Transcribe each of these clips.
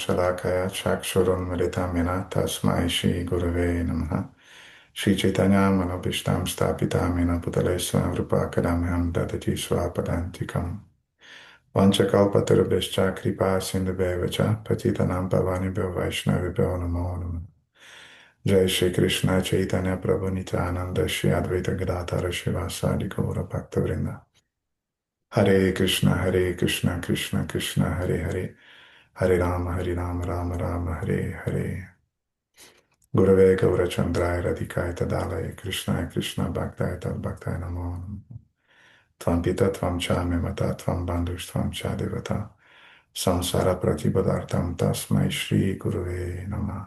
Shalakaya Chakshurun Militamina Tasmai Shri Gurave Namaha Shri Chaitanya Manobishtam Stapitamina Putale Rupa Kadamyam Dadati Swapadantikam Vanchakalpatarubhishcha Kripa Sindhubevacha Patitanam Pavanibhyo Vaishnavibhyo Namo Namaha Jai Shri Krishna Chaitanya Prabhu Nityananda Shri Advaita Gadadhara Shivasadi Gaura Bhaktavrinda Hare Krishna, Krishna Krishna, Hare Hare, Hare Rama, Rama Rama, Hare Hare. Gurave Gaura Chandraya Radhikaya Tadalaya, Krishna Krishna Bhaktaya Tad Bhaktaya Namo. Tvam Pita Tvam Cha Mata Tvam Bandhush Tvam Cha Devata. Samsara Pratipadartam Tasmai Shri Gurave Namah.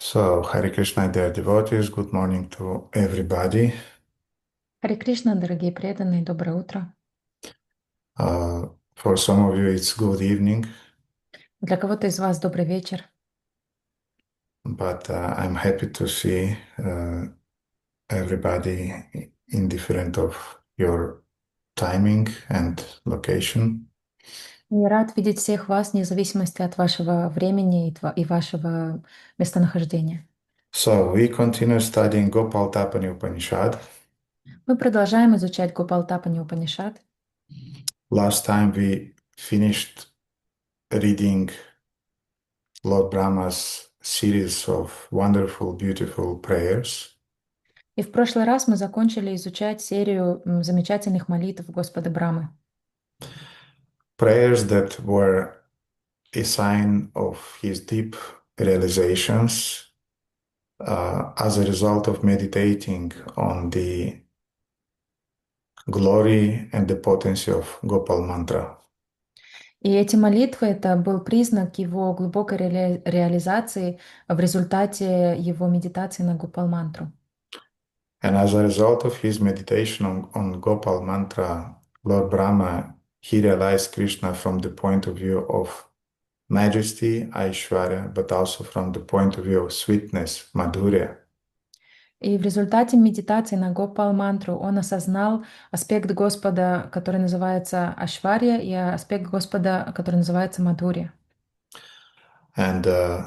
So, Hare Krishna, dear devotees, good morning to everybody. Харе Кришна, дорогие преданные, доброе утро. For some of you, it's good evening, Для кого-то из вас добрый вечер. but I'm happy to see everybody indifferent of your timing and location. Я рад видеть всех вас, вне зависимости от вашего времени и вашего местонахождения. So we continue studying Gopalатапани Upanishad. Мы продолжаем изучать Гопалатапани Упанишад. Last time we finished reading Lord Brahma's series of wonderful, beautiful prayers. И в прошлый раз мы закончили изучать серию замечательных молитв Господа Брамы. Prayers that were a sign of his deep realizations as a result of meditating on the glory and the potency of Gopal mantra. И эти молитвы — это был признак его глубокой реализации в результате его медитации на Гопал-мантру. And as a result of his meditation on Gopal mantra, Lord Brahma, he realized Krishna from the point of view of majesty, Aishwarya, but also from the point of view of sweetness, Madhurya. И в результате медитации на Гопал-мантру он осознал аспект Господа, который называется Ашварья, и аспект Господа, который называется Мадхурья. And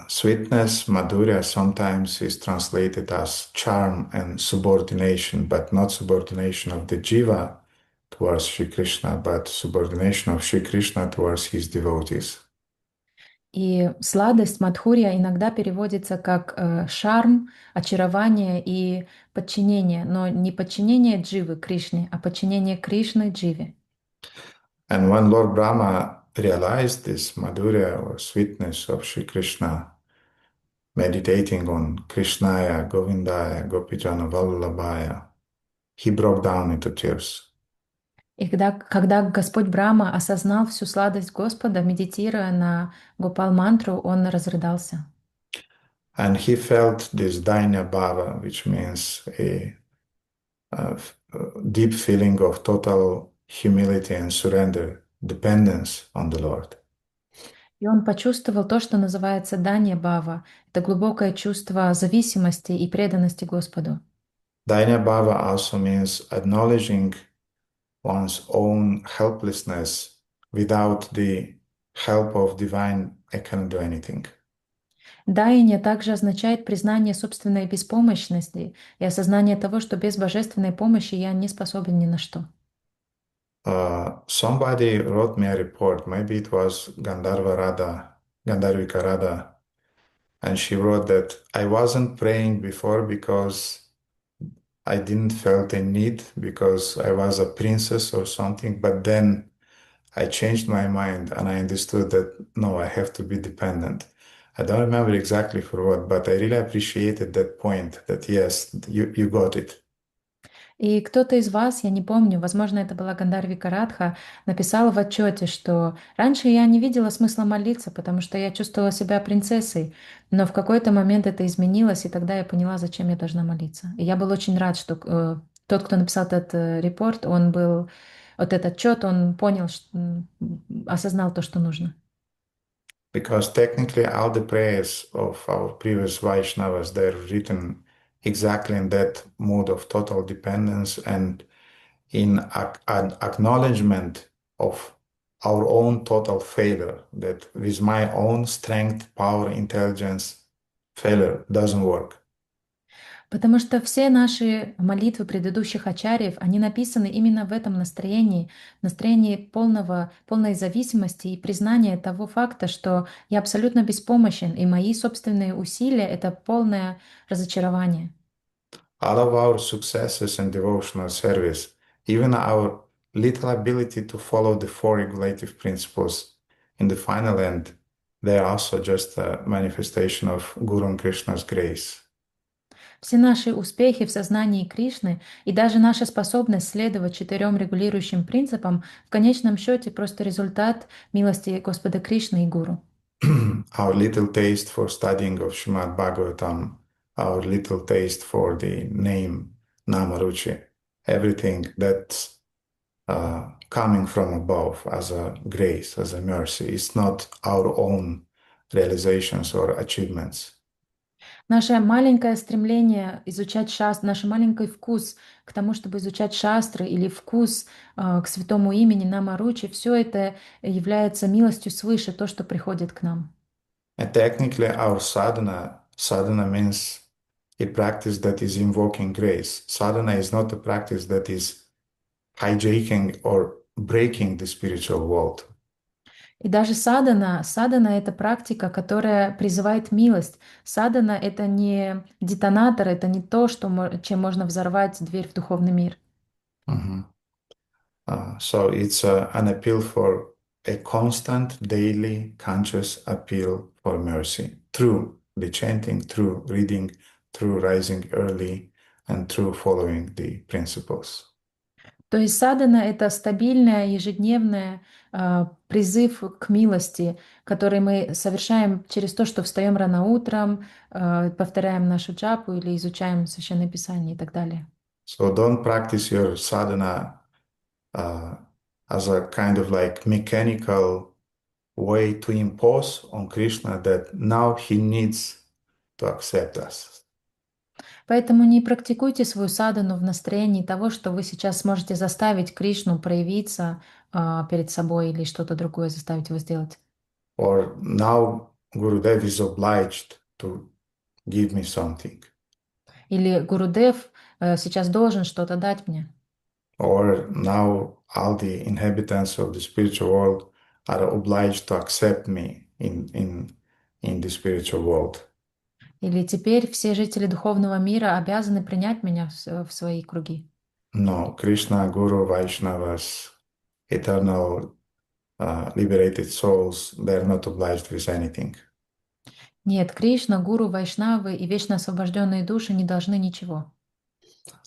sweetness, Madhurya, sometimes is translated as charm and subordination, but not subordination of the jiva towards Sri Krishna, but subordination of Sri Krishna towards his devotees. И сладость Мадхурья иногда переводится как шарм, очарование и подчинение, но не подчинение дживы Кришне, а подчинение Кришны дживе. And when Lord Brahma realized this Madhurya or sweetness of Sri Krishna, meditating on Krishnaya, Govindaya, Gopijana Vallabhaya, he broke down into tears. И когда Господь Брахма осознал всю сладость Господа, медитируя на Гопал-мантру, он разрыдался. And he felt this Dainya Bhava, which means a deep feeling of total humility and surrender, dependence on the Lord. И он почувствовал то, что называется Данья Бава. Это глубокое чувство зависимости и преданности Господу. Dainya Bhava also means acknowledging one's own helplessness. Without the help of divine, I cannot do anything. Даяние также означает признание собственной беспомощности и осознание того, что без божественной помощи я не способен ни на что. Somebody wrote me a report, maybe it was Gandharvika Radha, and she wrote that I wasn't praying before because I didn't felt a need because I was a princess or something, but then I changed my mind and I understood that no, I have to be dependent. I don't remember exactly for what, but I really appreciated that point that yes, you got it. И кто-то из вас, я не помню, возможно, это была Гандарвика Радха, написала в отчете, что раньше я не видела смысла молиться, потому что я чувствовала себя принцессой, но в какой-то момент это изменилось, и тогда я поняла, зачем я должна молиться. И я был очень рад, что тот, кто написал этот репорт, он был, вот этот отчет, он понял, осознал то, что нужно. Because technically all the prayers of our previous Vaishnavas, they're written exactly in that mood of total dependence and in an acknowledgement of our own total failure, that with my own strength, power, intelligence, failure doesn't work. Потому что все наши молитвы предыдущих ачарьев, они написаны именно в этом настроении, настроении полной зависимости и признания того факта, что я абсолютно беспомощен, и мои собственные усилия — это полное разочарование. All of our successes in devotional service, even our little ability to follow the four regulative principles in the final end, they are also just a manifestation of Guru and Krishna's grace. Все наши успехи в сознании Кришны и даже наша способность следовать четырем регулирующим принципам в конечном счете просто результат милости Господа Кришны и Гуру. Our little taste for studying of Srimad Bhagavatam, our little taste for the name Namaruchi, everything that's coming from above as a grace, as a mercy. It's not our own realizations or achievements. Наше маленькое стремление изучать шастры, наш маленький вкус к тому, чтобы изучать шастры или вкус к святому имени Намаручи, все это является милостью свыше, то, что приходит к нам. And technically, our sadhana means a practice that is invoking grace. Sadhana is not a practice that is hijacking or breaking the spiritual world. И даже садана — это практика, которая призывает милость. Садана — это не детонатор, это не то, чем можно взорвать дверь в духовный мир. Mhm. So it's an appeal for a constant, daily, conscious appeal for mercy through the chanting, through reading, through rising early, and through following the principles. То есть садана — это стабильное, ежедневное призыв к милости, который мы совершаем через то, что встаем рано утром, повторяем нашу джапу или изучаем Священное Писание и так далее. So don't practice your sadhana uh, as a kind of like mechanical way to impose on Krishna that now he needs to accept us. Поэтому не практикуйте свою садану в настроении того, что вы сейчас сможете заставить Кришну проявиться перед собой или что-то другое заставить его сделать. Or now Gurudev is obliged to give me something. Или Гурудев сейчас должен что-то дать мне. Or now all the inhabitants of the spiritual world are obliged to accept me in the spiritual world. Или теперь все жители духовного мира обязаны принять меня в свои круги. No, Krishna, Guru, Vaishnavas, eternal liberated souls, they're not obliged with anything. Нет, Кришна, Гуру, Вайшнавы и вечно освобожденные души не должны ничего.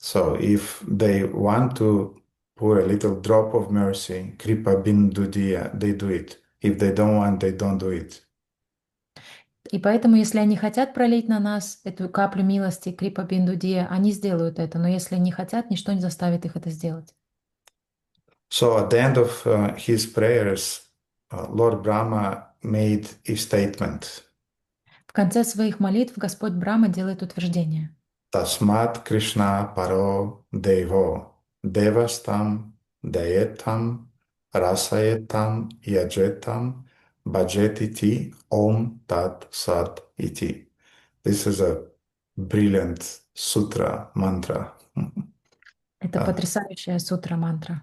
So if they want to pour a little drop of mercy, Kripa Bindu Diya, they do it. If they don't want, they don't do it. И поэтому, если они хотят пролить на нас эту каплю милости, Крипа Биндудия, они сделают это. Но если не хотят, ничто не заставит их это сделать. So at the end of his prayers, Lord Brahma made a statement. В конце своих молитв Господь Брахма делает утверждение. Tasmat Krishna Paro Devo Devastam Dayetam Rasayetam Yajetam Bhajetiti Om Tat Sat Iti. This is a brilliant sutra mantra. Это потрясающая сутра-мантра.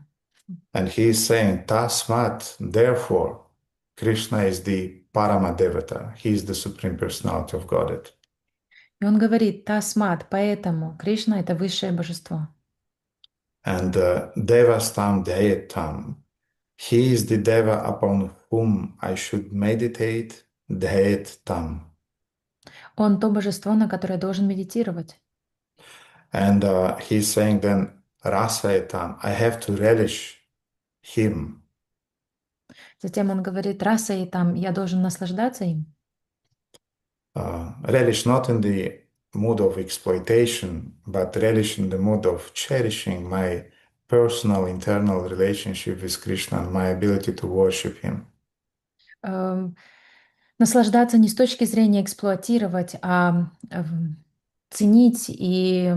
And he is saying, Tasmat, therefore, Krishna is the Paramadevata. He is the Supreme Personality of Godhead. И он говорит, Тасмат, поэтому Кришна — это высшее божество. And Devastam Deyatam, he is the Deva upon whom I should meditate, Deyatam. Он то божество, на которое должен медитировать. And he's saying then, Rasayatam, I have to relish him. Затем он говорит, раса и там, я должен наслаждаться им. Relish not in the mood of exploitation, but relish in the mood of cherishing my personal internal relationship with Krishna and my ability to worship him. Наслаждаться не с точки зрения эксплуатировать, а ценить и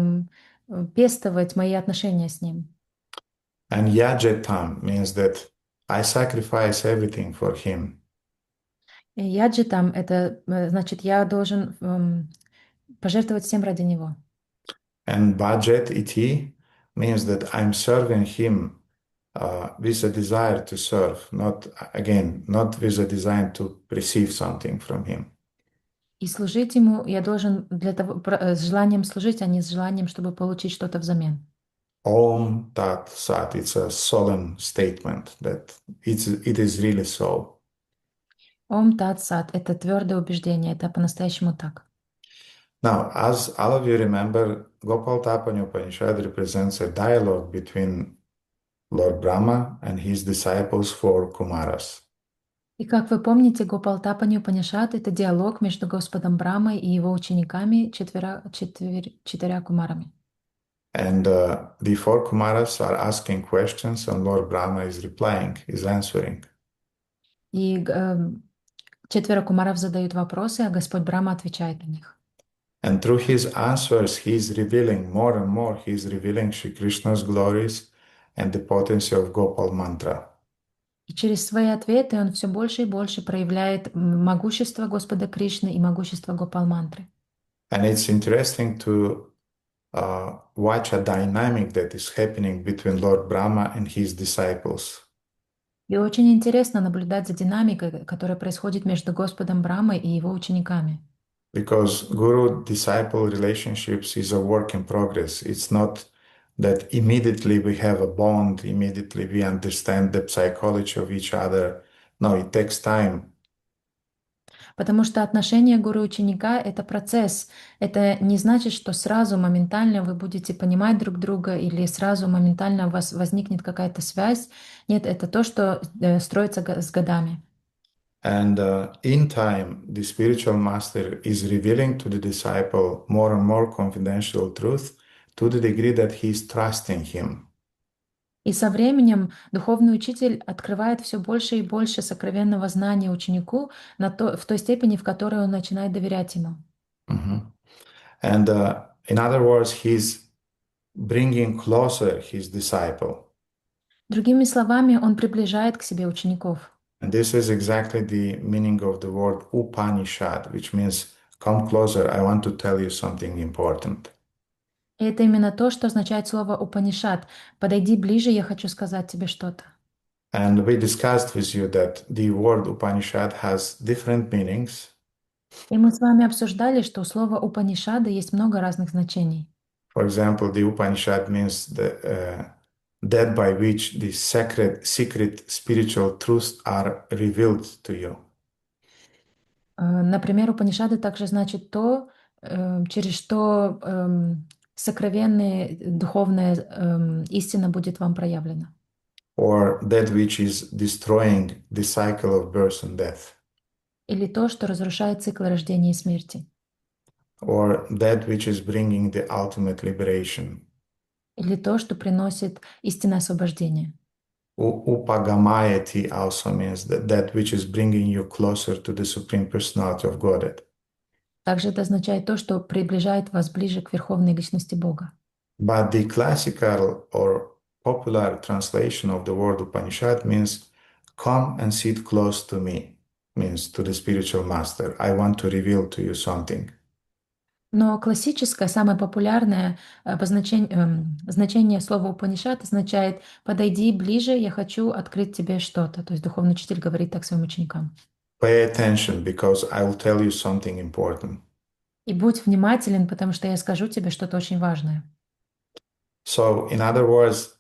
пестовать мои отношения с ним. And yajetam means that I sacrifice everything for him. Яджитам — это значит, я должен пожертвовать всем ради него. And bhajet iti means that I'm serving him with a desire to serve, not again, not with a desire to receive something from him. И служить ему я должен с желанием служить, а не с желанием, чтобы получить что-то взамен. Om Tat Sat. It's a solemn statement that it is really so. Ом Тат Сат — это твердое убеждение, это по-настоящему так. Now, as all of you remember, Gopaltapani Upanishad represents a dialogue between Lord Brahma and his disciples, four Kumaras. И как вы помните, Гопалтапани Упанишад — это диалог между Господом Брамой и его учениками, четырьмя кумарами. And the four Kumaras are asking questions, and Lord Brahma is replying, is answering. И четверо кумаров задают вопросы, а Господь Брама отвечает на них. And through his answers, he is revealing more and more, he is revealing Shri Krishna's glories and the potency of Gopal mantra. И через свои ответы он все больше и больше проявляет могущество Господа Кришны и могущество Гопал-мантры. And it's interesting to watch a dynamic that is happening between Lord Brahma and his disciples. И очень интересно наблюдать за динамикой, которая происходит между Господом Брамой и его учениками. Because guru-disciple relationships is a work in progress. It's not that immediately we have a bond, immediately we understand the psychology of each other. No, it takes time. Потому что отношения гуру и ученика — это процесс. Это не значит, что сразу моментально вы будете понимать друг друга или сразу моментально у вас возникнет какая-то связь. Нет, это то, что строится с годами. And in time, the spiritual master is revealing to the disciple more and more confidential truth to the degree that he is trusting him. И со временем духовный учитель открывает все больше и больше сокровенного знания ученику в той степени, в которой он начинает доверять ему. Mhm. And in other words, he's bringing closer his disciple. Другими словами, он приближает к себе учеников. And this is exactly the meaning of the word Upanishad, which means come closer, I want to tell you something important. И это именно то, что означает слово «Упанишад». «Подойди ближе, я хочу сказать тебе что-то». And we discussed with you that the word Upanishad has different meanings. И мы с вами обсуждали, что у слова «Упанишада» есть много разных значений. For example, the Upanishad means that by which the secret spiritual truths are revealed to you. Например, Упанишады также значит то, через что сокровенная духовная истина будет вам проявлена. Or that which is destroying the cycle of birth and death. Или то, что разрушает цикл рождения и смерти. Or that which is bringing the ultimate liberation. Или то, что приносит истинное освобождение. Upagamayati also means that which is bringing you closer to the Supreme Personality of Godhead. Также это означает то, что приближает вас ближе к Верховной Личности Бога. But the classical or popular translation of the word Upanishad means come and sit close to me, means to the spiritual master. I want to reveal to you something. Но классическое, самое популярное значение слова «Упанишад» означает «подойди ближе, я хочу открыть тебе что-то». То есть духовный учитель говорит так своим ученикам. Pay attention because I will tell you something important. И будь внимателен, потому что я скажу тебе что-то очень важное. So, in other words,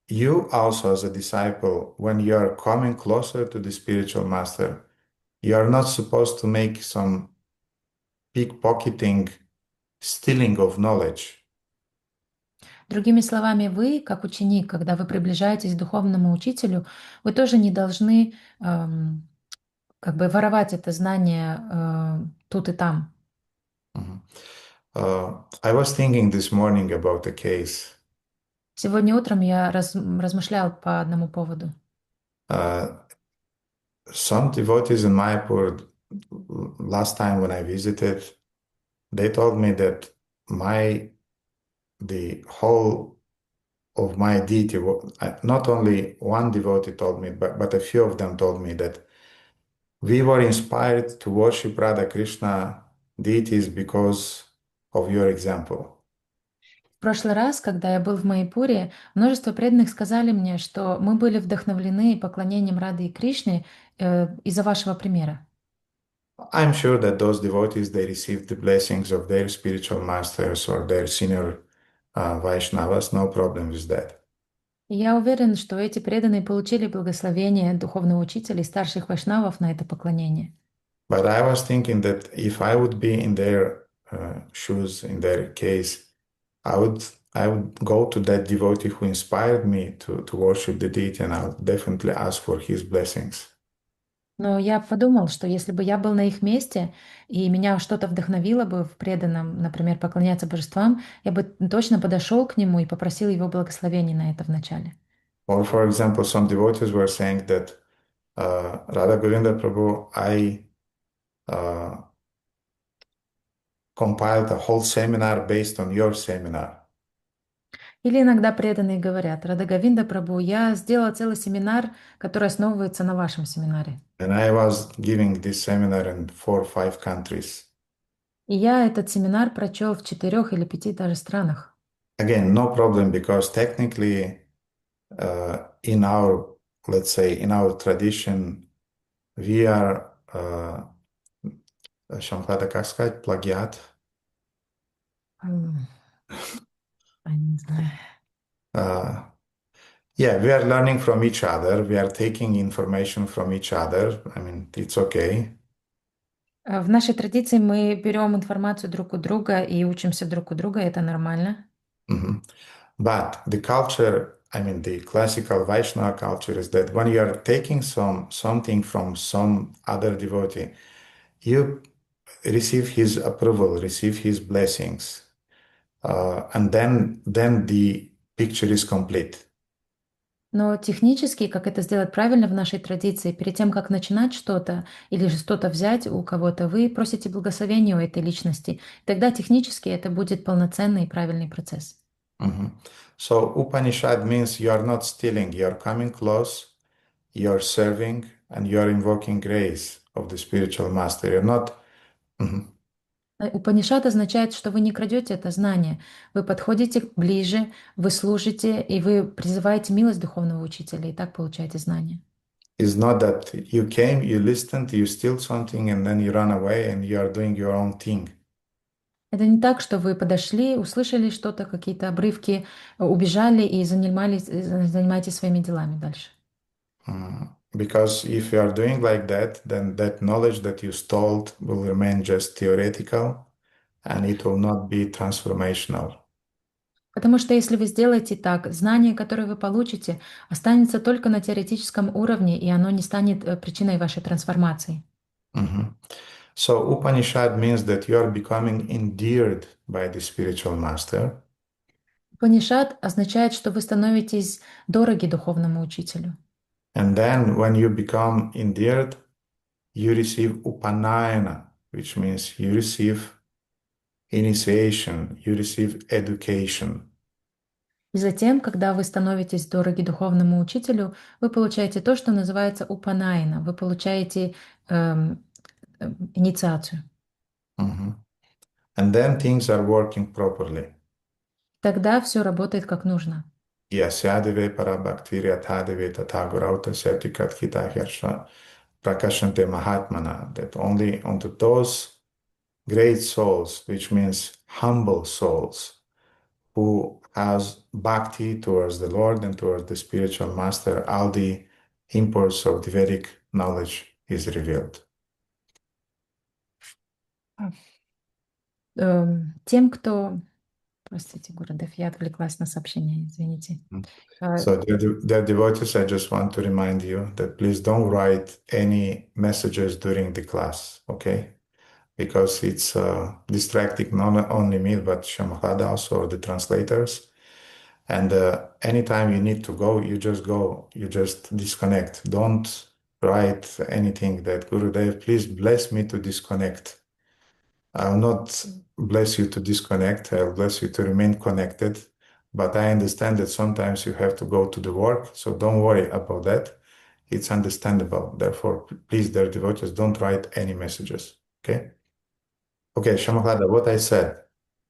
you also as a disciple, when you are coming closer to the spiritual master, you are not supposed to make some pickpocketing, stealing of knowledge. Другими словами, вы, как ученик, когда вы приближаетесь к духовному учителю, вы тоже не должны как бы воровать это знание тут и там. Mhm. I was thinking this morning about a case. Сегодня утром я размышлял по одному поводу. Some devotees in Mayapur, last time when I visited, they told me that the whole of my deity, not only one devotee told me, but a few of them told me that we were inspired to worship Radha Krishna deities because of your example. В прошлый раз, когда я был в Майпуре, множество преданных сказали мне, что мы были вдохновлены поклонением Рады и Кришны из-за вашего примера. I'm sure that those devotees they received the blessings of their spiritual masters or their senior Vaishnavas, no problem with that. И я уверен, что эти преданные получили благословение духовного учителя и старших вайшнавов на это поклонение. But I was thinking that if I would be in their shoes, in their case, I would I would go to that devotee who inspired me to worship the deity, and I'll definitely ask for his blessings. Но я подумал, что если бы я был на их месте, и меня что-то вдохновило бы в преданном, например, поклоняться божествам, я бы точно подошел к нему и попросил его благословения на это вначале. Or for example, some devotees were saying that Radha Govinda Prabhu, I uh, compiled a whole seminar based on your seminar. Или иногда преданные говорят: Радагавинда Прабhu, я сделал целый семинар, который основывается на вашем семинаре. And I was giving this seminar in 4 or 5 countries. И я этот семинар прочел в 4 или 5 даже странах. Again, no problem because technically, in our, let's say, in our tradition, we are, Шамхада, как сказать, плагиат. М, не знаю. Uh, yeah, we are learning from each other. We are taking information from each other. I mean, it's okay. В нашей традиции мы берем информацию друг у друга и учимся друг у друга, это нормально. Mhm. But the culture, I mean, the classical Vaishnava culture is that when you are taking something from some other devotee, you receive his approval, receive his blessings, and then the picture is complete. Но технически, как это сделать правильно в нашей традиции, перед тем, как начинать что-то или же что-то взять у кого-то, вы просите благословения у этой личности. Тогда технически это будет полноценный и правильный процесс. Mhm. So Upanishad means you are not stealing, you are coming close, you are serving, and you are invoking grace of the spiritual master. You're not. Mhm. Упанишад означает, что вы не крадете это знание. Вы подходите ближе, вы служите, и вы призываете милость духовного учителя, и так получаете знание. It's not that you came, you listened, you steal something, and then you run away and you are doing your own thing. Это не так, что вы подошли, услышали что-то, какие-то обрывки, убежали и занимаетесь своими делами дальше. Because if you are doing like that, then that knowledge that you stole will remain just theoretical and it will not be transformational. Потому что если вы сделаете так, знание, которое вы получите, останется только на теоретическом уровне, и оно не станет причиной вашей трансформации. Mhm. So Upanishad means that you are becoming endeared by the spiritual master. Упанишад означает, что вы становитесь дороги духовному учителю. And then when you become endeared, you receive Upanayana, which means you receive initiation, you receive education. И затем, когда вы становитесь дороги духовному учителю, вы получаете то, что называется упанайна. Вы получаете инициацию. Mhm. And then things are working properly. Тогда все работает как нужно. Yasyadeve parabhaktirya thadeve tathagarauta sertikat hitahyasha prakashante mahatmana. That only unto those great souls, which means humble souls, who has bhakti towards the Lord and towards the spiritual master, all the imports of the Vedic knowledge is revealed. Тем, кто... Простите, Гурудев, я отвлеклась на сообщение, извините. So, dear devotees, I just want to remind you that please don't write any messages during the class, okay? Because it's distracting not only me, but Shamahada also, or the translators. And anytime you need to go, you just disconnect. Don't write anything that Gurudev, please bless me to disconnect. I'll not bless you to disconnect, I'll bless you to remain connected, but I understand that sometimes you have to go to the work, so don't worry about that. It's understandable. Therefore, please, dear devotees, don't write any messages. Okay? Okay, Shamahlada, what I said.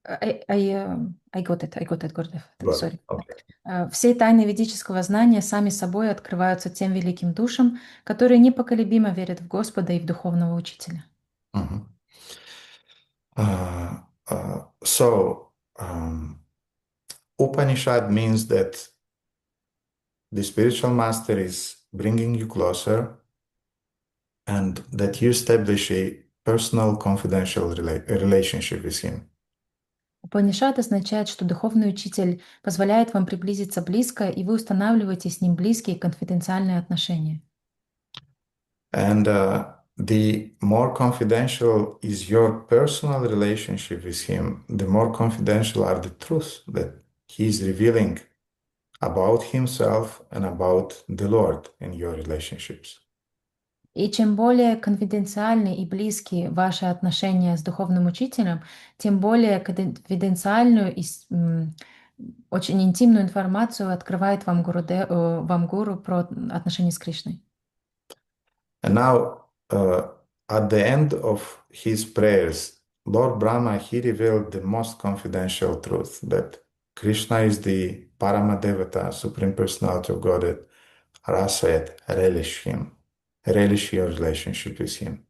I got it, I got it, Гурдев. Good. Sorry. Okay. Все тайны ведического знания сами собой открываются тем великим душам, которые непоколебимо верят в Господа и в духовного учителя. Mhm. So, Upanishad means that the spiritual master is bringing you closer and that you establish a personal, confidential relationship with him. Упанишад означает, что духовный учитель позволяет вам приблизиться близко, и вы устанавливаете с ним близкие конфиденциальные отношения. And the more confidential is your personal relationship with him, the more confidential are the truths that he is revealing about himself and about the Lord in your relationships. И чем более конфиденциальны и близкие ваши отношения с духовным учителем, тем более конфиденциальную и очень интимную информацию открывает вам гуру про отношения с Кришной. And now, at the end of his prayers, Lord Brahma, he revealed the most confidential truth that Krishna is the Paramadevata, Supreme Personality of Godhead. Rasa relish him, relish your relationship with him.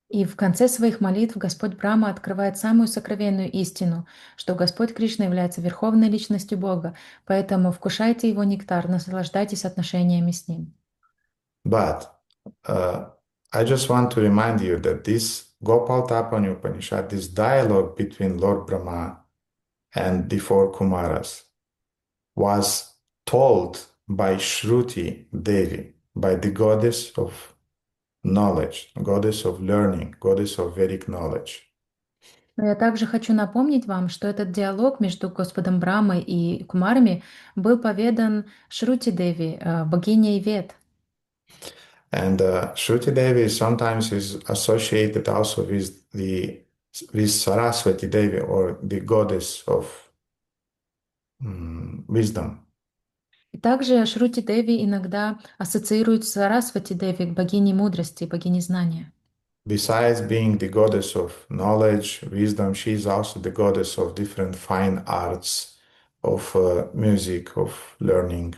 И в конце своих молитв Господь Брахма открывает самую сокровенную истину, что Господь Кришна является верховной личностью Бога, поэтому вкушайте его нектар, наслаждайтесь отношениями с ним. But uh, I just want to remind you that this Gopaltapani Upanishad, this dialogue between Lord Brahma and the four Kumaras, was told by Shruti Devi, by the goddess of knowledge, goddess of learning, goddess of Vedic knowledge. Но я также хочу напомнить вам, что этот диалог между Господом Брамой и Кумарами был поведан Шрути Деви, богиней Вед. And Shruti Devi sometimes is associated also with Saraswati Devi or the goddess of wisdom. И также Шрути Деви иногда ассоциируют с Сарасвати Деви, богиней мудрости, богиней знания. Besides being the goddess of knowledge, wisdom, she is also the goddess of different fine arts, of music, of learning.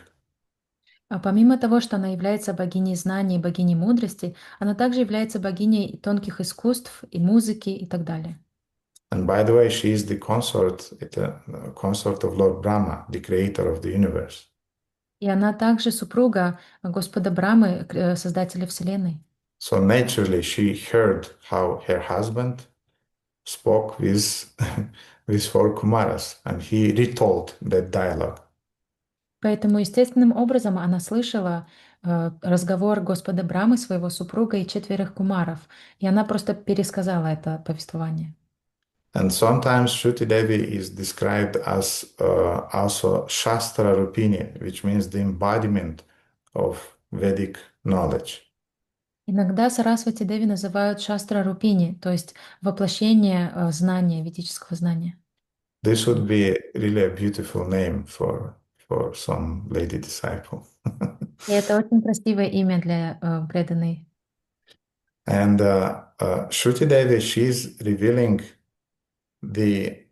А помимо того, что она является богиней знаний и богиней мудрости, она также является богиней тонких искусств и музыки и так далее. And by the way, she is the consort of Lord Brahma, the creator of the universe. И она также супруга Господа Брамы, создателя Вселенной. So naturally, she heard how her husband spoke with, with four Kumaras, and he retold that dialogue. Поэтому естественным образом она слышала разговор Господа Брамы, своего супруга и четверых кумаров, и она просто пересказала это повествование. And sometimes Shruti Devi is described as also Shastra Rupini, which means the embodiment of Vedic knowledge. Иногда Сарасвати Деви называют Шастра Рупини, то есть воплощение знания, ведического знания. This would be really a beautiful name for some lady disciple. И это очень красивое имя для преданной. And Shruti Devi, she's revealing the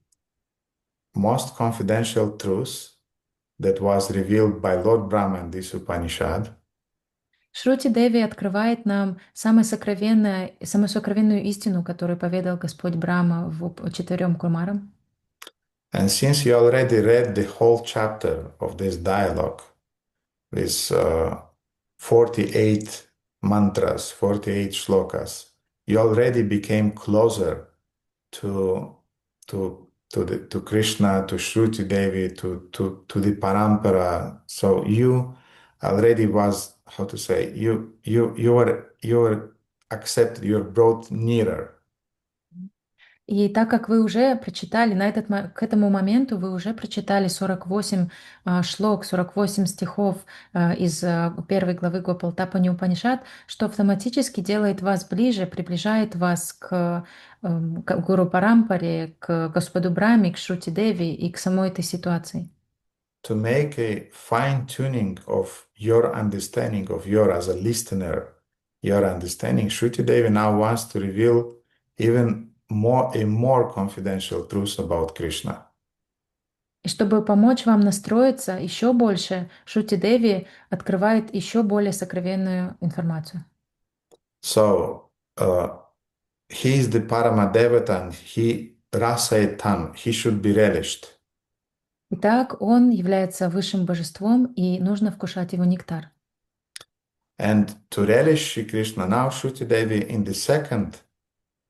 most confidential truth that was revealed by Lord Brahma in this Upanishad. Шрути Деви открывает нам самую сокровенную истину, которую поведал Господь Брахма четырем кумарам. And since you already read the whole chapter of this dialogue with 48 mantras, 48 shlokas, you already became closer to to Krishna, to Shruti Devi, to the parampara. So you already was, how to say, you were accepted, you were brought nearer. И так как вы уже прочитали, к этому моменту вы уже прочитали 48 шлок, 48 стихов из первой главы Гопалтапани Упанишад, что автоматически делает вас ближе, приближает вас к Гуру Парампаре, к Господу Брахме, к Шрути Деви и к самой этой ситуации. To make a fine tuning of your understanding of your as a listener, your understanding, Shruti Devi now wants to reveal even more confidential truths about Krishna. И чтобы помочь вам настроиться еще больше, Шрути Деви открывает еще более сокровенную информацию. So he is the Paramadevata and he Rasaitan, he should be relished. Итак, он является высшим божеством, и нужно вкушать его нектар. And to relish Shri Krishna, now Shruti Devi in the second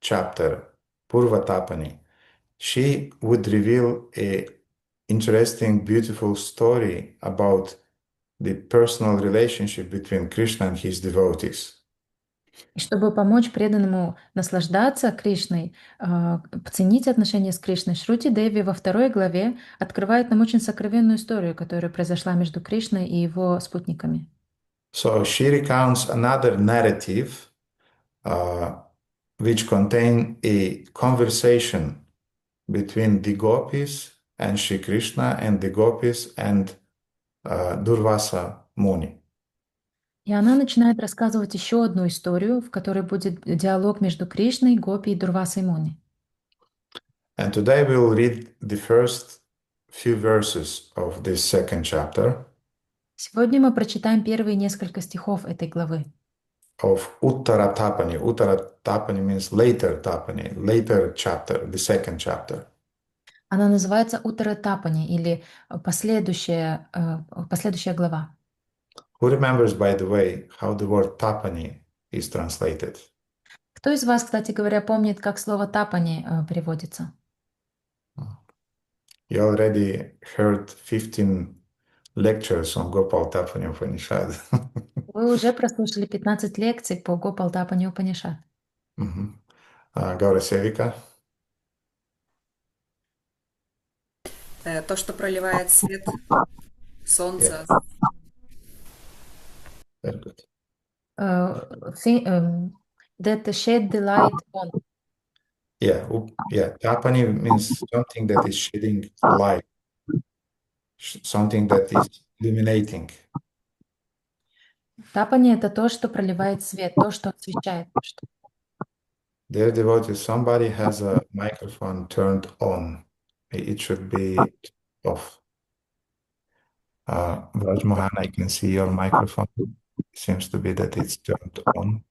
chapter, Purvatapani, she would reveal a interesting, beautiful story about the personal relationship between Krishna and his devotees. И чтобы помочь преданному наслаждаться Кришной, ценить отношения с Кришной, Шрути Деви во второй главе открывает нам очень сокровенную историю, которая произошла между Кришной и его спутниками. So she recounts another narrative uh, which contain a conversation between the gopis and Shri Krishna and the gopis and Durvasa Muni. И она начинает рассказывать еще одну историю, в которой будет диалог между Кришной, Гопи и Дурвасой Муни. And today we will read the first few verses of this second chapter Сегодня мы прочитаем первые несколько стихов этой главы. of Uttara Tapani. Uttara Tapani means later Tapani, later chapter, the second chapter. Она называется Уттара Тапани или последующая глава. Who remembers, by the way, how the word Tapani is translated? Кто из вас, кстати говоря, помнит, как слово Тапани переводится? You already heard 15 lectures on Gopalатапani Upanishad. Вы уже прослушали 15 лекций по Гопалтапани Упанишад. Gaura Sevika. То, что проливает свет Yeah, солнца. That shed the light on. yeah. Tapani means something that is shedding light, something that is illuminating. Тапани — это то, что проливает свет, то, что освещает. Dear devotees, somebody has a microphone turned on. It should be off. Raj Mohan, I can see your microphone. Seems to be that it's turned on.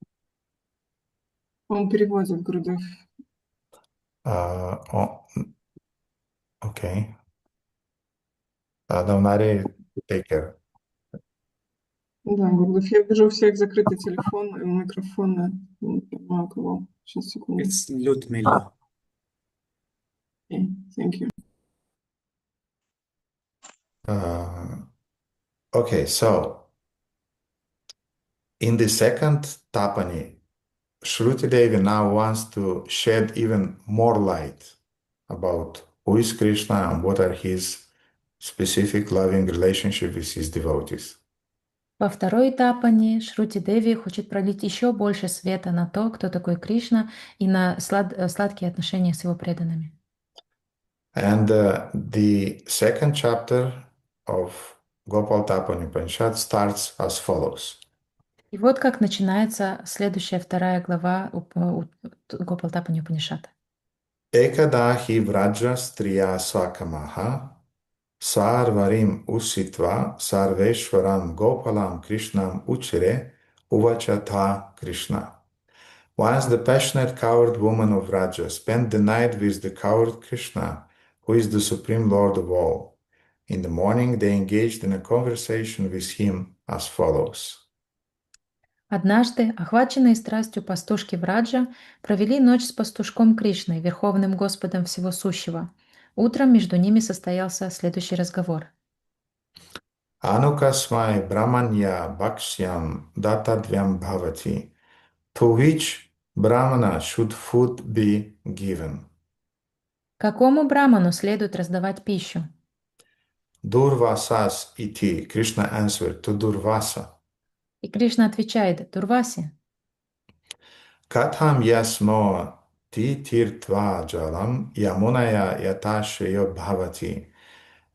Он переводит, Гурудев. Okay. Давнари, take care. Да, Гурудев, я вижу у всех закрытый телефон и микрофоны. Не понимаю, кого. Сейчас, секунду. It's Ludmilla. Okay, thank you. Okay, so in the second Tapani, Shruti Devi now wants to shed even more light about who is Krishna and what are his specific loving relationship with his devotees. Во второй Тапани Шрути Деви хочет пролить еще больше света на то, кто такой Кришна, и на сладкие отношения с его преданными. And the second chapter of Gopal Tapani Upanishad starts as follows. И вот как начинается следующая вторая глава Гопалтапани Упанишада. Ekada hi vraja striya swakamaha sarvarim usitva sarveshwaram gopalam krishnam uchire uvachata Krishna. Once the passionate coward woman of Vraja spent the night with the coward Krishna, who is the supreme lord of all. In the morning they engaged in a conversation with him as follows. Однажды, охваченные страстью пастушки Враджа, провели ночь с пастушком Кришной, Верховным Господом Всего Сущего. Утром между ними состоялся следующий разговор. Anukasmai brahmanya bhakshyam datadvyam bhavati, to which brahmana should food be given. Какому браману следует раздавать пищу? Durvasas iti. Krishna answered to Durvasa. И Кришна отвечает Дурвасе. Katham yasmo ti tirtva jalam yamunaya yatashayo bhavati.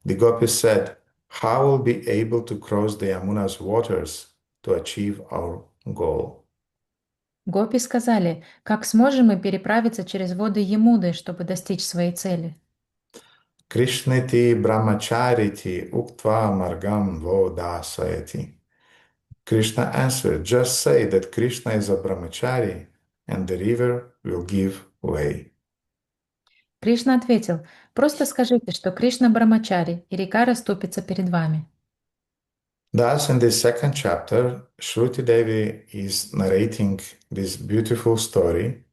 The gopis said, how will be able to cross the Yamuna's waters to achieve our goal? Гопи сказали, как сможем мы переправиться через воды Ямуды, чтобы достичь своей цели? Krishneti brahmachariti uktva margam vodasayati. Krishna answered, just say that Krishna is a brahmachari and the river will give way. Кришна ответил, просто скажите, что Кришна Брамачари, и река расступится перед вами. Thus, in this second chapter, Shruti Devi is narrating this beautiful story,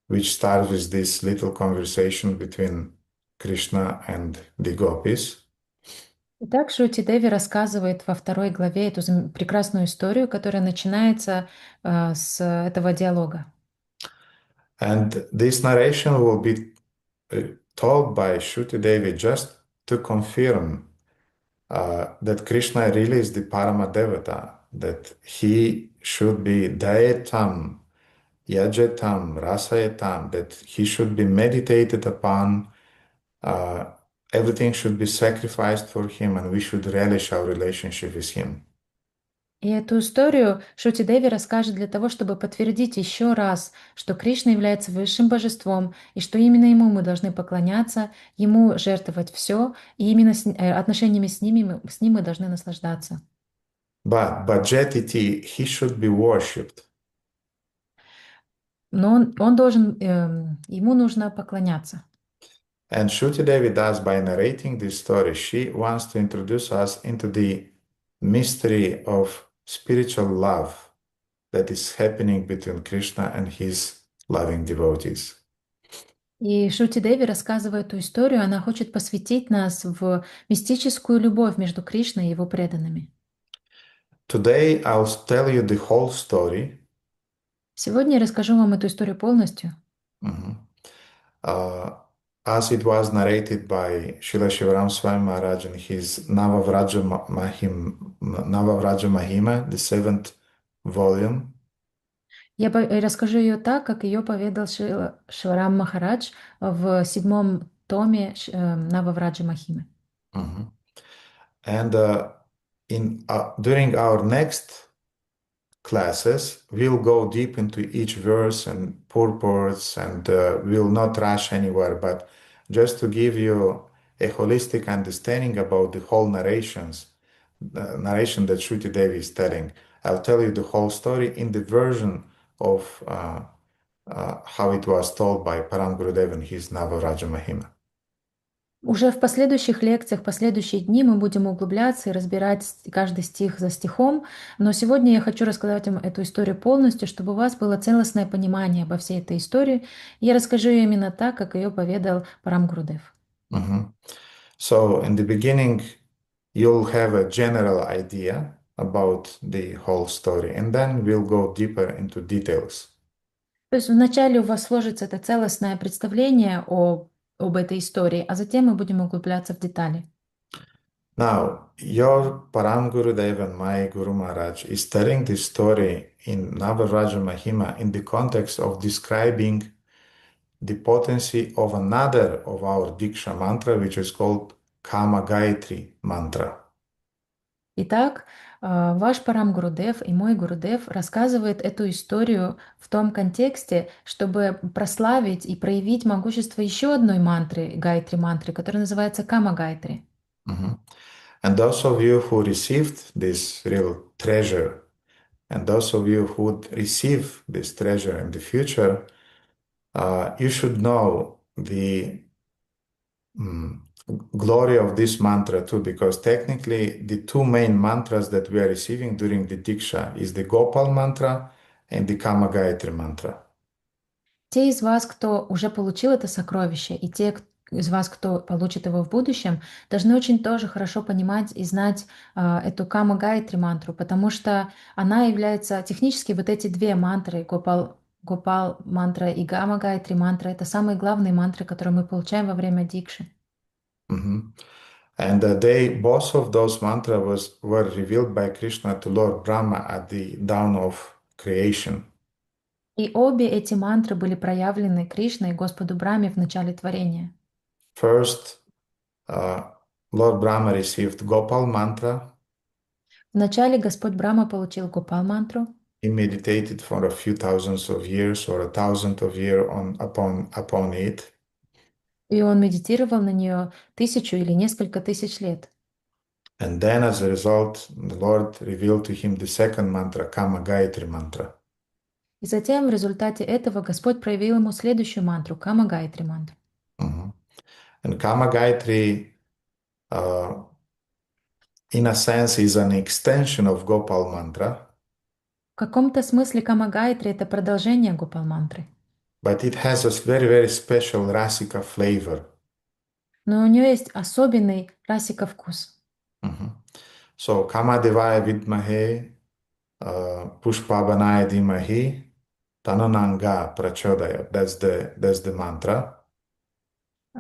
which starts with this little conversation between Krishna and the gopis. Итак, Шрути Деви рассказывает во второй главе эту прекрасную историю, которая начинается с этого диалога. And this narration will be told by Shruti Devi just to confirm that Krishna really is the Paramadevata, that he should be Dayetam, Yajetam, Rasayetam, that he should be meditated upon, everything should be sacrificed for him, and we should relish our relationship with him. И эту историю Шрути Деви расскажет для того, чтобы подтвердить еще раз, что Кришна является высшим божеством, и что именно ему мы должны поклоняться, ему жертвовать все, и именно отношениями с ним мы должны наслаждаться. But Bhajetiti, he should be worshipped. Но он должен, ему нужно поклоняться. And Shruti Devi does by narrating this story, she wants to introduce us into the mystery of spiritual love that is happening between Krishna and his loving devotees. И Шрути Деви, рассказывая эту историю, она хочет посвятить нас в мистическую любовь между Кришной и его преданными. Today I'll tell you the whole story. Сегодня я расскажу вам эту историю полностью. As it was narrated by Srila Shivaram Swami Maharaj in his Navavraja Mahima, the seventh volume. Я расскажу ее так, как ее поведал Шиварам Махарадж в 7-м томе Нававраджа Махимы. And during our next classes, we'll go deep into each verse and purports, and we'll not rush anywhere, but just to give you a holistic understanding about the whole narration that Shruti Devi is telling. I'll tell you the whole story in the version of how it was told by Param Gurudev in his Navaraja Mahima. Уже в последующих лекциях, последующие дни мы будем углубляться и разбирать каждый стих за стихом, но сегодня я хочу рассказать вам эту историю полностью, чтобы у вас было целостное понимание обо всей этой истории. Я расскажу ее именно так, как ее поведал Парам Гурудев. So, in the beginning, you'll have a general idea about the whole story, and then we'll go deeper into details. То есть вначале у вас сложится это целостное представление об этой истории, а затем мы будем углубляться в детали. Now, your Param Gurudev and my Guru Maharaj is telling this story in Navaraja Mahima in the context of describing the potency of another of our Diksha mantra, which is called Kama Gayatri mantra. Итак, ваш Парам Гурудев и мой Гурудев рассказывает эту историю в том контексте, чтобы прославить и проявить могущество еще одной мантры, Гайатри мантры, которая называется Кама Гайатри. And those of you who received this real treasure, and those of you who would receive this treasure in the future, you should know the glory of this mantra too, because technically the two main mantras that we are receiving during the Diksha is the Gopal mantra and the Kama Gayatri mantra. Те из вас, кто уже получил это сокровище, и те из вас, кто получит его в будущем, должны очень тоже хорошо понимать и знать эту Кама Гайатри мантру, потому что она является технически вот эти две мантры, Гопал Гопал мантра и Гама Гайатри мантра — это самые главные мантры, которые мы получаем во время дикши. Mhm. And both of those mantras were revealed by Krishna to Lord Brahma at the dawn of creation. И обе эти мантры были проявлены Кришной Господу Брахме в начале творения. First, uh, Lord Brahma received Gopal mantra. Вначале Господь Брахма получил Гопал мантру, He meditated for a few thousands of years or a thousand of years upon it. и он медитировал на нее 1000 или несколько тысяч лет. And then, as a result, the Lord revealed to him the second mantra, Kama Gayatri mantra. И затем в результате этого Господь проявил ему следующую мантру — Кама Гайатри мантру. Mhm. And Kama Gayatri, uh, in a sense, is an extension of Gopal mantra, В каком-то смысле Кама Гайатри — это продолжение Гопал мантры, but it has a very, very special Rasika flavor. но у нее есть особенный расика вкус. Mhm. So, Kama Devaya Vidmahe, Pushpavanaya Dhimahi, Tanananga Prachodaya. That's the mantra.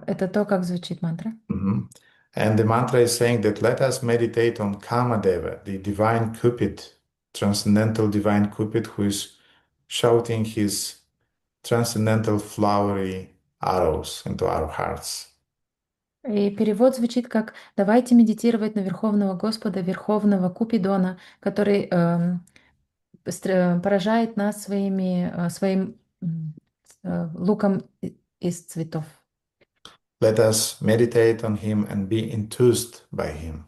Это то, как звучит мантра. Mhm. And the mantra is saying that let us meditate on Kamadeva, the divine Cupid, transcendental divine Cupid, who is shouting his transcendental flowery arrows into our hearts. И перевод звучит как «давайте медитировать на Верховного Господа, Верховного Купидона, который поражает нас своим луком из цветов». Let us meditate on him and be enthused by him.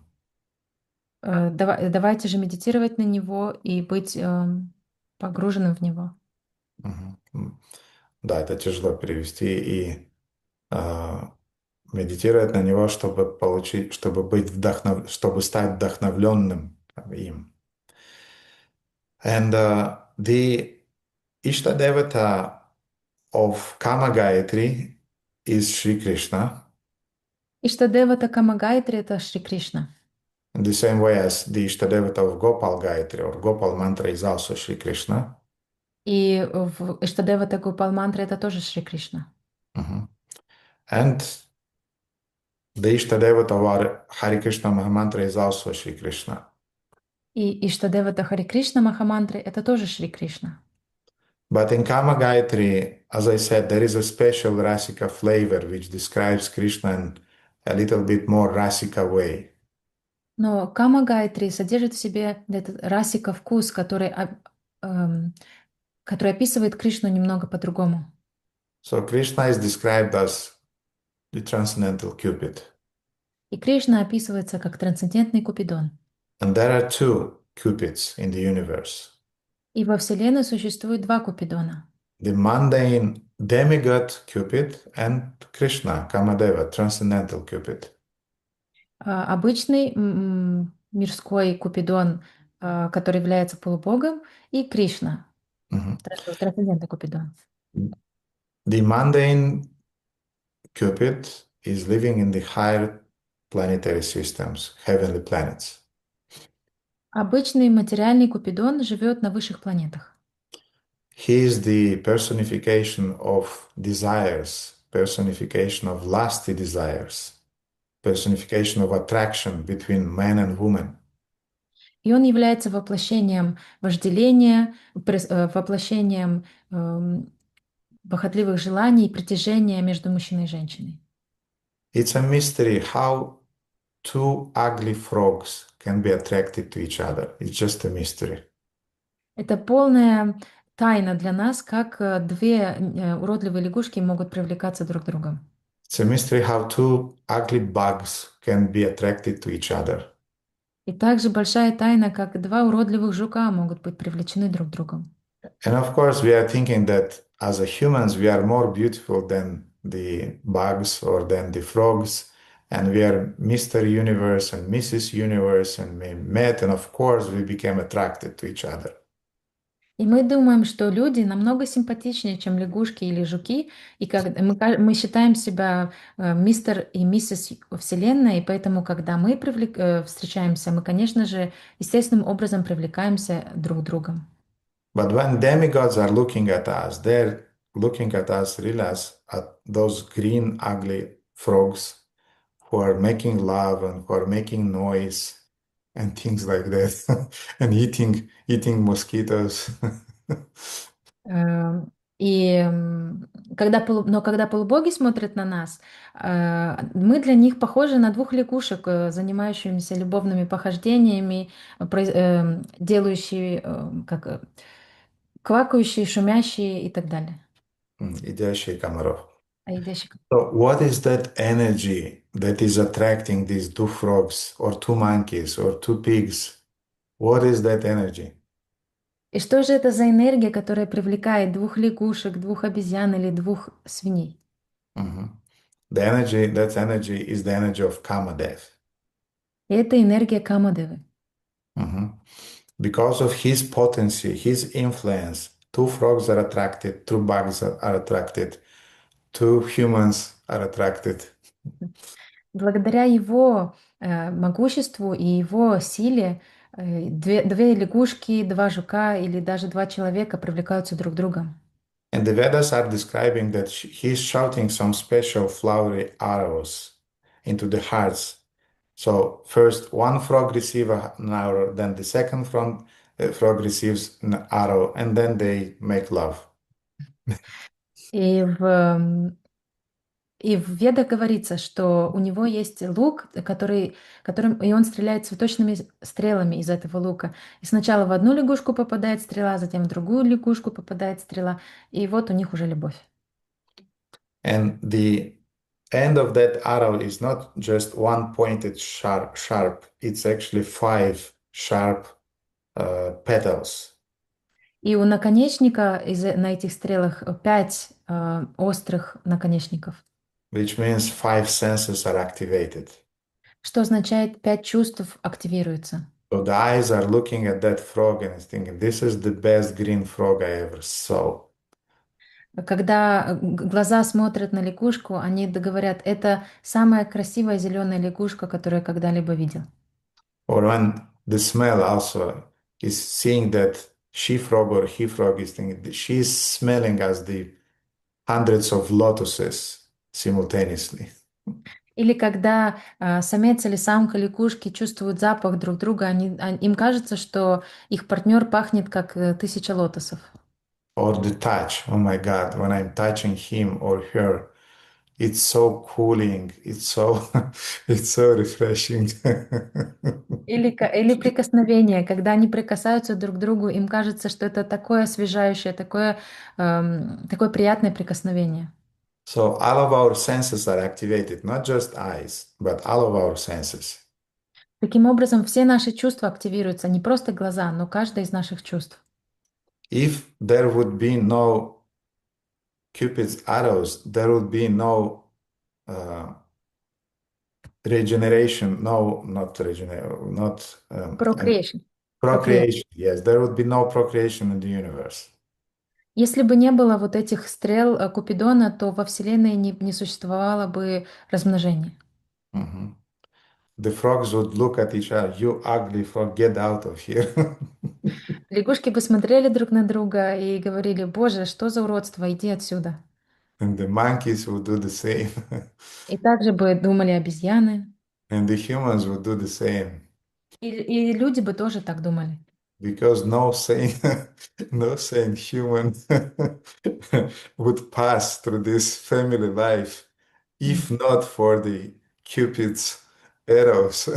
Давайте же медитировать на него и быть погруженным в него. Мгм. Да, это тяжело перевести и медитировать на него, чтобы получить, чтобы стать вдохновленным им. And the Ishta Devata of Kama Gayatri is Sri Krishna, Иштадевата Кама Гайатри — это Шри Кришна. in the same way as the Ishta Devata of Gopal Gayatri or Gopal Mantra is also Sri Krishna. И в Иштадевата Гопал мантре — это тоже Шри Кришна. Mhm. And the Ishta Devata of our Hare Krishna Mahamantra is also Sri Krishna. И Иштадевата Хари Кришна Махамантры — это тоже Шри Кришна. But in Kama Gayatri, as I said, there is a special Rasika flavor which describes Krishna in a little bit more Rasika way. Но Кама Гайатри содержит в себе этот расика вкус, который описывает Кришну немного по-другому. So Krishna is described as the transcendental Cupid. И Кришна описывается как трансцендентный Купидон. And there are two Cupids in the universe. И во Вселенной существует два Купидона. The mundane demigod Cupid and Krishna, Kamadeva, transcendental Cupid. Обычный мирской Купидон, который является полубогом, и Кришна, Mhm. трансцендентный Купидон. The mundane Cupid is living in the higher planetary systems, heavenly planets. Обычный материальный Купидон живет на высших планетах. He is the personification of desires, personification of lusty desires, personification of attraction between man and woman. И он является воплощением вожделения, воплощением похотливых желаний и притяжения между мужчиной и женщиной. It's a mystery how two ugly frogs can be attracted to each other. It's just a mystery. Это полная тайна для нас, как две уродливые лягушки могут привлекаться друг к другу. It's a mystery how two ugly bugs can be attracted to each other. И также большая тайна, как два уродливых жука могут быть привлечены друг другом. And of course, we are thinking that as a humans, we are more beautiful than the bugs or than the frogs. And we are Mr. Universe and Mrs. Universe, and we met, and of course, we became attracted to each other. И мы думаем, что люди намного симпатичнее, чем лягушки или жуки, и как мы считаем себя мистер и миссис Вселенной, и поэтому, когда мы встречаемся, мы, конечно же, естественным образом привлекаемся друг другом. But when demigods are looking at us, they're looking at us really as at those green, ugly frogs who are making love and who are making noise and things like that, and eating mosquitoes. Эм, но когда полубоги смотрят на нас, мы для них похожи на двух лягушек, занимающимися любовными похождениями, делающие, квакающие, шумящие и так далее. Едящие комаров. А едящие So what is that energy that is attracting these two frogs or two monkeys or two pigs? What is that energy? И что же это за энергия, которая привлекает двух лягушек, двух обезьян или двух свиней? Mhm. That energy is the energy of Kamadev. И это энергия Камадевы. Mhm. Because of his potency, his influence, two frogs are attracted, two bugs are attracted, two humans are attracted. Благодаря его могуществу и его силе две лягушки, два жука или даже два человека привлекаются друг другом. And the Vedas are describing that he's shouting some special flowery arrows into the hearts. So first one frog receives an arrow, then the second frog receives an arrow, and then they make love. И и в Ведах говорится, что у него есть лук, и он стреляет цветочными стрелами из этого лука. И сначала в одну лягушку попадает стрела, затем в другую лягушку попадает стрела, и вот у них уже любовь. And the end of that arrow is not just one pointed sharp. It's actually five sharp petals. И у наконечника на этих стрелах 5 острых наконечников, Which means five senses are activated. что означает 5 чувств активируются. So the eyes are looking at that frog and is thinking, this is the best green frog I ever saw. Когда глаза смотрят на лягушку, они говорят, это самая красивая зеленая лягушка, которую я когда-либо видел. Or when the smell also is seeing that she frog or he frog is thinking, she's smelling as the hundreds of lotuses simultaneously. Или когда самец или самка лягушки чувствуют запах друг друга, им кажется, что их партнер пахнет как 1000 лотосов. Or the touch, oh my God, when I'm touching him or her, it's so cooling, it's so refreshing. Или прикосновение, когда они прикасаются друг к другу, им кажется, что это такое освежающее, такое приятное прикосновение. So all of our senses are activated, not just eyes, but all of our senses. Таким образом, все наши чувства активируются, не просто глаза, но каждое из наших чувств. If there would be no Cupid's arrows, there would be no regeneration, no, not regeneration, not Procreation. procreation. Yes, there would be no procreation in the universe. Если бы не было вот этих стрел Купидона, то во Вселенной не существовало бы размножения. Mhm. The frogs would look at each other, you ugly frog, get out of here. Лягушки бы смотрели друг на друга и говорили, Боже, что за уродство, иди отсюда. And the monkeys would do the same. И также бы думали обезьяны. And the humans would do the same. И люди бы тоже так думали. Because no sane, no sane human would pass through this family life if not for the Cupid's arrows.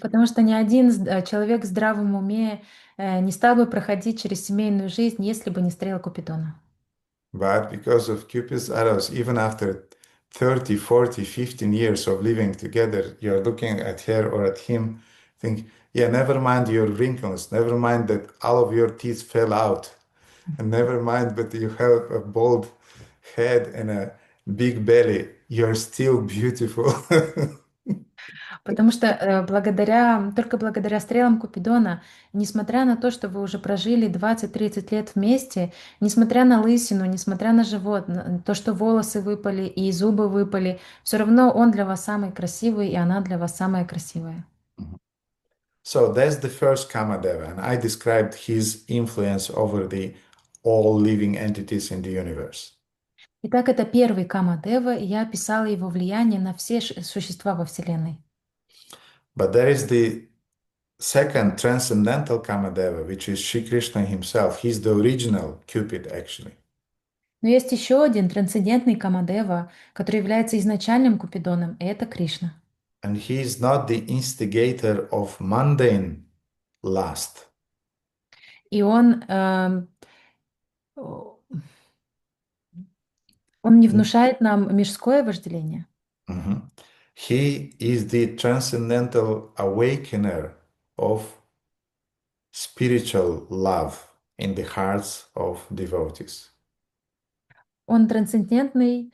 Потому что ни один человек в здравом уме не стал бы проходить через семейную жизнь, если бы не стрела Купидона. But because of Cupid's arrows, even after 30, 40, 15 years of living together, you're looking at her or at him, think, yeah, never mind your wrinkles, never mind that all of your teeth fell out, and never mind that you have a bald head and a big belly, you're still beautiful. Потому что только благодаря стрелам Купидона, несмотря на то, что вы уже прожили 20-30 лет вместе, несмотря на лысину, несмотря на живот, на то, что волосы выпали и зубы выпали, все равно он для вас самый красивый, и она для вас самая красивая. So that's the first Kamadeva, and I described his influence over the all living entities in the universe. Итак, это первый Камадева, и я описала его влияние на все существа во Вселенной. But there is the second transcendental Kamadeva, which is Shri Krishna himself. He's the original Cupid, actually. Но есть еще один трансцендентный Камадева, который является изначальным Купидоном, и это Кришна. And he is not the instigator of mundane lust. И он не внушает нам мирское вожделение. Mhm. He is the transcendental awakener of spiritual love in the hearts of devotees. Он трансцендентный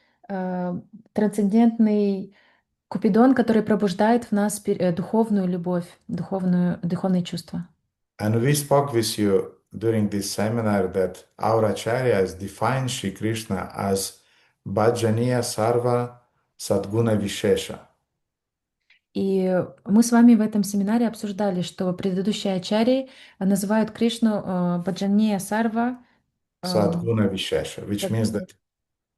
Купидон, который пробуждает в нас духовную любовь, духовные чувства. And we spoke with you during this seminar that our acharyas define Shri Krishna as Bhajaniya Sarva Sadguna Vishesha. И мы с вами в этом семинаре обсуждали, что предыдущие ачарьи называют Кришну Баджания Сарва Sadguna Vishesha, which means that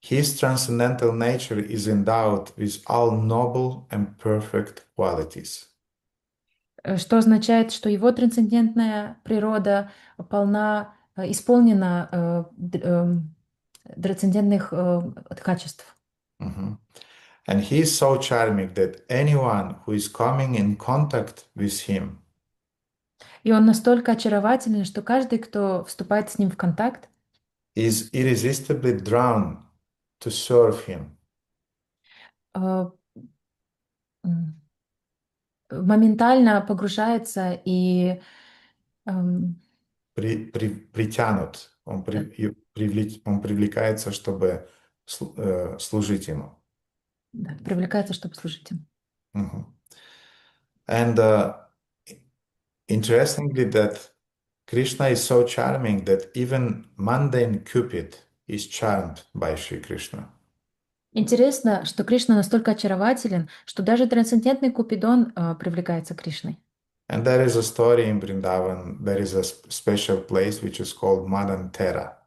his transcendental nature is endowed with all noble and perfect qualities. что означает, что его трансцендентная природа исполнена трансцендентных качеств. Mhm. And he is so charming that anyone who is coming in contact with him И он настолько очаровательный, что каждый, кто вступает с ним в контакт, is irresistibly drawn to serve him. э, м, моментально погружается и Притянут, он привлекается, чтобы служить ему. да, привлекается, чтобы служить им. Mhm. And interestingly, that Krishna is so charming that even mundane Cupid is charmed by Shri Krishna. Интересно, что Кришна настолько очарователен, что даже трансцендентный Купидон привлекается Кришной. And there is a story in Vrindavan, there is a special place which is called Madantera.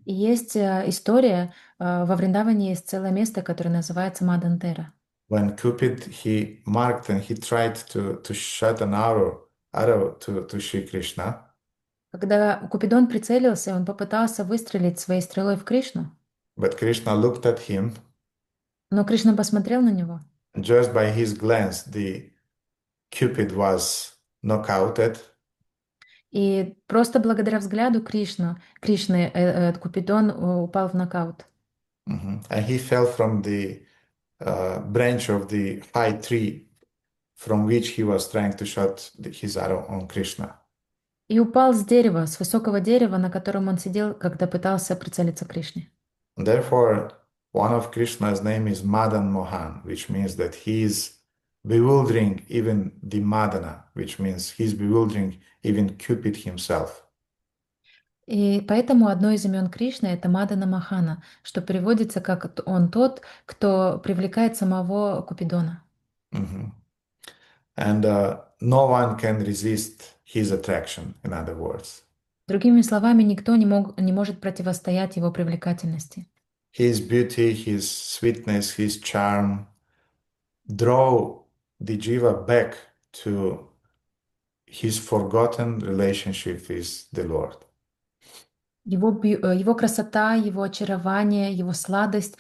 И есть история, во Вриндаване есть целое место, которое называется Мадантера. When Cupid, he marked and he tried to shot an arrow to Shri Krishna, Когда Купидон прицелился, он попытался выстрелить своей стрелой в Кришну, but Krishna looked at him, но Кришна посмотрел на него, and just by his glance, the Cupid was knockouted, и просто благодаря взгляду Кришны Купидон упал в нокаут. and he fell from the branch of the high tree from which he was trying to shot his arrow on Krishna. И упал с дерева, с высокого дерева, на котором он сидел, когда пытался прицелиться к Кришне. Therefore, one of Krishna's name is Madan Mohan, which means that he is bewildering even the Madana, which means he's bewildering even Cupid himself. И поэтому одно из имен Кришны — это Мадана Махана, что переводится как «он тот, кто привлекает самого Купидона». Mhm. And no one can resist his attraction, in other words. Другими словами, никто не может противостоять его привлекательности. His beauty, his sweetness, his charm draw the jiva back to his forgotten relationship with the Lord. Его красота, его очарование, его сладость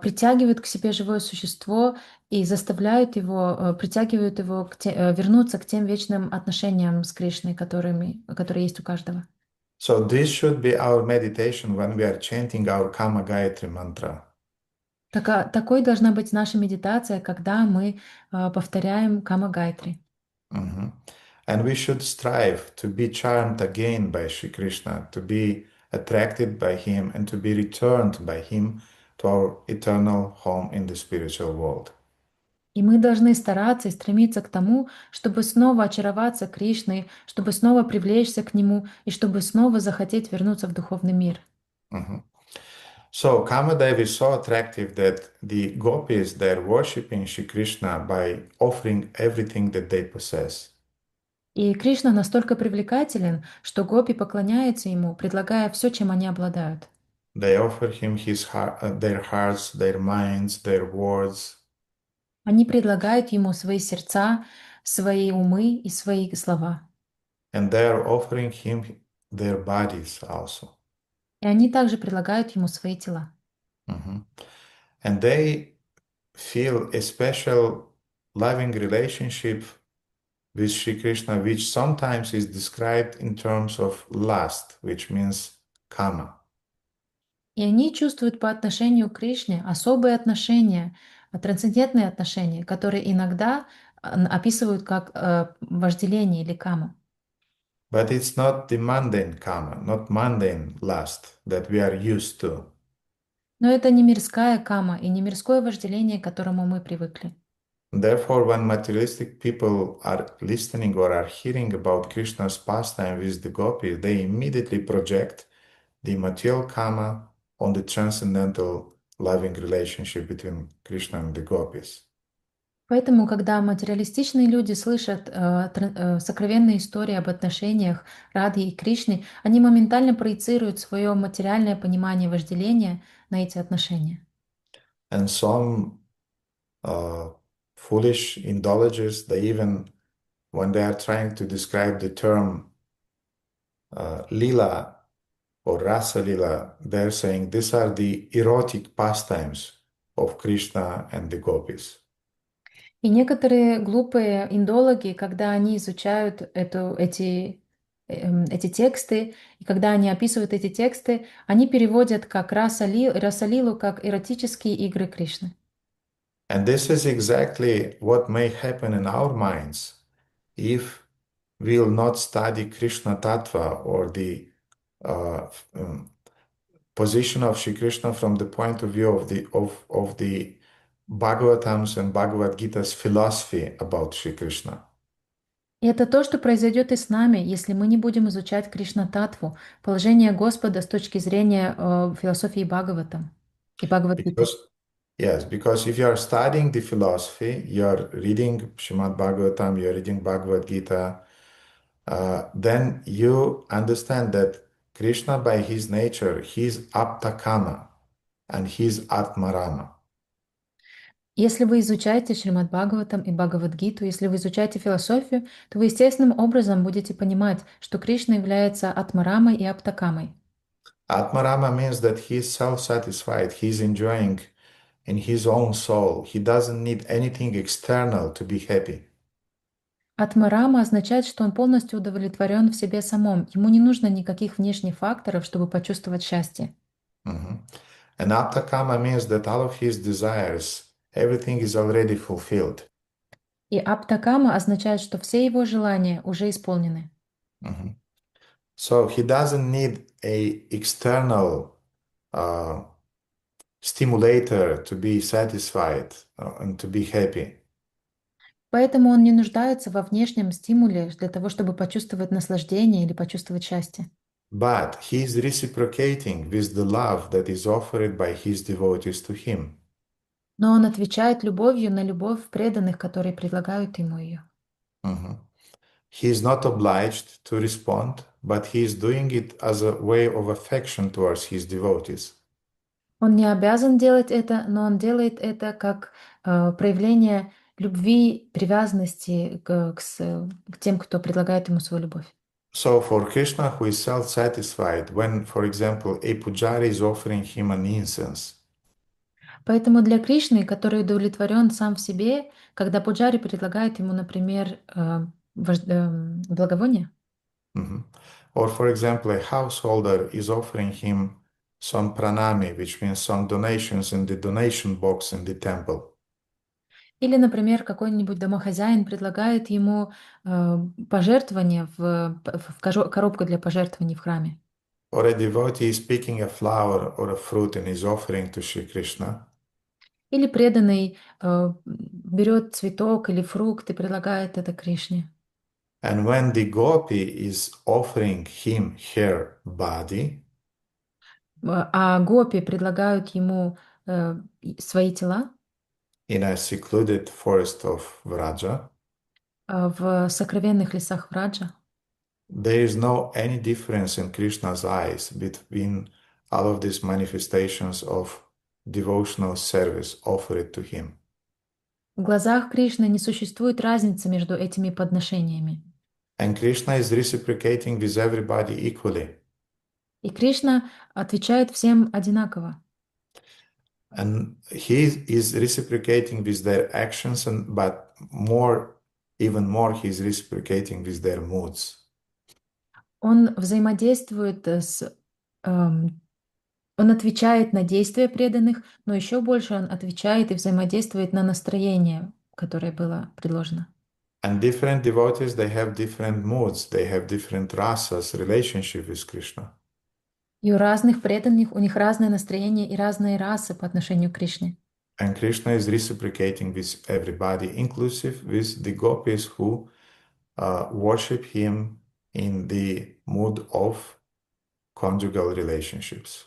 притягивают к себе живое существо и притягивают его вернуться к тем вечным отношениям с Кришной, которые есть у каждого. So this should be our meditation when we are chanting our Kama Gayatri mantra. Такой должна быть наша медитация, когда мы повторяем Кама Гайтри. Mhm. And we should strive to be charmed again by Shri Krishna, to be attracted by him, and to be returned by him to our eternal home in the spiritual world. И мы должны стараться и стремиться к тому, чтобы снова очароваться Кришной, чтобы снова привлечься к Нему и чтобы снова захотеть вернуться в духовный мир. Mhm. So Kamadev is so attractive that the gopis, they're worshipping Shri Krishna by offering everything that they possess. И Кришна настолько привлекателен, что гопи поклоняются ему, предлагая все, чем они обладают. They offer him their hearts, their minds, their words, Они предлагают ему свои сердца, свои умы и свои слова. and they are offering him their bodies also. И они также предлагают ему свои тела. Mhm. And they feel a special loving relationship with Sri Krishna, which sometimes is described in terms of lust, which means kama. И они чувствуют по отношению к Кришне особые отношения, трансцендентные отношения, которые иногда описывают как вожделение или каму. But it's not the mundane kama, not mundane lust that we are used to. Но это не мирская кама и не мирское вожделение, к которому мы привыкли. Therefore, when materialistic people are listening or are hearing about Krishna's pastime with the gopis, they immediately project the material kama on the transcendental loving relationship between Krishna and the gopis. Поэтому, когда материалистичные люди слышат сокровенные истории об отношениях Радхи и Кришны, они моментально проецируют свое материальное понимание вожделения на эти отношения. And some uh, foolish indulgers, they even, when they are trying to describe the term lila or rasa lila, they're saying these are the erotic pastimes of Krishna and the gopis. И некоторые глупые индологи, когда они изучают эти тексты, и когда они описывают эти тексты, они переводят как расалилу, как эротические игры Кришны. And this is exactly what may happen in our minds if we will not study Krishna Tattva or the uh, um, position of Shri Krishna from the point of view of the Bhagavatams and Bhagavad Gita's philosophy about Shri Krishna. И это то, что произойдет и с нами, если мы не будем изучать Кришна-татву, положение Господа с точки зрения философии Бхагаватам и Бхагавадгиты. Because, yes, because if you are studying the philosophy, you are reading Srimad Bhagavatam, you are reading Bhagavad Gita, then you understand that Krishna, by his nature, he is Aptakama and he is Atmarama. Если вы изучаете Шримад Бхагаватам и Бхагавадгиту, если вы изучаете философию, то вы естественным образом будете понимать, что Кришна является Атмарамой и Аптакамой. Atmarama means that he is self-satisfied, he is enjoying in his own soul. He doesn't need anything external to be happy. Атмарама означает, что он полностью удовлетворен в себе самом. Ему не нужно никаких внешних факторов, чтобы почувствовать счастье. Mhm. And Aptakama means that all of his desires, everything is already fulfilled. И Аптакама означает, что все его желания уже исполнены. Mhm. So he doesn't need a external uh, stimulator to be satisfied and to be happy. Поэтому он не нуждается во внешнем стимуле для того, чтобы почувствовать наслаждение или почувствовать счастье. But he is reciprocating with the love that is offered by his devotees to him. Но он отвечает любовью на любовь преданных, которые предлагают ему ее. Mhm. He is not obliged to respond, but he is doing it as a way of affection towards his devotees. Он не обязан делать это, но он делает это как проявление любви, привязанности к тем, кто предлагает ему свою любовь. So for Krishna, who is self-satisfied, when, for example, a pujari is offering him an incense, Поэтому для Кришны, который удовлетворен сам в себе, когда пуджари предлагает ему, например, благовоние, mhm, or for example, a householder is offering him some pranami, which means some donations in the donation box in the temple, или, например, какой-нибудь домохозяин предлагает ему пожертвование в коробку для пожертвований в храме. or a devotee is picking a flower or a fruit and is offering to Sri Krishna, Или преданный берет цветок или фрукт и предлагает это Кришне. and when the gopi is offering him her body, А гопи предлагают ему свои тела in a secluded forest of Vraja, в сокровенных лесах Враджа. there is no any difference in Krishna's eyes between all of these manifestations of devotional service offered to him. В глазах Кришны не существует разницы между этими подношениями. And Krishna is reciprocating with everybody equally. И Кришна отвечает всем одинаково. And he is reciprocating with their actions, but even more, he is reciprocating with their moods. Он взаимодействует он отвечает на действия преданных, но еще больше он отвечает и взаимодействует на настроение, которое было предложено. And different devotees, they have different moods, they have different rasas, relationship with Krishna. И у разных преданных, у них разное настроение и разные расы по отношению к Кришне. And Krishna is reciprocating with everybody, inclusive with the gopis who worship him in the mood of conjugal relationships.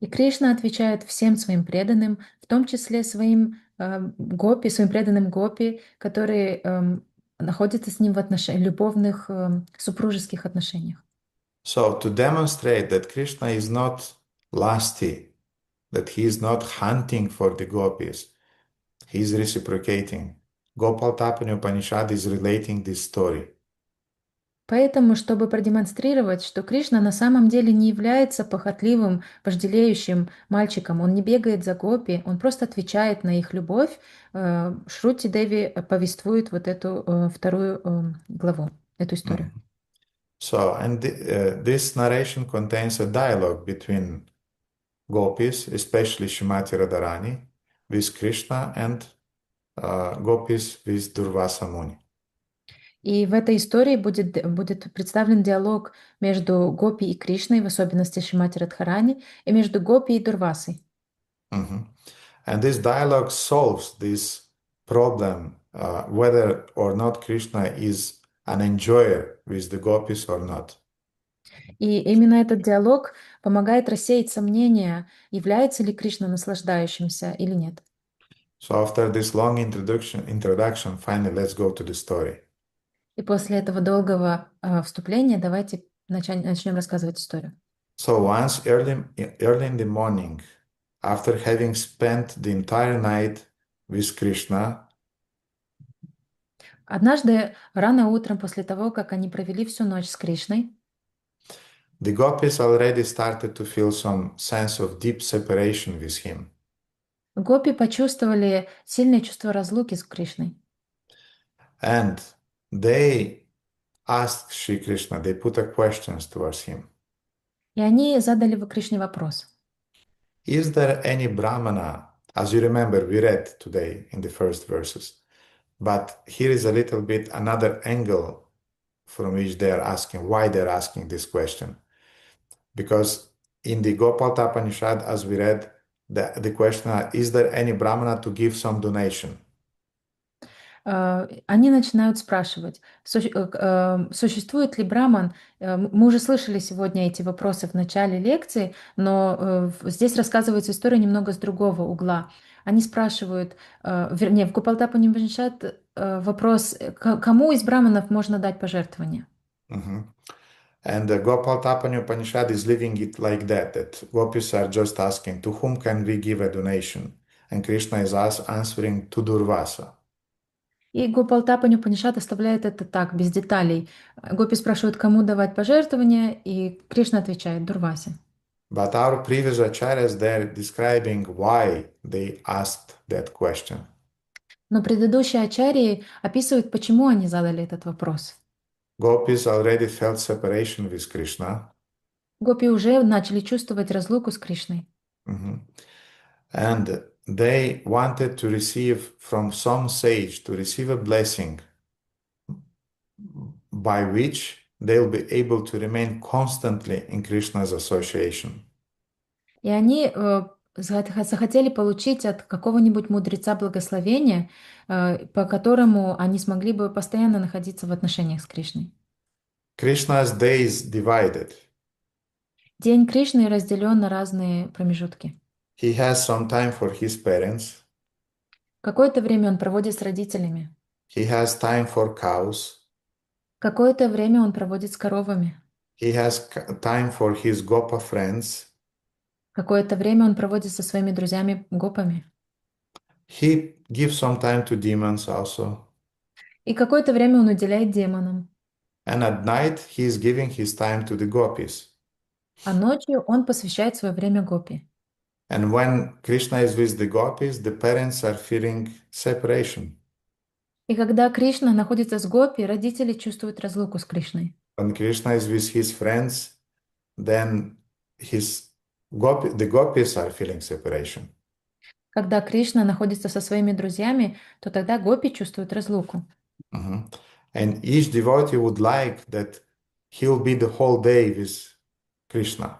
И Кришна отвечает всем своим преданным, в том числе своим гопи, своим преданным гопи, которые находятся с ним в любовных супружеских отношениях. So to demonstrate that Krishna is not lusty, that he is not hunting for the gopis, he is reciprocating. Gopaltapani Upanishad is relating this story. Поэтому, чтобы продемонстрировать, что Кришна на самом деле не является похотливым, вожделеющим мальчиком, он не бегает за гопи, он просто отвечает на их любовь, Шрути Деви повествует вот эту вторую главу, эту историю. So, and this narration contains a dialogue between gopis, especially Shrimati Radharani, with Krishna and gopis with Durvasa Muni. И в этой истории будет представлен диалог между Гопи и Кришной, в особенности Шримати Радхарани, и между Гопи и Дурвасой. And this dialogue solves this problem, whether or not Krishna is an enjoyer with the gopis or not. И именно этот диалог помогает рассеять сомнения, является ли Кришна наслаждающимся или нет. So after this long introduction, finally let's go to the story. И после этого долгого вступления давайте начнем рассказывать историю. So once early in the morning, after having spent the entire night with Krishna, Однажды рано утром, после того, как они провели всю ночь с Кришной, the gopis already started to feel some sense of deep separation with him. гопи почувствовали сильное чувство разлуки с Кришной. And they asked Shri Krishna, they put a questions towards him. И они задали Кришне вопрос. Is there any Brahmana, as you remember, we read today in the first verses, but here is a little bit another angle from which they are asking, why they're asking this question. Because in the Gopaltapani, as we read, the question, is there any Brahmana to give some donation? Они начинают спрашивать, существует ли браман. Мы уже слышали сегодня эти вопросы в начале лекции, но здесь рассказывается история немного с другого угла. Они спрашивают, вернее, в Гопалтапани Upanishad вопрос, кому из браманов можно дать пожертвование? And the Gopaltapani Upanishad is leaving it like that gopis are just asking, to whom can we give a donation? And Krishna is answering to Durvasa. И Гопалтапани Upanishad оставляет это так, без деталей. Гопи спрашивают, кому давать пожертвования, и Кришна отвечает, Дурвасе. But our previous acharyas, they're describing why they asked that question. Но предыдущие ачарьи описывают, почему они задали этот вопрос. Gopis already felt separation with Krishna. Гопи уже начали чувствовать разлуку с Кришной. And they wanted to receive from some sage, to receive a blessing by which they'll be able to remain constantly in Krishna's association. И они захотели получить от какого-нибудь мудреца благословения, по которому они смогли бы постоянно находиться в отношениях с Кришной. Krishna's day is divided. День Кришны разделен на разные промежутки. He has some time for his parents. Какое-то время он проводит с родителями. He has time for cows. Какое-то время он проводит с коровами. He has time for his Gopa friends. Какое-то время он проводит со своими друзьями-гопами. He gives some time to demons also. И какое-то время он уделяет демонам. And at night, he is giving his time to the gopis. А ночью он посвящает свое время гопи. And when Krishna is with the gopis, the parents are feeling separation. И когда Кришна находится с гопи, родители чувствуют разлуку с Кришной. When Krishna is with his friends, then the gopis are feeling separation. Когда Кришна находится со своими друзьями, то тогда гопи чувствуют разлуку. Mhm. And each devotee would like that he'll be the whole day with Krishna.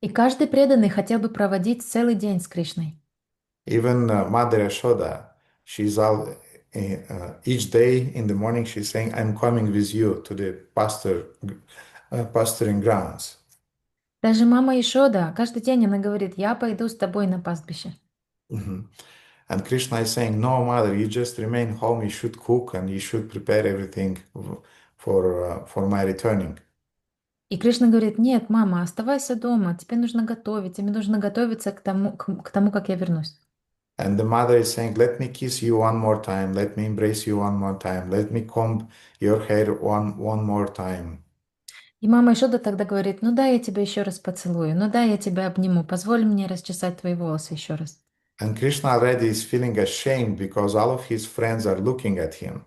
И каждый преданный хотел бы проводить целый день с Кришной. Even Mother Yashoda, each day in the morning she's saying, "I'm coming with you to the pasturing grounds." Даже мама Ишода, каждый день она говорит, я пойду с тобой на пастбище. Mhm. And Krishna is saying, "No, mother, you just remain home. You should cook and you should prepare everything for my returning." И Кришна говорит, нет, мама, оставайся дома, тебе нужно готовить, тебе нужно готовиться к тому, как я вернусь. And the mother is saying, "Let me kiss you one more time. Let me embrace you one more time. Let me comb your hair one more time." И мама Ишода тогда говорит, ну да, я тебя еще раз поцелую, ну да, я тебя обниму, позволь мне расчесать твои волосы еще раз. And Krishna already is feeling ashamed because all of his friends are looking at him.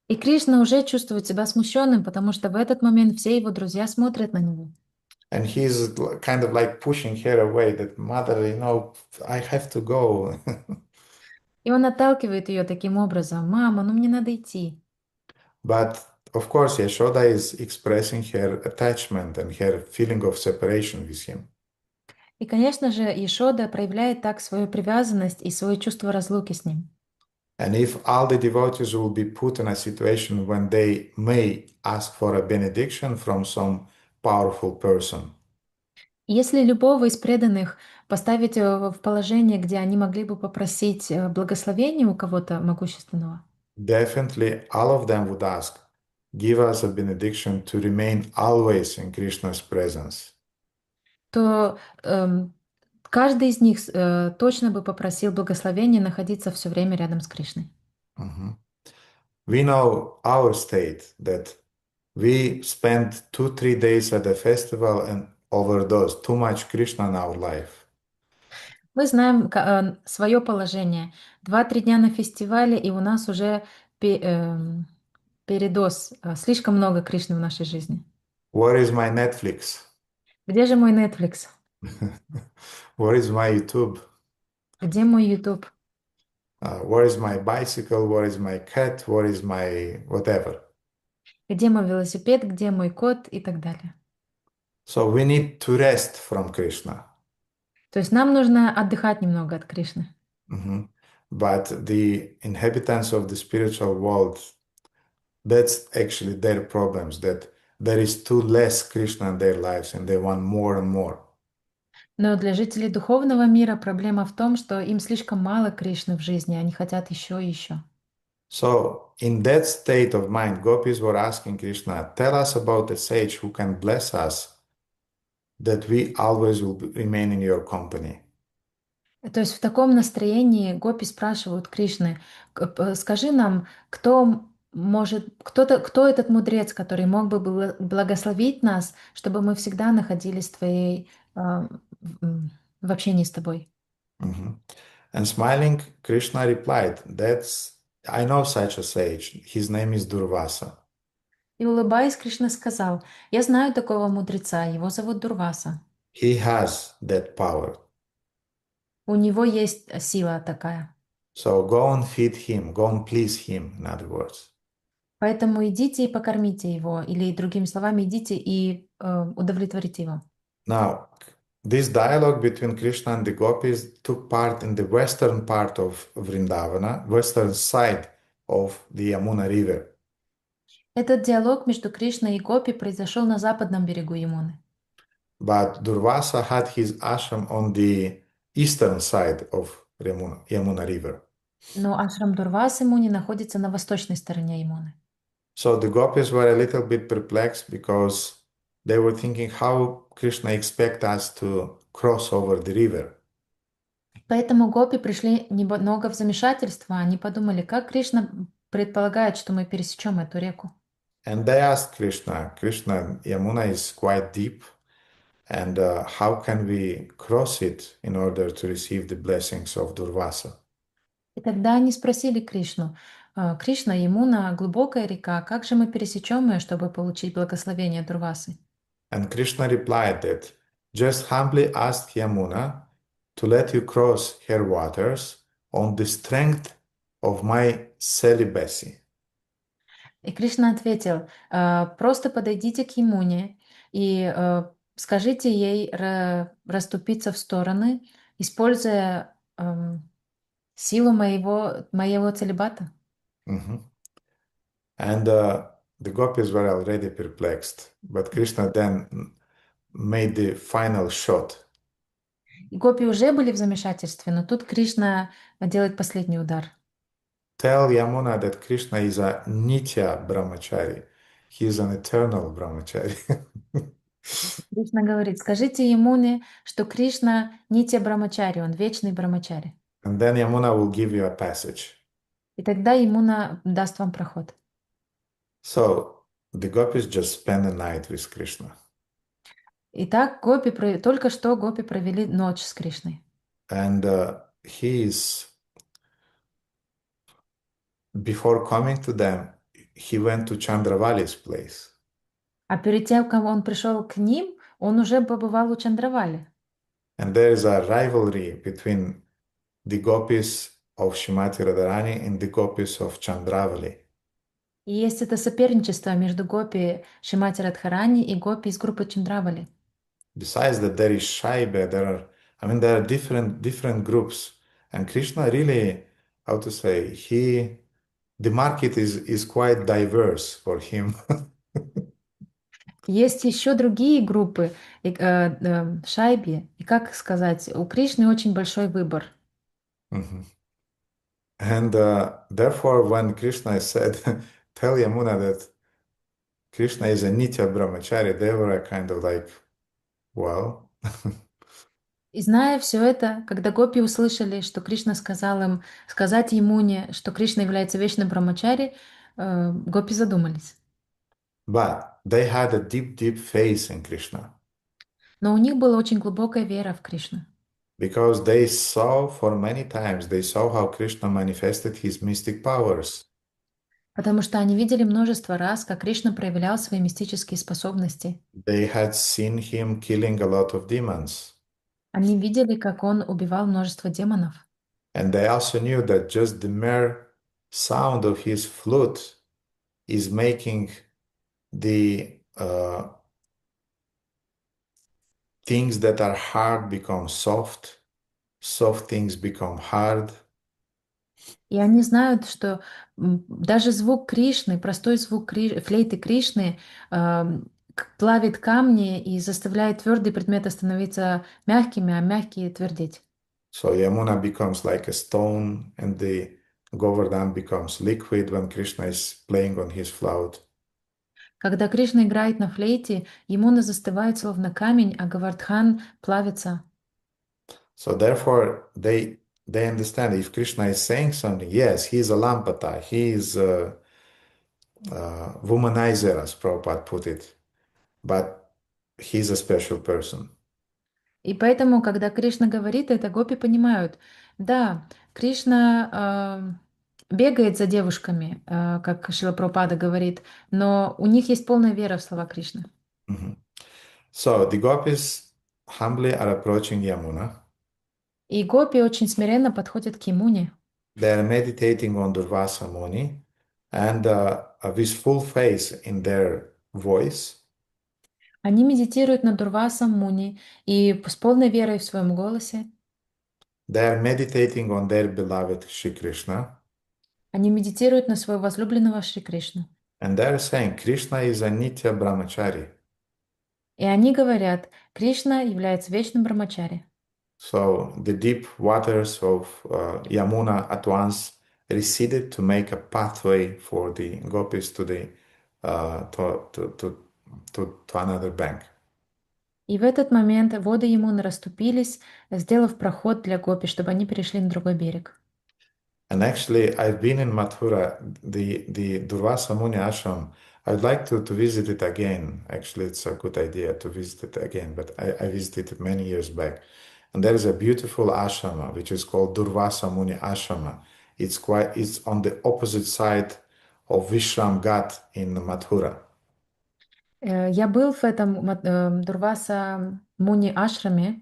И Кришна уже чувствует себя смущенным, потому что в этот момент все его друзья смотрят на него. And he's kind of like pushing her away, that mother, I have to go. И он отталкивает ее таким образом, мама, ну мне надо идти. But of course, Yashoda is expressing her attachment and her feeling of separation with him. И, конечно же, Ишода проявляет так свою привязанность и свое чувство разлуки с ним. And if all the devotees will be put in a situation when they may ask for a benediction from some powerful person, Если любого из преданных поставить в положение, где они могли бы попросить благословения у кого-то могущественного, definitely all of them would ask, "Give us a benediction to remain always in Krishna's presence." то каждый из них точно бы попросил благословения находиться все время рядом с Кришной. Mhm. We know our state that we spend 2-3 days at the festival and overdose too much Krishna in our life. Мы знаем свое положение. 2-3 дня на фестивале, и у нас уже передоз, слишком много Кришны в нашей жизни. Where is my Netflix? Где же мой Netflix? Where is my YouTube? Где мой YouTube? Where is my bicycle? Where is my cat? Where is my whatever? Где мой велосипед? Где мой кот? И так далее. So we need to rest from Krishna. То есть нам нужно отдыхать немного от Кришны. Mhm. But the inhabitants of the spiritual world, that's actually their problems, that there is too less Krishna in their lives and they want more and more. Но для жителей духовного мира проблема в том, что им слишком мало Кришны в жизни, они хотят еще и еще. So, in that state of mind, gopis were asking Krishna, "Tell us about a sage who can bless us, that we always will remain in your company." То есть в таком настроении гопи спрашивают Кришны, скажи нам, кто кто этот мудрец, который мог бы благословить нас, чтобы мы всегда находились в общении с тобой. Mhm. And smiling, Krishna replied, I know such a sage. His name is Durvasa. И улыбаясь, Кришна сказал, я знаю такого мудреца, его зовут Дурваса. He has that power. У него есть сила такая. So go and feed him, go and please him, in other words. Поэтому идите и покормите его, или другими словами, идите и удовлетворите его. Now, this dialogue between Krishna and the gopis took part in the western part of Vrindavana, western side of the Yamuna River. Этот диалог между Кришной и Гопи произошел на западном берегу Ямуны. But Durvasa had his ashram on the eastern side of Yamuna River. Но ашрам Дурвасы Муни находится на восточной стороне Ямуны. So the gopis were a little bit perplexed because they were thinking how Krishna expect us to cross over the river. Поэтому гопи пришли немного в замешательство. Они подумали, как Кришна предполагает, что мы пересечем эту реку. And they asked Krishna, Krishna, Yamuna is quite deep, and how can we cross it in order to receive the blessings of Durvasa? И тогда они спросили Кришну, Кришна, Ямуна, глубокая река, как же мы пересечем ее, чтобы получить благословение Дурвасы? And Krishna replied that just humbly ask Yamuna to let you cross her waters on the strength of my celibacy. И Кришна ответил, просто подойдите к Ямуне и скажите ей расступиться в стороны, используя силу моего целибата. Mhm. And the gopis were already perplexed, but Krishna then made the final shot. И гопи уже были в замешательстве, но тут Кришна делает последний удар. Tell Yamuna that Krishna is a Nitya Brahmachari. He is an eternal Brahmachari. Кришна говорит, скажите Ямуне, что Кришна Нитья Брамачари, он вечный Брамачари. And then Yamuna will give you a passage. И тогда Ямуна даст вам проход. So the gopis just spend the night with Krishna. Итак, только что гопи провели ночь с Кришной. And before coming to them, he went to Chandravali's place. А перед тем, как он пришел к ним, он уже побывал у Чандравали. And there is a rivalry between the gopis of Shrimati Radharani and the gopis of Chandravali. И есть это соперничество между гопи Шримати Радхарани и гопи из группы Чандравали. Besides that, there is Shaiba, there are different groups. And Krishna really, how to say, the market is quite diverse for him. Есть еще другие группы, шайби, и как сказать, у Кришны очень большой выбор. Mhm. And therefore, when Krishna said, tell Yamuna that Krishna is a Nitya Brahmachari, they were kind of like, well. И зная все это, когда гопи услышали, что Кришна сказал им сказать Ямуне, что Кришна является вечным брамачари, гопи задумались. But they had a deep faith in Krishna. Но у них была очень глубокая вера в Кришну. Because they saw for many times, they saw how Krishna manifested his mystic powers. Потому что они видели множество раз, как Кришна проявлял свои мистические способности. They had seen him killing a lot of demons. Они видели, как он убивал множество демонов. And they also knew that just the mere sound of his flute is making the things that are hard become soft, soft things become hard. И они знают, что даже звук Кришны, простой звук флейты Кришны плавит камни и заставляет твердые предметы становиться мягкими, а мягкие твердеть. So Yamuna becomes like a stone and the Govardhan becomes liquid when Krishna is playing on his flute. Когда Кришна играет на флейте, Ямуна застывает словно камень, а Гавардхан плавится. So therefore they understand if Krishna is saying something, yes, he is a Lampata, he is a womanizer, as Prabhupada put it, but he's a special person. И поэтому, когда Кришна говорит это, гопи понимают, да, Кришна бегает за девушками, как Шрила Прабхупада говорит, но у них есть полная вера в слова Кришны. Mhm. So the gopis humbly are approaching Yamuna. И гопи очень смиренно подходят к Ямуне. They are meditating on Durvasa Muni and with full faith in their voice. Они медитируют на Дурваса Муни и с полной верой в своем голосе. They are meditating on their beloved Shri Krishna. Они медитируют на своего возлюбленного Шри Кришну. And they are saying Krishna is a Nitya Brahmachari. И они говорят, Кришна является вечным брамачари. So the deep waters of Yamuna at once receded to make a pathway for the gopis to the to another bank. И в этот момент воды Ямуны расступились, сделав проход для гопи, чтобы они перешли на другой берег. And actually, I've been in Mathura, the Durvasa Muni ashram. I'd like to visit it again. Actually, it's a good idea to visit it again, but I visited it many years back. And there is a beautiful ashrama, which is called Durvasa Muni Ashrama. It's on the opposite side of Vishram Ghat in Mathura. Я был в этом Дурваса Муни Ашраме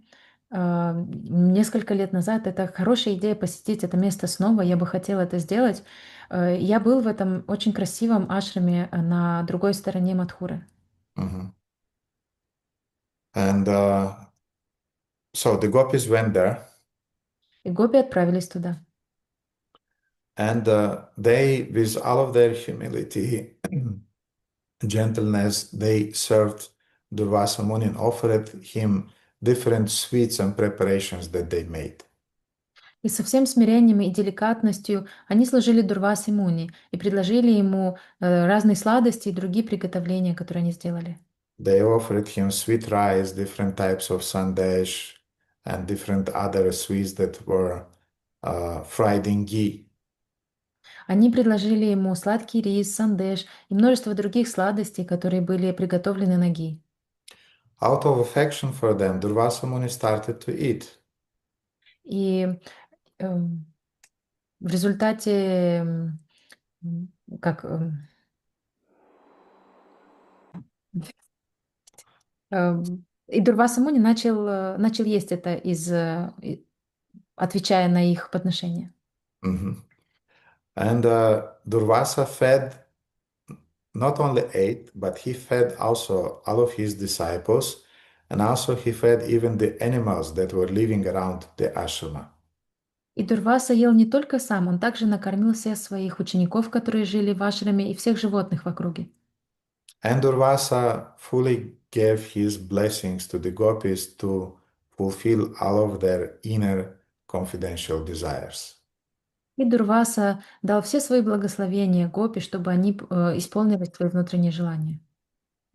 несколько лет назад. Это хорошая идея посетить это место снова. Я бы хотела это сделать. Я был в этом очень красивом ашраме на другой стороне Мадхуры. Mhm. And so the gopis went there, И гопи отправились туда. and they, with all of their humility, gentleness, they served Durvasa Muni and offered him different sweets and preparations that they made. И со всем смирением и деликатностью они служили Дурвасе Муни и предложили ему разные сладости и другие приготовления, которые они сделали. They offered him sweet rice, different types of sandesh, and different other sweets that were fried in ghee. Они предложили ему сладкий рис, сандеш и множество других сладостей, которые были приготовлены на ги. Out of affection for them, Durvasa Muni started to eat. И в результате, как и Дурваса Муни начал есть это отвечая на их подношения. Mhm. And Durvasa fed, not only ate, but he fed also all of his disciples, and also he fed even the animals that were living around the ashrama. И Дурваса ел не только сам, он также накормил всех своих учеников, которые жили в ашраме, и всех животных в округе. And Durvasa fully gave his blessings to the gopis to fulfill all of their inner confidential desires. И Дурваса дал все свои благословения гопи, чтобы они исполнили свои внутренние желания.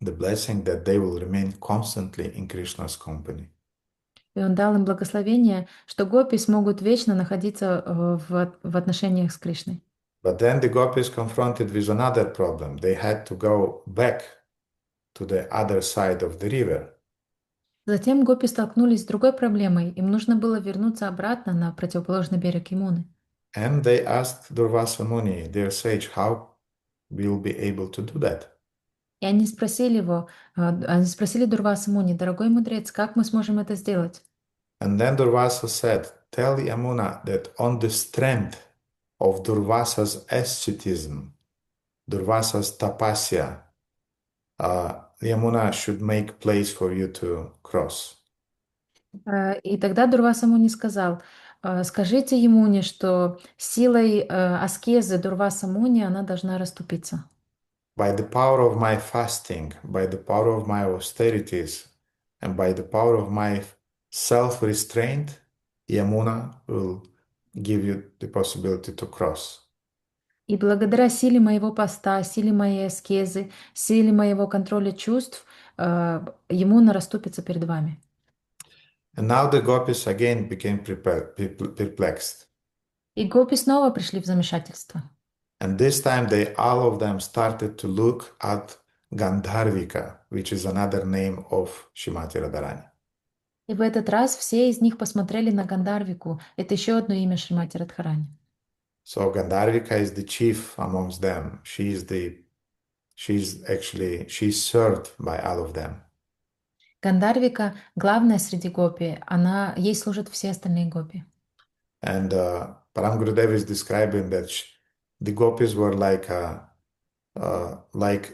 The blessing that they will remain constantly in Krishna's company. И он дал им благословение, что гопи смогут вечно находиться в отношениях с Кришной. But then the gopis confronted with another problem. They had to go back to the other side of the river. Затем гопи столкнулись с другой проблемой. Им нужно было вернуться обратно на противоположный берег Ямуны. And they asked Durvasa Muni, their sage, how we'll be able to do that. И они спросили Дурваса Муни: дорогой мудрец, как мы сможем это сделать? And then Durvasa said, tell Yamuna that on the strength of Durvasa's asceticism, Durvasa's tapasya, Yamuna should make place for you to cross. И тогда Дурваса Муни сказал: скажите Ямуне, что силой аскезы Дурваса Муни она должна расступиться. By the power of my fasting, by the power of my austerities, and by the power of my self-restraint, Yamuna will give you the possibility to cross. И благодаря силе моего поста, силе моей аскезы, силе моего контроля чувств, Ямуна расступится перед вами. And now the gopis again became perplexed. И гопи снова пришли в замешательство. And this time all of them started to look at Gandharvika, which is another name of Shrimati Radharani. И в этот раз все из них посмотрели на Гандарвику. Это еще одно имя Шримати Радхарани. So Gandharvika is the chief amongst them. She's served by all of them. Гандарвика главная среди гопи. Ей служат все остальные гопи. And Param Gurudev is describing that the gopis were like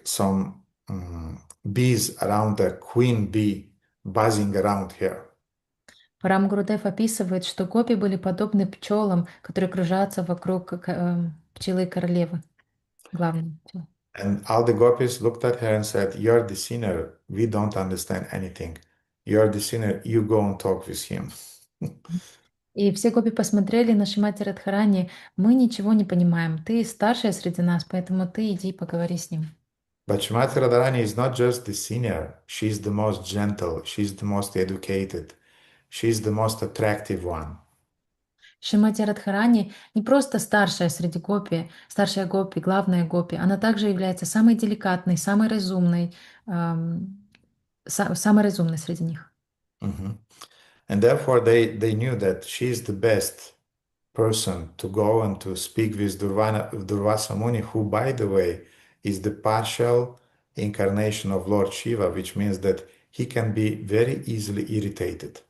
some bees around a queen bee buzzing around her. Парам Гурудев описывает, что гопи были подобны пчелам, которые кружатся вокруг пчелы королевы, главной пчелы. And all the gopis looked at her and said, you're the sinner, we don't understand anything. You're the sinner, you go and talk with him. И все гопи посмотрели на Шримати Радхарани: мы ничего не понимаем, ты старшая среди нас, поэтому ты иди поговори с ним. But Shrimati Radharani is not just the senior, she's the most gentle, she's the most educated, she's the most attractive one. Шримати Радхарани не просто старшая среди гопи, старшая гопи, главная гопи, она также является самой деликатной, эм, самой разумной среди них. Mhm. And therefore, they knew that she's the best person to go and to speak with Durvasa Muni, who, by the way, is the partial incarnation of Lord Shiva, which means that he can be very easily irritated.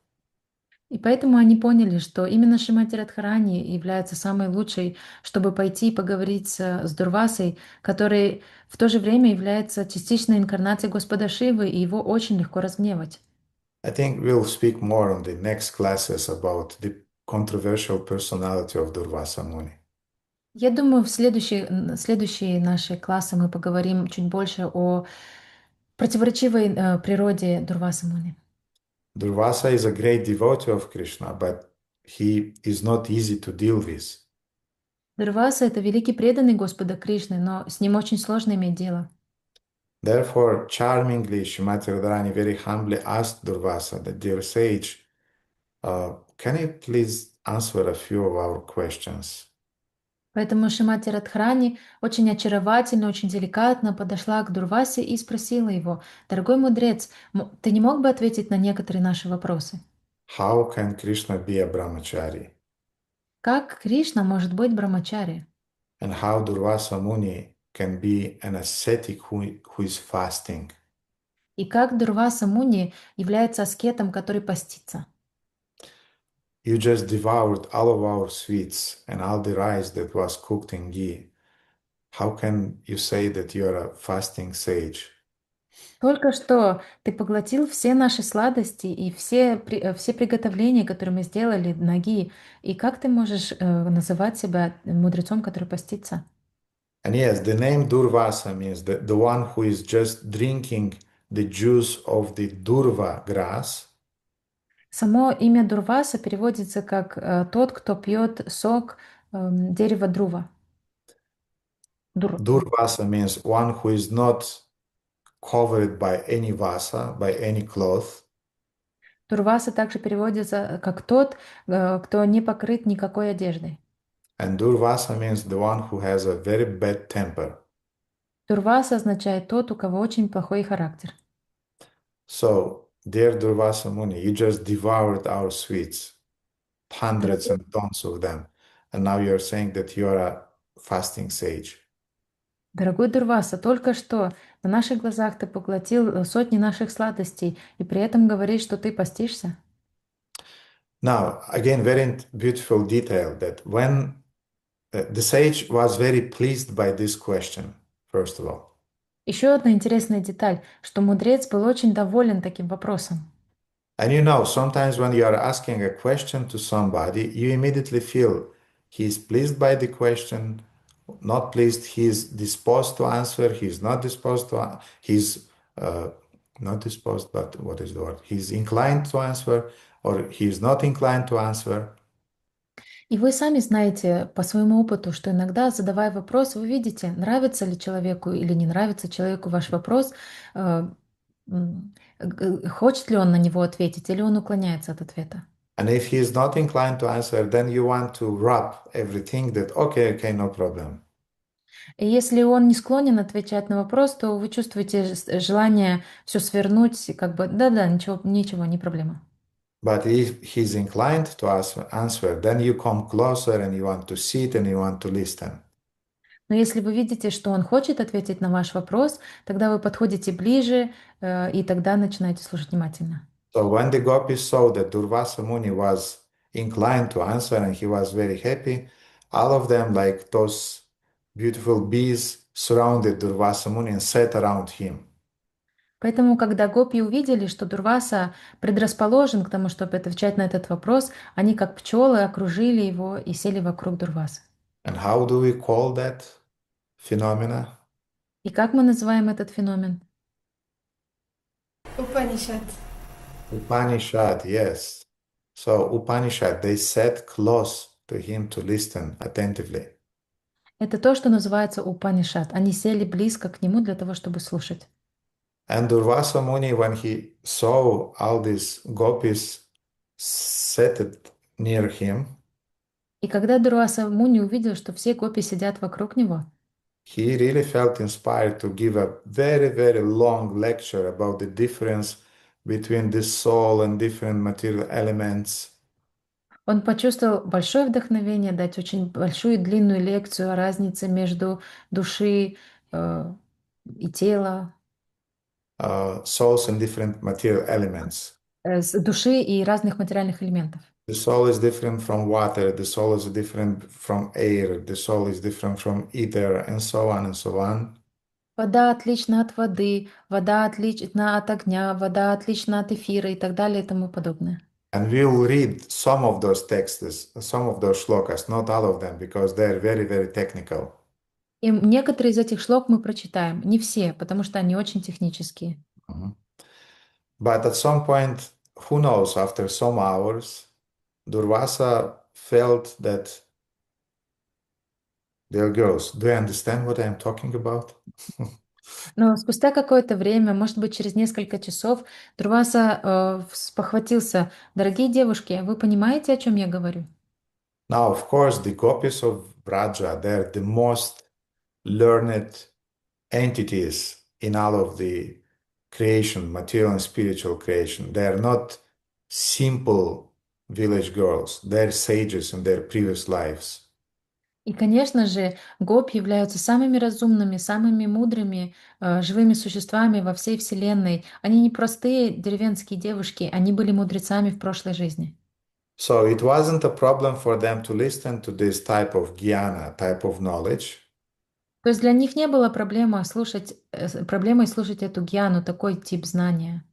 И поэтому они поняли, что именно Шримати Радхарани является самой лучшей, чтобы пойти и поговорить с Дурвасой, который в то же время является частичной инкарнацией Господа Шивы, и его очень легко разгневать. I think we'll speak more on the next classes about the controversial personality of Durvasa Muni. Я думаю, в следующие наши классы мы поговорим чуть больше о противоречивой природе Дурвасы Муни. Durvasa is a great devotee of Krishna, but he is not easy to deal with. Дурваса — это великий преданный Господа Кришны, но с ним очень сложно иметь дело. Therefore, charmingly, Shrimati Radharani very humbly asked Durvasa, the dear sage, can you please answer a few of our questions? Поэтому Шримати Радхарани очень очаровательно, очень деликатно подошла к Дурвасе и спросила его: «Дорогой мудрец, ты не мог бы ответить на некоторые наши вопросы? How can Krishna be a brahmachari? Как Кришна может быть брамачари? And how Durvasa Muni can be an ascetic who is fasting? И как Дурваса Муни является аскетом, который постится? You just devoured all of our sweets and all the rice that was cooked in ghee. How can you say that you're a fasting sage? Только что ты поглотил все наши сладости и все приготовления, которые мы сделали, ноги. И как ты можешь называть себя мудрецом, который постится? And yes, the name Durvasa means the one who is just drinking the juice of the Durva grass. Само имя Дурваса переводится как тот, кто пьет сок дерева друва. Дур. Durvasa means one who is not covered by any vasa, by any cloth. Дурваса также переводится как тот, кто не покрыт никакой одеждой. And Durvasa means the one who has a very bad temper. Дурваса означает тот, у кого очень плохой характер. So, dear Durvasa Muni, you just devoured our sweets, hundreds and tons of them. And now you're saying that you're a fasting sage. Дорогой Дурваса, только что на наших глазах ты поглотил сотни наших сладостей и при этом говоришь, что ты постишься? Now, again, very beautiful detail that when the sage was very pleased by this question, first of all. Еще одна интересная деталь, что мудрец был очень доволен таким вопросом. And you know, sometimes when you are asking a question to somebody, you immediately feel he is pleased by the question, not pleased, he is disposed to answer, he's not disposed to, he's not disposed, but what is the word? He's inclined to answer, or he's not inclined to answer. И вы сами знаете по своему опыту, что иногда, задавая вопрос, вы видите, нравится ли человеку или не нравится человеку ваш вопрос, хочет ли он на него ответить или он уклоняется от ответа. And if he is not inclined to answer, then you want to wrap everything that, okay, no problem. И если он не склонен отвечать на вопрос, то вы чувствуете желание все свернуть, как бы, да-да, ничего, не проблема. But if he's inclined to answer, then you come closer and you want to sit and you want to listen. Но если вы видите, что он хочет ответить на ваш вопрос, тогда вы подходите ближе, и тогда начинаете слушать внимательно. So when the gopis saw that Durvasa Muni was inclined to answer and he was very happy, all of them, like those beautiful bees, surrounded Durvasa Muni and sat around him. Поэтому, когда гопи увидели, что Дурваса предрасположен к тому, чтобы отвечать на этот вопрос, они, как пчелы, окружили его и сели вокруг Дурвасы. And how do we call that phenomena? И как мы называем этот феномен? Упанишад. Upanishad, yes. So Upanishad, they sat close to him to listen attentively. Это то, что называется упанишад. Они сели близко к нему для того, чтобы слушать. And Durvasa Muni, when he saw all these gopis seated near him, И когда Дурваса Муни увидел, что все гопи сидят вокруг него, he really felt inspired to give a very, very long lecture about the difference between this soul and different material elements. он почувствовал большое вдохновение дать очень большую и длинную лекцию о разнице между души и тела, Souls and different material elements. души и разных материальных элементов. The soul is different from water, the soul is different from air, the soul is different from ether, and so on and so on. Вода отлична от воды, вода отлична от огня, вода отлична от эфира и так далее и тому подобное. And we'll read some of those texts, some of those shlokas, not all of them, because they're very, very technical. И некоторые из этих шлок мы прочитаем, не все, потому что они очень технические. Mhm. But at some point, who knows, after some hours, Durvasa felt that, dear girls, do you understand what I'm talking about? Но спустя какое-то время, может быть, через несколько часов, Дурваса спохватился. Дорогие девушки, вы понимаете, о чем я говорю? Now, of course, the gopis of Braja, they're the most learned entities in all of the creation, material and spiritual creation. They are not simple village girls. They're sages in their previous lives. И, конечно же, гоп являются самыми разумными, самыми мудрыми живыми существами во всей Вселенной. Они не простые деревенские девушки, они были мудрецами в прошлой жизни. So it wasn't a problem for them to listen to this type of jnana, type of knowledge. То есть для них не было проблемой слушать эту гьяну, такой тип знания.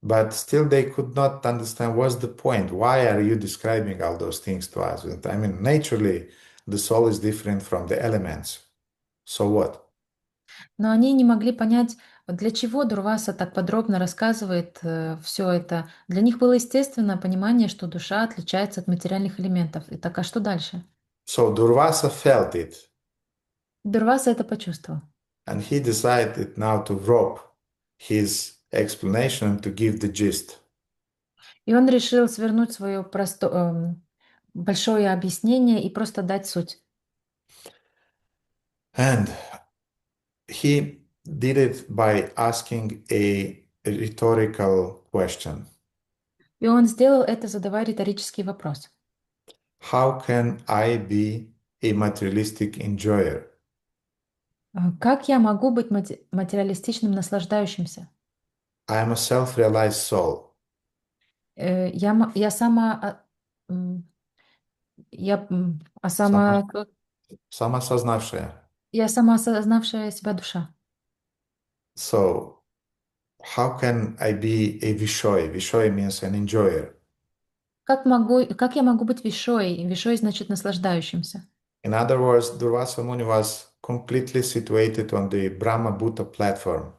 But still, they could not understand what's the point. Why are you describing all those things to us? I mean, naturally, the soul is different from the elements. So what? Но они не могли понять, для чего Дурваса так подробно рассказывает все это. Для них было естественно понимание, что душа отличается от материальных элементов. И так, а что дальше? So Durvasa felt it, Дурваса это почувствовал. and he decided now to drop his explanation to give the gist. И он решил свернуть свое большое объяснение и просто дать суть. And he did it by asking a rhetorical question. И он сделал это, задавая риторический вопрос. How can I be a materialistic enjoyer? Как я могу быть материалистичным наслаждающимся? I am a self-realized soul. Я сама... Я, Сама- Самосознавшая. я сама осознавшая себя душа. So, how can I be a vishoy? Vishoy means an enjoyer. Как я могу быть вишой? Вишой значит наслаждающимся. In other words, Durvasa Muni was completely situated on the Brahma Bhuta platform.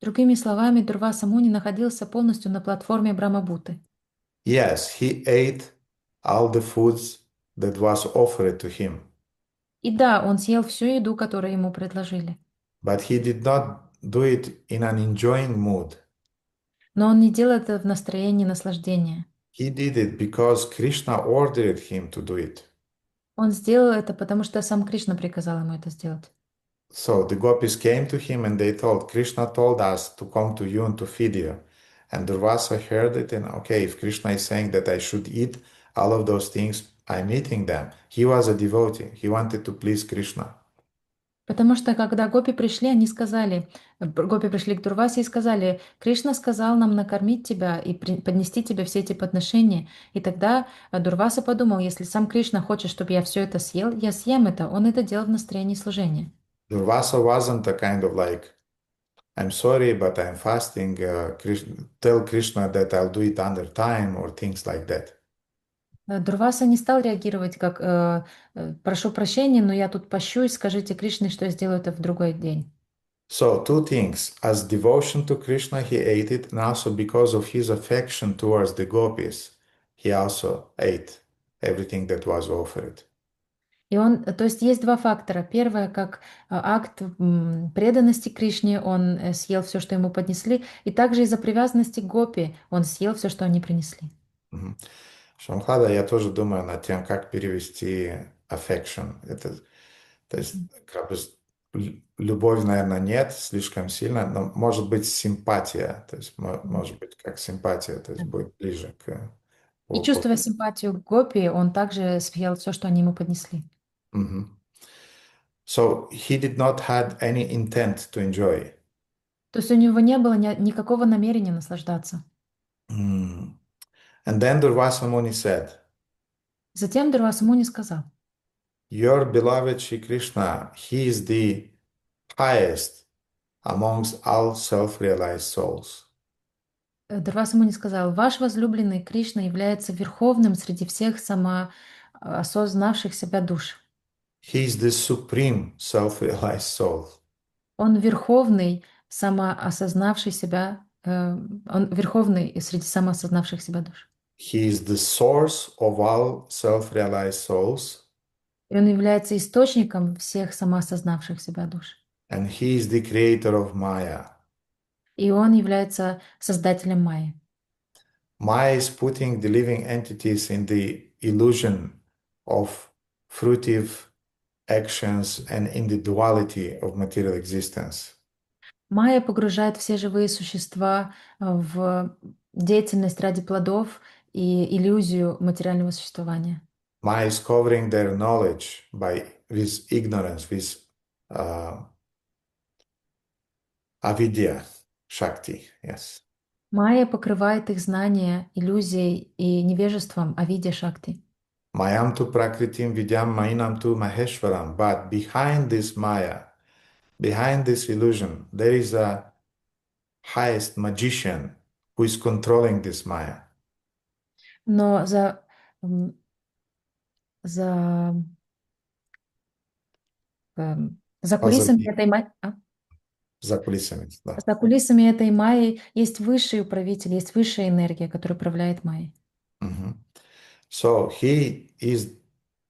Другими словами, Дурваса Муни находился полностью на платформе Брамабуты. Yes, he ate all the foods that was offered to him, И да, он съел всю еду, которую ему предложили. but he did not do it in an enjoying mood. Но он не делал это в настроении наслаждения. He did it because Krishna ordered him to do it. Он сделал это, потому что сам Кришна приказал ему это сделать. So the gopis came to him and they told, Krishna told us to come to you and to feed you. And Durvasa heard it and okay, if Krishna is saying that I should eat all of those things, I'm eating them. He was a devotee. He wanted to please Krishna. Потому что когда гопи пришли, гопи пришли к Дурвасе и сказали, Кришна сказал нам накормить тебя и поднести тебе все эти подношения. И тогда Дурваса подумал, если сам Кришна хочет, чтобы я все это съел, я съем это. Он это делал в настроении служения. Durvasa wasn't a kind of like, I'm sorry, but I'm fasting. Tell Krishna that I'll do it under time or things like that. Дурваса не стал реагировать как «прошу прощения, но я тут пощусь, скажите Кришне, что я сделаю это в другой день». So, two things. As devotion to Krishna, he ate it, and also because of his affection towards the gopis, he also ate everything that was offered. И он, то есть есть два фактора. Первое, как акт преданности Кришне, он съел все, что ему поднесли, и также из-за привязанности к гопи он съел все, что они принесли. Мгм. Шамхада, я тоже думаю над тем, как перевести affection. Это, то есть, как бы любовь, наверное, нет слишком сильно, но может быть симпатия, то есть может быть как симпатия, то есть будет ближе к И по- чувствуя симпатию к гопи, он также съел все, что они ему поднесли. Мгм. So he did not had any intent to enjoy. То есть у него не было никакого намерения наслаждаться. Mm. And then Durvasa Muni said, Затем Дурвасамуни сказал: your beloved Shri Krishna, he is the highest amongst all self-realized souls. Дурвасамуни сказал: ваш возлюбленный Кришна является верховным среди всех самоосознавших себя душ. He is the supreme self-realized soul. Он верховный, самоосознавший себя, он верховный среди самоосознавших себя душ. He is the source of all self-realized souls, И он является источником всех самоосознавших себя душ. and he is the creator of Maya. И он является создателем Майи. Maya is putting the living entities in the illusion of fruitive actions and in the duality of material existence. Майя погружает все живые существа в деятельность ради плодов и иллюзию материального существования. Maya is covering their knowledge by with ignorance, with uh, avidya, shakti. Yes. Майя покрывает их знания иллюзией и невежеством о виде Шакти. Mayam tu prakritim vidyam mainam tu maheshwaram. But behind this Maya, behind this illusion, there is a highest magician who is controlling this Maya. Но м, за, за кулисами Позади, этой Майи, за кулисами, да. за кулисами этой Майи есть высший управитель, есть высшая энергия, которая управляет Майей. Mhm. So he is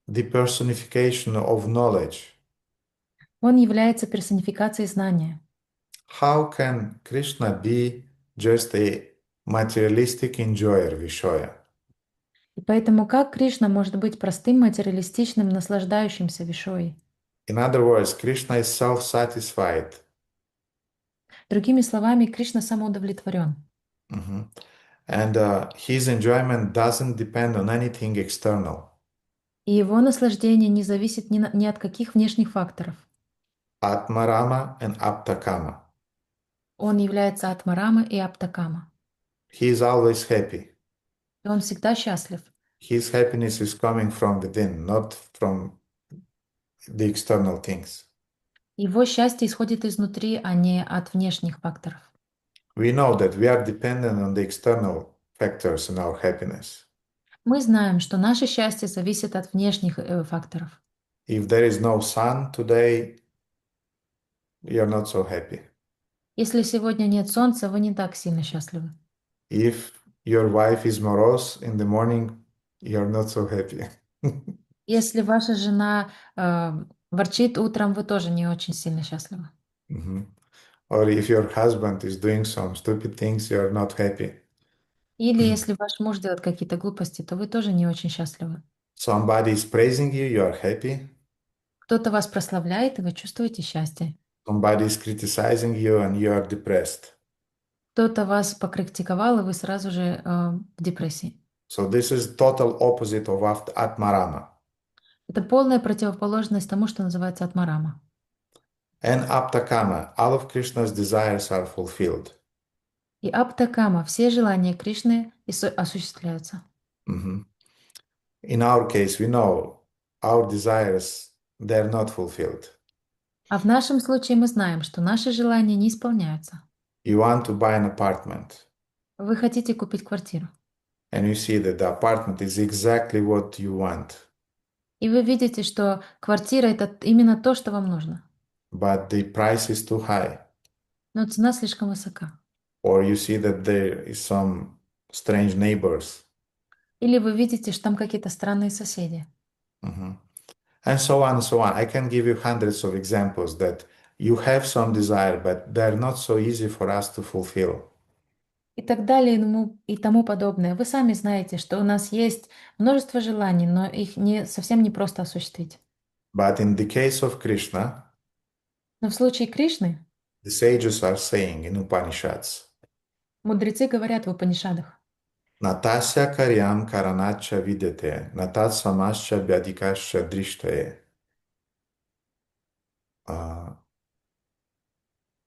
the personification of knowledge. Он является персонификацией знания. How can Krishna be just a materialistic enjoyer, Vishoya? И поэтому как Кришна может быть простым, материалистичным, наслаждающимся вишой? In other words, Krishna is self-satisfied. Другими словами, Кришна самоудовлетворен. Mhm. And his enjoyment doesn't depend on anything external. И его наслаждение не зависит ни от каких внешних факторов. Atmarama and Aptakama. Он является Атмарама и Аптакама. He is always happy. И он всегда счастлив. His happiness is coming from within, not from the external things. Его счастье исходит изнутри, а не от внешних факторов. We know that we are dependent on the external factors in our happiness. Мы знаем, что наше счастье зависит от внешних факторов. If there is no sun today, you're not so happy. Если сегодня нет солнца, вы не так сильно счастливы. If your wife is morose in the morning, you're not so happy. Если ваша жена ворчит утром, вы тоже не очень сильно счастливы. Mhm. Or if your husband is doing some stupid things, you're not happy. Или если ваш муж делает какие-то глупости, то вы тоже не очень счастливы. Somebody is praising you, you are happy. Кто-то вас прославляет, и вы чувствуете счастье. Somebody is criticizing you and you are depressed. Кто-то вас покритиковал, и вы сразу же в депрессии. So this is total opposite of Atmarama. Это полная противоположность тому, что называется атмарама. And Aptakama, all of Krishna's desires are fulfilled. И аптакама, все желания Кришны осуществляются. Mhm. In our case, we know our desires, they're not fulfilled. А в нашем случае мы знаем, что наши желания не исполняются. You want to buy an apartment, Вы хотите купить квартиру, and you see that the apartment is exactly what you want, и вы видите, что квартира — это именно то, что вам нужно. but the price is too high. Но цена слишком высока. Or you see that there is some strange neighbors. Или вы видите, что там какие-то странные соседи. Mhm. And so on and so on. I can give you hundreds of examples that you have some desire, but they're not so easy for us to fulfill. И так далее, и тому подобное. Вы сами знаете, что у нас есть множество желаний, но их совсем не просто осуществить. But in the case of Krishna, Но в случае Кришны the sages are saying in Upanishads, мудрецы говорят в Упанишадах: Natasya karyam karanacha videte, natat samascha vyadikascha drishtaye.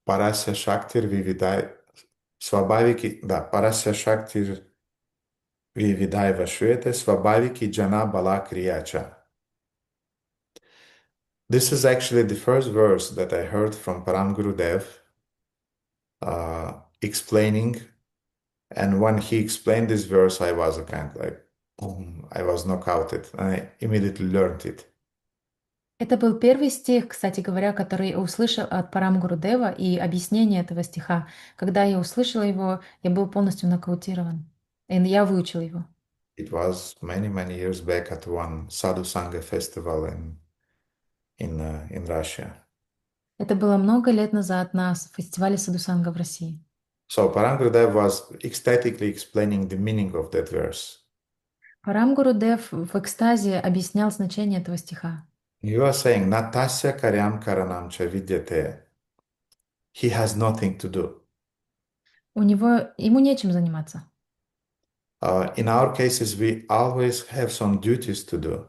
Parasya Shaktir Vividai Swabhaviki, да, Parasya Shaktir Vividai Vashvete Swabhaviki Jana Bala Kriyacha. This is actually the first verse that I heard from Param Gurudev explaining. And when he explained this verse, I was a kind of like, boom, I was knockouted. I immediately learned it. Это был первый стих, кстати говоря, который я услышал от Парам Гурудева, и объяснение этого стиха. Когда я услышала его, я был полностью нокаутирован. И я выучил его. It was many, many years back at one Sadhu Sangha festival in Russia. Это было много лет назад на фестивале Садхусанга в России. So Param Gurudev was ecstatically explaining the meaning of that verse. Парам Гурудев в экстазе объяснял значение этого стиха. You are saying, Natasya karyam karanam cha vidyate. He has nothing to do. Ему нечем заниматься. In our cases, we always have some duties to do.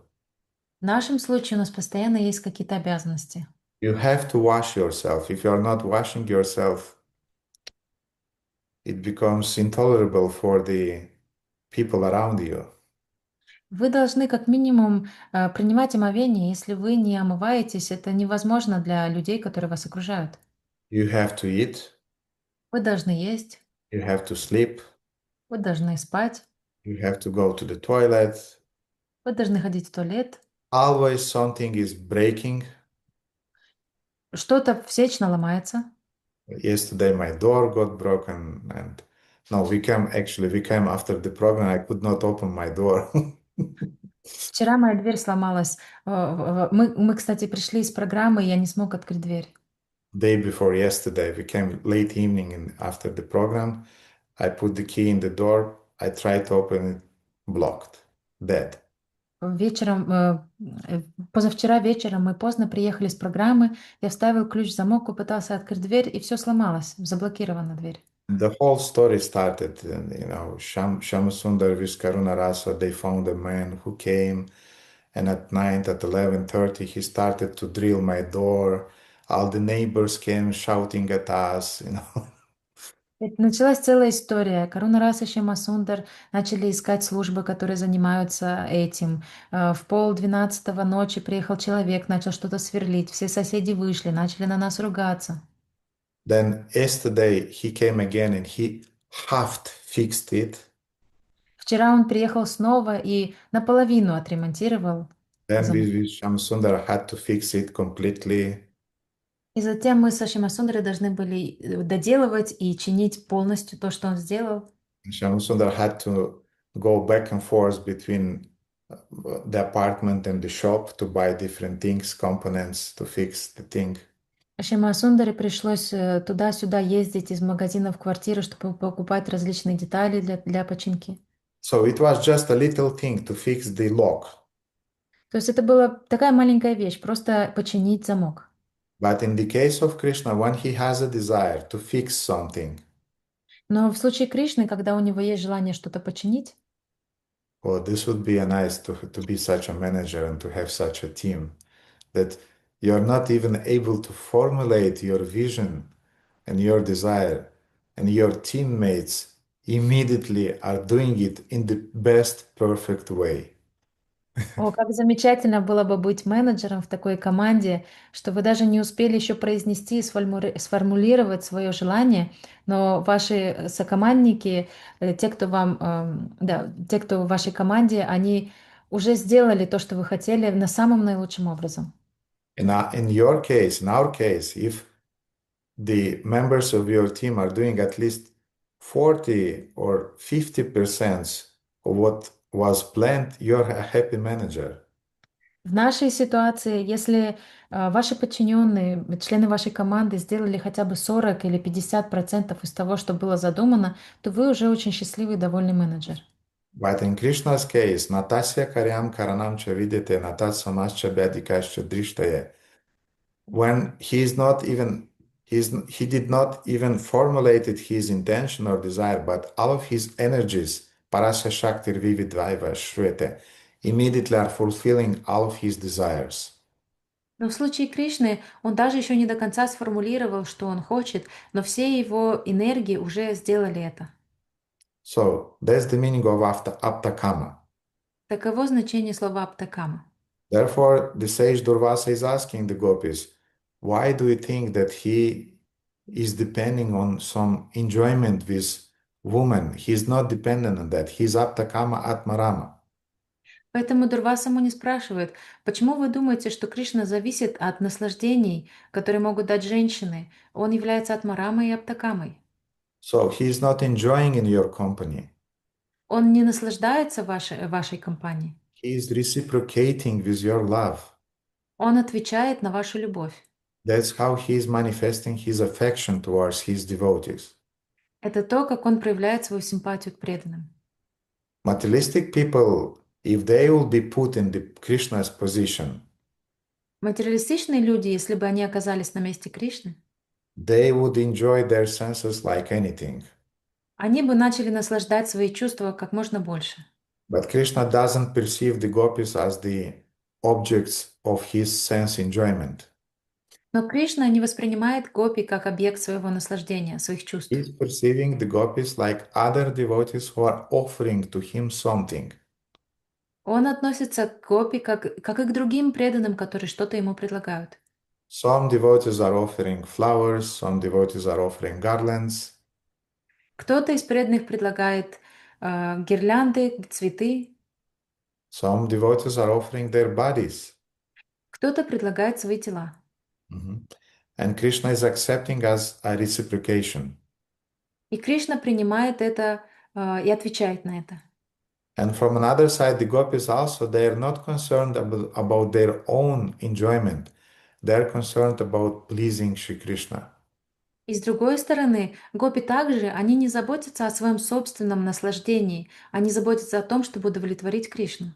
В нашем случае у нас постоянно есть какие-то обязанности. You have to wash yourself. If you are not washing yourself, it becomes intolerable for the people around you. Вы должны как минимум принимать омовение. Если вы не омываетесь, это невозможно для людей, которые вас окружают. You have to eat. Вы должны есть. You have to sleep. Вы должны спать. You have to go to the toilet. Вы должны ходить в туалет. Always something is breaking. Что-то вечно ломается. Yesterday my door got broken and no, we came after the program. I could not open my door. Вчера моя дверь сломалась. Мы, кстати, пришли из программы, и я не смог открыть дверь. Day before yesterday, we came late evening and after the program. I put the key in the door. I tried to open it, blocked, dead. Позавчера вечером мы поздно приехали с программы. Я вставил ключ в замок, попытался открыть дверь, и все сломалось. Заблокирована дверь. The whole story started, Shamasundar with Karuna Rasa, they found a man who came, and at night at 11:30 he started to drill my door. All the neighbors came shouting at us. Началась целая история. Каруна Рас и Шьяма Сундар начали искать службы, которые занимаются этим. В 11:30 ночи приехал человек, начал что-то сверлить. Все соседи вышли, начали на нас ругаться. Then yesterday he came again and he half fixed it. Вчера он приехал снова и наполовину отремонтировал Then замок. we with Shamasundar had to fix it completely. И затем мы с Шьяма Сундарой должны были доделывать и чинить полностью то, что он сделал. Shamasundar had to go back and forth between the apartment and the shop to buy different things, components to fix the thing. Шьяма Сундаре пришлось туда-сюда ездить из магазина в квартиру, чтобы покупать различные детали для починки. So it was just a little thing to fix the lock. То есть это была такая маленькая вещь, просто починить замок. But in the case of Krishna, when he has a desire to fix something, Но в случае Кришны, когда у него есть желание что-то починить, well, this would be nice to be such a manager and to have such a team that you're not even able to formulate your vision and your desire, and your teammates immediately are doing it in the best perfect way. о, как замечательно было бы быть менеджером в такой команде, что вы даже не успели еще произнести и сформулировать свое желание, но ваши сокомандники, те, кто те, кто в вашей команде, они уже сделали то, что вы хотели, на самом наилучшем образом. In our case, if the members of your team are doing at least 40 or 50% of what was bland, you're a happy manager. В нашей ситуации, если ваши подчиненные, члены вашей команды сделали хотя бы 40 или 50% из того, что было задумано, то вы уже очень счастливый и довольный менеджер. But in Krishna's case, Natasya Karyam Karanam Chavidete Natat Samascha Vyadikascha Drishtaye. When he did not even formulated his intention or desire, but all of his energies, Parasya Shaktir Vividvaiva Shvete, immediately are fulfilling all of his desires. Но в случае Кришны он даже еще не до конца сформулировал, что он хочет, но все его энергии уже сделали это. So that's the meaning of Aptakama. Таково значение слова «аптакама». Therefore, the sage Durvasa is asking the gopis, why do you think that he is depending on some enjoyment with woman? He's not dependent on that. He's Aptakama Atmarama. Поэтому Дурваса Муни спрашивает, почему вы думаете, что Кришна зависит от наслаждений, которые могут дать женщины? Он является атмарамой и аптакамой. So he is not enjoying in your company. Он не наслаждается вашей компанией. He is reciprocating with your love. Он отвечает на вашу любовь. That's how he is manifesting his affection towards his devotees. Это то, как он проявляет свою симпатию к преданным. Materialistic people, if they will be put in the Krishna's position, Материалистичные люди, если бы они оказались на месте Кришны, they would enjoy their senses like anything. они бы начали наслаждать свои чувства как можно больше. But Krishna doesn't perceive the gopis as the objects of his sense enjoyment. Но Кришна не воспринимает гопи как объект своего наслаждения, своих чувств. He's perceiving the gopis like other devotees who are offering to him something. Он относится к гопи как и к другим преданным, которые что-то ему предлагают. Some devotees are offering flowers, some devotees are offering garlands. Кто-то из преданных предлагает гирлянды, цветы. Some devotees are offering their bodies. Кто-то предлагает свои тела. And Krishna is accepting as a reciprocation. И Кришна принимает это и отвечает на это. And from another side, the gopis also, they are not concerned about their own enjoyment. They are concerned about pleasing Shri Krishna. И с другой стороны, гопи также, они не заботятся о своем собственном наслаждении, они заботятся о том, чтобы удовлетворить Кришну.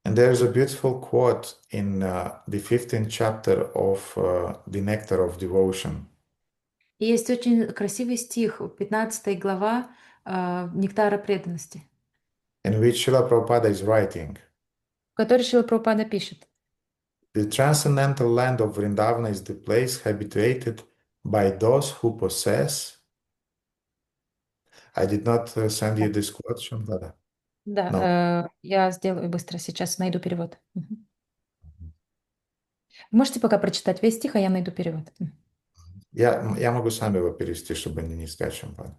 And there's a beautiful quote in the 15th chapter of the Nectar of Devotion. И есть очень красивый стих, 15 глава «Нектара преданности», In which Srila Prabhupada is writing, в которой Шрила Прабхупада пишет: the transcendental land of Vrindavana is the place habituated by those who possess. I did not send you this quote, Shamlada. Да, я сделаю быстро, сейчас найду перевод. Можете пока прочитать весь стих, а я найду перевод. Я могу сам его перевести, чтобы не искать Шампан.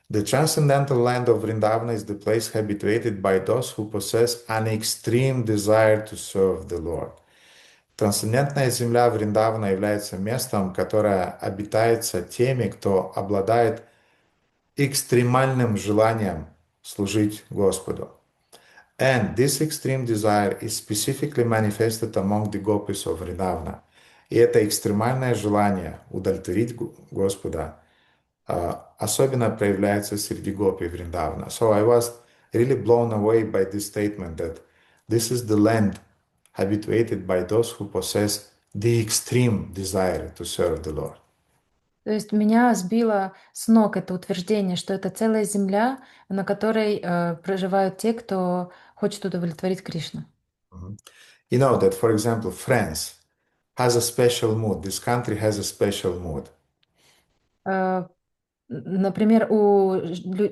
The transcendental land of Vrindavana is the place habituated by those who possess an extreme desire to serve the Lord. Трансцендентная земля Вриндавана является местом, которое обитается теми, кто обладает экстремальным желанием служить Господу. And this extreme desire is specifically manifested among the gopis of Vrindavana. И это экстремальное желание удовлетворить Господа особенно проявляется среди гопи Вриндавана. So I was really blown away by this statement that this is the land habituated by those who possess the extreme desire to serve the Lord. То есть меня сбило с ног это утверждение, что это целая земля, на которой проживают те, кто хочет удовлетворить Кришну. You know that, for example, France has a special mood. This country has a special mood. Например, у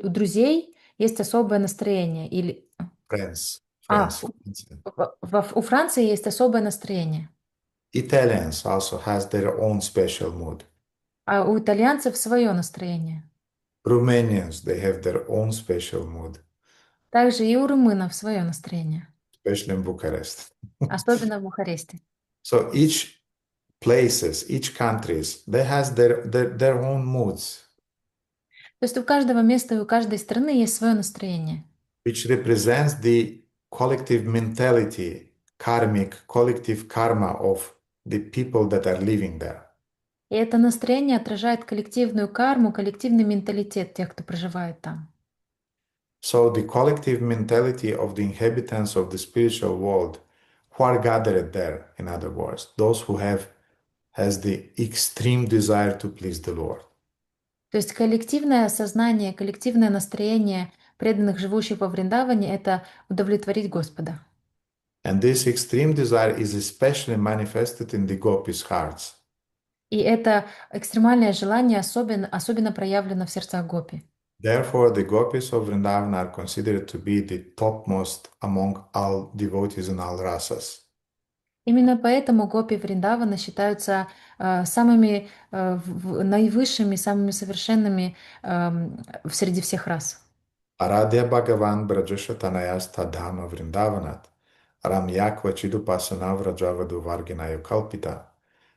друзей есть особое настроение. Или... France. У Франции есть особое настроение. Italians also has their own special mood. А у итальянцев свое настроение. Romanians, they have their own special mood. Также и у румынов свое настроение. Especially in Bucharest. Особенно в Бухаресте. So each places, each countries, they has their own moods. То есть у каждого места и у каждой страны есть свое настроение. which represents the collective mentality, karmic, collective karma of the people that are living there. И это настроение отражает коллективную карму, коллективный менталитет тех, кто проживает там. So the collective mentality of the inhabitants of the spiritual world who are gathered there, in other words, those who has the extreme desire to please the Lord. То есть коллективное сознание, коллективное настроение преданных, живущих во Вриндаване, это удовлетворить Господа. And this extreme desire is especially manifested in the gopis' hearts. И это экстремальное желание особенно проявлено в сердцах гопи. Therefore, the gopis of Vrindavan are considered to be the topmost among all devotees in all rasas. Именно поэтому гопи Вриндавана считаются самыми наивысшими, самыми совершенными среди всех рас. Aradhya Bhagavan Brajashatanayas Tadhama Vrindavanat Ramyakva Chidupasana Vrajavadu Varginayo Kalpita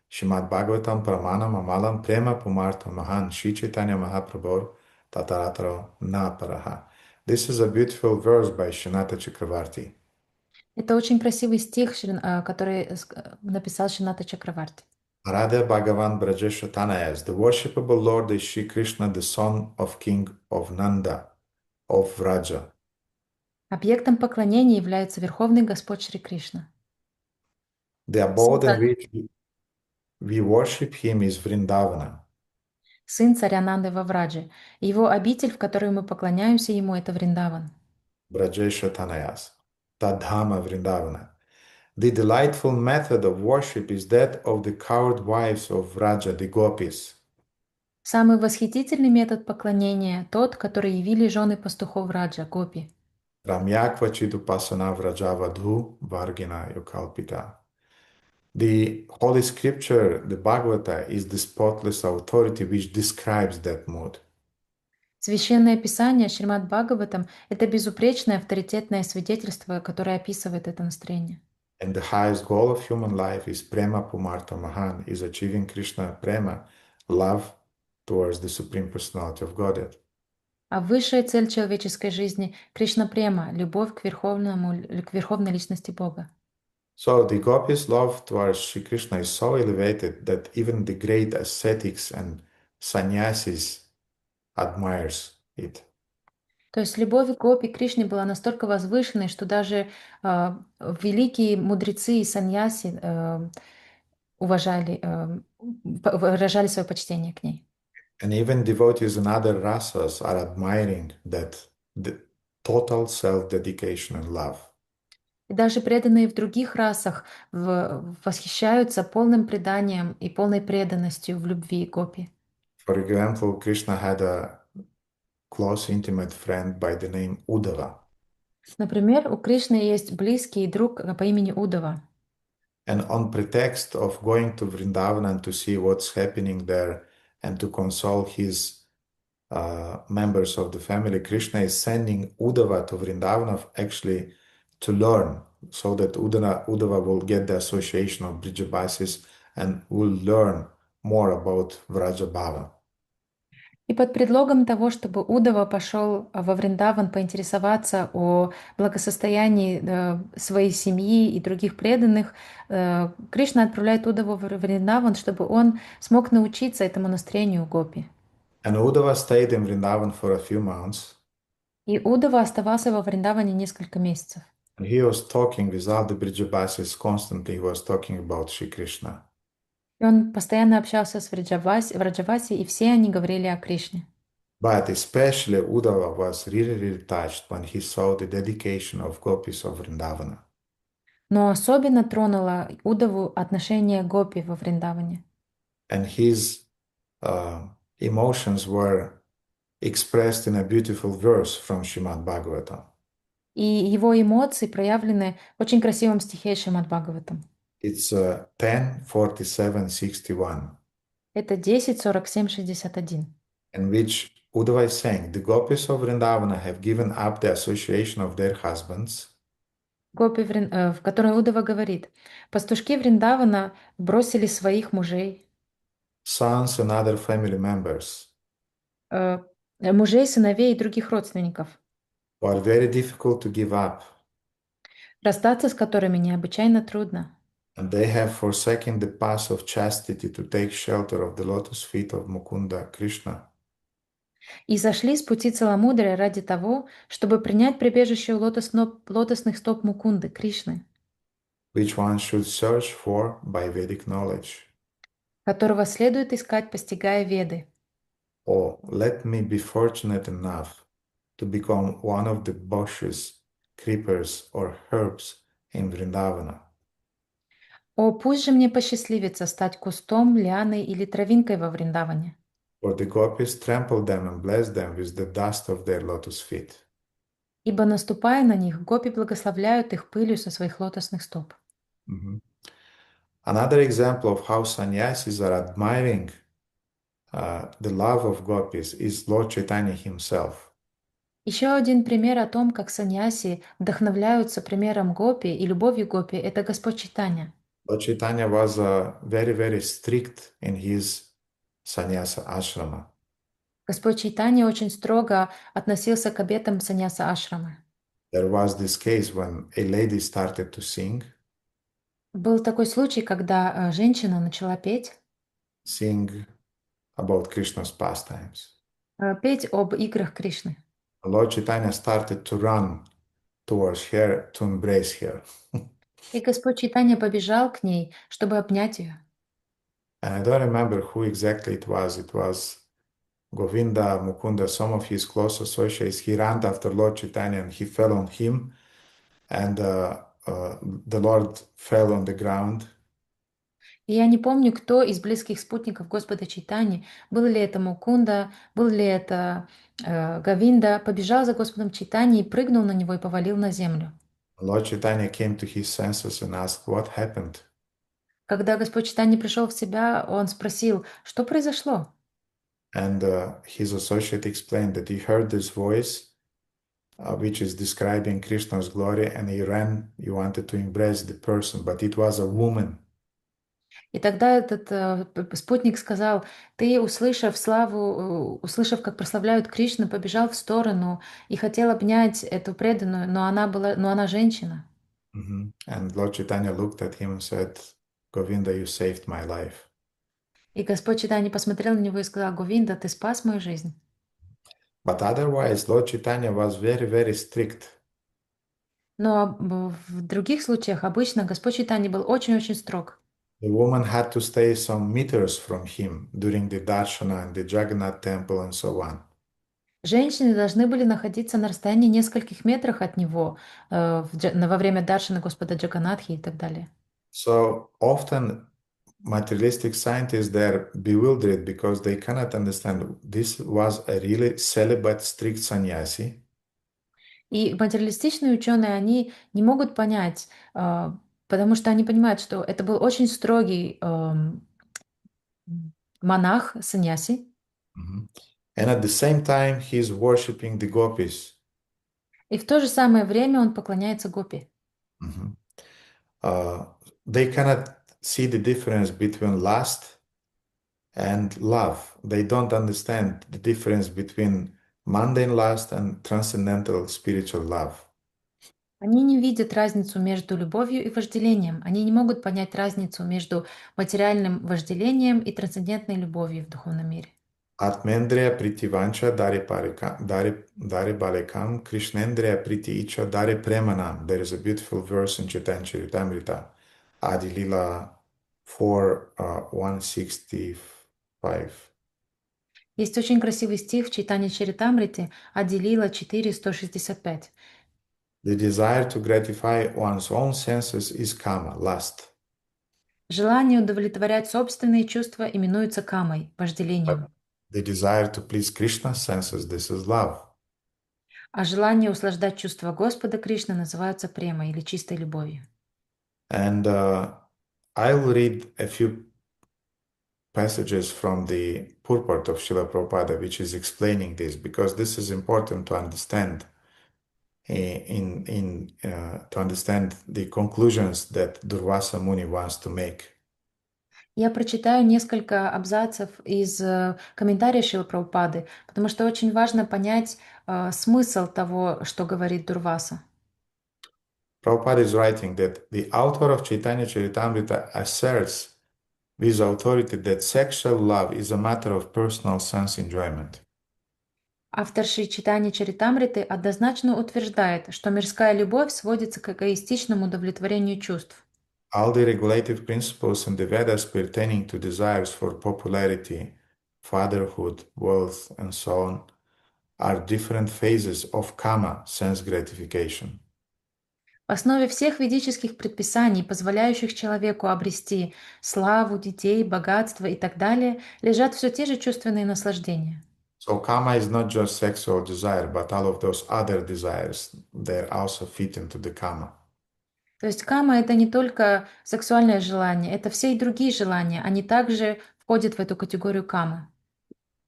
Shrimad Bhagavatam Pramanam Amalam Prema Pumartha Mahan Shri Chaitanya Mahaprabhu Tatarataro Naparaha. This is a beautiful verse by Shinata Chakravarti. Это очень красивый стих, который написал Шината Чакраварти. Radha Bhagavan Brajashatanayas, the worshipable Lord is Shri Krishna, the son of King of Nanda, of Vraja. Объектом поклонения является Верховный Господь Шри Кришна. The abode in which we worship him is Vrindavana. Сын царя Нанды во Врадже. Его обитель, в которой мы поклоняемся ему, это Вриндаван. Brajashatanayas, Tadhama Vrindavana. The delightful method of worship is that of the coward wives of Vraja, the gopis. Самый восхитительный метод поклонения – тот, который явили жены пастухов Раджа, гопи. Ramyakva Chidupasana Vrajavadhu Vargina Yokalpita. The Holy Scripture, the Bhagavata, is the spotless authority which describes that mood. Священное Писание, Шримад Бхагаватам – это безупречное авторитетное свидетельство, которое описывает это настроение. And the highest goal of human life is Prema Pumartha Mahan, is achieving Krishna Prema, love towards the Supreme Personality of Godhead. А высшая цель человеческой жизни – Кришна Према – любовь к верховной личности Бога. So the gopis' love towards Sri Krishna is so elevated that even the great ascetics and sannyasis admires it. То есть любовь к гопи Кришне была настолько возвышенной, что даже великие мудрецы и саньяси выражали свое почтение к ней. And even devotees in other rasas are admiring that the total self-dedication and love. И даже преданные в других расах восхищаются полным преданием и полной преданностью в любви гопи. For example, Krishna had a close, intimate friend by the name Uddhava. Например, у Кришны есть близкий друг по имени Удава. And on pretext of going to Vrindavan and to see what's happening there and to console his members of the family, Krishna is sending Uddhava to Vrindavan actually to learn, so that Uddhava will get the association of Brijabasis and will learn more about Vrajabhava. И под предлогом того, чтобы Удава пошел во Вриндаван поинтересоваться о благосостоянии своей семьи и других преданных, Кришна отправляет Удаву в Вриндаван, чтобы он смог научиться этому настроению гопи. And Uddhava stayed in Vrindavan for a few months. И Удава оставался во Вриндаване несколько месяцев. And he was talking with all the Brijabasis constantly. He was talking about Shri Krishna. И он постоянно общался с Враджаваси, и все они говорили о Кришне. But especially Uddhava was really touched when he saw the dedication of gopis of Vrindavana. Но особенно тронуло Удаву отношение гопи во Вриндаване. And his emotions were expressed in a beautiful verse from Srimad Bhagavatam. И его эмоции проявлены в очень красивом стихе Шримад Бхагаватам. It's 10:47:61. Это 10:47:61. In which Uddhava is saying, the gopis of Vrindavana have given up the association of their husbands. В которой Удава говорит: пастушки Вриндавана бросили своих мужей, Sons and other family members. мужей, сыновей и других родственников. who are very difficult to give up, расстаться с которыми необычайно трудно. and they have forsaken the path of chastity to take shelter of the lotus feet of Mukunda Krishna. И сошли с пути целомудрия ради того, чтобы принять прибежище у лотосных стоп Мукунды, Кришны, Which one should search for by Vedic knowledge. которого следует искать, постигая Веды. Oh, let me be fortunate enough to become one of the bushes, creepers, or herbs in Vrindavana. О, пусть же мне посчастливится стать кустом, лианой или травинкой во Вриндаване, For the gopis trample them and bless them with the dust of their lotus feet. ибо, наступая на них, гопи благословляют их пылью со своих лотосных стоп. Mhm. Another example of how sannyasis are admiring the love of gopis is Lord Chaitanya himself. Еще один пример о том, как саньяси вдохновляются примером гопи и любовью гопи, это Господь Чайтанья. Lord Chaitanya was very, very strict in his sannyasa ashrama. Господь Чайтанья очень строго относился к обетам саньяса ашрамы. There was this case when a lady started to sing Был такой случай, когда женщина начала sing about Krishna's pastimes. петь об играх Кришны. Lord Chaitanya started to run towards her to embrace her. И Господь Чайтанья побежал к ней, чтобы обнять ее. And I don't remember who exactly it was. It was Govinda, Mukunda, some of his close associates. He ran after Lord Chaitanya and he fell on him, and the Lord fell on the ground. И я не помню, кто из близких спутников Господа Чайтани, был ли это Мукунда, был ли это Говинда, побежал за Господом Чайтани и прыгнул на него и повалил на землю. Lord Chaitanya came to his senses and asked, "What happened?" Когда Господь Чайтани пришел в себя, он спросил, что произошло? And his associate explained that he heard this voice, which is describing Krishna's glory, and he ran. He wanted to embrace the person, but it was a woman. И тогда этот спутник сказал, ты, услышав славу, услышав, как прославляют Кришну, побежал в сторону и хотел обнять эту преданную, но она женщина. Mhm. And Lord Chaitanya looked at him and said, "Govinda, you saved my life." И Господь Чайтани посмотрел на него и сказал, Говинда, ты спас мою жизнь. But otherwise, Lord Chaitanya was very, very strict. Но в других случаях обычно Господь Чайтани был очень-очень строг. The woman had to stay some meters from him during the darshana and the Jagannath temple and so on. Женщины должны были находиться на расстоянии нескольких метрах от него во время даршана Господа Джаганатхи и так далее. So often materialistic scientists, they're bewildered because they cannot understand this was a really celibate, strict sannyasi. И материалистичные ученые, они не могут понять, потому что они понимают, что это был очень строгий монах, саньяси, Mhm. And at the same time, he's worshiping the gopis. и в то же самое время он поклоняется гопи. Mhm. They cannot see the difference between lust and love. They don't understand the difference between mundane lust and transcendental spiritual love. Они не видят разницу между любовью и вожделением. Они не могут понять разницу между материальным вожделением и трансцендентной любовью в духовном мире. Atmendriya priti vancha dare balekam, Krishnendriya priti icha dare premanam. There is a beautiful verse in Chaitanya Charitamrita, Adi Lila 4, 165. Есть очень красивый стих в Чайтанья Чаритамрите Адилила 4.165. The desire to gratify one's own senses is kama, lust. Желание удовлетворять собственные чувства именуется камой, вожделением. The desire to please Krishna's senses, this is love. А желание услаждать чувства Господа Кришны называется премой или чистой любовью. And I will read a few passages from the purport of Srila Prabhupada, which is explaining this, because this is important to understand to understand the conclusions that Durvasa Muni wants to make. Я прочитаю несколько абзацев из комментария Шрилы Прабхупады, потому что очень важно понять смысл того, что говорит Дурваса. Prabhupada is writing that the author of Chaitanya Charitamrita asserts with authority that sexual love is a matter of personal sense enjoyment. Автор Шри Чайтаньи Чаритамриты однозначно утверждает, что мирская любовь сводится к эгоистичному удовлетворению чувств. All the regulative principles in the Vedas pertaining to desires for popularity, fatherhood, wealth, and so on are different phases of kama, sense gratification. В основе всех ведических предписаний, позволяющих человеку обрести славу, детей, богатство и так далее, лежат все те же чувственные наслаждения. So kama is not just sexual desire, but all of those other desires that also fit into the kama. То есть кама– это не только сексуальное желание, это все и другие желания, они также входят в эту категорию камы.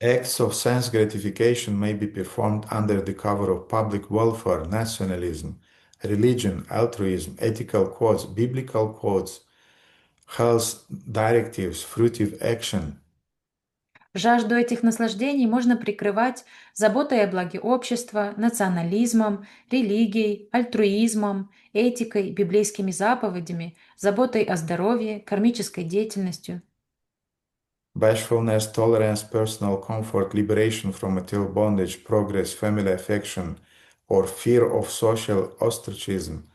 Acts of sense gratification may be performed under the cover of public welfare, nationalism, religion, altruism, ethical codes, biblical codes, health directives, fruitive action. Жажду этих наслаждений можно прикрывать заботой о благе общества, национализмом, религией, альтруизмом, этикой, библейскими заповедями, заботой о здоровье, кармической деятельностью. Bashfulness, tolerance, personal comfort, liberation from material bondage, progress, family affection, or fear of social ostracism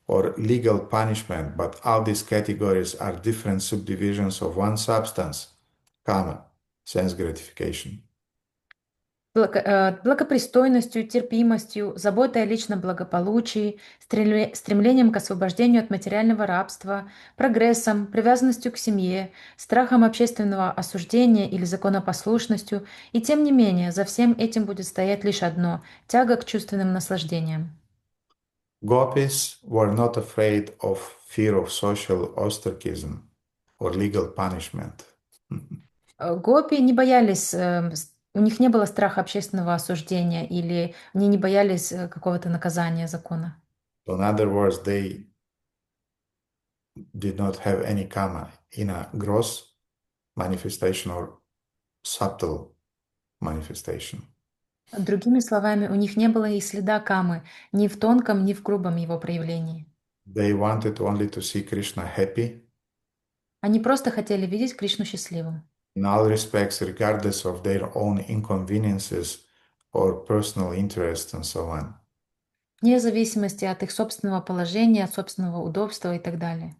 or legal punishment, but all these categories are different subdivisions of one substance, kama, sense gratification. Благопристойностью, терпимостью, заботой о личном благополучии, стремлением к освобождению от материального рабства, прогрессом, привязанностью к семье, страхом общественного осуждения или законопослушностью, и тем не менее за всем этим будет стоять лишь одно– тяга к чувственным наслаждениям. Gopis were not afraid of fear of social ostracism or legal punishment. Гопи не боялись, у них не было страха общественного осуждения или они не боялись какого-то наказания закона. So in other words, they did not have any kama in a gross manifestation or subtle manifestation. Другими словами, у них не было и следа камы ни в тонком, ни в грубом его проявлении. They wanted only to see Krishna happy Они просто хотели видеть Кришну счастливым. in all respects, regardless of their own inconveniences or personal interests and so on. Вне зависимости от их собственного положения, от собственного удобства и так далее.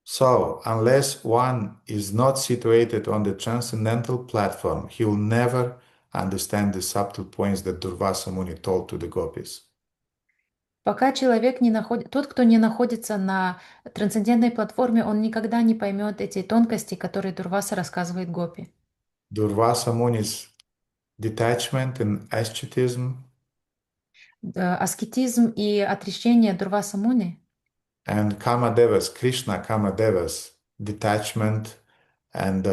So, unless one is not situated on the transcendental platform, he will never understand the subtle points that Durvasa Muni told to the gopis. Пока человек не находит, тот, кто не находится на трансцендентной платформе, он никогда не поймет эти тонкости, которые Дурваса рассказывает Гопи. Durvasa Muni's detachment and ascetism Аскетизм и отречение Дурваса Муни and Kamadevas, Krishna Kamadevas, detachment and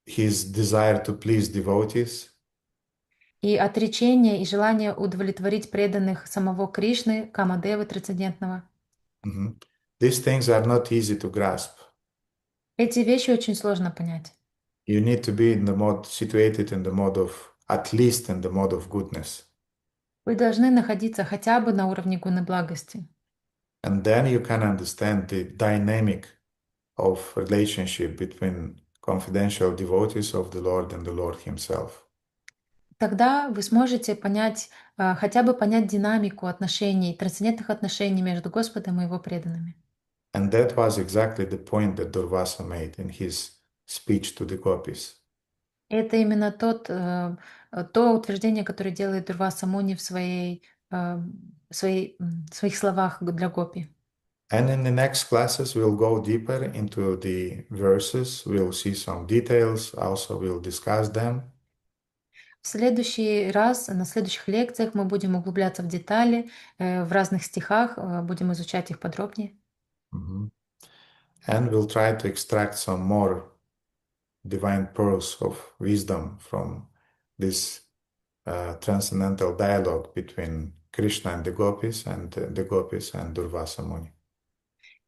his desire to please devotees, и отречение и желание удовлетворить преданных самого Кришны, Камадевы трансцендентного. mhm, these things are not easy to grasp. Эти вещи очень сложно понять. You need to be in the mode, situated in the mode of, at least in the mode of goodness. Вы должны находиться хотя бы на уровне гуны благости. And then you can understand the dynamic of relationship between confidential devotees of the Lord and the Lord Himself. Тогда вы сможете понять, хотя бы понять динамику отношений, трансцендентных отношений между Господом и Его преданными. And that was exactly the point that Durvasa made in his speech to the gopis. Это именно то утверждение, которое делает Дурваса Муни в своих словах для Гопи. And in the next classes, we'll go deeper into the verses. We'll see some details. Also, we'll discuss them. В следующий раз, на следующих лекциях мы будем углубляться в детали, в разных стихах, будем изучать их подробнее. Mhm. And we'll try to extract some more divine pearls of wisdom from this transcendental dialogue between Krishna and the gopis and Durvasa Muni.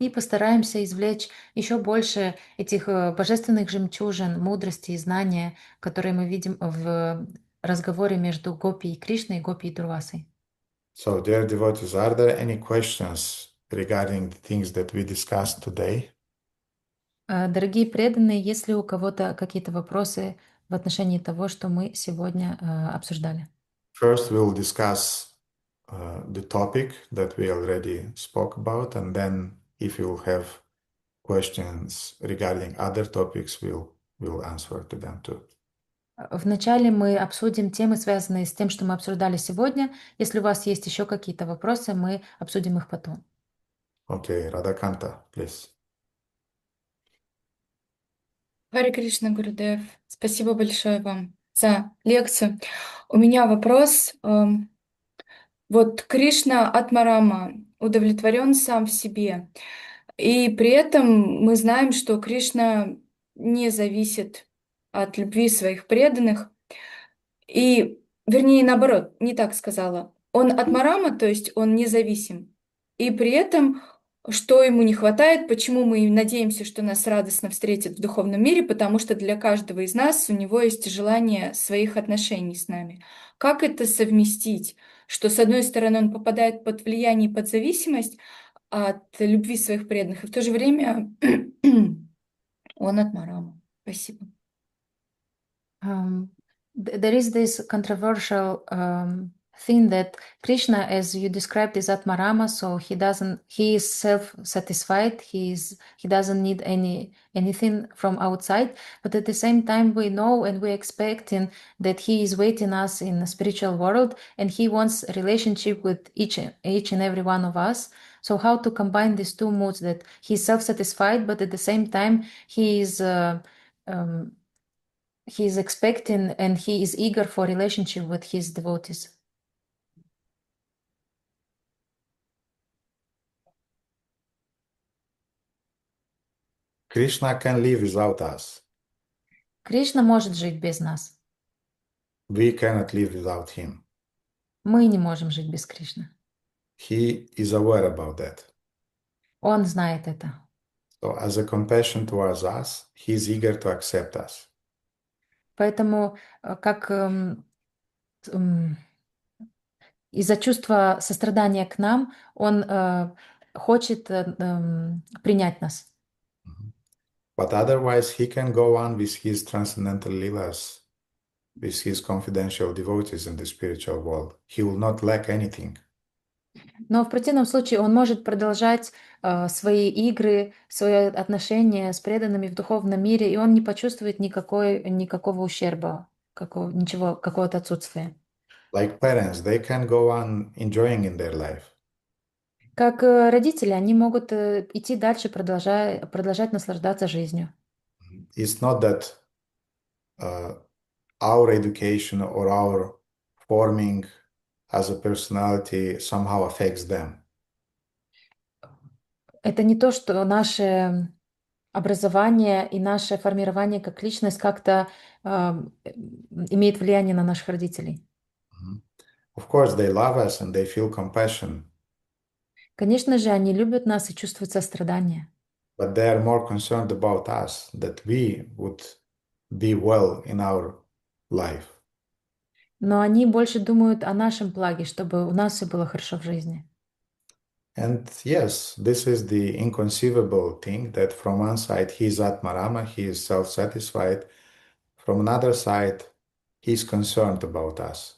И постараемся извлечь еще больше этих божественных жемчужин, мудрости и знания, которые мы видим в разговоре между Гопи и Кришной и Гопи и Дурвасой. So, dear devotees, are there any questions regarding the things that we discussed today? Дорогие преданные, есть ли у кого-то какие-то вопросы в отношении того, что мы сегодня обсуждали? First, we'll discuss the topic that we already spoke about, and then if you'll have questions regarding other topics, we'll answer to them too. Вначале мы обсудим темы, связанные с тем, что мы обсуждали сегодня. Если у вас есть еще какие-то вопросы, мы обсудим их потом. Okay, Radhakanta, please. Харе Кришна, Гурудев, спасибо большое вам за лекцию. У меня вопрос. Вот Кришна Атмарама удовлетворен сам в себе. И при этом мы знаем, что Кришна не зависит от любви своих преданных. И, вернее, наоборот, не так сказала. Он Атмарама, то есть он независим. И при этом, что ему не хватает, почему мы надеемся, что нас радостно встретят в духовном мире, потому что для каждого из нас у него есть желание своих отношений с нами. Как это совместить? Что, с одной стороны, он попадает под влияние и под зависимость от любви своих преданных, и в то же время он Атмарама. Спасибо. There is this controversial thing that Krishna, as you described, is Atmarama, so he is self-satisfied, he doesn't need anything from outside, but at the same time we know and we're expecting that he is waiting us in the spiritual world and he wants a relationship with each and every one of us. So how to combine these two moods, that he's self-satisfied, but at the same time he is expecting and he is eager for relationship with his devotees. Krishna can live without us. Кришна может жить без нас. We cannot live without him. Мы не можем жить без Кришны. He is aware about that. Он знает это. So, as a compassion towards us, he is eager to accept us. Поэтому как из-за чувства сострадания к нам он хочет принять нас. But otherwise, he can go on with his transcendental leelas, with his confidential devotees in the spiritual world. He will not lack anything. Но в противном случае он может продолжать свои игры, свои отношения с преданными в духовном мире, и он не почувствует никакого ущерба, какого-то отсутствия. Like parents, they can go on enjoying in their life. Как родители, они могут идти дальше, продолжать наслаждаться жизнью. It's not that our education or our forming as a personality somehow affects them. Это не то, что наше образование и наше формирование как личность как-то имеет влияние на наших родителей. Of course, they love us and they feel compassion, Конечно же, они любят нас и чувствуют сострадание. but they are more concerned about us, that we would be well in our life. Но они больше думают о нашем благе, чтобы у нас все было хорошо в жизни. And yes, this is the inconceivable thing, that from one side he is Atmarama, he is self-satisfied. From another side, he is concerned about us.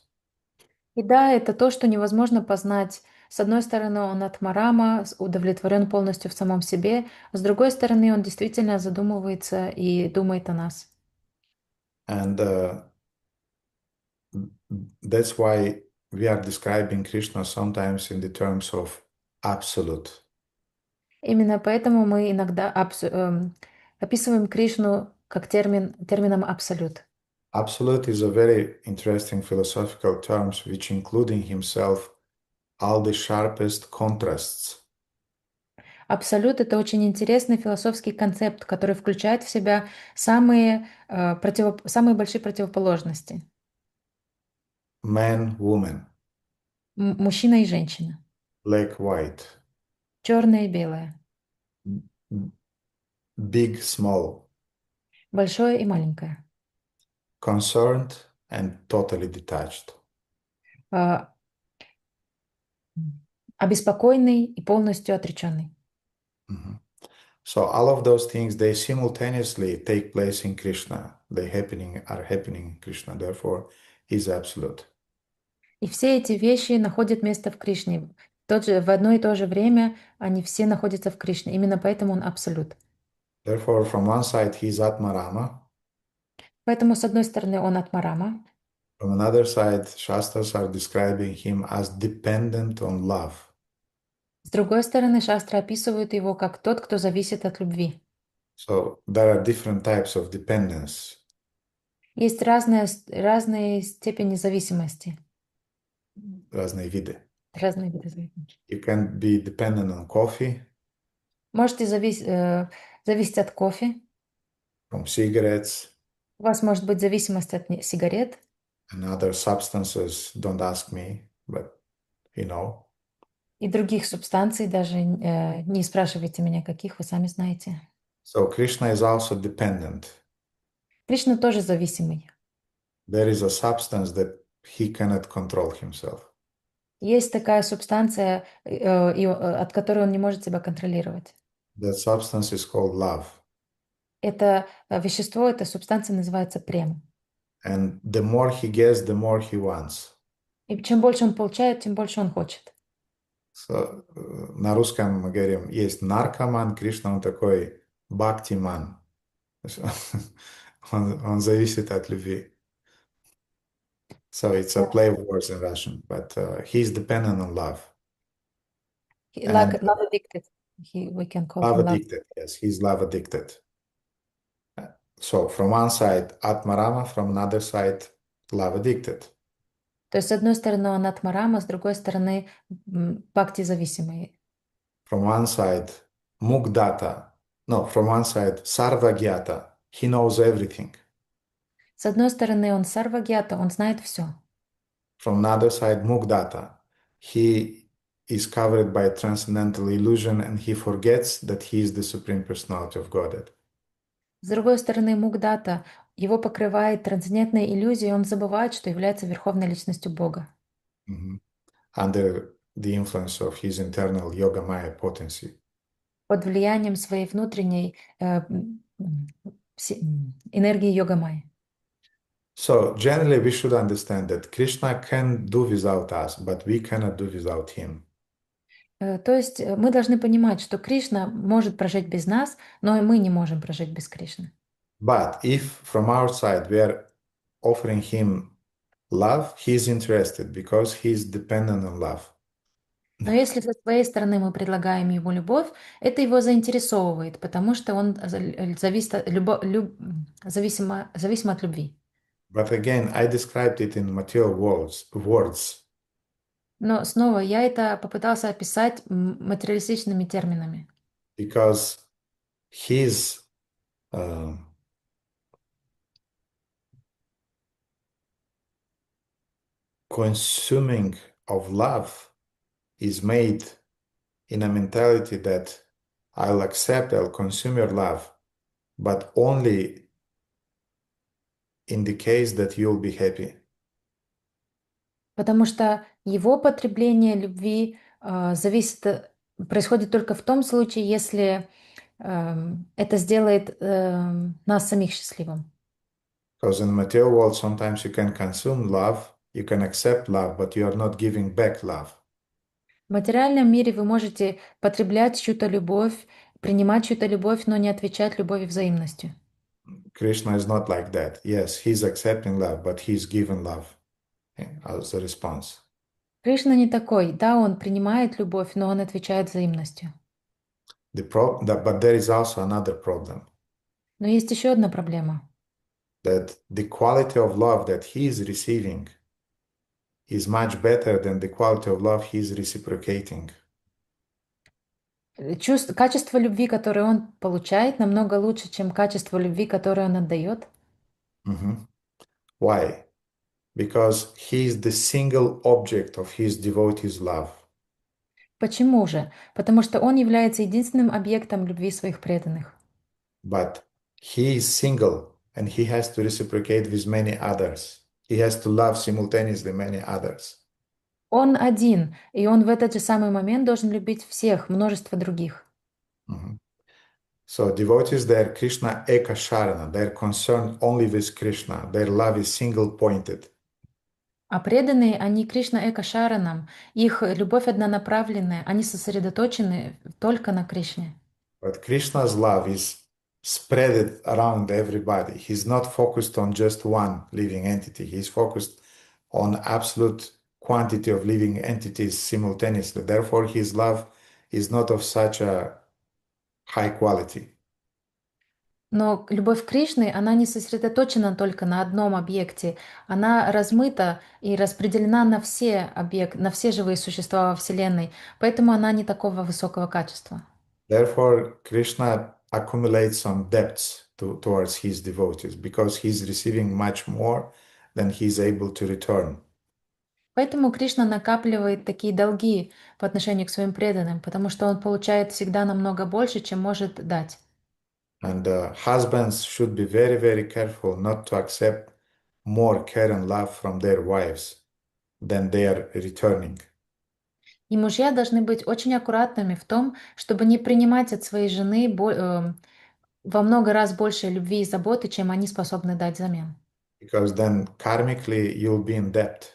И да, это то, что невозможно познать. С одной стороны, он Атмарама, удовлетворен полностью в самом себе. С другой стороны, он действительно задумывается и думает о нас. And that's why we are describing Krishna sometimes in the terms of absolute. Именно поэтому мы иногда описываем Кришну как термином абсолют. Absolute is a very interesting philosophical term which include in himself all the sharpest contrasts. Абсолют — это очень интересный философский концепт, который включает в себя самые большие противоположности. Man, woman, Мужчина и женщина. black, white, Черное и белое. big, small, большое и маленькое, concerned and totally detached. а, обеспокоенный и полностью отреченный. Mhm. So all of those things, they simultaneously take place in Krishna. Are happening in Krishna. Therefore, he's absolute. И все эти вещи находят место в Кришне. В одно и то же время они все находятся в Кришне. Именно поэтому он абсолют. Therefore, from one side, he's Atmarama. Поэтому, с одной стороны, он Атмарама, From another side, Shastras are describing him as dependent on love. с другой стороны, шастры описывают его как тот, кто зависит от любви. So there are different types of dependence, Есть разные степени зависимости, разные виды. разные виды зависимости. You can be dependent on coffee, Можете зависеть от кофе. from cigarettes, У вас может быть зависимость от сигарет and other substances. Don't ask me, but you know. и других субстанций. Даже не спрашивайте меня, каких, вы сами знаете. So Krishna is also dependent. Кришна тоже зависимый. There is a substance that he cannot control himself. Есть такая субстанция, от которой он не может себя контролировать. That substance is called love. Это вещество, эта субстанция называется прем. And the more he gets, the more he wants. И чем больше он получает, тем больше он хочет. So, на русском мы говорим, есть наркоман, Кришна, он такой бхактиман. Он зависит от любви. So it's a play of words in Russian, but he's dependent on love. And Love addicted. We can call love him love. addicted, yes, he's love addicted. So from one side, Atmarama, from another side, love addicted. То есть, с одной стороны, он атмарама, с другой стороны, бхакти зависимый. From one side, Mugdata. No, from one side, Sarvagyata. He knows everything. С одной стороны, он сарвагьята, он знает все. From another side, Mugdata. He is covered by transcendental illusion and he forgets that he is the Supreme Personality of Godhead. С другой стороны, мугдата, его покрывает трансцендентная иллюзия, и он забывает, что является верховной личностью Бога. Mhm. Under the influence of his internal yoga maya potency. Под влиянием своей внутренней энергии йога-майя. So generally we should understand that Krishna can do without us, but we cannot do without him. То есть мы должны понимать, что Кришна может прожить без нас, но и мы не можем прожить без Кришны. But if from our side we are offering him love, he is interested because he is dependent on love. Но если со своей стороны мы предлагаем ему любовь, это его заинтересовывает, потому что он зависим от любви. But again, I described it in material words. Но снова я это попытался описать материалистичными терминами. Because his consuming of love is made in a mentality that I'll consume your love, but only in the case that you'll be happy. Потому что его потребление любви происходит только в том случае, если это сделает нас самих счастливым. Because in the material world, sometimes you can consume love, you can accept love, but you are not giving back love. В материальном мире вы можете потреблять чью-то любовь, принимать чью-то любовь, но не отвечать любовью взаимностью. Krishna is not like that. Yes, he's accepting love, but he's given love as a response. Кришна не такой. Да, он принимает любовь, но он отвечает взаимностью. But there is also another problem. Но есть еще одна проблема. That the quality of love that he is receiving is much better than the quality of love he is reciprocating. Качество любви, которое он получает, намного лучше, чем качество любви, которое он отдает. Mhm. Why? Because he is the single object of his devotees' love. Почему же? Потому что он является единственным объектом любви своих преданных. But he is single and he has to reciprocate with many others. He has to love simultaneously many others. Он один, и он в этот же самый момент должен любить всех, множество других. Mhm. So devotees, they're Krishna Eka Sharana. They're concerned only with Krishna. Their love is single-pointed. А преданные, они Кришна Эка Шаранам, их любовь однонаправленная, они сосредоточены только на Кришне. But Krishna's love is spread around everybody. He's not focused on just one living entity. He's focused on absolute quantity of living entities simultaneously. Therefore, his love is not of such a high quality. Но любовь Кришны, она не сосредоточена только на одном объекте, она размыта и распределена на все объекты, на все живые существа во Вселенной, поэтому она не такого высокого качества. Therefore, Krishna accumulates some debts towards his devotees because he's receiving much more than he's able to return. Поэтому Кришна накапливает такие долги по отношению к своим преданным, потому что он получает всегда намного больше, чем может дать. And husbands should be very, very careful not to accept more care and love from their wives than they are returning. И мужья должны быть очень аккуратными в том, чтобы не принимать от своей жены во много раз больше любви и заботы, чем они способны дать взамен. Because then karmically you'll be in debt.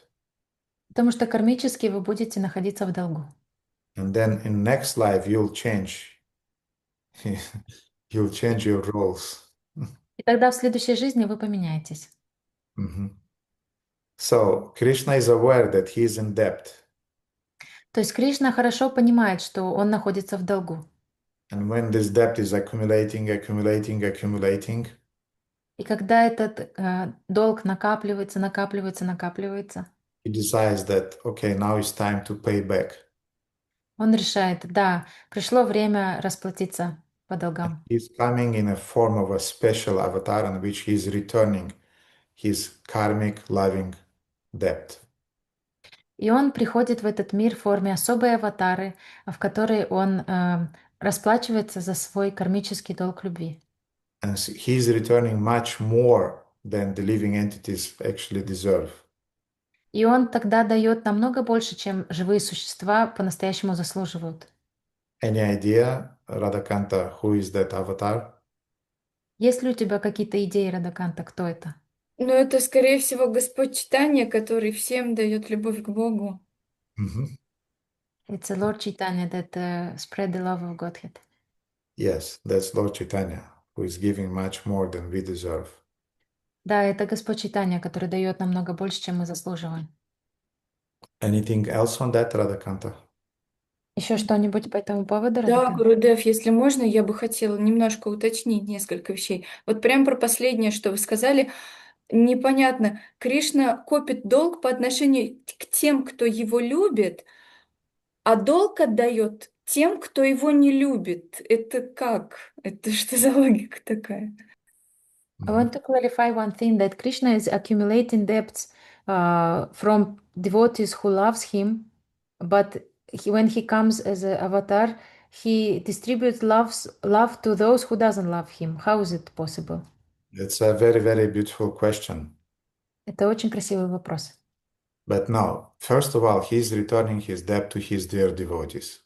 Потому что кармически вы будете находиться в долгу. And then in next life you'll change. You'll change your roles. И тогда в следующей жизни вы поменяетесь. Mhm. So Krishna is aware that he is in debt. То есть Кришна хорошо понимает, что он находится в долгу. And when this debt is accumulating, И когда этот долг накапливается, he decides that, okay, now it's time to pay back. он решает, да, пришло время расплатиться по долгам. He's coming in a form of a special avatar in which he's returning his karmic loving debt. И он приходит в этот мир в форме особой аватары, в которой он расплачивается за свой кармический долг любви. And he's returning much more than the living entities actually deserve. И он тогда дает намного больше, чем живые существа по-настоящему заслуживают. Any idea, Radhakanta, who is that avatar? Есть ли у тебя какие-то идеи, Радаканта, кто это? Но это, скорее всего, Господь Читания, который всем дает любовь к Богу. Mhm. It's a Lord Chaitanya that spread the love of Godhead. Yes, that's Lord Chaitanya, who is giving much more than we deserve. Да, это Господь Читания, который дает намного больше, чем мы заслуживаем. Anything else on that, Radhakanta? Еще что-нибудь по этому поводу, Да, Радаканта? Гурудев, если можно, я бы хотела немножко уточнить несколько вещей. Вот прям про последнее, что вы сказали, непонятно. Кришна копит долг по отношению к тем, кто его любит, а долг отдает тем, кто его не любит. Это как? Это что за логика такая? I want to clarify one thing that Krishna is accumulating debts from devotees who loves him, but when he comes as an avatar, he distributes love to those who doesn't love him. How is it possible? It's a very, very beautiful question. Это очень красивый вопрос. But no, first of all, he's returning his debt to his dear devotees.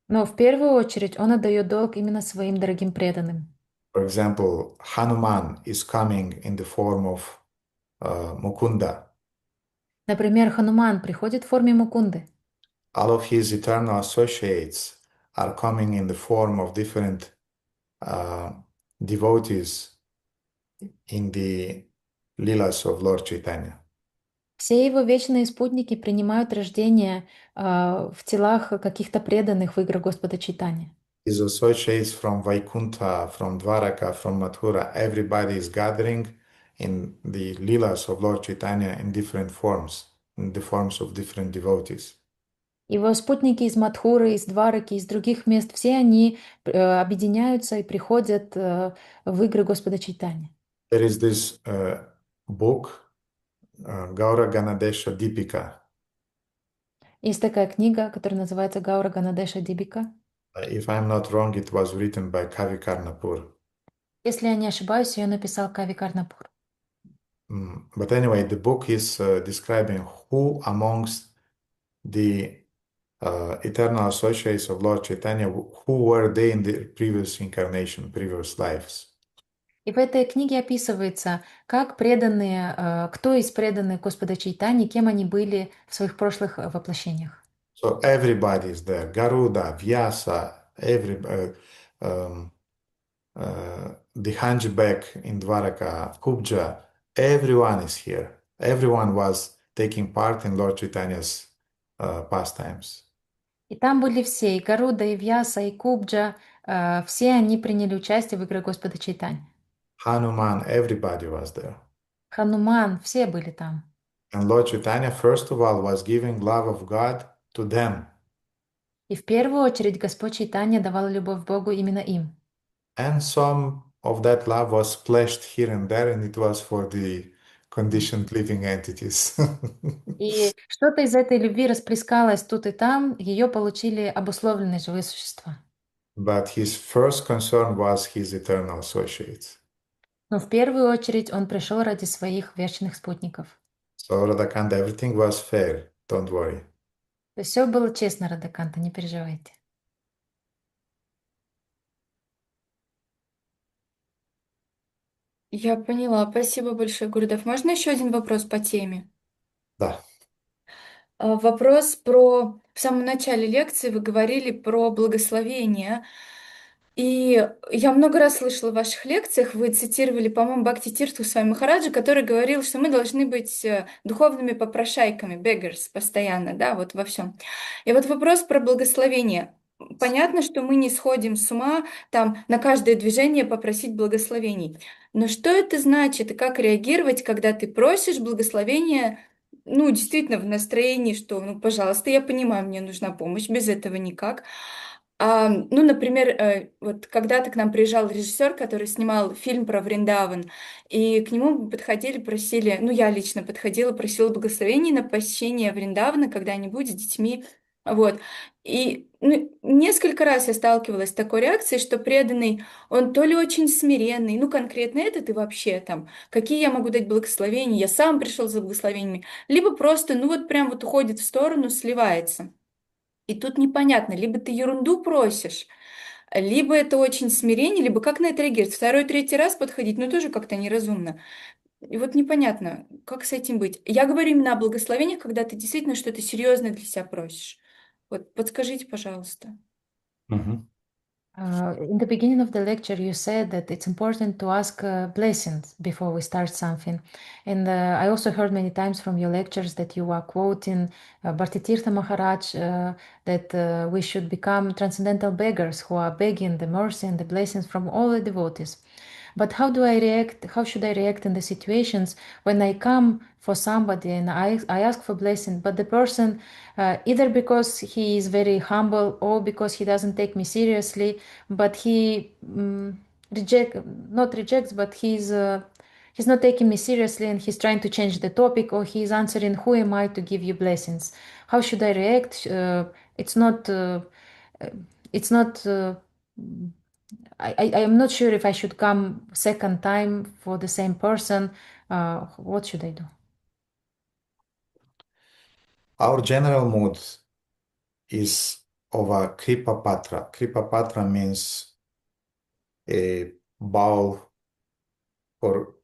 Но в первую очередь он отдает долг именно своим дорогим преданным. For example, Hanuman is coming in the form of Mukunda. Например, Хануман приходит в форме Мукунды. All of his eternal associates are coming in the form of different devotees in the Leelas of Lord Chaitanya. Все его вечные спутники принимают рождение в телах каких-то преданных в играх Господа Чайтаньи. His associates from Vaikuntha, from Dwaraka, from Mathura, everybody is gathering in the Leelas of Lord Chaitanya in different forms, in the forms of different devotees. Его спутники из Мадхуры, из Двараки, из других мест, все они объединяются и приходят в игры Господа Чайтаньи. There is this book, Gaura Ganadesha Deepika. Есть такая книга, которая называется Гаура Ганадеша Дибика. If I'm not wrong, it was written by Kavi Karnapur. Если я не ошибаюсь, ее написал Кави Карнапур. But anyway, the book is describing who amongst the eternal associates of Lord Chaitanya, who were they in the previous incarnation, previous lives. И в этой книге описывается, как преданные, кто из преданных Господа Чайтани, кем они были в своих прошлых воплощениях. So everybody is there. Garuda, Vyasa, um, the hunchback in Dwaraka, Kubja, everyone is here. Everyone was taking part in Lord Chaitanya's pastimes. И там были все, и Гаруда, и Вьяса, и Кубджа, все они приняли участие в игре Господа Чайтани. Hanuman, everybody was there. Хануман, все были там. And Lord Chaitanya, first of all, was giving love of God to them. И в первую очередь Господь Чайтанья давал любовь к Богу именно им. And some of that love was splashed here and there, and it was for the conditioned living entities. И что-то из этой любви расплескалось тут и там, ее получили обусловленные живые существа. But his first concern was his eternal associates. Но в первую очередь он пришел ради своих вечных спутников. So Radhakanta, everything was fair. Don't worry. То есть все было честно, Радаканта, не переживайте. Я поняла. Спасибо большое, Гурдев. Можно еще один вопрос по теме? Да. Вопрос про... В самом начале лекции вы говорили про благословение. И я много раз слышала в ваших лекциях, вы цитировали, по-моему, Бхакти Тиртху Свами Махараджа, который говорил, что мы должны быть духовными попрошайками, beggars постоянно, да, вот во всем. И вот вопрос про благословение. Понятно, что мы не сходим с ума там на каждое движение попросить благословений. Но что это значит и как реагировать, когда ты просишь благословения, ну, действительно, в настроении, что, ну, пожалуйста, я понимаю, мне нужна помощь, без этого никак. Ну, например, вот когда-то к нам приезжал режиссер, который снимал фильм про Вриндаван, и к нему подходили, просили, ну, я лично подходила, просила благословений на посещение Вриндавана когда-нибудь с детьми, вот. И ну, несколько раз я сталкивалась с такой реакцией, что преданный, он то ли очень смиренный, ну, конкретно этот и вообще там, какие я могу дать благословения, я сам пришел за благословениями, либо просто, ну, вот прям вот уходит в сторону, сливается. И тут непонятно, либо ты ерунду просишь, либо это очень смирение, либо как на это реагировать. Второй, третий раз подходить, ну тоже как-то неразумно. И вот непонятно, как с этим быть. Я говорю именно о благословениях, когда ты действительно что-то серьезное для себя просишь. Вот подскажите, пожалуйста. Mhm. In the beginning of the lecture, you said that it's important to ask blessings before we start something. And I also heard many times from your lectures that you are quoting Bharti Tirtha Maharaj that we should become transcendental beggars who are begging the mercy and the blessings from all the devotees. But how do I react? How should I react in the situations when I come for somebody and I ask for blessing, but the person, either because he is very humble or because he doesn't take me seriously, but he not rejects, but he's not taking me seriously and he's trying to change the topic, or he's answering, "Who am I to give you blessings?" How should I react? It's not. It's not. I am not sure if I should come second time for the same person. What should I do? Our general mood is of a Kripa Patra. Kripa Patra means a bowl for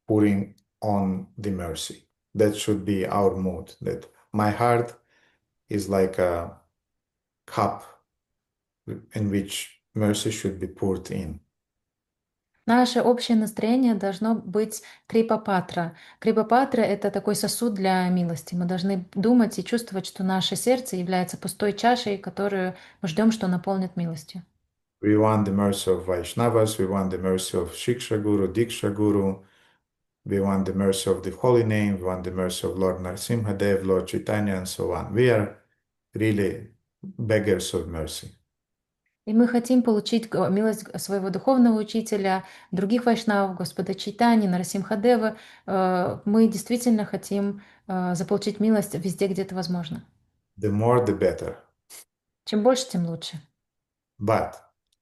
pouring on the mercy. That should be our mood. That my heart is like a cup in which mercy should be poured in. Наше общее настроение должно быть крипа-патра. Крипа-патра — это такой сосуд для милости. Мы должны думать и чувствовать, что наше сердце является пустой чашей, которую мы ждем, что наполнит милостью. We want the mercy of Vaishnavas, we want the mercy of Shiksha Guru, Diksha Guru, we want the mercy of the Holy Name, we want the mercy of Lord Narasimhadev, Lord Chaitanya, and so on. We are really beggars of mercy. И мы хотим получить милость своего духовного учителя, других вайшнавов, Господа Чайтани, Нарасимхадева. Мы действительно хотим заполучить милость везде, где это возможно. the more the better. Чем больше, тем лучше. But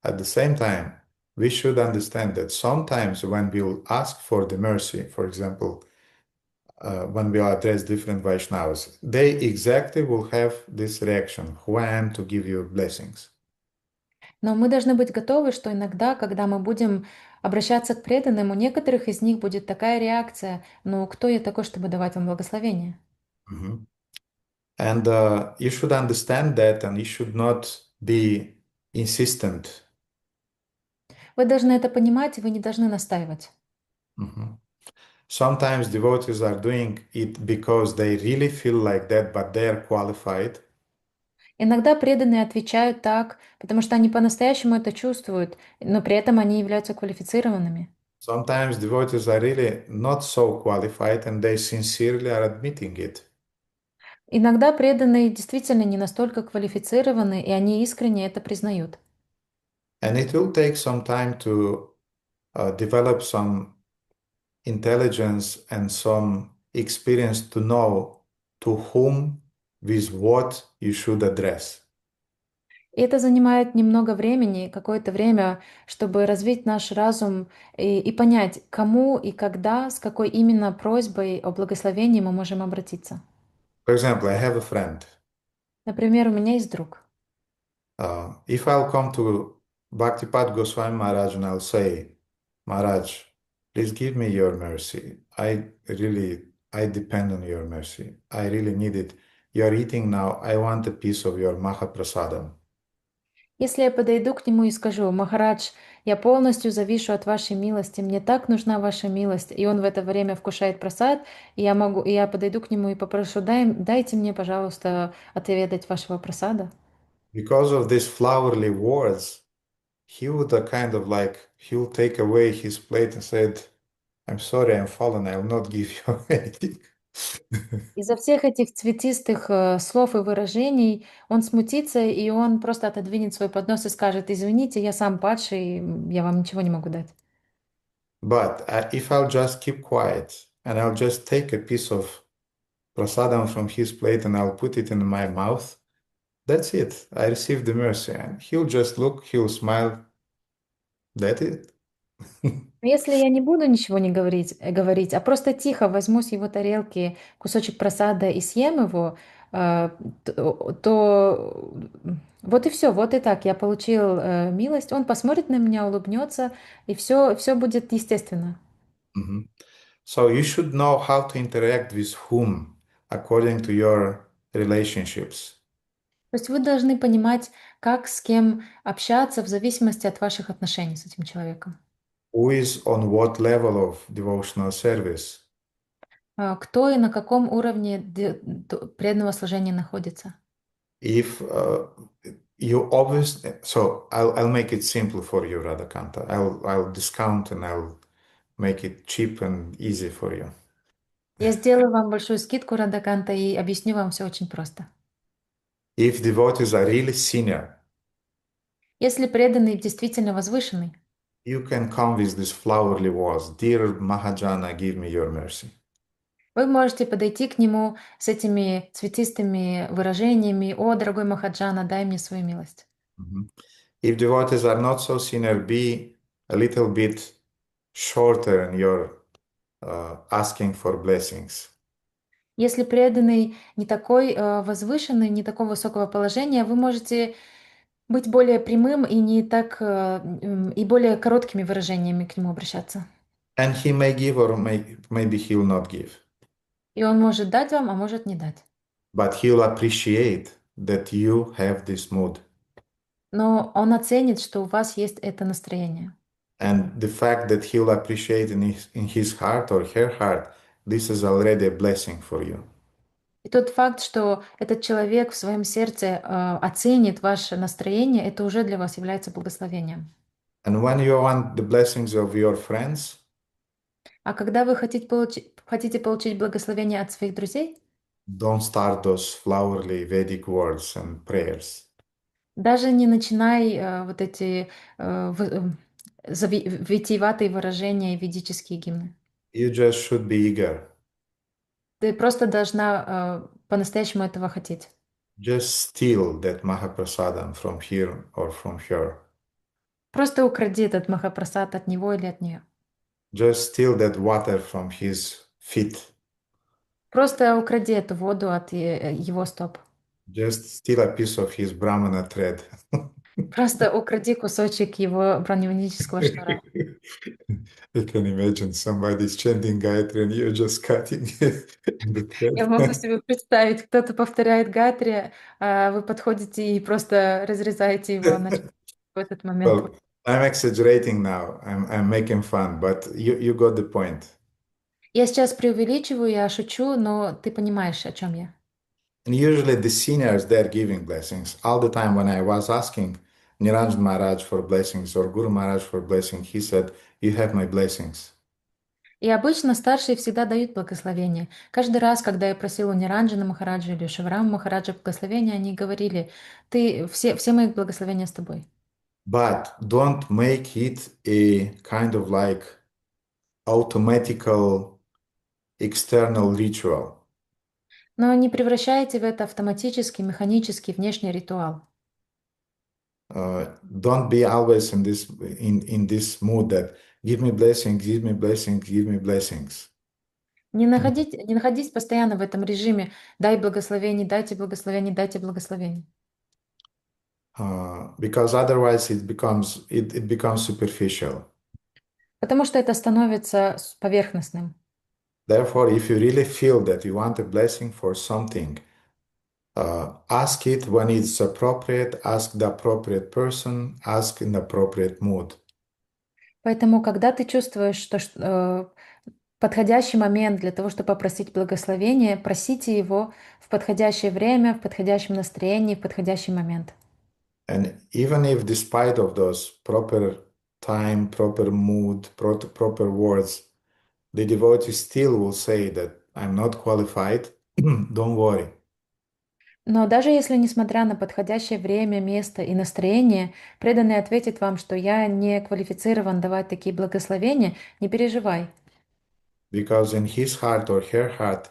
at the same time, we should understand that sometimes when we'll ask for the mercy, for example, when we address different Vaishnavas, they exactly will have this reaction, who I am to give you blessings. Но мы должны быть готовы, что иногда, когда мы будем обращаться к преданным, у некоторых из них будет такая реакция: «Ну, кто я такой, чтобы давать вам благословение?» Mhm. And you should understand that, and you should not be insistent. Вы должны это понимать, и вы не должны настаивать. Mhm. Sometimes devotees are doing it because they really feel like that, but they are qualified. Иногда преданные отвечают так, потому что они по-настоящему это чувствуют, но при этом они являются квалифицированными. Sometimes devotees are really not so qualified and they sincerely are admitting it. Иногда преданные действительно не настолько квалифицированы, и они искренне это признают. And it will take some time to develop some intelligence and some experience to know to whom, with what you should address. И это занимает немного времени, какое-то время, чтобы развить наш разум и понять, кому и когда, с какой именно просьбой о благословении мы можем обратиться. For example, I have a friend. Например, у меня есть друг. If I'll come to Bhaktipad Goswami Maharaj and I'll say, Maharaj, please give me your mercy. I depend on your mercy. I really need it. You're eating now. I want a piece of your Mahaprasadam. Если я подойду к нему и скажу: «Махарадж, я полностью завишу от вашей милости, мне так нужна ваша милость», и он в это время вкушает прасад, и я подойду к нему и попрошу: «Дайте мне, пожалуйста, отведать вашего прасада». Because of these flowery words, he would kind of like, he'll take away his plate and said, I'm sorry, I'm fallen. I will not give you anything. Из-за всех этих цветистых слов и выражений он смутится, и он просто отодвинет свой поднос и скажет: «Извините, я сам падший, я вам ничего не могу дать». But if I'll just keep quiet and I'll just take a piece of prasadam from his plate and I'll put it in my mouth, that's it. I received the mercy. And he'll just look, he'll smile. That's it. Но если я не буду ничего не говорить, а просто тихо возьму с его тарелки кусочек просада и съем его, то вот и все, вот и так. Я получил милость, он посмотрит на меня, улыбнется, и все будет естественно. Mhm. So you should know how to interact with whom according to your relationships. То есть вы должны понимать, как с кем общаться в зависимости от ваших отношений с этим человеком. Who is on what level of devotional service. Кто и на каком уровне преданного служения находится. If you obviously, so I'll make it simple for you, Radhakanta. I'll discount and I'll make it cheap and easy for you. Я сделаю вам большую скидку, Радаканта, и объясню вам все очень просто. If devotees are really senior, Если преданный действительно возвышенный, you can come with these flowery words, Dear Mahajana, give me your mercy. вы можете подойти к нему с этими цветистыми выражениями: «О, дорогой Махаджана, дай мне свою милость». Mhm. If devotees are not so senior, be a little bit shorter in your asking for blessings. Если преданный не такой возвышенный, не такого высокого положения, вы можете быть более прямым и не так и более короткими выражениями к нему обращаться. And he may give or maybe he will not give. И он может дать вам, а может не дать. But he'll appreciate that you have this mood. Но он оценит, что у вас есть это настроение. And the fact that he'll appreciate in his heart or her heart, this is already a blessing for you. И тот факт, что этот человек в своем сердце оценит ваше настроение, это уже для вас является благословением. And when you want the blessings of your friends, А когда вы хотите получить благословение от своих друзей, don't start those flowery Vedic words and prayers. даже не начинай вот эти витиеватые выражения и ведические гимны. You just should be eager. Ты просто должна по-настоящему этого хотеть. Just steal that Mahaprasadam from here or from her. Просто укради этот махапрасад от него или от нее. Just steal that water from his feet. Просто укради эту воду от его стоп. Just steal a piece of his Brahmana thread. Просто укради кусочек его броневнического шнура. I can imagine somebody's chanting Gayatri and you're just cutting the Я могу thread. себе представить, кто-то повторяет гатри, а вы подходите и просто разрезаете его на части в этот момент. Well, I'm exaggerating now. I'm making fun, but you got the point. Я сейчас преувеличиваю, я шучу, но ты понимаешь, о чем я. And usually the seniors, they're giving blessings. All the time when I was asking Niranjan Maharaj for blessings or Guru Maharaj for blessing, he said, you have my blessings. И обычно старшие всегда дают благословение. Каждый раз, когда я просила у Ниранджана Махараджа или Шиврама Махараджа благословения, они говорили, все мои благословения с тобой. But don't make it a kind of like automatical external ritual. Но не превращайте в это автоматический, механический внешний ритуал. Don't be always in this mood that give me blessings, give me blessings, give me blessings. Не находись постоянно в этом режиме «дай благословение, дайте благословение, дайте благословение». Because otherwise it becomes superficial. Потому что это становится поверхностным. Therefore, if you really feel that you want a blessing for something, ask it when it's appropriate, ask the appropriate person, ask in the appropriate mood. Поэтому, когда ты чувствуешь, что подходящий момент для того, чтобы попросить благословения, просите его в подходящее время, в подходящем настроении, в подходящий момент. And even if despite of those proper time, proper mood, proper words, the devotee still will say that I'm not qualified, don't worry. Но даже если, nесмотря на подходящее время, место и настроение, преданный ответит вам, что я не квалифицирован давать такие благословения, не переживай. Because in his heart or her heart,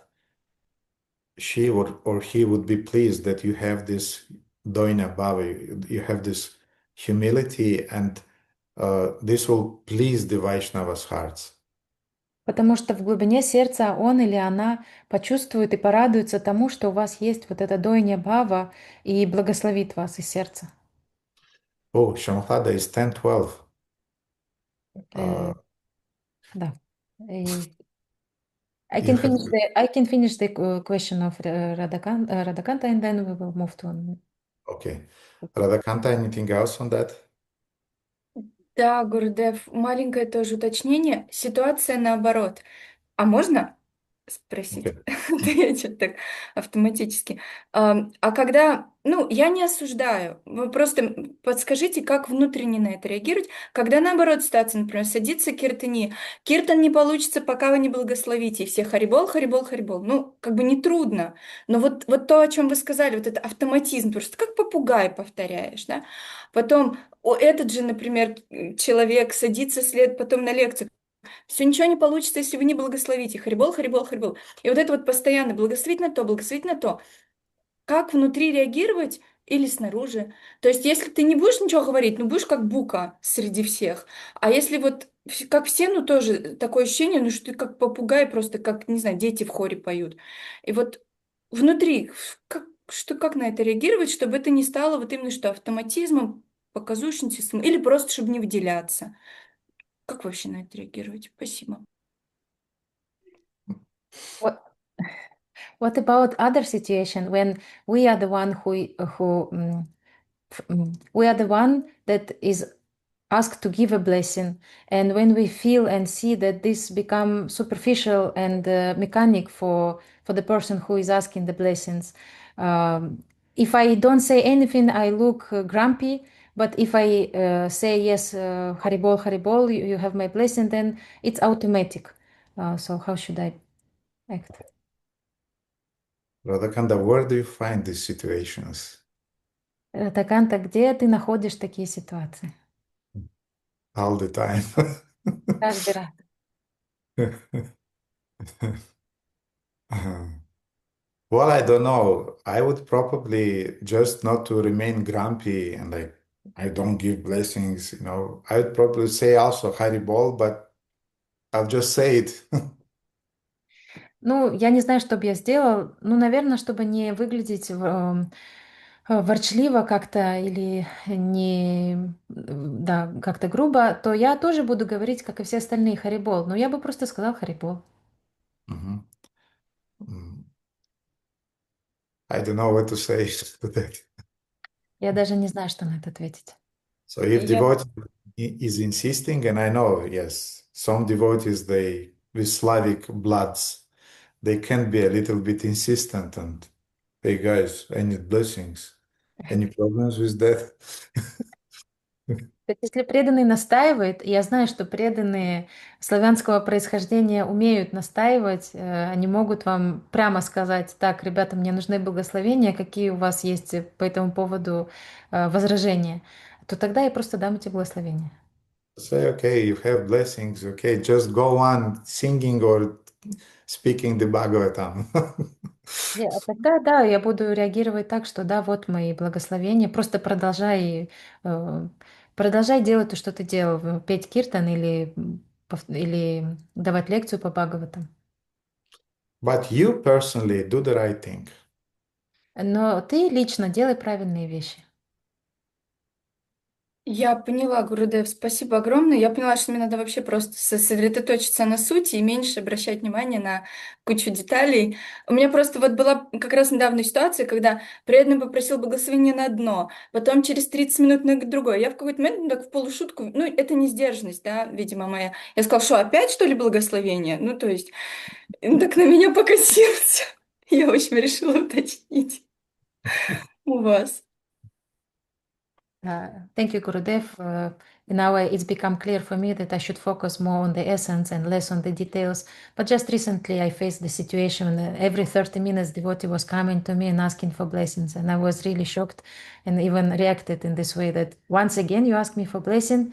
she would or he would be pleased that you have this doina bhava, you have this humility, and this will please the Vaishnava's hearts. Потому что в глубине сердца он или она почувствует и порадуется тому, что у вас есть вот это дойня бхава и благословит вас из сердца. Oh, Shamlada is 10:12. Э, да. И You have I can finish the question of Radhakanta and then we will move to one. okay. Radhakanta, anything else on that? Да, Гурдев, маленькое тоже уточнение. Ситуация наоборот. А можно спросить? Okay. Да я что-то так автоматически. А когда, ну, я не осуждаю, вы просто подскажите, как внутренне на это реагировать, когда наоборот ситуация, например, садится киртани, киртан не получится, пока вы не благословите, и все харибол, харибол, харибол. Ну, как бы не трудно, но вот то, о чем вы сказали, вот это автоматизм, просто как попугай повторяешь, да? Потом этот же, например, человек садится потом на лекцию, все ничего не получится, если вы не благословите. Харибол, харибол, харибол. И вот это вот постоянно благословить на то, благословить на то. Как внутри реагировать или снаружи? То есть, если ты не будешь ничего говорить, ну будешь как бука среди всех. А если вот как все, ну тоже такое ощущение, ну что ты как попугай, просто как, не знаю, дети в хоре поют. И вот внутри, как на это реагировать, чтобы это не стало вот именно что автоматизмом, показушничеством, или просто чтобы не выделяться? Как вообще на это реагировать? Спасибо. What, what about other situation when we are the one we are the one that is asked to give a blessing, and when we feel and see that this become superficial and mechanic for the person who is asking the blessings, if I don't say anything, I look grumpy. But if I say yes, Haribol, Haribol, you have my blessing, then it's automatic. So how should I act? Radhakanta, where do you find these situations? Таканта, где ты находишь такие ситуации? All the time. Каждый раз. Well, I don't know. I would probably just not to remain grumpy and like I don't give blessings, you know. I would probably say also Haribol, but I'll just say it. Ну, я не знаю, что бы я сделал. Ну, наверное, чтобы не выглядеть ворчливо как-то или не, да, как-то грубо, то я тоже буду говорить, как и все остальные, Харибол. Но я бы просто сказал Харибол. Mhm. Mm. I don't know what to say to that. Я даже не знаю, что на это ответить. So if Я devotee is insisting, and I know, yes, some devotees, they with Slavic bloods, they can be a little bit insistent and hey guys, I need blessings. Any problems with that? То есть, если преданный настаивает, и я знаю, что преданные славянского происхождения умеют настаивать, они могут вам прямо сказать: так, ребята, мне нужны благословения, какие у вас есть по этому поводу возражения, то тогда я просто дам эти благословения. Say, okay, you have blessings, okay, just go on singing or speaking the Bhagavatam. А тогда, да, я буду реагировать так, что да, вот мои благословения, просто э, продолжай делать то, что ты делал, петь киртан или, или давать лекцию по Бхагаватам. But you personally do the right thing. Но ты лично делай правильные вещи. Я поняла, Гурудев, спасибо огромное. Я поняла, что мне надо вообще просто сосредоточиться на сути и меньше обращать внимание на кучу деталей. У меня просто вот была как раз недавно ситуация, когда преданный попросил благословения на одно, потом через 30 минут на другое. Я в какой-то момент, ну, так в полушутку, ну, это не сдержанность, да, видимо, моя. Я сказала, что опять, что ли, благословение? Ну, то есть, он так на меня покосился. Я, в общем, решила уточнить у вас. Thank you, Gurudev. Now it's become clear for me that I should focus more on the essence and less on the details. But just recently I faced the situation that every 30 minutes devotee was coming to me and asking for blessings. And I was really shocked and even reacted in this way that once again you ask me for blessing.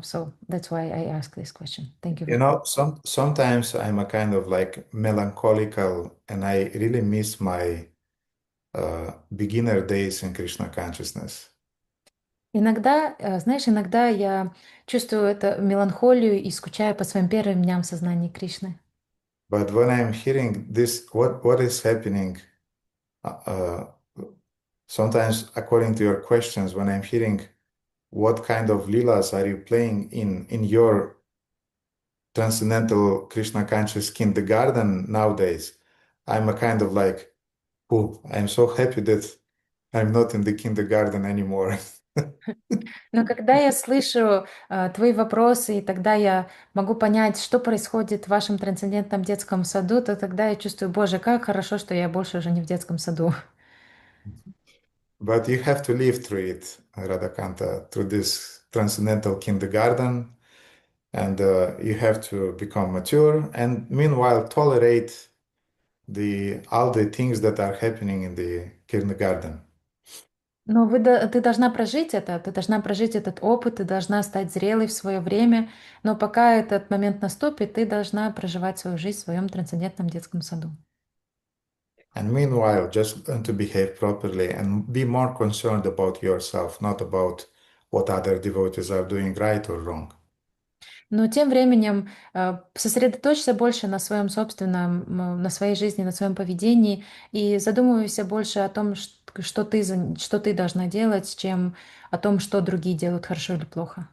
So that's why I asked this question. Thank you You very much. know, sometimes I'm a kind of like melancholical and I really miss my beginner days in Krishna consciousness. Иногда, знаешь, иногда я чувствую это меланхолию и скучаю по своим первым дням в сознании Кришны. But when I'm hearing this, what is happening, uh, sometimes according to your questions, when I'm hearing what kind of leelas are you playing in your transcendental Krishna conscious kindergarten nowadays, I'm a kind of like, oh, I'm so happy that I'm not in the kindergarten anymore. Но когда я слышу твои вопросы, и тогда я могу понять, что происходит в вашем трансцендентном детском саду, то тогда я чувствую, Боже, как хорошо, что я больше уже не в детском саду. But you have to live through it, Radhakanta, through this transcendental kindergarten, and you have to become mature, and meanwhile tolerate the all the things that are happening in the kindergarten. Но ты должна прожить это, ты должна прожить этот опыт, ты должна стать зрелой в свое время, но пока этот момент наступит, ты должна проживать свою жизнь в своем трансцендентном детском саду. And meanwhile, just learn to behave properly and be more concerned about yourself, not about what other devotees are doing right or wrong. Но тем временем сосредоточься больше на своем собственном, на своей жизни, на своем поведении и задумывайся больше о том, что ты должна делать, чем о том, что другие делают хорошо или плохо.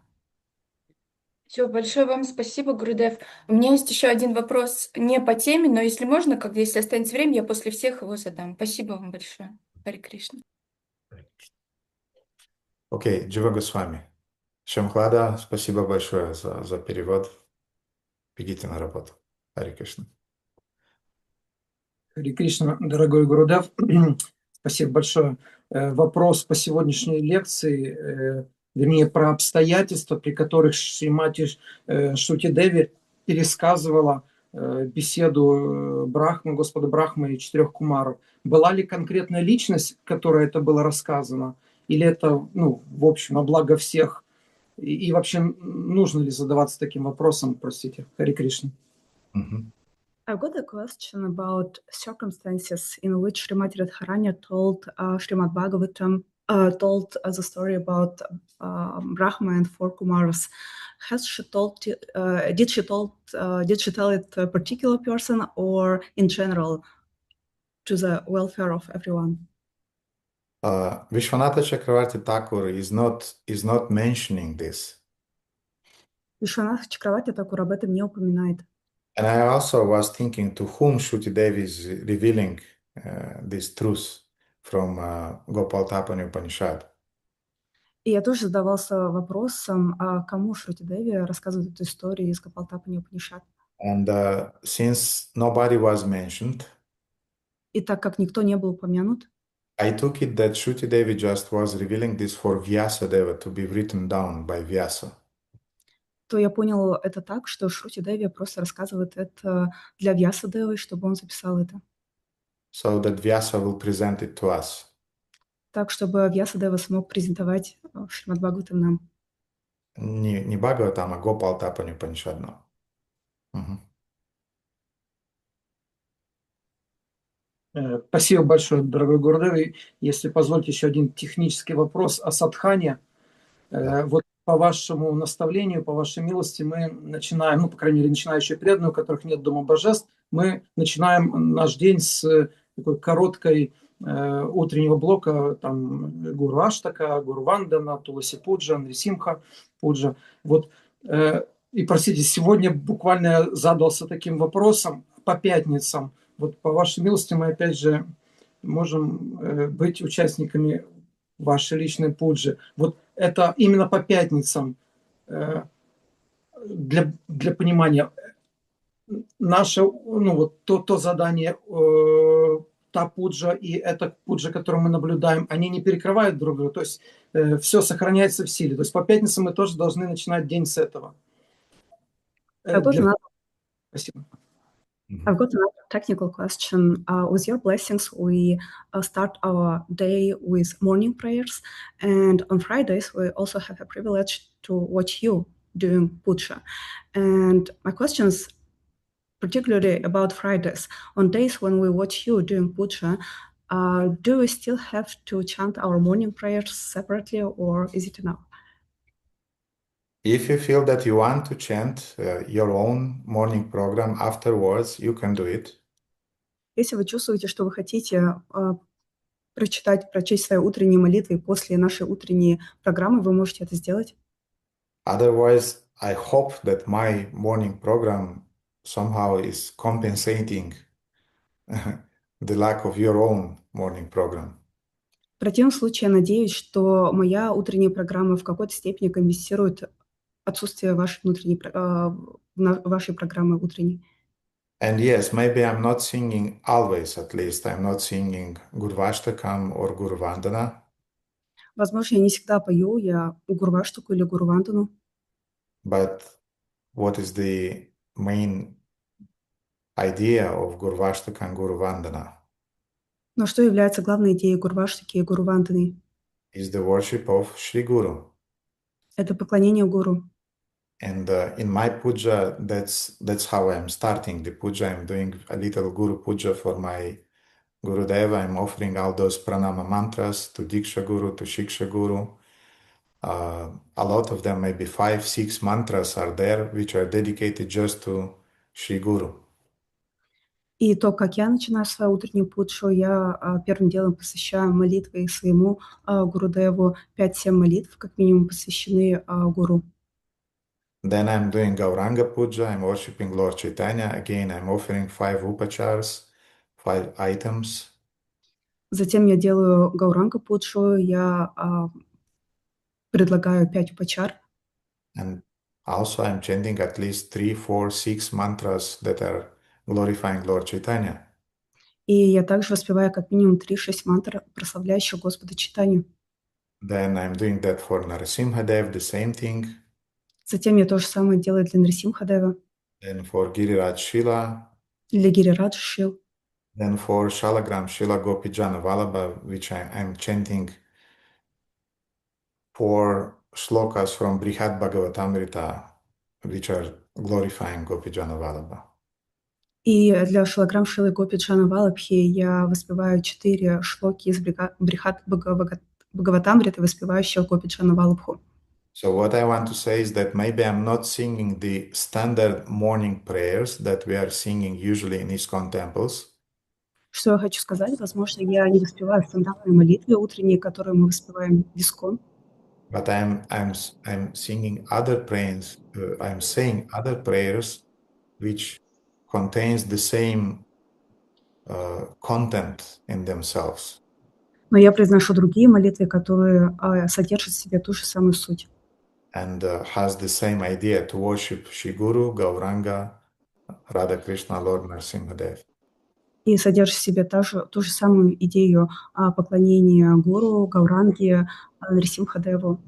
Все, большое вам спасибо, Гурудев. У меня есть еще один вопрос не по теме, но если можно, как если останется время, я после всех его задам. Спасибо вам большое. Харе Кришна. Окей, Джива Госвами. Шамхлада, спасибо большое за перевод. Бегите на работу. Харе Кришна. Харе Кришна, дорогой Гурудев, спасибо большое. Вопрос по сегодняшней лекции, вернее, про обстоятельства, при которых Шримати Шрути Деви пересказывала беседу Брахмы, Господа Брахмы и 4 кумаров. Была ли конкретная личность, которой это было рассказано? Или это, ну, в общем, на благо всех? И вообще, нужно ли задаваться таким вопросом, простите, Харе Кришна? I've got a question about circumstances in which Srimati Radharani told Srimad Bhagavatam, told the story about Brahma and four Kumaras. Has she told? Did she tell it to a particular person or in general to the welfare of everyone? Vishwanatha Chakravarti Thakur is not mentioning this. Вишванатха Чакраварти Такур об этом не упоминает. And I also was thinking to whom Shruti Devi is revealing this truth from Gopaltapani Upanishad. И я тоже задавался вопросом, а кому Шрути Деви рассказывает эту историю из Гопалтапани Упанишад. And since nobody was mentioned, И так как никто не был упомянут, I took it that Shruti Devi just was revealing this for Vyasadeva to be written down by Vyasa. то я понял это так, что Шрути Деви просто рассказывает это для Вьясадевы, чтобы он записал это. So that Vyasa will present it to us. Так, чтобы Вьясадева смог презентовать Шримад Бхагаватам нам. Не Бхагаватам, а Гопалтапани Upanishad. Спасибо большое, дорогой Гурдев. И если позволите, еще один технический вопрос о садхане. Вот по вашему наставлению, по вашей милости мы начинаем, по крайней мере, начинающие преданные, у которых нет Дома Божеств, мы начинаем наш день с такой короткой утреннего блока, там, Гуру Аштака, Гуру Вандана, Туласи Пуджа, Нрисимха Пуджа. Вот, и, простите, сегодня буквально я задался таким вопросом по пятницам. Вот по вашей милости мы опять же можем быть участниками вашей личной пуджи. Вот это именно по пятницам для понимания наше, то задание, та пуджа и эта пуджа, которую мы наблюдаем, они не перекрывают друг друга, то есть все сохраняется в силе. То есть по пятницам мы тоже должны начинать день с этого. Спасибо. I've got another technical question. With your blessings, we start our day with morning prayers, and on Fridays we also have a privilege to watch you doing puja. And my question is particularly about Fridays. On days when we watch you doing puja, do we still have to chant our morning prayers separately, or is it enough? If you feel that you want to chant your own morning program afterwards, you can do it. Если вы чувствуете, что вы хотите прочесть свои утренние молитвы после нашей утренней программы, вы можете это сделать. Otherwise, I hope that my morning program somehow is compensating the lack of your own morning program. В противном случае, я надеюсь, что моя утренняя программа в какой-то степени компенсирует отсутствие вашей программы утренней. And yes, maybe I'm not singing always, at least I'm not singing Gurvashtakam or Guruvandana. Возможно, я не всегда пою, я Гурваштаку или Гурувандану. But what is the main idea of Gurvashtaka and Guruvandana? Но что является главной идеей Гурваштаки и Гуруванданы? Is the worship of Sri Guru. Это поклонение Гуру. And in my puja, that's how I'm starting the puja. I'm doing a little Guru puja for my Gurudeva. I'm offering all those pranama mantras to Diksha Guru, to Shiksha Guru. A lot of them, maybe 5-6 mantras are there, which are dedicated just to Sri Guru. И то, как я начинаю свою утреннюю путшу, я первым делом посвящаю молитвы своему Гурудеву. 5-7 молитв, как минимум, посвящены Гуру. Then I'm doing Gauranga Puja, I'm worshipping Lord Chaitanya. Again, I'm offering 5 upachars, 5 items. Затем я делаю Гауранга Пудшу, я предлагаю 5 упачар. And also I'm chanting at least 3, 4, 6 mantras that are glorifying Lord Chaitanya. И я также воспеваю как минимум 3-6 мантр, прославляющих Господа Чайтанью. Then I'm doing that for Narasimhadev, the same thing. Затем я то же самое делаю для Нарисимхадева, Then for Giriraj Shila. для Гирираджа Шил. Then for Shalagram Shila Gopijana Vallabha, which I'm chanting 4 shlokas from Brihad Bhagavatamrita, which are glorifying Gopijana Vallabha. И для шилограмм Шилы Гопи Джана Валабхи я воспеваю 4 шлоки из Брихат Бхагаватамриты, воспевающего Гопи Джана Валабху. So what I want to say is that maybe I'm not singing the standard morning prayers that we are singing usually in ISKCON temples. Что я хочу сказать? Возможно, я не воспеваю стандартные молитвы утренние, которые мы воспеваем в Искон, But I'm singing other prayers. I'm saying other prayers which contains the same content in themselves. но я произношу другие молитвы, которые содержат в себе ту же самую суть. And has the same idea to worship Shri Guru, Gauranga, Radha Krishna, Lord Narasimhadev. И содержит в себе ту же самую идею поклонения Гуру, Гауранге, Нарисимхадеву.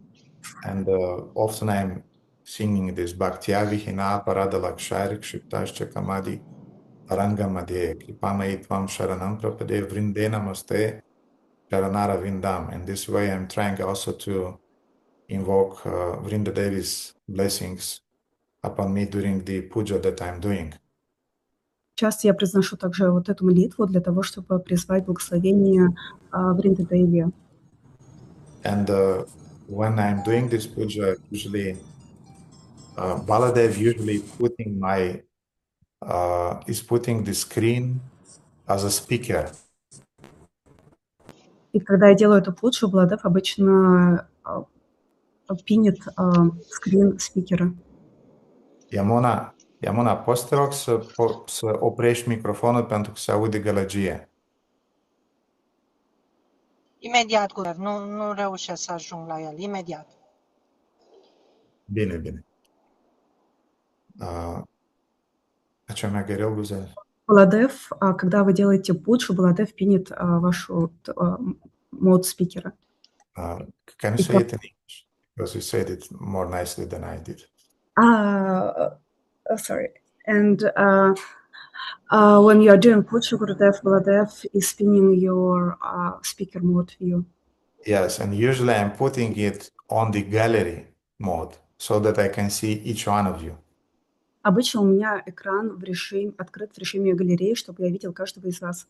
And often I'm singing this Bhaktya Vihina Parada Lakshari Kshiptascha Kamadi Aranga Madhye Kripamai Tvam Sharanam Prapade Vrinde Namaste Sharanara Vindam. And this way I'm trying also to invoke Vrinda Devi's blessings upon me during the puja that I'm doing. Часто я произношу также вот эту молитву для того, чтобы призвать благословение Вринды Деви. And when I'm doing this puja, usually Baladev usually is putting the screen as a speaker. И когда я делаю эту пуджу, Бладев обычно пинет скрин спикера. Iamona, poți te rog să oprești microfonul pentru că se aude gălăgie. Imediat, Gurev, nu reușesc să ajung la el, imediat. Bine. О чем я говорил, Гузель? Бладев, когда вы делаете пуджу, Бладев пинет вашу мод спикера. Can you say it in English? Because you said it more nicely than I did. Sorry. And when you are doing puja, Gurudev, Baladev is spinning your speaker mode view. Yes, and usually I'm putting it on the gallery mode so that I can see each one of you. Обычно у меня экран открыт в режиме галереи, чтобы я видел каждого из вас.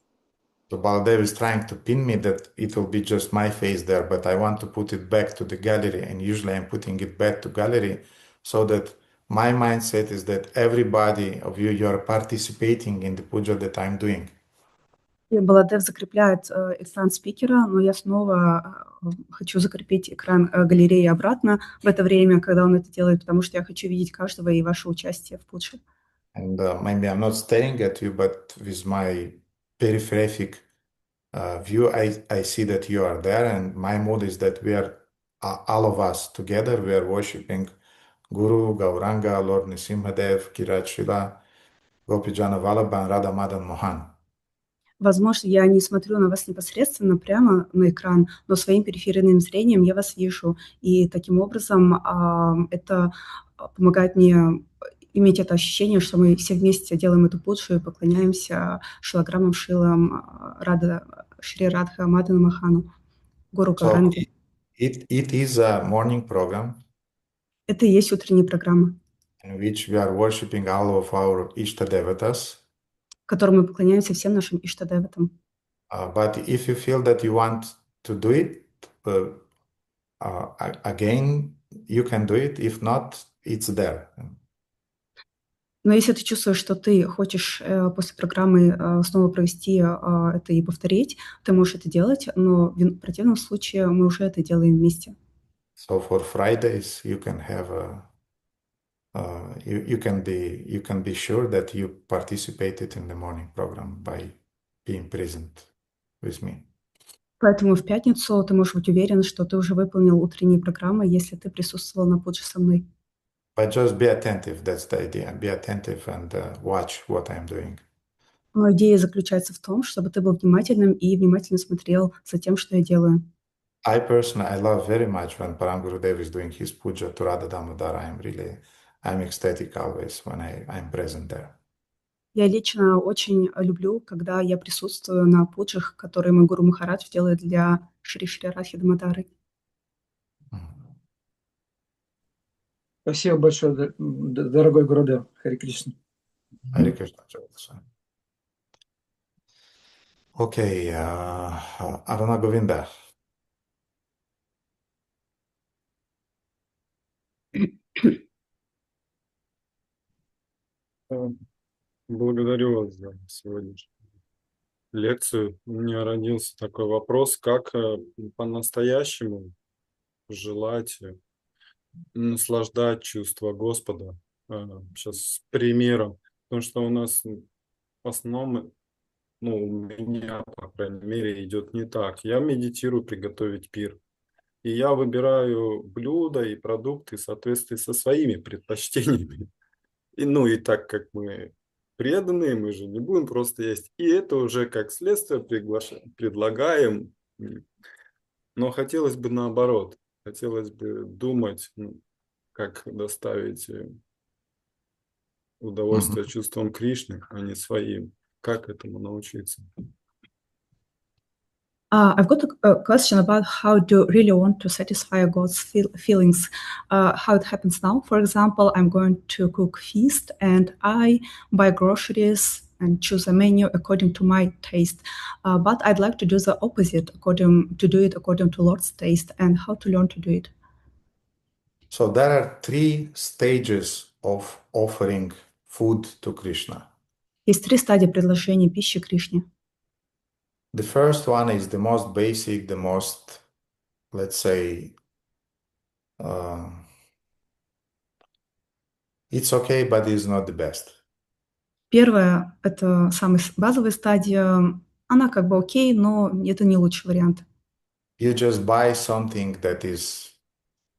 So Baladev is trying to pin me that it will be just my face there, but I want to put it back to the gallery, and usually I'm putting it back to gallery so that my mindset is that everybody of you are participating in the puja that I'm doing. И Баладев закрепляет экран спикера, но я снова хочу закрепить экран галереи обратно в это время, когда он это делает, потому что я хочу видеть каждого и ваше участие в пудже. And maybe I'm not staring at you, but with my peripheral view, I see that you are there, and my mood is that we are all of us together. We are worshiping Guru, Gauranga, Lord Narasimhadev, Kirat Shila, Gopijana Vallabha, and Radha Madan Mohan. Возможно, я не смотрю на вас непосредственно прямо на экран, но своим периферийным зрением я вас вижу. И таким образом это помогает мне иметь это ощущение, что мы все вместе делаем эту пуджу и поклоняемся шилограммам Шилам Шри Радха Мадану Махану, Гуру Гауранге. It is a morning program. Это и есть утренняя программа, In which we are worshiping all of our Ishtadevatas. в которой мы поклоняемся всем нашим Иштадеватам. But if you feel that you want to do it again, you can do it. If not, it's there. Но если ты чувствуешь, что ты хочешь после программы снова провести это и повторить, ты можешь это делать, но в противном случае мы уже это делаем вместе. So for Fridays, you can have you can be sure that you participated in the morning program by being present with me. Поэтому в пятницу ты можешь быть уверен, что ты уже выполнил утренние программы, если ты присутствовал на пудже со мной. But just be attentive, that's the idea. Be attentive and watch what I'm doing. Но идея заключается в том, чтобы ты был внимательным и внимательно смотрел за тем, что я делаю. I love very much when Param Gurudev is doing his puja to Radha Damodara. I'm ecstatic always when I'm present there. Я лично очень люблю, когда я присутствую на пуджах, которые мой Гуру Махарадж делает для Шри Радхи Дамодары. Спасибо большое, дорогой Гурудев. Харе Кришна. Hare Krishna Chalsa. Okay, Aruna Govinda. Благодарю вас за сегодняшнюю лекцию. У меня родился такой вопрос, как по-настоящему желать наслаждать чувство Господа. Сейчас с примером, потому что у нас в основном, ну, у меня, по крайней мере, идет не так. Я медитирую приготовить пир. И я выбираю блюда и продукты в соответствии со своими предпочтениями. И, ну и так как мы преданные, мы же не будем просто есть. И это уже как следствие предлагаем. Но хотелось бы наоборот. Хотелось бы думать, как доставить удовольствие чувствам Кришны, а не своим. Как этому научиться? I've got a question about how do you really want to satisfy God's feelings. How it happens now. For example, I'm going to cook feast and I buy groceries and choose a menu according to my taste. But I'd like to do the opposite, do it according to Lord's taste, and how to learn to do it. So there are 3 stages of offering food to Krishna. Есть 3 стадии предложения пищи Кришне. The first one is the most basic, the most, let's say, it's okay, but it's not the best. Первая – это самая базовая стадия. Она как бы окей, но это не лучший вариант. You just buy something that is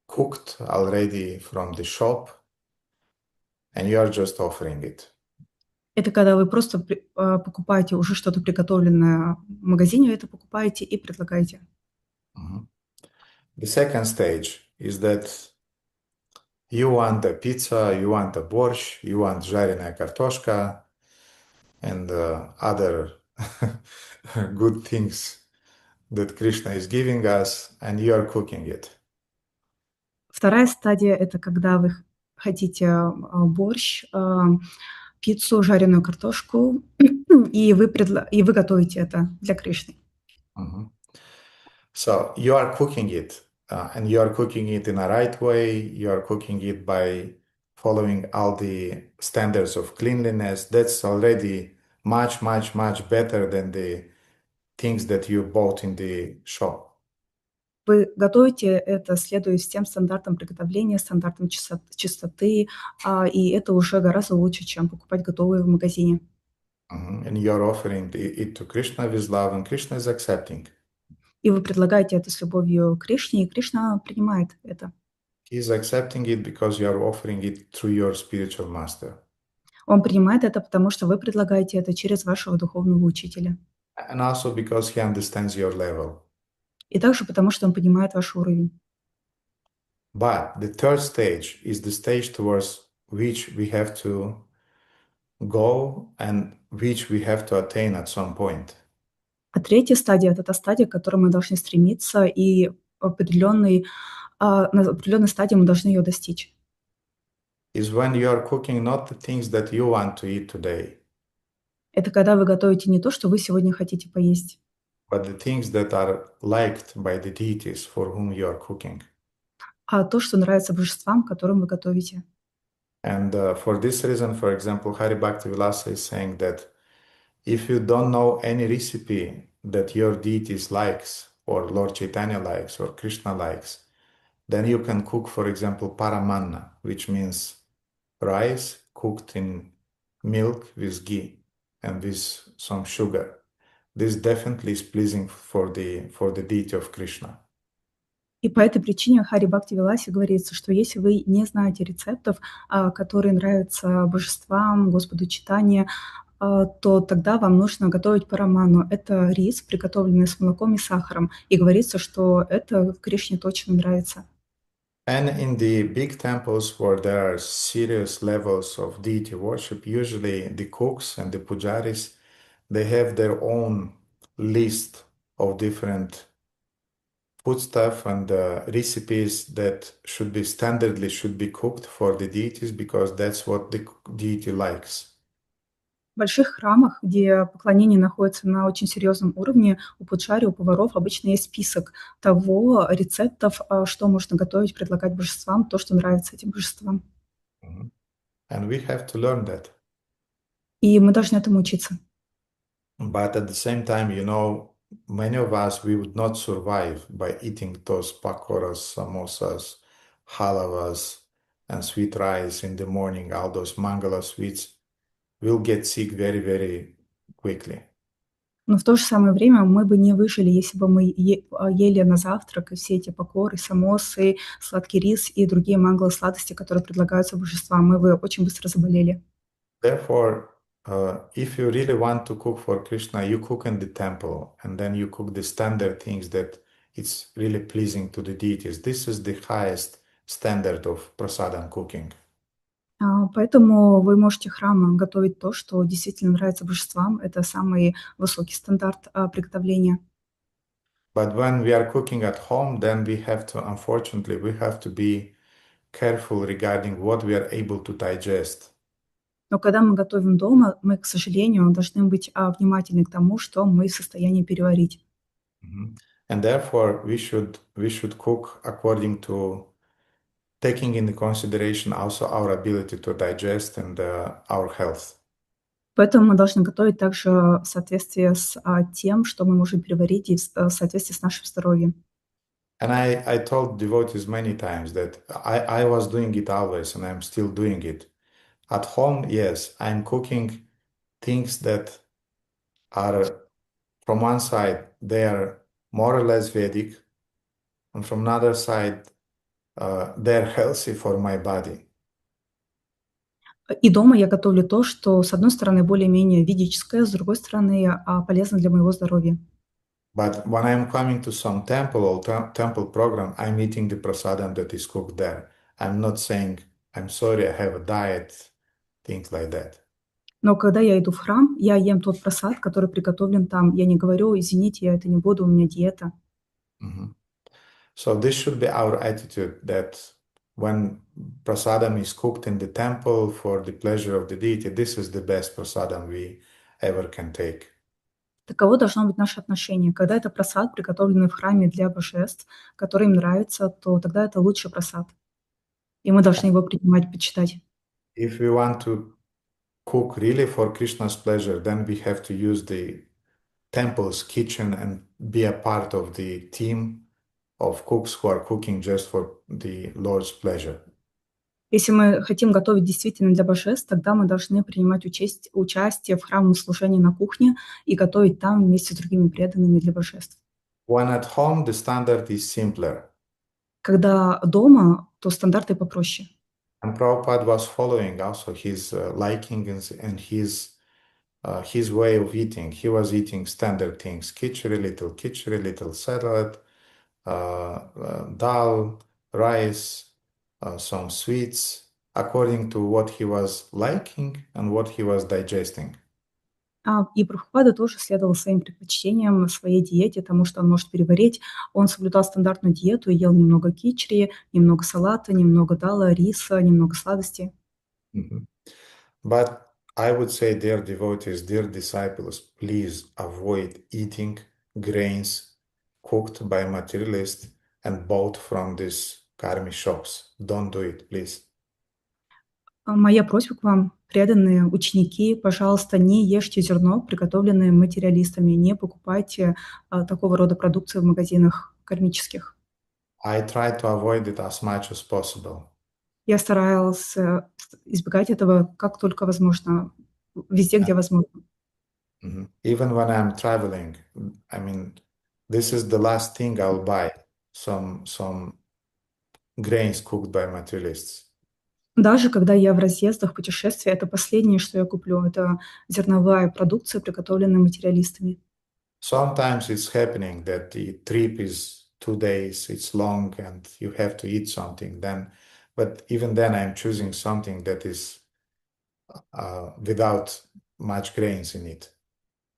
cooked already from the shop, and you are just offering it. Это когда вы просто покупаете уже что-то приготовленное в магазине, вы это покупаете и предлагаете. The second stage is that you want a pizza, you want a борщ, you want жареная картошка, and other good things that Krishna is giving us, and you are cooking it. Вторая стадия – это когда вы хотите борщ, пиццу, жареную картошку, и вы готовите это для Кришны. So you are cooking it, and you are cooking it in a right way. You are cooking it by following all the standards of cleanliness. That's already much, much, much better than the things that you bought in the shop. Вы готовите это, следуя тем стандартам приготовления, стандартам чистоты, и это уже гораздо лучше, чем покупать готовые в магазине. And you are offering it to Krishna with love, and Krishna is accepting. И вы предлагаете это с любовью к Кришне, и Кришна принимает это. He is accepting it because you are offering it through your spiritual master. Он принимает это, потому что вы предлагаете это через вашего духовного учителя. And also because he understands your level. И также потому, что он понимает ваш уровень. But the third stage is the stage towards which we have to go and which we have to attain at some point. А третья стадия – это та стадия, к которой мы должны стремиться, и на определенной стадии мы должны ее достичь. Is when you are cooking not the things that you want to eat today, Это когда вы готовите не то, что вы сегодня хотите поесть, but the things that are liked by the deities for whom you are cooking. а то, что нравится божествам, которым вы готовите. And for this reason, for example, Hari Bhaktivilasa is saying that if you don't know any recipe that your deities likes, or Lord Chaitanya likes, or Krishna likes, then you can cook, for example, paramanna, which means rice cooked in milk with ghee and with some sugar. This definitely is pleasing for the deity of Krishna. И по этой причине в Хари Бхакти Виласе говорится, что если вы не знаете рецептов, которые нравятся божествам, Господу Чайтанье, то тогда вам нужно готовить параману. Это рис, приготовленный с молоком и сахаром. И говорится, что это Кришне точно нравится. And in the big temples where there are serious levels of deity worship, usually the cooks and the pujaris, they have their own list of different foodstuff and recipes that should be cooked for the deities because that's what the deity likes. В больших храмах, где поклонение находится на очень серьезном уровне, у пуджари, у поваров обычно есть список того рецептов, что можно готовить, предлагать божествам, то, что нравится этим божествам. Mhm. And we have to learn that. И мы должны этому учиться. But at the same time, many of us, we would not survive by eating those pakoras, samosas, halavas, and sweet rice in the morning, all those mangala sweets. We'll get sick very, very quickly. Но в то же самое время мы бы не выжили, если бы мы ели на завтрак и все эти покоры, самосы, сладкий рис и другие манго-сладости, которые предлагаются божествам. Мы бы очень быстро заболели. Therefore, if you really want to cook for Krishna, you cook in the temple, and then you cook the standard things that it's really pleasing to the deities. This is the highest standard of prasadam cooking. Поэтому вы можете в храме готовить то, что действительно нравится божествам. Это самый высокий стандарт приготовления. But when we are cooking at home, then unfortunately, we have to be careful regarding what we are able to digest. Но когда мы готовим дома, мы, к сожалению, должны быть внимательны к тому, что мы в состоянии переварить. And therefore, we should cook according to taking into consideration also our ability to digest and our health. Поэтому мы должны готовить также в соответствии с тем, что мы можем переварить, и в соответствии с нашим здоровьем. And I told devotees many times that I was doing it always, and I'm still doing it. At home, yes, I'm cooking things that are, from one side, they are more or less Vedic, and from another side, they're healthy for my body. И дома я готовлю то, что, с одной стороны, более-менее ведическое, с другой стороны, полезно для моего здоровья. But when I'm coming to some temple or temple program, I'm eating the prasadam that is cooked there. I'm not saying, I'm sorry, I have a diet, things like that. Но когда я иду в храм, я ем тот прасад, который приготовлен там. Я не говорю, извините, я это не буду, у меня диета. So this should be our attitude, that when prasadam is cooked in the temple for the pleasure of the deity, this is the best prasadam we ever can take. Таково должно быть наше отношение. Когда это прасад, приготовленный в храме для божеств, который им нравится, то тогда это лучший прасад. И мы должны его принимать, почитать. If we want to cook really for Krishna's pleasure, then we have to use the temple's kitchen and be a part of the team of cooks who are cooking just for the Lord's pleasure. Если мы хотим готовить действительно для божеств, тогда мы должны принимать участие в храмовом служении на кухне и готовить там вместе с другими преданными для божеств. When at home, the standard is simpler. Когда дома, то стандарты попроще. And Prabhupada was following also his liking and his way of eating. He was eating standard things: khichdi, little salad, dal, rice, some sweets, according to what he was liking and what he was digesting. И Прабхупада тоже следовал своим предпочтениям, своей диете, тому, что он может переварить. Он соблюдал стандартную диету, ел немного кичри, немного салата, немного дала, риса, немного сладостей. But I would say, dear devotees, dear disciples, please avoid eating grains cooked by materialists and bought from these karmi shops. Don't do it, please. Моя просьба к вам, преданные ученики, пожалуйста, не ешьте зерно, приготовленное материалистами, не покупайте такого рода продукцию в магазинах кармических. I try to avoid it as much as possible. Я старалась избегать этого как только возможно, везде, где возможно. Even when I'm traveling, I mean, this is the last thing I'll buy, some grains cooked by materialists. Даже когда я в разъездах, путешествиях, это последнее, что я куплю. Это зерновая продукция, приготовленная материалистами. Sometimes it's happening that the trip is 2 days, it's long, and you have to eat something then. But even then, I'm choosing something that is without much grains in it.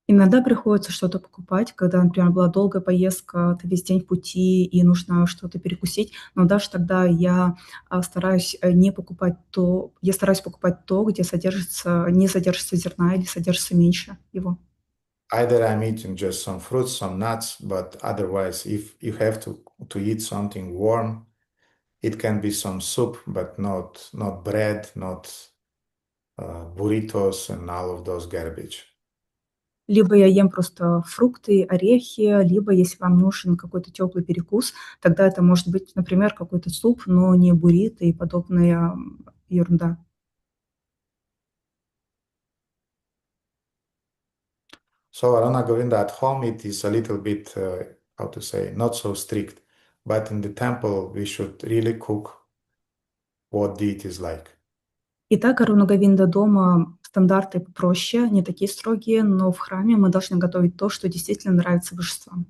Иногда приходится что-то покупать, когда, например, была долгая поездка, ты весь день в пути и нужно что-то перекусить, но даже тогда я стараюсь не покупать то, я стараюсь покупать то, где не содержится зерна или содержится меньше его. Either I'm eating just some fruits, some nuts, but otherwise, if you have to eat something warm, it can be some soup, but not bread, not burritos and all of those garbage. Либо я ем просто фрукты, орехи, либо, если вам нужен какой-то теплый перекус, тогда это может быть, например, какой-то суп, но не буррито и подобная ерунда. So Arana Govinda, at home it is a little bit, how to say, not so strict, but in the temple we should really cook what deity is like. Итак, Аруна Говинда дома стандарты попроще, не такие строгие, но в храме мы должны готовить то, что действительно нравится божествам.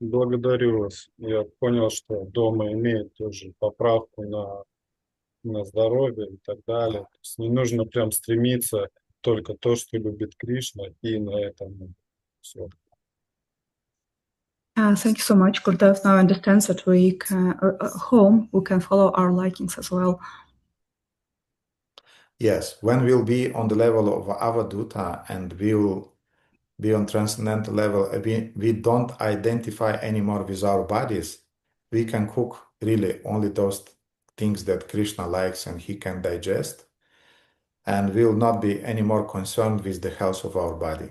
Благодарю вас. Я понял, что дома имеет тоже поправку на здоровье и так далее. То есть не нужно прям стремиться только то, что любит Кришна, и на этом все. Thank you so much. Gurdev now understands that we can, home, we can follow our likings as well. Yes, when we'll be on the level of Avaduta and we'll be on transcendental level, we don't identify anymore with our bodies. We can cook really only those things that Krishna likes and he can digest, and we'll not be any more concerned with the health of our body.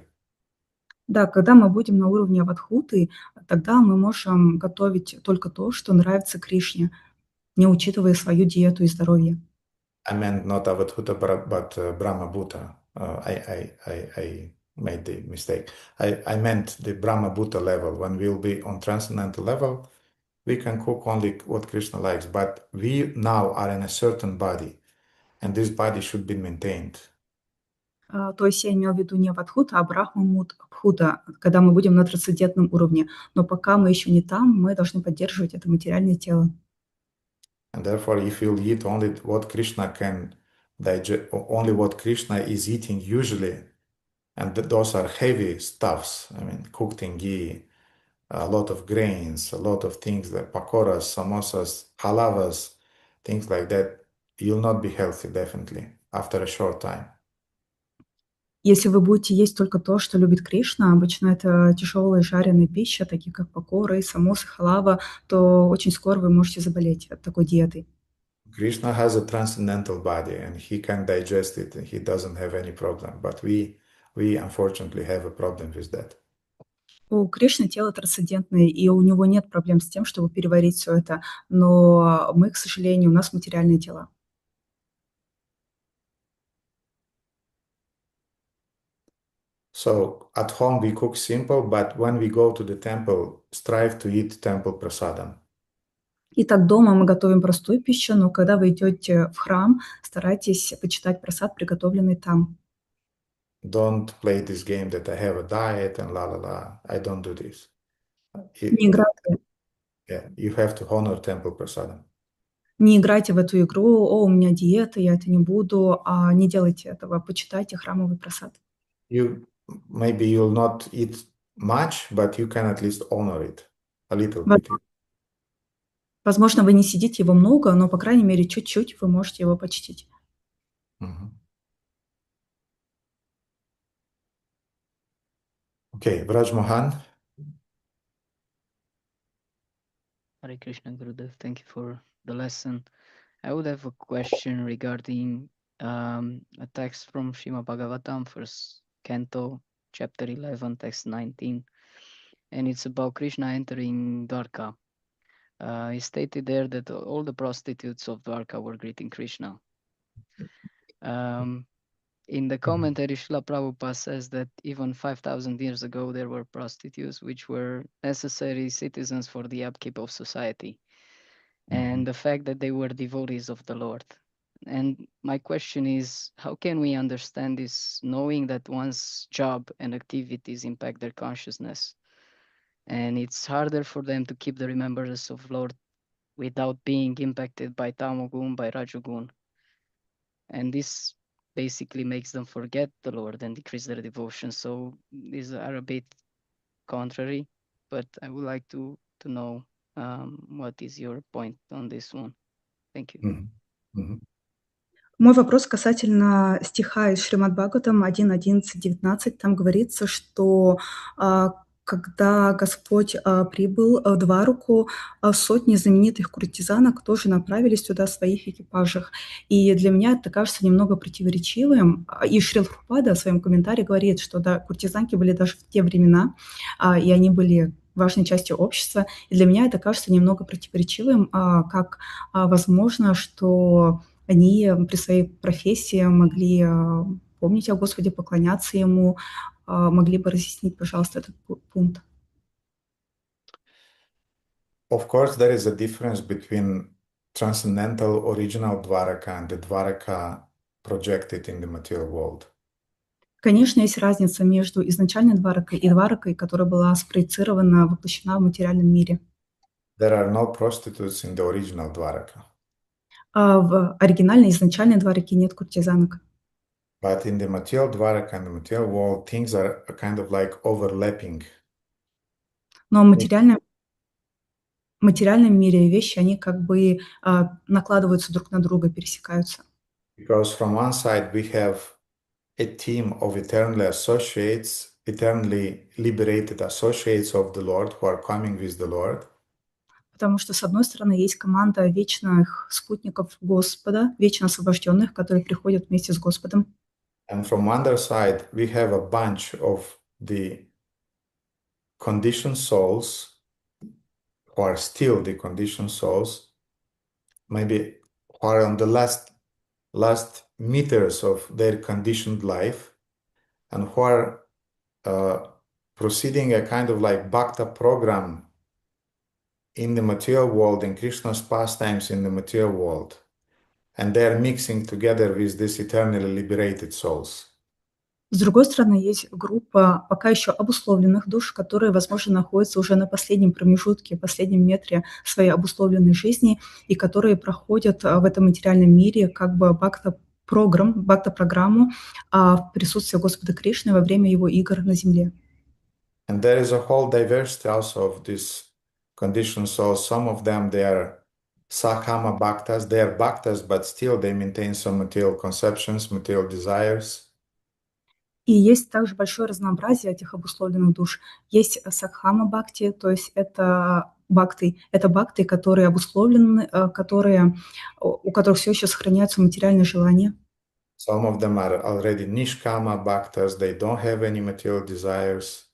Да, когда мы будем на уровне авадхуты, тогда мы можем готовить только то, что нравится Кришне, не учитывая свою диету и здоровье. I meant not Avadhuta, but Brahma Bhuta. I made the mistake. I meant the Brahma Bhuta level. When we'll be on transcendental level, we can cook only what Krishna likes. But we now are in a certain body, and this body should be maintained. То есть я имела в виду не авадхута, а брахма-бхута, когда мы будем на трансцендентном уровне. Но пока мы еще не там, мы должны поддерживать это материальное тело. And therefore, if you'll eat only what Krishna can digest, only what Krishna is eating usually, and those are heavy stuffs. I mean, cooked in ghee, a lot of grains, a lot of things like pakoras, samosas, halavas, things like that. You'll not be healthy, definitely, after a short time. Если вы будете есть только то, что любит Кришна, обычно это тяжелая жареная пища, такие как пакоры, самосы, халава, то очень скоро вы можете заболеть от такой диеты. Krishna has a transcendental body and he can digest it and he doesn't have any problem. But we unfortunately have a problem with that. У Кришны тело трансцендентное, и у него нет проблем с тем, чтобы переварить все это, но мы, к сожалению, у нас материальное тело. So at home we cook simple, but when we go to the temple, strive to eat temple prasadam. Итак, дома мы готовим простую пищу, но когда вы идете в храм, старайтесь почитать прасад, приготовленный там. Don't play this game that I have a diet and la la la. I don't do this. Не играйте, Yeah, you have to honor temple prasadam. не играйте в эту игру, о, у меня диета, я это не буду, а не делайте этого, почитайте храмовый прасад. Maybe you'll not eat much, but you can at least honor it a little Во- bit. Возможно, вы не сидите его много, но, по крайней мере, чуть-чуть вы можете его почтить. Mhm. Okay, Vraj Mohan. Hare Krishna Gurudev, thank you for the lesson. I would have a question regarding a text from Srimad Bhagavatam, first canto, chapter 11, text 19, and it's about Krishna entering Dwarka. He stated there that all the prostitutes of Dwarka were greeting Krishna. In the commentary, Srila Prabhupada says that even 5,000 years ago, there were prostitutes which were necessary citizens for the upkeep of society. And the fact that they were devotees of the Lord. And my question is, how can we understand this, knowing that one's job and activities impact their consciousness? And it's harder for them to keep the remembrance of Lord without being impacted by Tamogun, by Rajogun. And this basically makes them forget the Lord and decrease their devotion. So these are a bit contrary, but I would like to know what is your point on this one. Thank you. Mhm. Mhm. Мой вопрос касательно стиха из Шримад Бхагаватам 1.11.19. Там говорится, что когда Господь прибыл в Двараку, сотни знаменитых куртизанок тоже направились туда в своих экипажах. И для меня это кажется немного противоречивым. И Шрила Прабхупада в своем комментарии говорит, что да, куртизанки были даже в те времена, и они были важной частью общества. И для меня это кажется немного противоречивым, как возможно, что они при своей профессии могли помнить о Господе, поклоняться Ему. Могли бы разъяснить, пожалуйста, этот пункт? Of course, there is a difference between transcendental original Dvaraka and the Dvaraka projected in the material world. Конечно, есть разница между изначальной Дваракой и Дваракой, которая была спроецирована, воплощена в материальном мире. There are no prostitutes in the original Dvaraka. В оригинальной, изначальной Двараке нет куртизанок. But in the material Dvaraka and the material world, things are kind of like overlapping. Но в материальном мире вещи, они как бы накладываются друг на друга, пересекаются. Because from one side we have a team of eternally associates, eternally liberated associates of the Lord who are coming with the Lord. Потому что, с одной стороны, есть команда вечных спутников Господа, вечно освобожденных, которые приходят вместе с Господом. And from other side, we have a bunch of the conditioned souls who are still the conditioned souls, maybe who are on the last meters of their conditioned life, and who are proceeding a kind of like bhakta program in the material world, in Krishna's pastimes in the material world. And they're mixing together with these eternally liberated souls. С другой стороны, есть группа пока еще обусловленных душ, которые, возможно, находятся уже на последнем промежутке, последнем метре своей обусловленной жизни, и которые проходят в этом материальном мире как бы бхакта-программу в присутствии Господа Кришны во время его игр на земле. And there is a whole diversity also of these conditioned souls. Some of them, they are Sakhama bhaktas. They are bhaktas, but still they maintain some material conceptions, material desires. И есть также большое разнообразие этих обусловленных душ. Есть садхама бхакти, то есть это бхакты, которые обусловлены, у которых все еще сохраняются материальные желания. Some of them are already nishkama bhaktas. They don't have any material desires.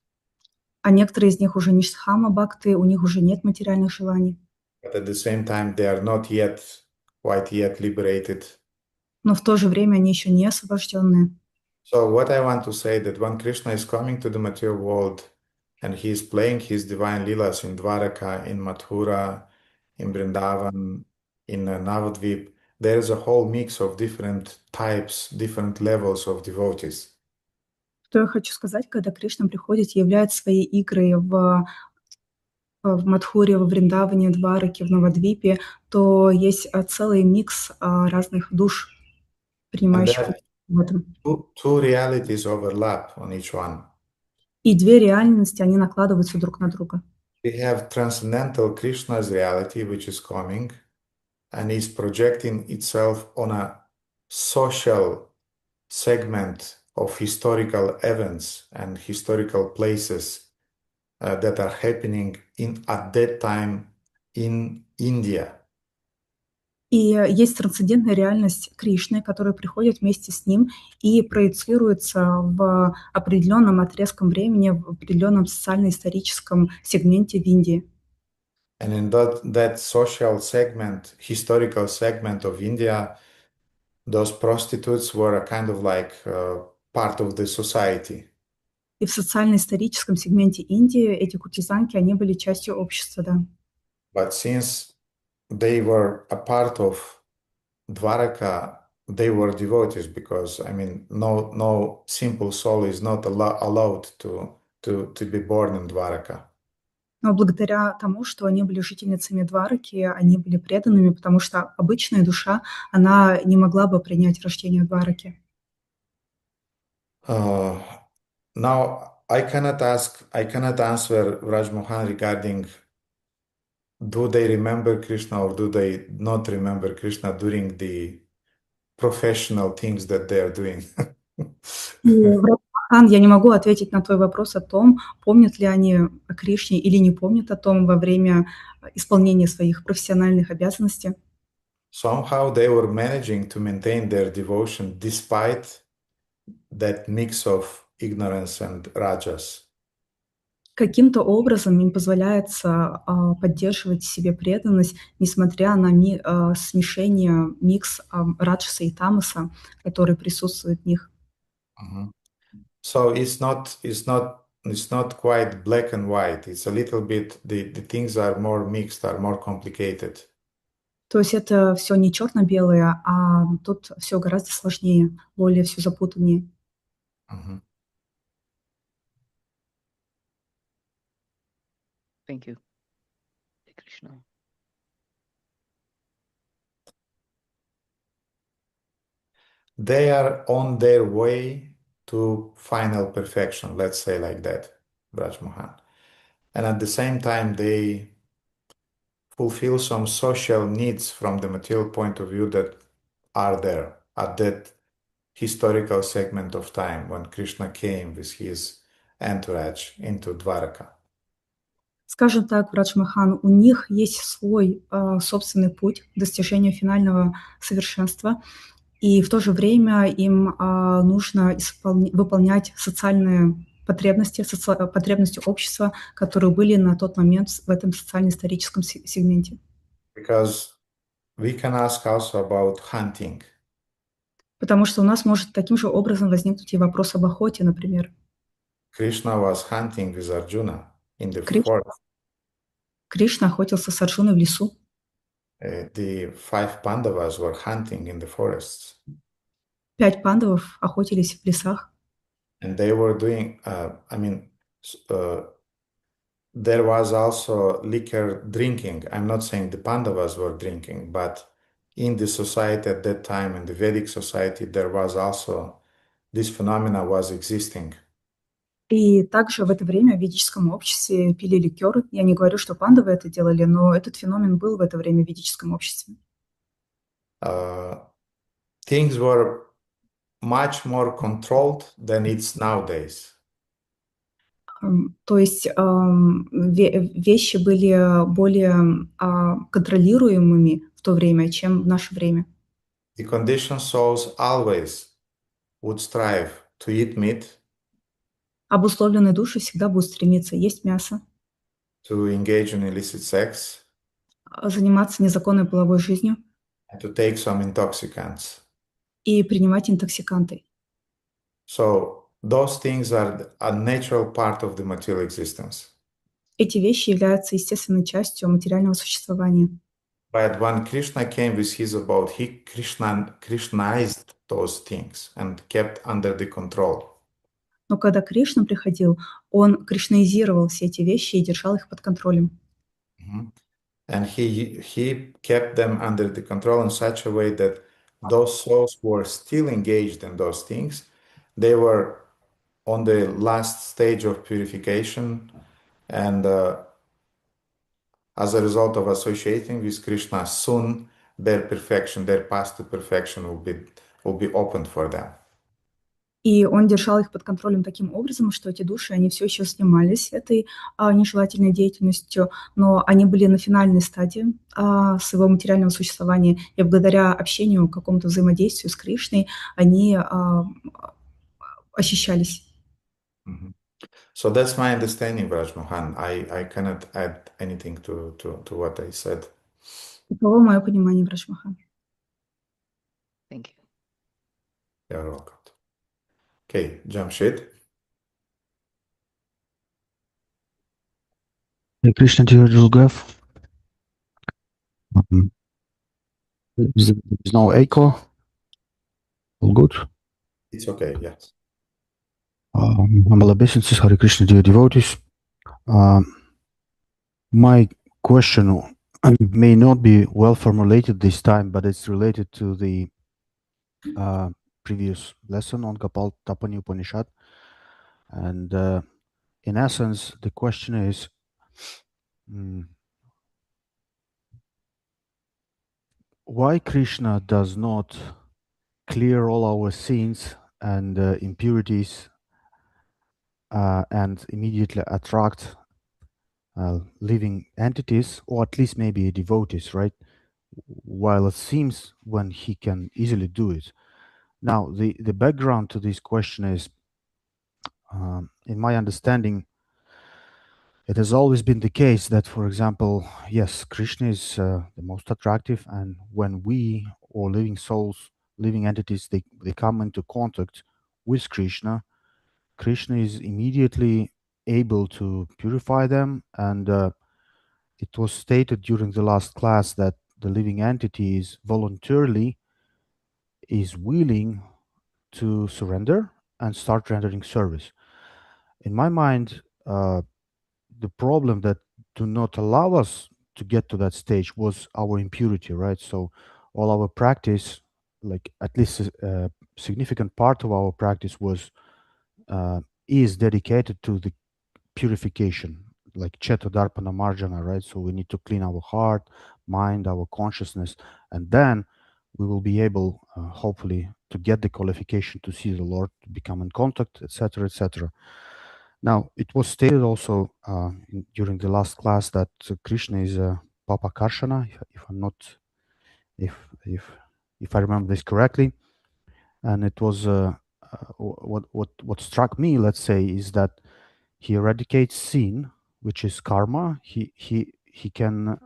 А некоторые из них уже нишдхама бхакты, у них уже нет материальных желаний. But at the same time, they are not yet quite yet liberated. Но в то же время они еще не освобожденные. So what I want to say that when Krishna is coming to the material world and he is playing his divine leelas in Dwaraka, in Mathura, in Vrindavan, in Navadvip, there is a whole mix of different types, different levels of devotees. Что я хочу сказать, когда Кришна приходит и являет свои игры в Мадхуре, во Вриндаване, Двараке, в Навадвипе, то есть целый микс разных душ, принимающих в этом. Two realities overlap on each one. И две реальности, они накладываются друг на друга. We have transcendental Krishna's reality, which is coming, and is projecting itself on a social segment of historical events and historical places that are happening at that time in India. И есть трансцендентная реальность Кришны, которая приходит вместе с ним и проецируется в определенном отрезком времени, в определенном социально-историческом сегменте в Индии. And in that social segment, historical segment of India, those prostitutes were a kind of like part of the society. И в социально-историческом сегменте Индии эти куртизанки, они были частью общества, да. But since they were a part of Dwaraka, they were devotees because, I mean, no simple soul is not allowed to be born in Dwaraka. Но благодаря тому, что они были жительницами Двараки, они были преданными, потому что обычная душа, она не могла бы принять рождение в Двараке. Now I cannot answer Raj Mohan regarding do they remember Krishna or do they not remember Krishna during the professional things that they are doing. Хан, я не могу ответить на твой вопрос о том, помнят ли они о Кришне или не помнят о том во время исполнения своих профессиональных обязанностей. Somehow they were managing to maintain their devotion despite that mix of ignorance and rajas. Каким-то образом им позволяется поддерживать в себе преданность, несмотря на смешение, микс раджаса и тамаса, который присутствует в них. So it's not quite black and white. It's a little bit, the things are more mixed, are more complicated. То есть это все не черно-белое, а тут все гораздо сложнее, более все запутаннее. Thank you. Hare Krishna. They are on their way to final perfection, let's say like that, Braj Mohan. And at the same time, they fulfill some social needs from the material point of view that are there at that historical segment of time when Krishna came with his entourage into Dwaraka. Скажем так, Брадж Махан, у них есть свой собственный путь к достижению финального совершенства, и в то же время им нужно выполнять социальные потребности, потребности общества, которые были на тот момент в этом социально-историческом сегменте. Because we can ask also about hunting. Потому что у нас может таким же образом возникнуть и вопрос об охоте, например. Krishna was hunting with Arjuna in the forest. Кришна охотился с Арджуной в лесу. The 5 Pandavas were hunting in the forests. 5 пандавов охотились в лесах. And they were doing, there was also liquor drinking. I'm not saying the Pandavas were drinking, but in the society at that time, in the Vedic society, there was also, this phenomena was existing. И также в это время в ведическом обществе пили ликер. Я не говорю, что пандавы это делали, но этот феномен был в это время в ведическом обществе. Things were much more controlled than it's nowadays. То есть вещи были более контролируемыми в то время, чем в наше время. The conditioned souls always would strive to eat meat. Обусловленные души всегда будут стремиться есть мясо, to engage in illicit sex, заниматься незаконной половой жизнью and to take some intoxicants. И принимать интоксиканты. So those things are a natural part of the material existence. Эти вещи являются естественной частью материального существования. But when Krishna came with his abode, he Krishnaized those things and kept under the control. Но когда Кришна приходил, он кришнаизировал все эти вещи и держал их под контролем. And he kept them under the control in such a way that those souls who were still engaged in those things, they were on the last stage of purification, and as a result of associating with Krishna, soon their perfection, their path to perfection will be opened for them. И он держал их под контролем таким образом, что эти души, они все еще занимались этой нежелательной деятельностью, но они были на финальной стадии своего материального существования, и благодаря общению, какому-то взаимодействию с Кришной, они очищались. So that's my understanding, Braj Mohan. I cannot add anything to what I said. Таково мое понимание, Брадж Махан. Thank you. You're welcome. Okay, Jamshid. Hare Krishna, dear Julgav. There's no echo. All good? It's okay, yes. Humble obeisances, Hare Krishna, dear devotees. My question may not be well formulated this time, but it's related to the previous lesson on Gopalатапани Upanishad. And in essence, the question is, why Krishna does not clear all our sins and impurities and immediately attract living entities, or at least maybe devotees, right? While it seems when he can easily do it. Now, the background to this question is, in my understanding, it has always been the case that, for example, yes, Krishna is the most attractive, and when we or living souls, living entities, they come into contact with Krishna, Krishna is immediately able to purify them. And it was stated during the last class that the living entity is voluntarily is willing to surrender and start rendering service. In my mind, the problem that do not allow us to get to that stage was our impurity, right? So all our practice, like at least a significant part of our practice is dedicated to the purification, like Cheta Darpana Marjana, right? So we need to clean our heart, mind, our consciousness, and then we will be able, hopefully, to get the qualification to see the Lord, to become in contact, etc., etc. Now, it was stated also during the last class that Krishna is a Papa Karshana, if I'm not, if I remember this correctly, and it was what struck me, let's say, is that he eradicates sin, which is karma. He can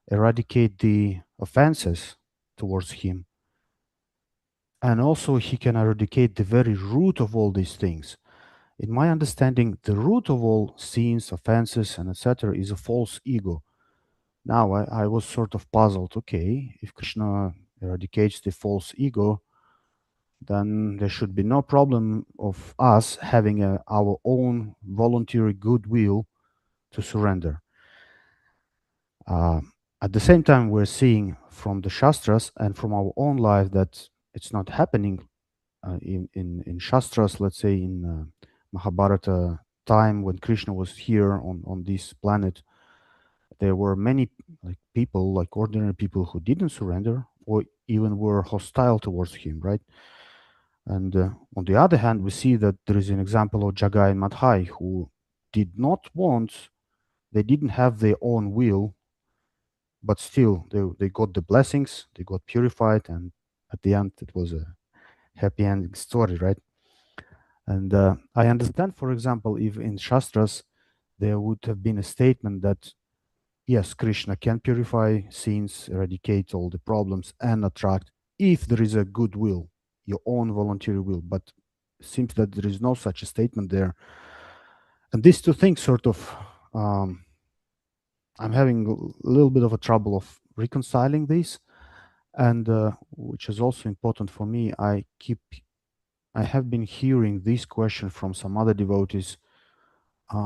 eradicate the offenses towards him, and also he can eradicate the very root of all these things. In my understanding, the root of all sins, offenses, and etc. is a false ego. Now, I was sort of puzzled. Okay, if Krishna eradicates the false ego, then there should be no problem of us having our own voluntary goodwill to surrender. At the same time, we're seeing from the Shastras and from our own life that it's not happening in Shastras, let's say in Mahabharata time when Krishna was here on this planet. There were many people, like ordinary people, who didn't surrender or even were hostile towards him, right? And on the other hand, we see that there is an example of Jagai and Madhai who did not want, they didn't have their own will, but still they got the blessings, they got purified, and at the end it was a happy ending story, right? And I understand, for example, if in Shastras there would have been a statement that yes, Krishna can purify sins, eradicate all the problems, and attract if there is a good will, your own voluntary will. But it seems that there is no such a statement there. And these two things sort of, I'm having a little bit of a trouble of reconciling this. And which is also important for me, I have been hearing this question from some other devotees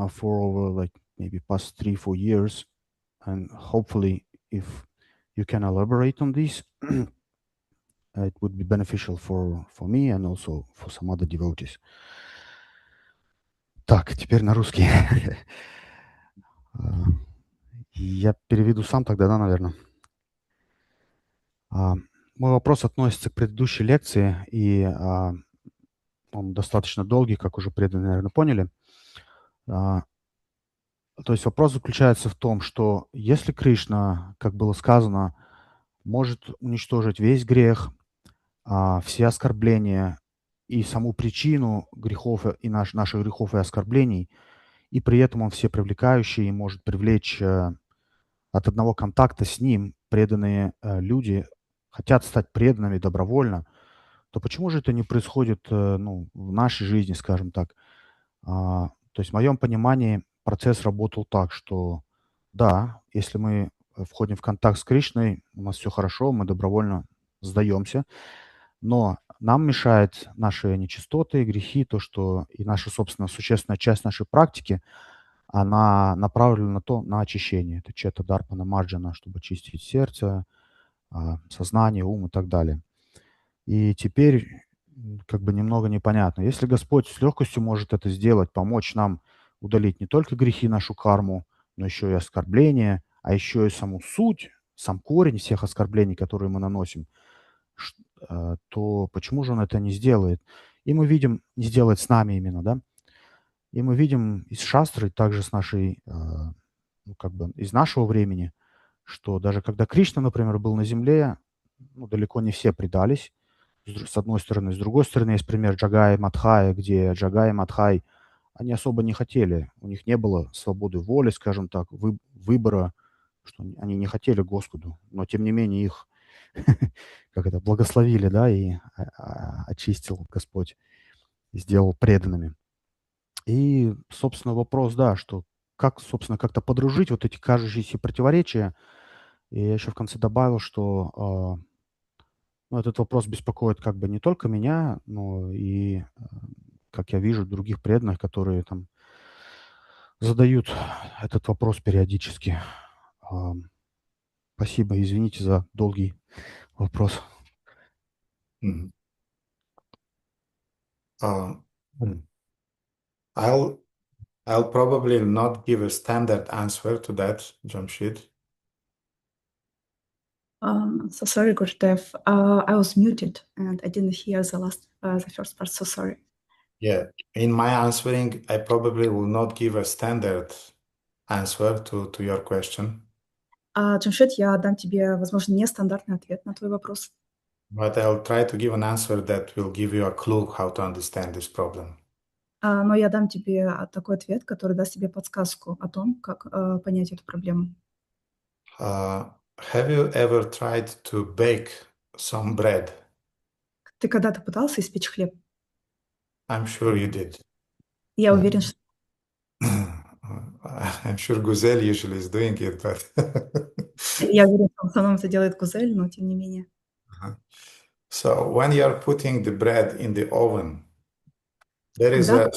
for over like maybe past 3-4 years. And hopefully, if you can elaborate on this, it would be beneficial for me and also for some other devotees. Так, теперь на русский. Я переведу сам тогда, да, наверное. Мой вопрос относится к предыдущей лекции, и он достаточно долгий, как уже преданные, наверное, поняли. То есть вопрос заключается в том, что если Кришна, как было сказано, может уничтожить весь грех, все оскорбления и саму причину грехов и наших грехов и оскорблений, и при этом он все привлекающий и может привлечь от одного контакта с ним преданные люди, хотят стать преданными добровольно, то почему же это не происходит в нашей жизни, скажем так? То есть в моем понимании процесс работал так, что да, если мы входим в контакт с Кришной, у нас все хорошо, мы добровольно сдаемся, но нам мешает наши нечистоты, грехи, то, что и наша, собственно, существенная часть нашей практики, она направлена на очищение. Это чета дарпана марджана, чтобы очистить сердце, сознание, ум и так далее. И теперь как бы немного непонятно. Если Господь с легкостью может это сделать, помочь нам удалить не только грехи, нашу карму, но еще и оскорбления, а еще и саму суть, сам корень всех оскорблений, которые мы наносим, то почему же Он это не сделает? И мы видим, не сделает с нами именно, да? И мы видим из шастры, также с нашей, ну, как бы из нашего времени, что даже когда Кришна, например, был на земле, ну, далеко не все предались, с одной стороны. С другой стороны, есть пример Джагая и Мадхая, где Джагай и Мадхай, они особо не хотели, у них не было свободы воли, скажем так, выбора, что они не хотели Господу, но тем не менее их, как это, благословили, да, и очистил Господь, и сделал преданными. И, собственно, вопрос, да, что как, собственно, как-то подружить вот эти кажущиеся противоречия. И я еще в конце добавил, что ну, этот вопрос беспокоит как бы не только меня, но и, как я вижу, других преданных, которые там задают этот вопрос периодически. Спасибо, извините за долгий вопрос. Mhm. I'll probably not give a standard answer to that, Jamshid. So sorry, Gurudev. I was muted and I didn't hear the first part. So sorry. Yeah, in my answering, I probably will not give a standard answer to your question, Джамшед, я дам тебе, возможно, нестандартный ответ на твой вопрос, but I'll try to give an answer that will give you a clue how to understand this problem. но я дам тебе такой ответ, который даст тебе подсказку о том, как понять эту проблему. Have you ever tried to bake some bread? Ты когда-то пытался испечь хлеб? I'm sure you did. Я уверен, что I'm sure Guzel usually is doing it, but я уверен, что в основном это делает Гузель, но тем не менее. so when you are putting the bread in the oven, there is Когда,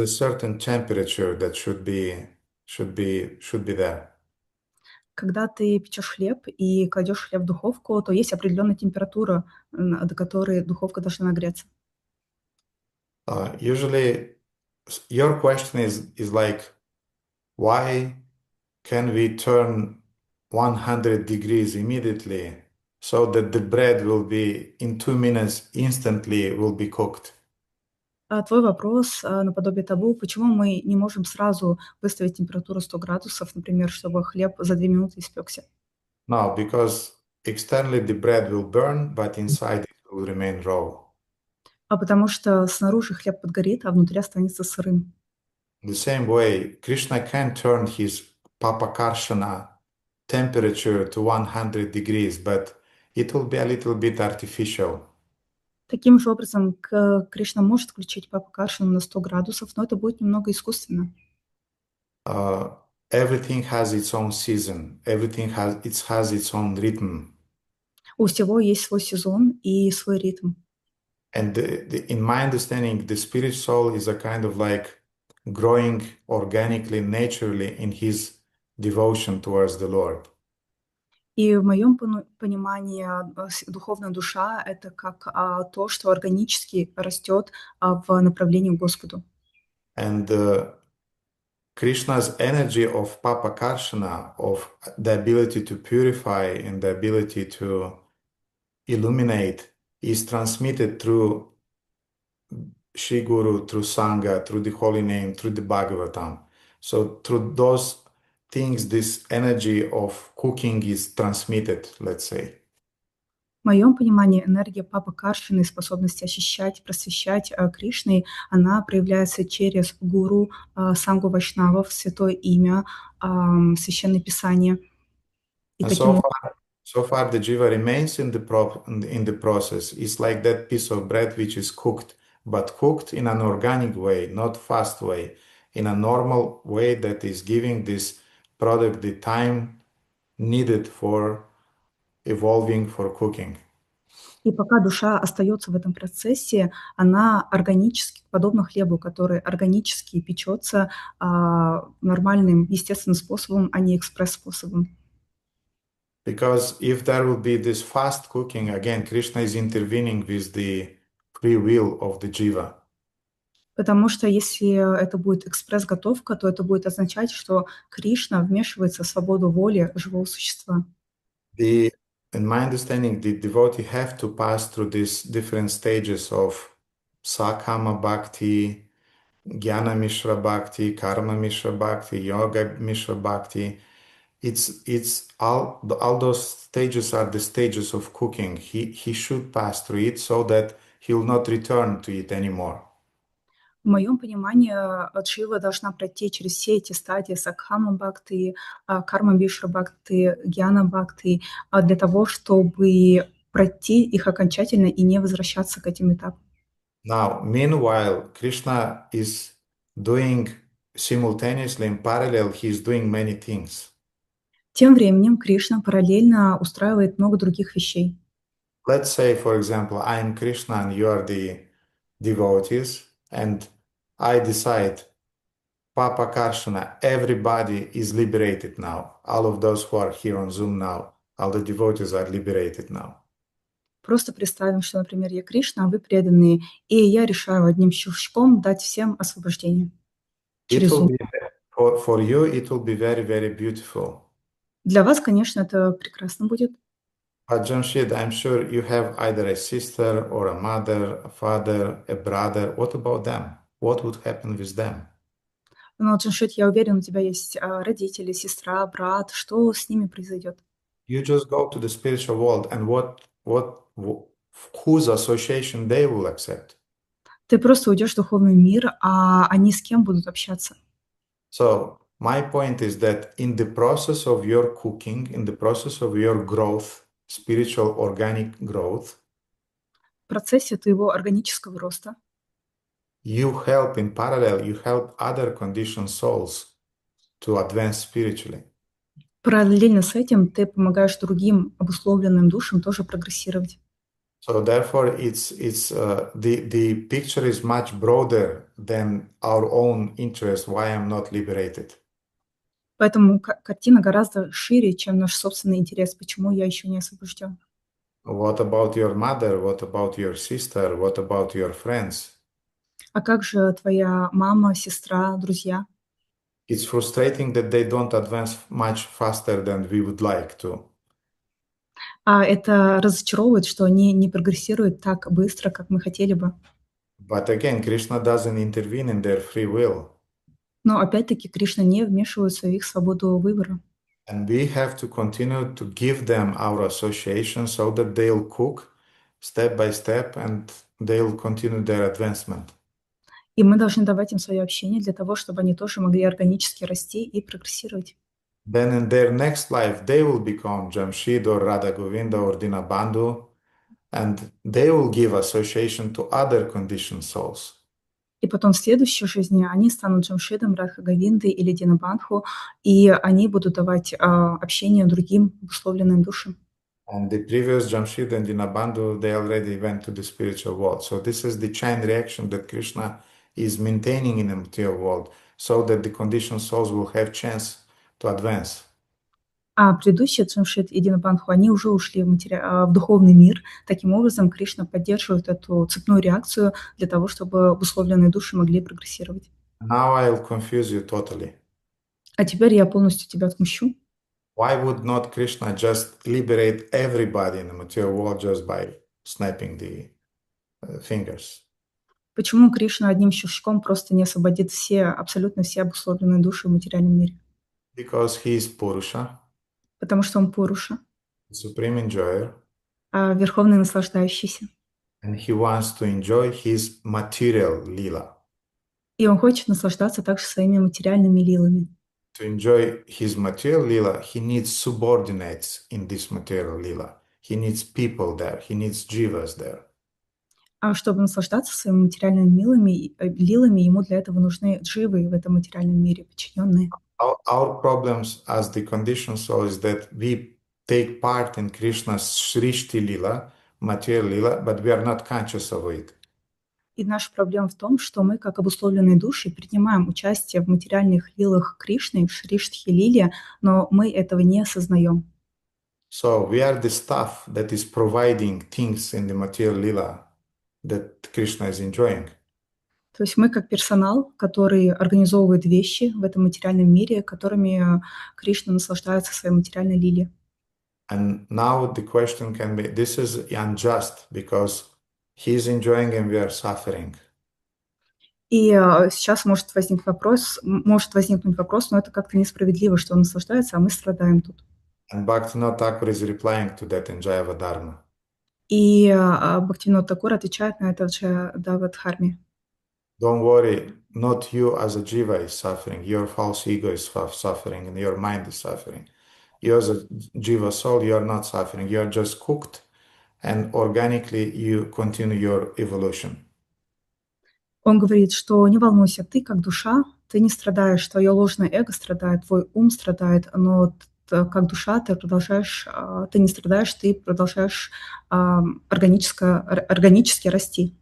a certain temperature that should be there. когда ты печешь хлеб и кладешь хлеб в духовку, то есть определенная температура, до которой духовка должна нагреться. Usually, your question is like, why can we turn 100 degrees immediately so that the bread will be in 2 minutes instantly will be cooked? Твой вопрос наподобие того, почему мы не можем сразу выставить температуру 100 градусов, например, чтобы хлеб за 2 минуты испекся. No, because externally the bread will burn, but inside it will remain raw. Потому что снаружи хлеб подгорит, а внутри останется сырым. In the same way, Krishna can turn his papakarshana temperature to 100 degrees, but it will be a little bit artificial. Таким же образом, Кришна может включить папу Каршину на 100 градусов, но это будет немного искусственно. Everything has its own season. Everything has its own rhythm. У всего есть свой сезон и свой ритм. And in my understanding, the spirit soul is a kind of like growing organically, naturally in his devotion towards the Lord. И в моем понимании духовная душа — это как то, что органически растет в направлении к Господу. And Krishna's energy of Papa Karshana, of the ability to purify and the ability to illuminate, is transmitted through Shri Guru, through Sangha, through the Holy Name, through the Bhagavatam. So through those things, this energy of cooking is transmitted, let's say. В моем понимании энергия Папы Каршины и способность очищать, просвещать Кришной, она проявляется через гуру, сангу вайшнавов, святое имя, священное писание. И And таким so far the jiva remains in the process. It's like that piece of bread which is cooked, but cooked in an organic way, not fast way, in a normal way that is giving this product the time needed for evolving, for cooking. И пока душа остается в этом процессе, она органически, подобно хлебу, который органически печется нормальным, естественным способом, а не экспресс-способом. Because if there will be this fast cooking, again, Krishna is intervening with the free will of the jiva. Потому что если это будет экспресс-готовка, то это будет означать, что Кришна вмешивается в свободу воли живого существа. In my understanding, the devotee have to pass through these different stages of Sakama Bhakti, Jnana Mishra Bhakti, Karma Mishra Bhakti, Yoga Mishra Bhakti. It's all those stages are the stages of cooking. He should pass through it so that he will not return to it anymore. В моем понимании, джива должна пройти через все эти стадии сакхама бхакти, карма мишра бхакти, гьяна бхакти, для того, чтобы пройти их окончательно и не возвращаться к этим этапам. Now, meanwhile, Krishna is doing simultaneously in parallel, he is doing many things. Тем временем Кришна параллельно устраивает много других вещей. Let's say, for example, I am Krishna and you are the devotees, and I decide, Papa Karshana, everybody is liberated now. All of those who are here on Zoom now, all the devotees are liberated now. Просто представим, что, например, я Кришна, а вы преданные, и я решаю одним щелчком дать всем освобождение. Через Zoom. For you, it will be very, very beautiful. Для вас, конечно, это прекрасно будет. But Jamshid, I'm sure you have either a sister or a mother, a father, a brother. What about them? What would happen with them? Но, Джамшид, я уверен, у тебя есть родители, сестра, брат. Что с ними произойдет? You just go to the spiritual world, and whose association they will accept. Ты просто уйдешь в духовный мир, а они с кем будут общаться? So my point is that in the process of your cooking, in the process of your growth, spiritual organic growth, В процессе твоего органического роста you help in parallel, you help other conditioned souls to advance spiritually. параллельно с этим ты помогаешь другим обусловленным душам тоже прогрессировать. So therefore, the picture is much broader than our own interest. Why I'm not liberated? Поэтому картина гораздо шире, чем наш собственный интерес. Почему я еще не освобожден? What about your mother? What about your sister? What about your friends? А как же твоя мама, сестра, друзья? It's frustrating that they don't advance much faster than we would like to. Это разочаровывает, что они не прогрессируют так быстро, как мы хотели бы. But again, Krishna doesn't intervene in their free will. Но опять-таки Кришна не вмешивается в их свободу выбора. And we have to continue to give them our association so that they'll cook step by step and they'll continue their advancement. И мы должны давать им свое общение для того, чтобы они тоже могли органически расти и прогрессировать. Then in their next life, they will become Jamshid or Radha Govinda or Dinabandhu, and they will give association to other conditioned souls. И потом в следующей жизни они станут Джамшидом, Радха Говиндой или Динабандху, и они будут давать общение другим обусловленным душам. And the previous Jamshid and Dinabandhu, they already went to the spiritual world. So this is the chain reaction that Krishna is maintaining in the material world, so that the conditioned souls will have chance to advance. А предыдущие Джамшид и Динабандху, они уже ушли в духовный мир. Таким образом, Кришна поддерживает эту цепную реакцию для того, чтобы обусловленные души могли прогрессировать. Now I'll confuse you totally. А теперь я полностью тебя отмущу. Why would not Krishna just liberate everybody in the material world just by snapping the fingers? Почему Кришна одним щелчком просто не освободит абсолютно все обусловленные души в материальном мире? Because he is Purusha, Потому что он Пуруша, supreme enjoyer, верховный наслаждающийся. and he wants to enjoy his material lila. И он хочет наслаждаться также своими материальными лилами. To enjoy his material lila, he needs subordinates in this material lila. He needs people there. He needs jivas there. А чтобы наслаждаться своими материальными лилами, ему для этого нужны дживы в этом материальном мире, подчиненные. Our problems as the conditioned soul is that we take part in Krishna's Srishti Lila, material Lila, but we are not conscious of it. И наша проблема в том, что мы, как обусловленные души, принимаем участие в материальных лилах Кришны, в Шриштхи Лиле, но мы этого не осознаем. So we are the stuff that is providing things in the material lila that Krishna is enjoying. То есть мы как персонал, который организовывает вещи в этом материальном мире, которыми Кришна наслаждается в своей материальной лиле. And now the question can be, this is unjust because he is enjoying and we are suffering. И сейчас может возникнуть вопрос, но это как-то несправедливо, что он наслаждается, а мы страдаем тут. And Bhaktivinoda Thakur is replying to that in Jayava Dharma. И Бхактивинод Такур отвечает на это в Джайавадхарме. Don't worry, not you as a jiva is suffering, your false ego is suffering and your mind is suffering. You as a jiva soul, you are not suffering, you are just cooked and organically you continue your evolution. Он говорит, что не волнуйся, ты как душа, ты не страдаешь, твое ложное эго страдает, твой ум страдает, но как душа ты продолжаешь, ты не страдаешь, ты продолжаешь органически расти.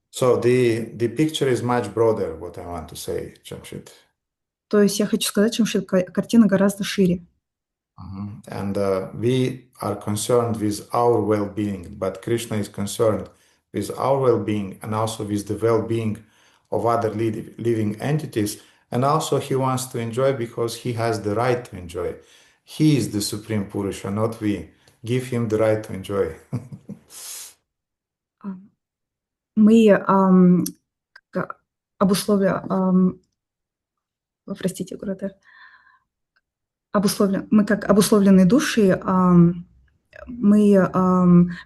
So the picture is much broader, what I want to say, Jamshid. То есть я хочу сказать, что картина гораздо шире. And we are concerned with our well-being, but Krishna is concerned with our well-being and also with the well-being of other living entities. And also he wants to enjoy because he has the right to enjoy. He is the Supreme Purusha, not we. Give him the right to enjoy. Мы простите, Гурудев, мы как обусловленные души, мы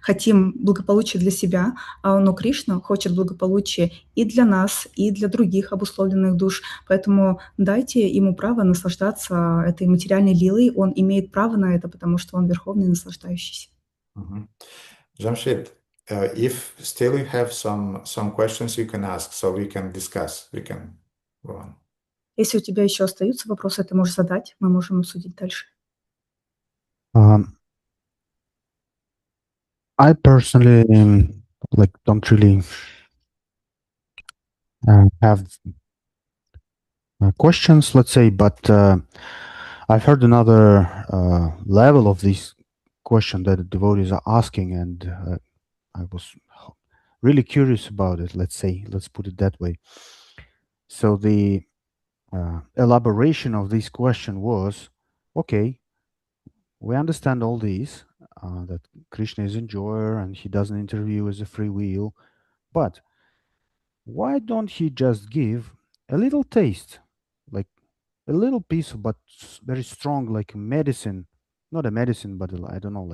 хотим благополучия для себя, но Кришна хочет благополучия и для нас, и для других обусловленных душ. Поэтому дайте ему право наслаждаться этой материальной лилой. Он имеет право на это, потому что он верховный наслаждающийся. Jamshid, if still you have some questions you can ask, so we can discuss, we can go on. Если у тебя еще остаются вопросы, ты можешь задать, мы можем обсудить дальше. I personally don't really have questions, let's say, but I've heard another level of this question that the devotees are asking, and I was really curious about it. Let's put it that way. So the elaboration of this question was, okay, we understand all these, that Krishna is enjoyer and he doesn't interview as a free will, but why don't he just give a little taste, like a little piece, but very strong, like a medicine, not a medicine, but I don't know,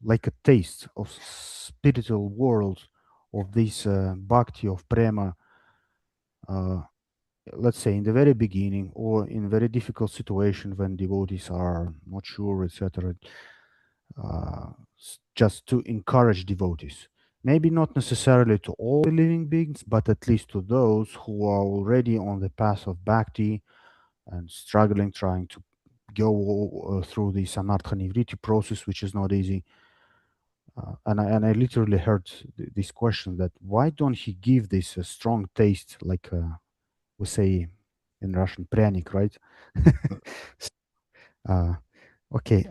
like a taste of spiritual world, of this bhakti, of prema, let's say in the very beginning or in very difficult situation when devotees are not sure, etc., just to encourage devotees. Maybe not necessarily to all living beings, but at least to those who are already on the path of bhakti and struggling, trying to go through the anartha nivriti process, which is not easy. And I literally heard this question, that why don't he give this a strong taste, like we say in Russian, pryanik, right? Okay.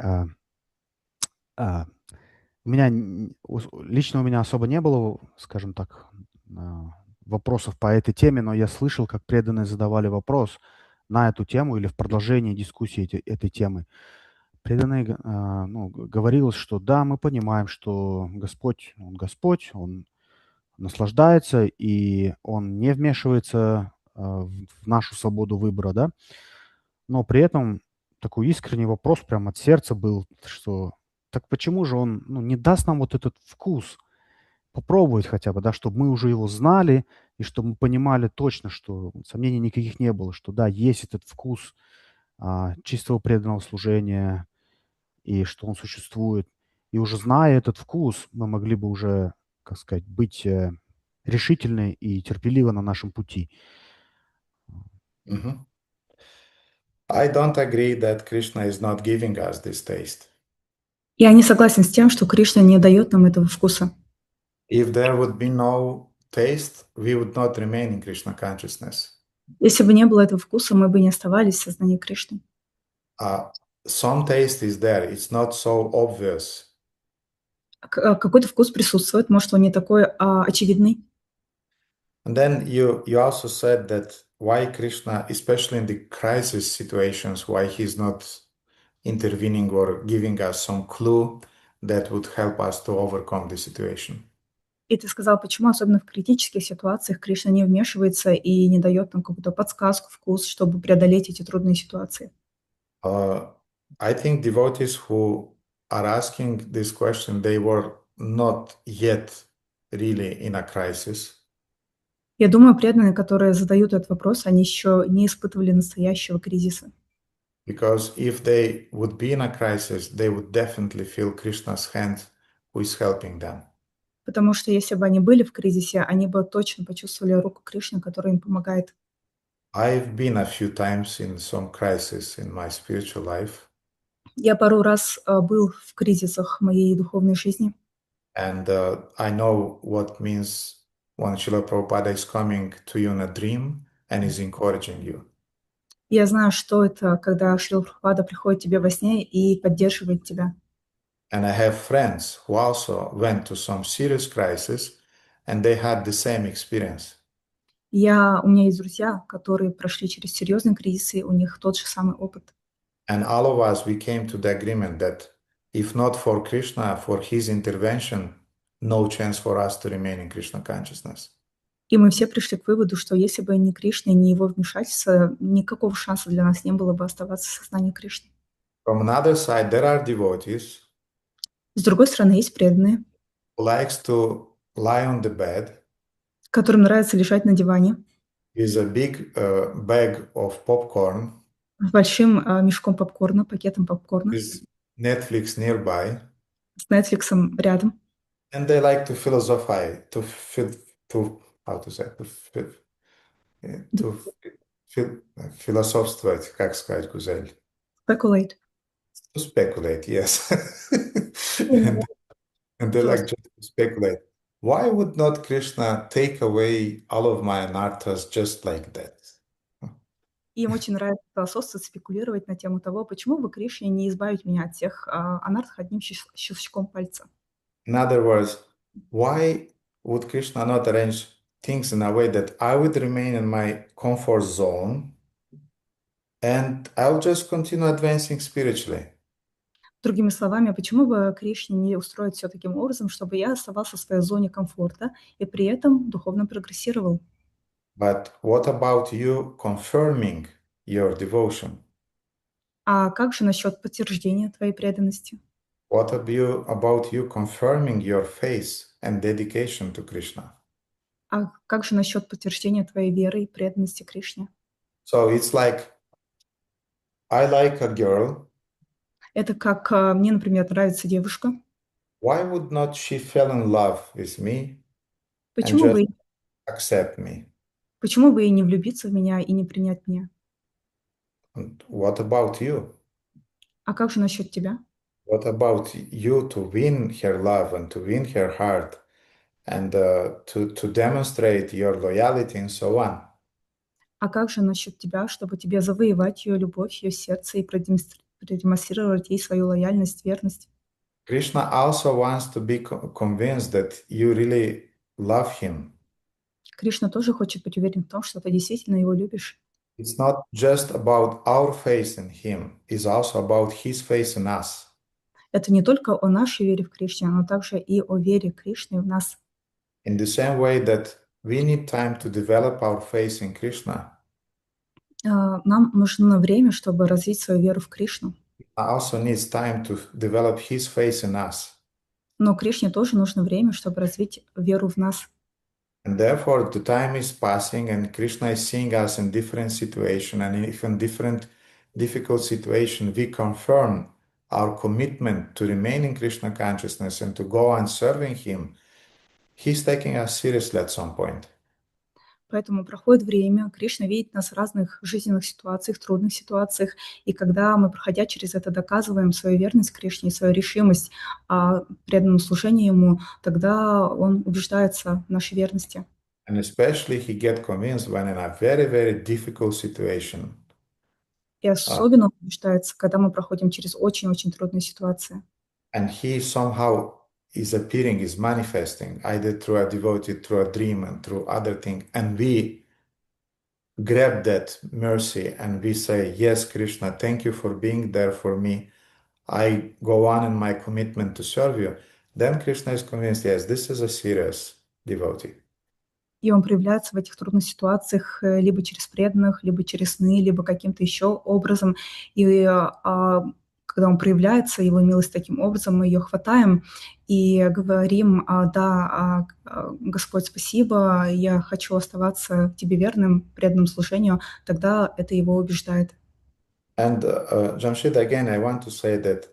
Лично у меня особо не было, скажем так, вопросов по этой теме, но я слышал, как преданные задавали вопрос на эту тему или в продолжении дискуссии этой темы. Преданные говорилось, что да, мы понимаем, что Господь, Он наслаждается, и Он не вмешивается в нашу свободу выбора, да, но при этом такой искренний вопрос прямо от сердца был, что так почему же Он не даст нам вот этот вкус, попробовать хотя бы, да, чтобы мы уже его знали, и чтобы мы понимали точно, что сомнений никаких не было, что да, есть этот вкус чистого преданного служения, и что он существует. И уже зная этот вкус, мы могли бы уже, как сказать, быть решительны и терпеливы на нашем пути. I don't agree that Krishna is not giving us this taste. Я не согласен с тем, что Кришна не дает нам этого вкуса. If there would be no taste, we would not remain in Krishna consciousness. Если бы не было этого вкуса, мы бы не оставались в сознании Кришны. some taste is there. It's not so obvious. Какой-то вкус присутствует, может, он не такой очевидный. And then you also said that why Krishna, especially in the crisis situations, why he's not intervening or giving us some clue that would help us to overcome the situation. И ты сказал, почему, особенно в критических ситуациях, Кришна не вмешивается и не дает нам какую-то подсказку, вкус, чтобы преодолеть эти трудные ситуации. I think devotees who are asking this question, they were not yet really in a crisis. Я думаю, преданные, которые задают этот вопрос, они еще не испытывали настоящего кризиса. Because if they would be in a crisis, they would definitely feel Krishna's hand who is helping them. Потому что если бы они были в кризисе, они бы точно почувствовали руку Кришны, которая им помогает. I've been a few times in some crisis in my spiritual life. Я пару раз был в кризисах моей духовной жизни. And I know what means when Srila Prabhupada is coming to you in a dream and is encouraging you. Я знаю, что это, когда Шрила Прабхупада приходит тебе во сне и поддерживает тебя. And I have friends who also went to some serious crisis and they had the same experience. У меня есть друзья, которые прошли через серьезные кризисы, у них тот же самый опыт. And all of us, we came to the agreement that if not for Krishna, for his intervention, no chance for us to remain in Krishna consciousness. И мы все пришли к выводу, что если бы не Кришна, не его вмешательство, никакого шанса для нас не было бы оставаться в сознании Кришны. From another side, there are devotees С другой стороны, есть преданные, who likes to lie on the bed которым нравится лежать на диване with a big bag of popcorn, с большим мешком попкорна, пакетом попкорна, with Netflix nearby, с Netflix рядом. and they like to philosophize, философствовать, как сказать, Гузель? Speculate. To speculate, yes. Yeah. And they like just to speculate. Why would not Krishna take away all of my anarthas just like that? Им очень нравится философствовать, спекулировать на тему того, почему бы Кришне не избавить меня от всех анархов одним щелчком пальца. In other words, why would Krishna not arrange things in a way that I would remain in my comfort zone and I'll just continue advancing spiritually? Другими словами, почему бы Кришне не устроить все таким образом, чтобы я оставался в своей зоне комфорта и при этом духовно прогрессировал? But what about you confirming your devotion? А как же насчет подтверждения твоей преданности? What about you confirming your faith and dedication to Krishna? А как же насчет подтверждения твоей веры и преданности Кришне? So it's like I like a girl. Это как мне, например, нравится девушка. Why would not she fall in love with me and Почему just бы, accept me? почему бы и не влюбиться в меня и не принять меня? And what about you? А как же насчет тебя? What about you to win her love and to win her heart and to demonstrate your loyalty and so on? А как же насчет тебя, чтобы тебе завоевать ее любовь, ее сердце и продемонстрировать ей свою лояльность, верность? Krishna also wants to be convinced that you really love him. Кришна тоже хочет быть уверен в том, что ты действительно его любишь. It's not just about our faith in him, it's also about his faith in us. Это не только о нашей вере в Кришне, но также и о вере Кришны в нас. In the same way that we need time to develop our faith in Krishna, Нам нужно время, чтобы развить свою веру в Кришну. also needs time to develop his faith in us. Но Кришне тоже нужно время, чтобы развить веру в нас. And therefore, the time is passing, and Krishna is seeing us in different situations, and if in different difficult situations we confirm our commitment to remain in Krishna consciousness and to go on serving Him, He's taking us seriously at some point. Поэтому проходит время, Кришна видит нас в разных жизненных ситуациях, трудных ситуациях, и когда мы, проходя через это, доказываем свою верность Кришне, свою решимость преданному служению Ему, тогда Он убеждается в нашей верности. And especially he gets convinced when in a very, very difficult situation. И особенно он убеждается, когда мы проходим через очень-очень трудные ситуации. And he somehow is appearing, is manifesting, either through a devotee, through a dream, and through other things. And we grab that mercy and we say, yes, Krishna, thank you for being there for me. I go on in my commitment to serve you. Then Krishna is convinced, yes, this is a serious devotee. И он проявляется в этих трудных ситуациях либо через преданных, либо через сны, либо каким-то еще образом. И когда он проявляется, его милость таким образом, мы ее хватаем и говорим: да, Господь, спасибо, я хочу оставаться тебе верным, преданным служению, тогда это его убеждает. And Jamshid, again, I want to say that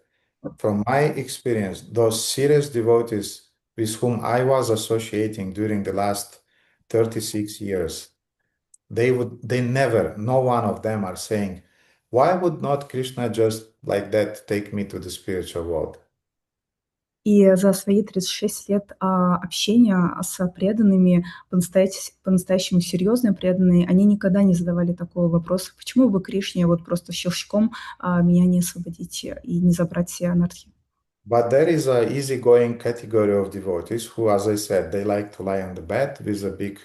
from my experience, those serious devotees with whom I was associating during the last 36 years, they never, no one of them are saying, why would not Krishna just like that take me to the spiritual world? И за свои 36 лет общения с преданными, по-настоящему серьезные преданные, они никогда не задавали такого вопроса: почему бы Кришне вот просто щелчком меня не освободить и не забрать все анархии? But there is a easygoing category of devotees who, as I said, they like to lie on the bed with a big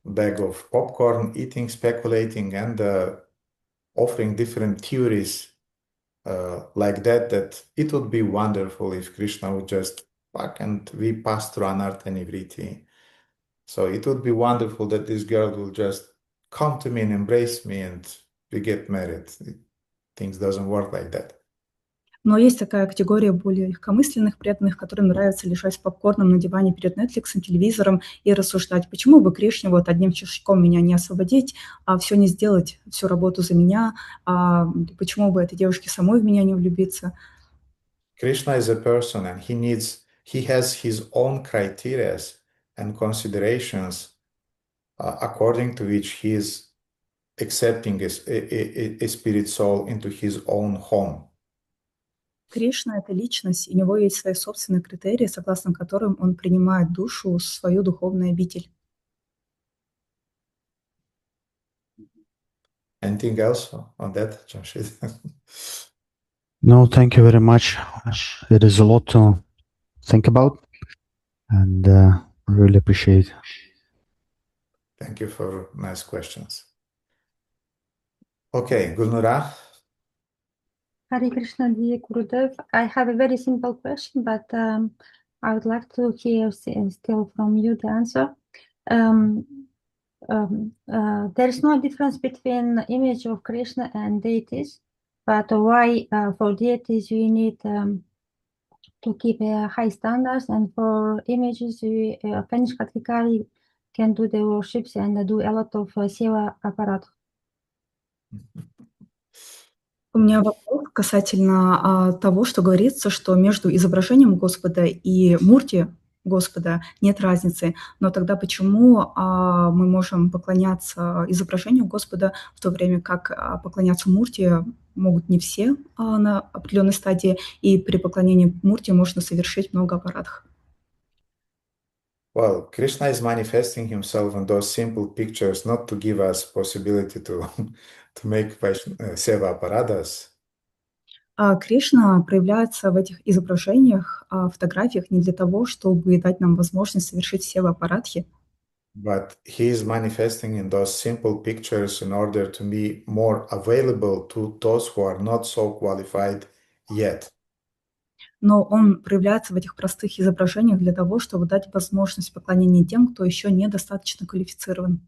bag of popcorn, eating, speculating, and offering different theories like that it would be wonderful if Krishna would just fuck and we pass through anartha nivriti. So it would be wonderful that this girl will just come to me and embrace me and we get married. Things doesn't work like that. Но есть такая категория более легкомысленных преданных, которым нравится лежать с попкорном на диване перед Netflix, телевизором и рассуждать: почему бы Кришне вот одним щелчком меня не освободить, а все не сделать, всю работу за меня, почему бы этой девушке самой в меня не влюбиться? Krishna is a person and he has his own criteria and considerations according to which he is accepting a spirit soul into his own home. Кришна — это личность, и у него есть свои собственные критерии, согласно которым он принимает душу в свою духовную обитель. Anything else on that, Jamshid? No, thank you very much. It is a lot to think about, and I really appreciate. Thank you for nice questions. Okay, Gulnura. Hare Krishna, dear Gurudev. I have a very simple question, but I would like to hear still from you the answer. There is no difference between image of Krishna and deities, but why for deities we need to keep high standards, and for images we Kanishkatkari can do the worships and do a lot of seva apparat. У меня вопрос касательно того, что говорится, что между изображением Господа и мурти Господа нет разницы. Но тогда почему мы можем поклоняться изображению Господа, в то время как поклоняться мурти могут не все на определенной стадии, и при поклонении мурти можно совершить много аппаратов? Well, Krishna is manifesting himself in those simple pictures not to give us possibility to make seva aparadas. Кришна проявляется в этих изображениях, фотографиях не для того, чтобы дать нам возможность совершить сева аппаратхи, But he is manifesting in those simple pictures in order to be more available to those who are not so qualified yet. но он проявляется в этих простых изображениях для того, чтобы дать возможность поклонения тем, кто еще недостаточно квалифицирован.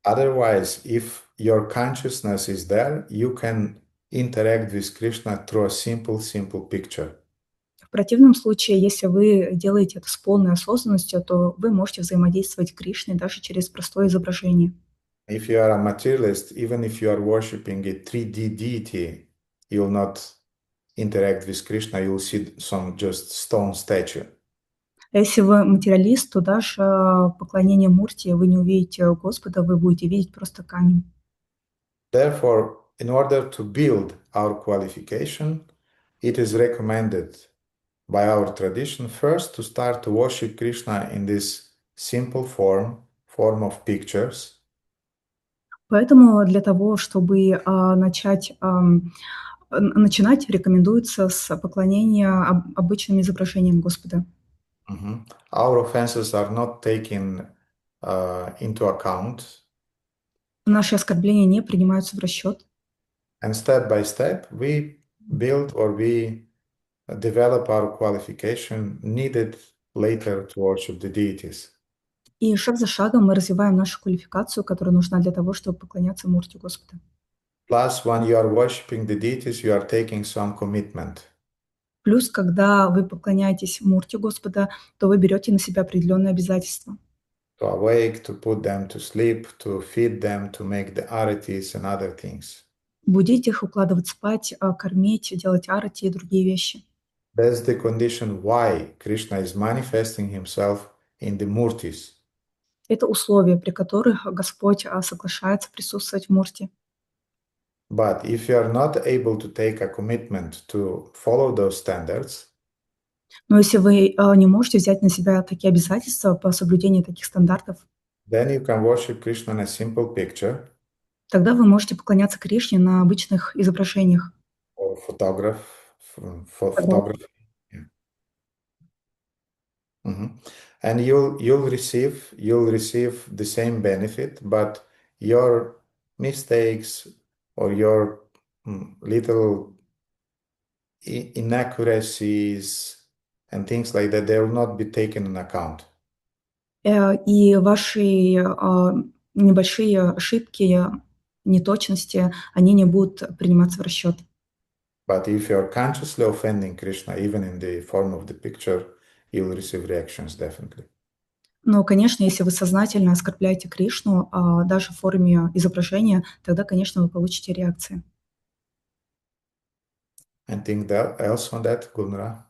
Otherwise, if your consciousness is there, you can interact with Krishna through a simple picture. В противном случае, если вы делаете это с полной осознанностью, то вы можете взаимодействовать с Кришной даже через простое изображение. If you are a materialist, even if you are worshipping a 3D deity, you will not interact with Krishna, you will see some just stone statue. Если вы материалист, то даже поклонение мурти вы не увидите Господа, вы будете видеть просто камень. Therefore, in order to build our qualification, it is recommended by our tradition first to start to worship Krishna in this simple form of pictures. Поэтому для того, чтобы начинать, рекомендуется с поклонения обычным изображениям Господа. Our offenses are not taken into account, Наши оскорбления не принимаются в расчет. and step by step we build or we develop our qualification needed later to worship the deities. И шаг за шагом мы развиваем нашу квалификацию, которая нужна для того, чтобы поклоняться Мурти Господа. Plus, when you are worshiping the deities, you are taking some commitment. Плюс, когда вы поклоняетесь Мурти Господа, то вы берете на себя определенные обязательства. To awake, to put them to sleep, to feed them, to make the aritis and other things. Будить их, укладывать спать, кормить, делать арати и другие вещи. That's the condition why Krishna is manifesting himself in the murtis. Это условия, при которых Господь соглашается присутствовать в Мурти. But if you are not able to take a commitment to follow those standards, Но если вы не можете взять на себя такие обязательства по соблюдению таких стандартов, then you can worship Krishna in a simple picture тогда вы можете поклоняться Кришне на обычных изображениях. or photography. Yeah. And you'll receive the same benefit, but your mistakes or your little inaccuracies and things like that, they will not be taken in account. И ваши небольшие ошибки, неточности, они не будут приниматься в расчет. But if you are consciously offending Krishna, even in the form of the picture, you will receive reactions definitely. Но, конечно, если вы сознательно оскорбляете Кришну, даже в форме изображения, тогда, конечно, вы получите реакции. Anything else on that, Gulnara?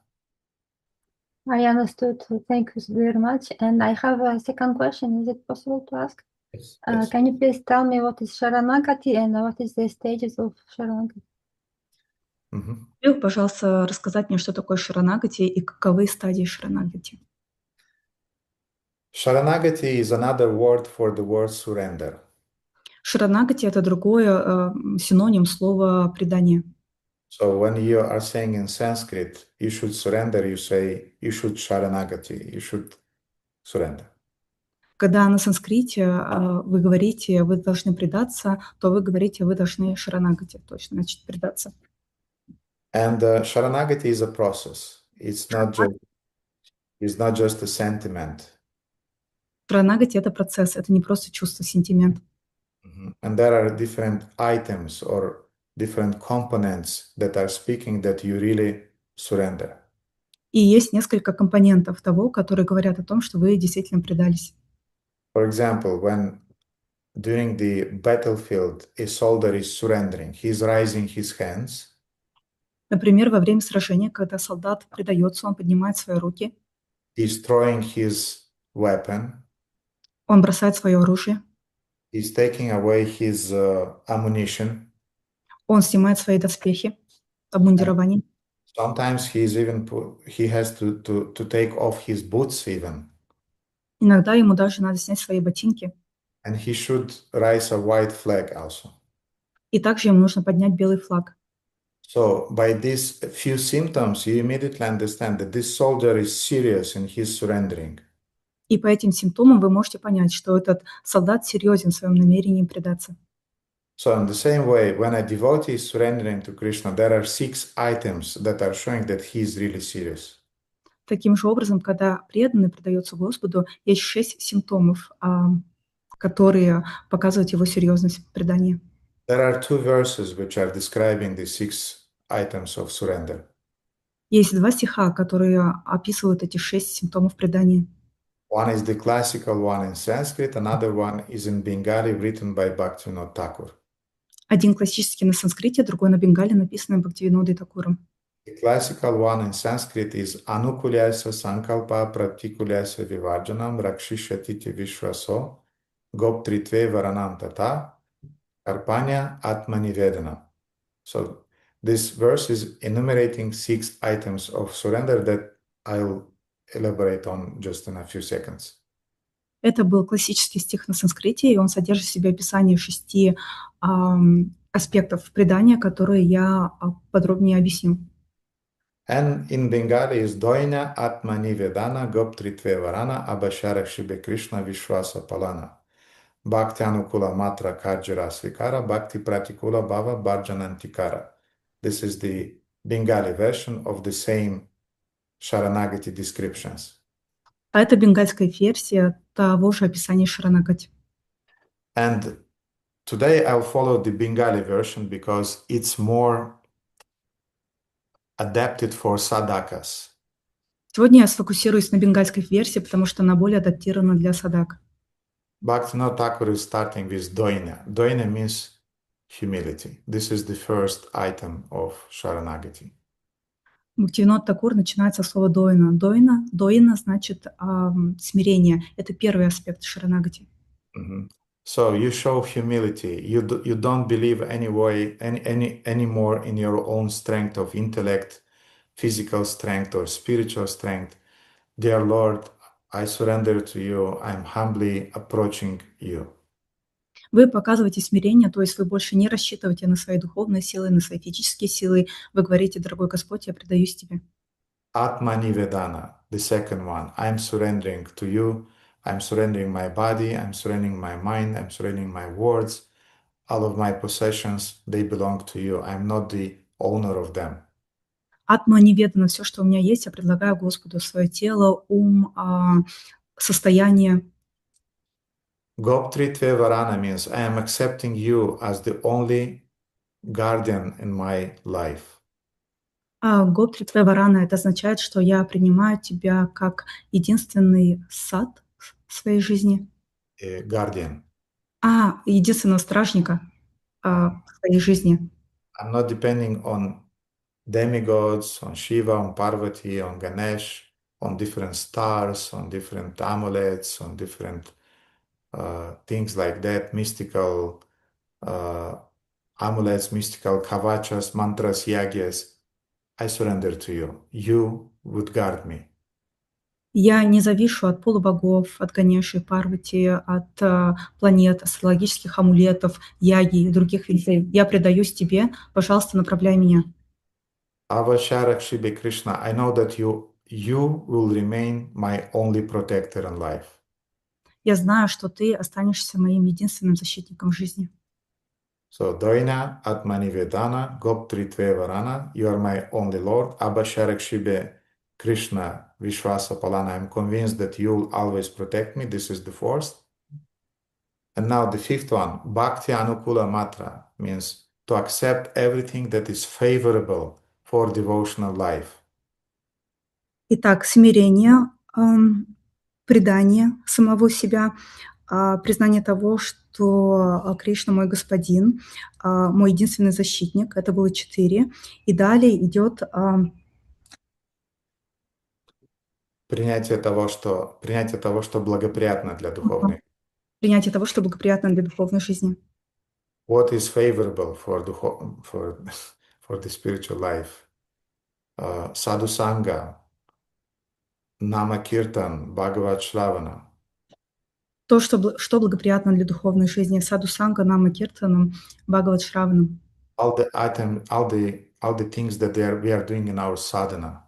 I understood. Thank you very much. And I have a second question. Is it possible to ask? Yes. Can you please tell me what is Sharanagati and what is the stages of Sharanagati? Пожалуйста, рассказать мне, что такое Шаранагати и каковы стадии Шаранагати. Sharanagati is another word for the word surrender. Шаранагати – это другое синоним слова предание. So when you are saying in Sanskrit, you should surrender, you say, you should Sharanagati, you should surrender. Когда на санскрите вы говорите, вы должны предаться, то вы говорите, вы должны Шаранагати, точно, значит, предаться. And Sharanagati is a process. It's not just a sentiment. Шаранагати – это процесс, это не просто чувство, сентимент. And there are different items or different components that are speaking that you really surrender. И есть несколько компонентов того, которые говорят о том, что вы действительно предались. For example, when during the battlefield a soldier is surrendering, he's raising his hands. Например, во время сражения, когда солдат предается, он поднимает свои руки. He's throwing his weapon. Он бросает свое оружие. He's taking away his ammunition. Он снимает свои доспехи, обмундирование. Sometimes he has to take off his boots even. Иногда ему даже надо снять свои ботинки. And he should raise a white flag also. И также ему нужно поднять белый флаг. So by these few symptoms, you immediately understand that this soldier is serious in his surrendering. И по этим симптомам вы можете понять, что этот солдат серьезен в своем намерении предаться. So in the same way, when a devotee is surrendering to Krishna, there are 6 items that are showing that he is really serious. Таким же образом, когда преданный предается Господу, есть 6 симптомов, которые показывают его серьезность предания. There are 2 verses which are describing the 6 items of surrender. Есть 2 стиха, которые описывают эти 6 симптомов предания. One is the classical one in Sanskrit, another one is in Bengali, written by Bhaktivinoda Thakur. Один классический на санскрите, другой на бенгале, написанный Бхактивинодой Такуром. The classical one in Sanskrit is Anukulyasa Sankalpa Pratikulyasa Vivarjanam Rakshishatiti Vishwaso Goptritve Varanam Tata Karpanya Atmanivedana. So this verse is enumerating 6 items of surrender that I'll elaborate on just in a few seconds. Это был классический стих на санскрите, и он содержит в себе описание 6 аспектов предания, которые я подробнее объясню. And in Bengali is Doina Atmani Vedana Goptritve Varana Abhashara Shibe Krishna Vishwasa Palana. Bhakti Anukula Matra Karjara Svikara Bhakti Pratikula Bhava Bharjanantikara. This is the Bengali version of the same Sharanagati descriptions. А это бенгальская версия того же описания Шаранагати. And today I'll follow the Bengali version because it's more adapted for sadhakas. Сегодня я сфокусируюсь на бенгальской версии, потому что она более адаптирована для садак. Bhaktivinoda Thakur is starting with Doina. Doina means humility. This is the first item of Sharanagati. Бхактивинод Такур начинается со слова доина. Доина значит смирение. Это первый аспект Шаранагати. So you show humility. You don't believe anymore in your own strength of intellect, physical strength or spiritual strength. Dear Lord, I surrender to you. I'm humbly approaching you. Вы показываете смирение, то есть вы больше не рассчитываете на свои духовные силы, на свои физические силы. Вы говорите: дорогой Господь, я предаюсь тебе. Atmani Vedana, the second one. I'm surrendering to you. I'm surrendering my body. I'm surrendering my mind. I'm surrendering my words. All of my possessions, they belong to you. I'm not the owner of them. Атма неведано, все, что у меня есть, я предлагаю Господу: свое тело, ум, состояние. Goptritve Varana means I am accepting you as the only guardian in my life. Гоптритве Варана — это означает, что я принимаю тебя как единственный сад в своей жизни. Guardian. Единственного стражника в своей жизни. I'm not depending on demigods, on Shiva, on Parvati, on Ganesh, on different stars, on different amulets, on different things like that, mystical amulets, mystical kavachas, mantras, yagyas. I surrender to you. You would guard me. Я не завишу от полубогов, от Ганеши, Парвати, от планет, астрологических амулетов, яги и других вещей. Я предаюсь тебе. Пожалуйста, направляй меня. Avasharak Shibe Krishna, I know that you will remain my only protector in life. Я знаю, что ты останешься моим единственным защитником в жизни. So, Doina Atmani Vedana Goptritve Varana, you are my only Lord. Abhasharak Shibe Krishna Vishwasa Palana, I'm convinced that you'll always protect me. This is the fourth. And now the fifth one, Bhakti Anukula Matra, means to accept everything that is favorable for devotional life. Итак, смирение, предание самого себя, признание того, что Кришна мой господин, мой единственный защитник. Это было 4. И далее идет Принятие того, что благоприятно для духовной. принятие того, что благоприятно для духовной жизни. What is favorable for the spiritual life? Sadhu Sangha, Nama Kirtan, Bhagavad Shravana. То, что благоприятно для духовной жизни. Саду Санга, Нама Киртанам, Бхагават Шраванам. All the things that we are doing in our sadhana.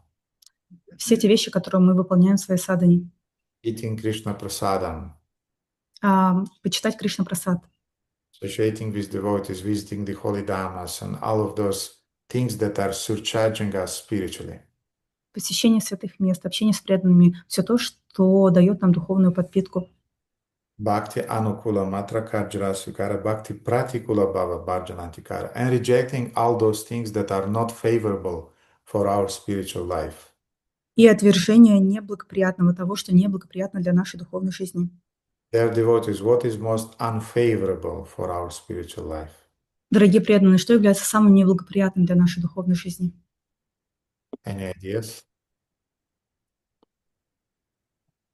Все те вещи, которые мы выполняем в своей садхане. Eating Krishna Prasadam. Почитать Кришна Прасад. Associating with devotees, visiting the holy dhammas, and all of those things that are surcharging us spiritually. Посещение святых мест, общение с преданными. Все то, что дает нам духовную подпитку. Bhakti Anukula Matra Karjara Sukara Bhakti Pratikula Bhava Bharjanantikara. And rejecting all those things that are not favorable for our spiritual life. И отвержение неблагоприятного, того, что неблагоприятно для нашей духовной жизни. Dear devotees, what is most unfavorable for our spiritual life? Дорогие преданные, что является самым неблагоприятным для нашей духовной жизни? Any ideas?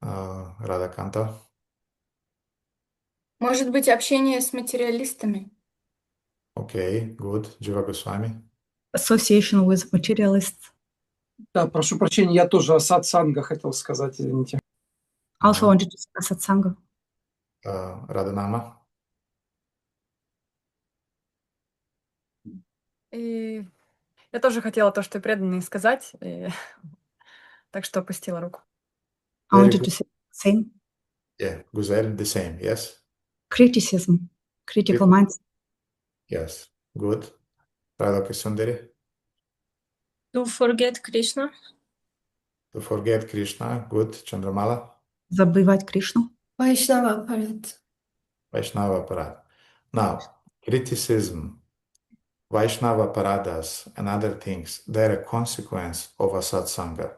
Радаканта? Может быть, общение с материалистами? Okay, good. Jiva Goswami? Association with materialists. Да, прошу прощения, я тоже о сатсанга хотел сказать, извините. Also wanted to say satsanga. Радhanama? И я тоже хотела то, что и преданные сказать, так что опустила руку. I Very wanted good. to say the same. Yeah, Guzel, the same, yes? Criticism, critical minds. Yes, good. Radha Sundari? To forget Krishna. To forget Krishna, good. Chandramala? Забывать Кришну. Vaishnava Parat. Vaishnava Parad. Now, criticism, Vaishnava Paradas, and other things, they're a consequence of a satsanga.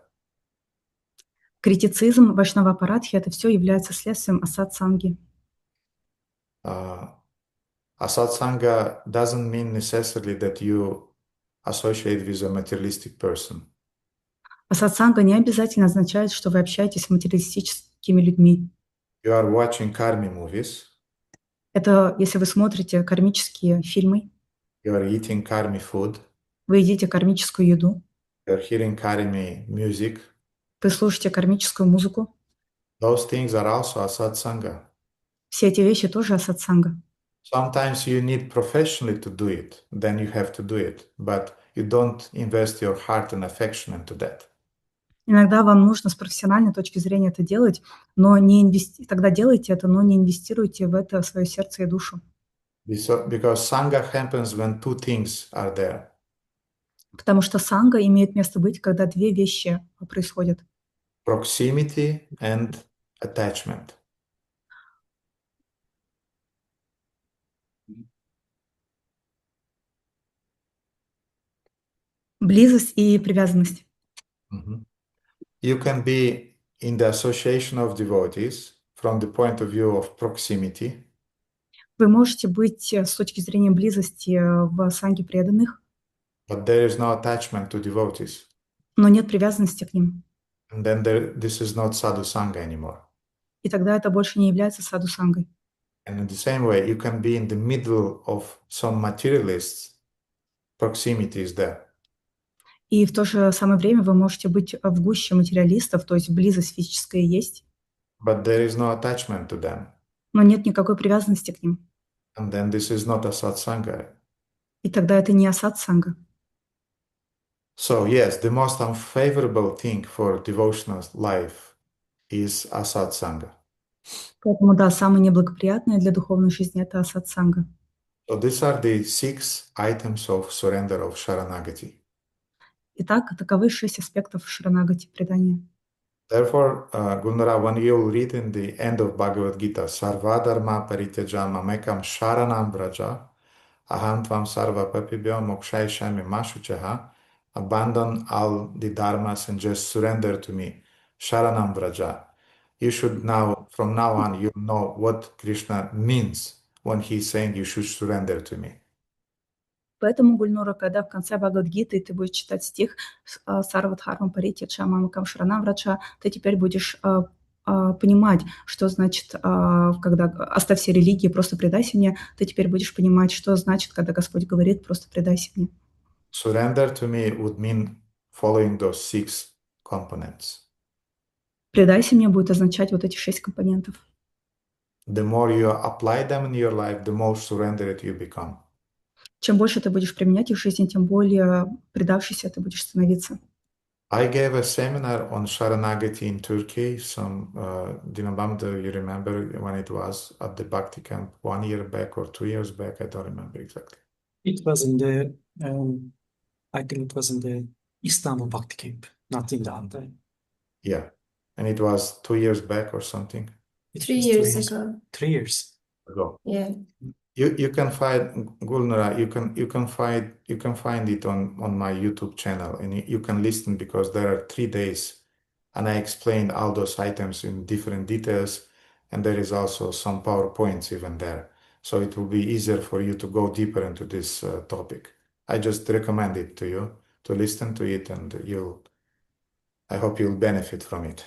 Критицизм, вайшнава-парадхи — это все является следствием асат-санги. A satsanga doesn't mean necessarily that you associate with a materialistic person. Асат-санга не обязательно означает, что вы общаетесь с материалистическими людьми. You are watching karmi movies. Это если вы смотрите кармические фильмы, You are eating karmi food. вы едите кармическую еду, You are hearing karmi music. вы слушаете кармическую музыку. Those things are also a satsanga. Все эти вещи тоже асат-санга. Sometimes you need professionally to do it, then you have to do it, but you don't invest your heart and affection into that. Иногда вам нужно с профессиональной точки зрения это делать, но тогда делайте это, но не инвестируйте в это свое сердце и душу. Because sangha happens when two things are there. Потому что санга имеет место быть, когда две вещи происходят. Proximity and attachment. Близость и привязанность. You can be in the association of devotees from the point of view of proximity. Вы можете быть с точки зрения близости в санге преданных, But there is no attachment to devotees. но нет привязанности к ним. And then this is not sadhu sangha anymore. И тогда это больше не является саду-сангой. And in the same way, you can be in the middle of some materialists. Proximity is there. И в то же самое время вы можете быть в гуще материалистов, то есть близость физическая есть, But there is no attachment to them. но нет никакой привязанности к ним. And then this is not a satsanga. И тогда это не асат-санга. So yes, the most unfavorable thing for devotional life is a satsanga. Поэтому да, самое неблагоприятное для духовной жизни — это асат-санга. So these are the 6 items of surrender of Sharanagati. Итак, таковы 6 аспектов шаранагати предания. Therefore, Gulnara, when you read in the end of Bhagavad Gita, Sarva dharma parityaja mamekam sharanam vraja, aham tvam sarva papibhyo mokshaishami mashuchaha, abandon all the dharmas and just surrender to me, sharanam vraja. You should now, from now on, you know what Krishna means when he's saying you should surrender to me. Поэтому, Гульнура, когда в конце Бхагавад-гиты ты будешь читать стих Сарвадхарма Паритьяча Мамакам Шаранам Врача, ты теперь будешь понимать, что значит, когда «оставь все религии, просто предайся мне», ты теперь будешь понимать, что значит, когда Господь говорит «просто предайся мне». Surrender to me would mean following those 6 components. «Предайся мне» будет означать вот эти 6 компонентов. The more you apply them in your life, the more surrendered you become. Чем больше ты будешь применять их в жизни, тем более предавшийся ты будешь становиться. I gave a seminar on Sharanagati in Turkey. Dinabam, do you remember when it was at the Bhakti camp 1 year back or 2 years back? I don't remember exactly. It was in the, I think it was in the Istanbul Bhakti camp, not in the Anta. Yeah, and it was 2 years back or something. 3 years ago. 3 years ago. Yeah. You can find Gulnara. You can find it on my YouTube channel, and you can listen because there are 3 days, and I explained all those items in different details, and there is also some PowerPoints even there, so it will be easier for you to go deeper into this topic. I just recommend it to you to listen to it, and I hope you'll benefit from it.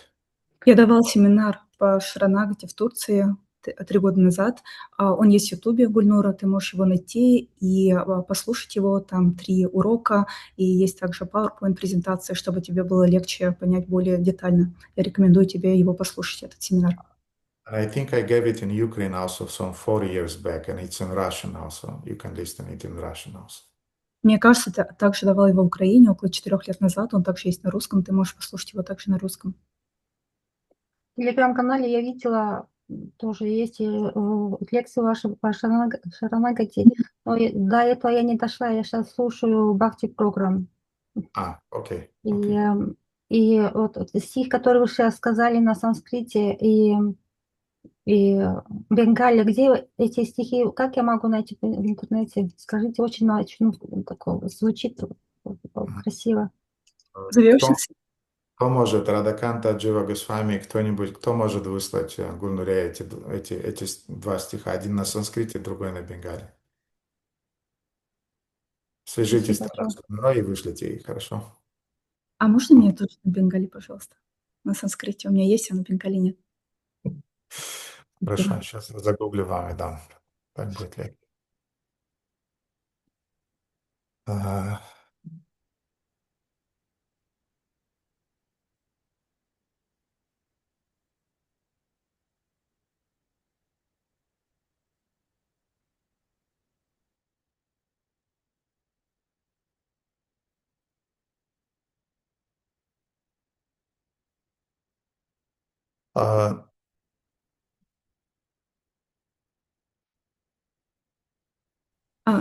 Я давал семинар по Шаранагати в Турции 3 года назад. Он есть в Ютубе, Гульнура, ты можешь его найти и послушать его. Там 3 урока, и есть также PowerPoint-презентация, чтобы тебе было легче понять более детально. Я рекомендую тебе его послушать, этот семинар. I think I gave it in Ukraine also some 4 years back, and it's in Russian also. You can listen it in Russian also. Мне кажется, ты также давал его в Украине около 4 лет назад. Он также есть на русском. Ты можешь послушать его также на русском. В телеграм-канале я видела, тоже есть лекции ваши по Шаранагати. Но до этого я не дошла, я сейчас слушаю Бхакти программ. Окей. И вот стих, который вы сейчас сказали на санскрите и Бенгале, где эти стихи, как я могу найти в интернете? Скажите, очень такого, звучит красиво. Кто может, Радаканта, Джива Госвами, кто-нибудь, кто может выслать Гурнуре эти 2 стиха, один на санскрите, другой на бенгале? Свяжитесь с Гурнурой и вышлите их, хорошо? А можно мне тоже на бенгале, пожалуйста? На санскрите у меня есть, а на бенгале нет. Хорошо, сейчас загуглю вам и дам. Так будет легче.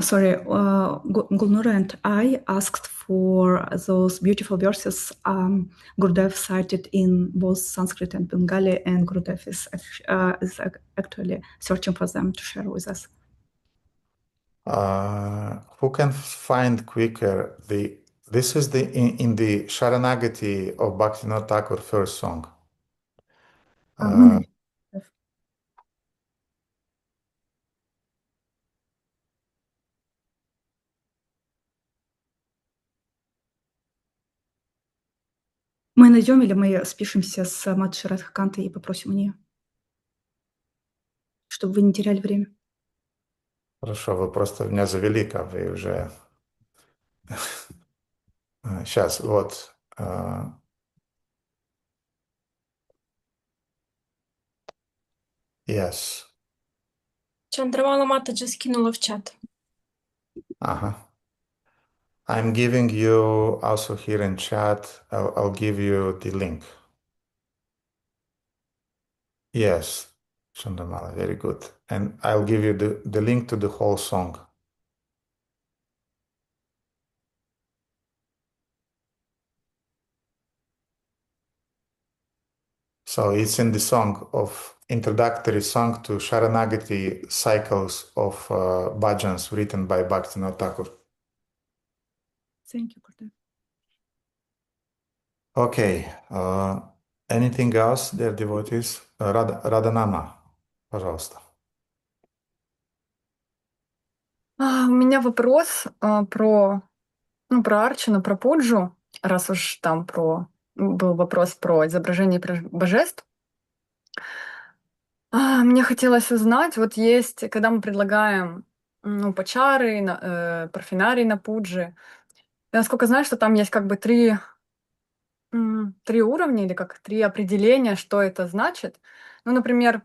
Sorry, Gulnura and I asked for those beautiful verses Gurudev cited in both Sanskrit and Bengali, and Gurudev is actually searching for them to share with us. Who can find quicker this is in the Sharanagati of Bhaktivinoda Thakur first song. Мы найдем или мы спишемся с Мадши Радхакантой и попросим у нее, чтобы вы не теряли время. Хорошо, вы просто меня завели, как вы уже... Сейчас, вот. Yes. Чандравала Матаджи скинула в чат. Ага. I'm giving you also here in chat, I'll give you the link. Yes, Chandramala, very good. And I'll give you the link to the whole song. So it's in the song of introductory song to Sharanagati cycles of bhajans written by Bhaktivinoda Thakur. Thank you, Gurudev. Okay. Anything else, dear devotees? Radhanama, пожалуйста. У меня вопрос про Арчану, про Пуджу, раз уж там был вопрос про изображение божеств. Мне хотелось узнать, вот есть, когда мы предлагаем пачары, парфенарий на Пуджи, я насколько знаю, что там есть как бы три уровня или как 3 определения, что это значит. Ну, например,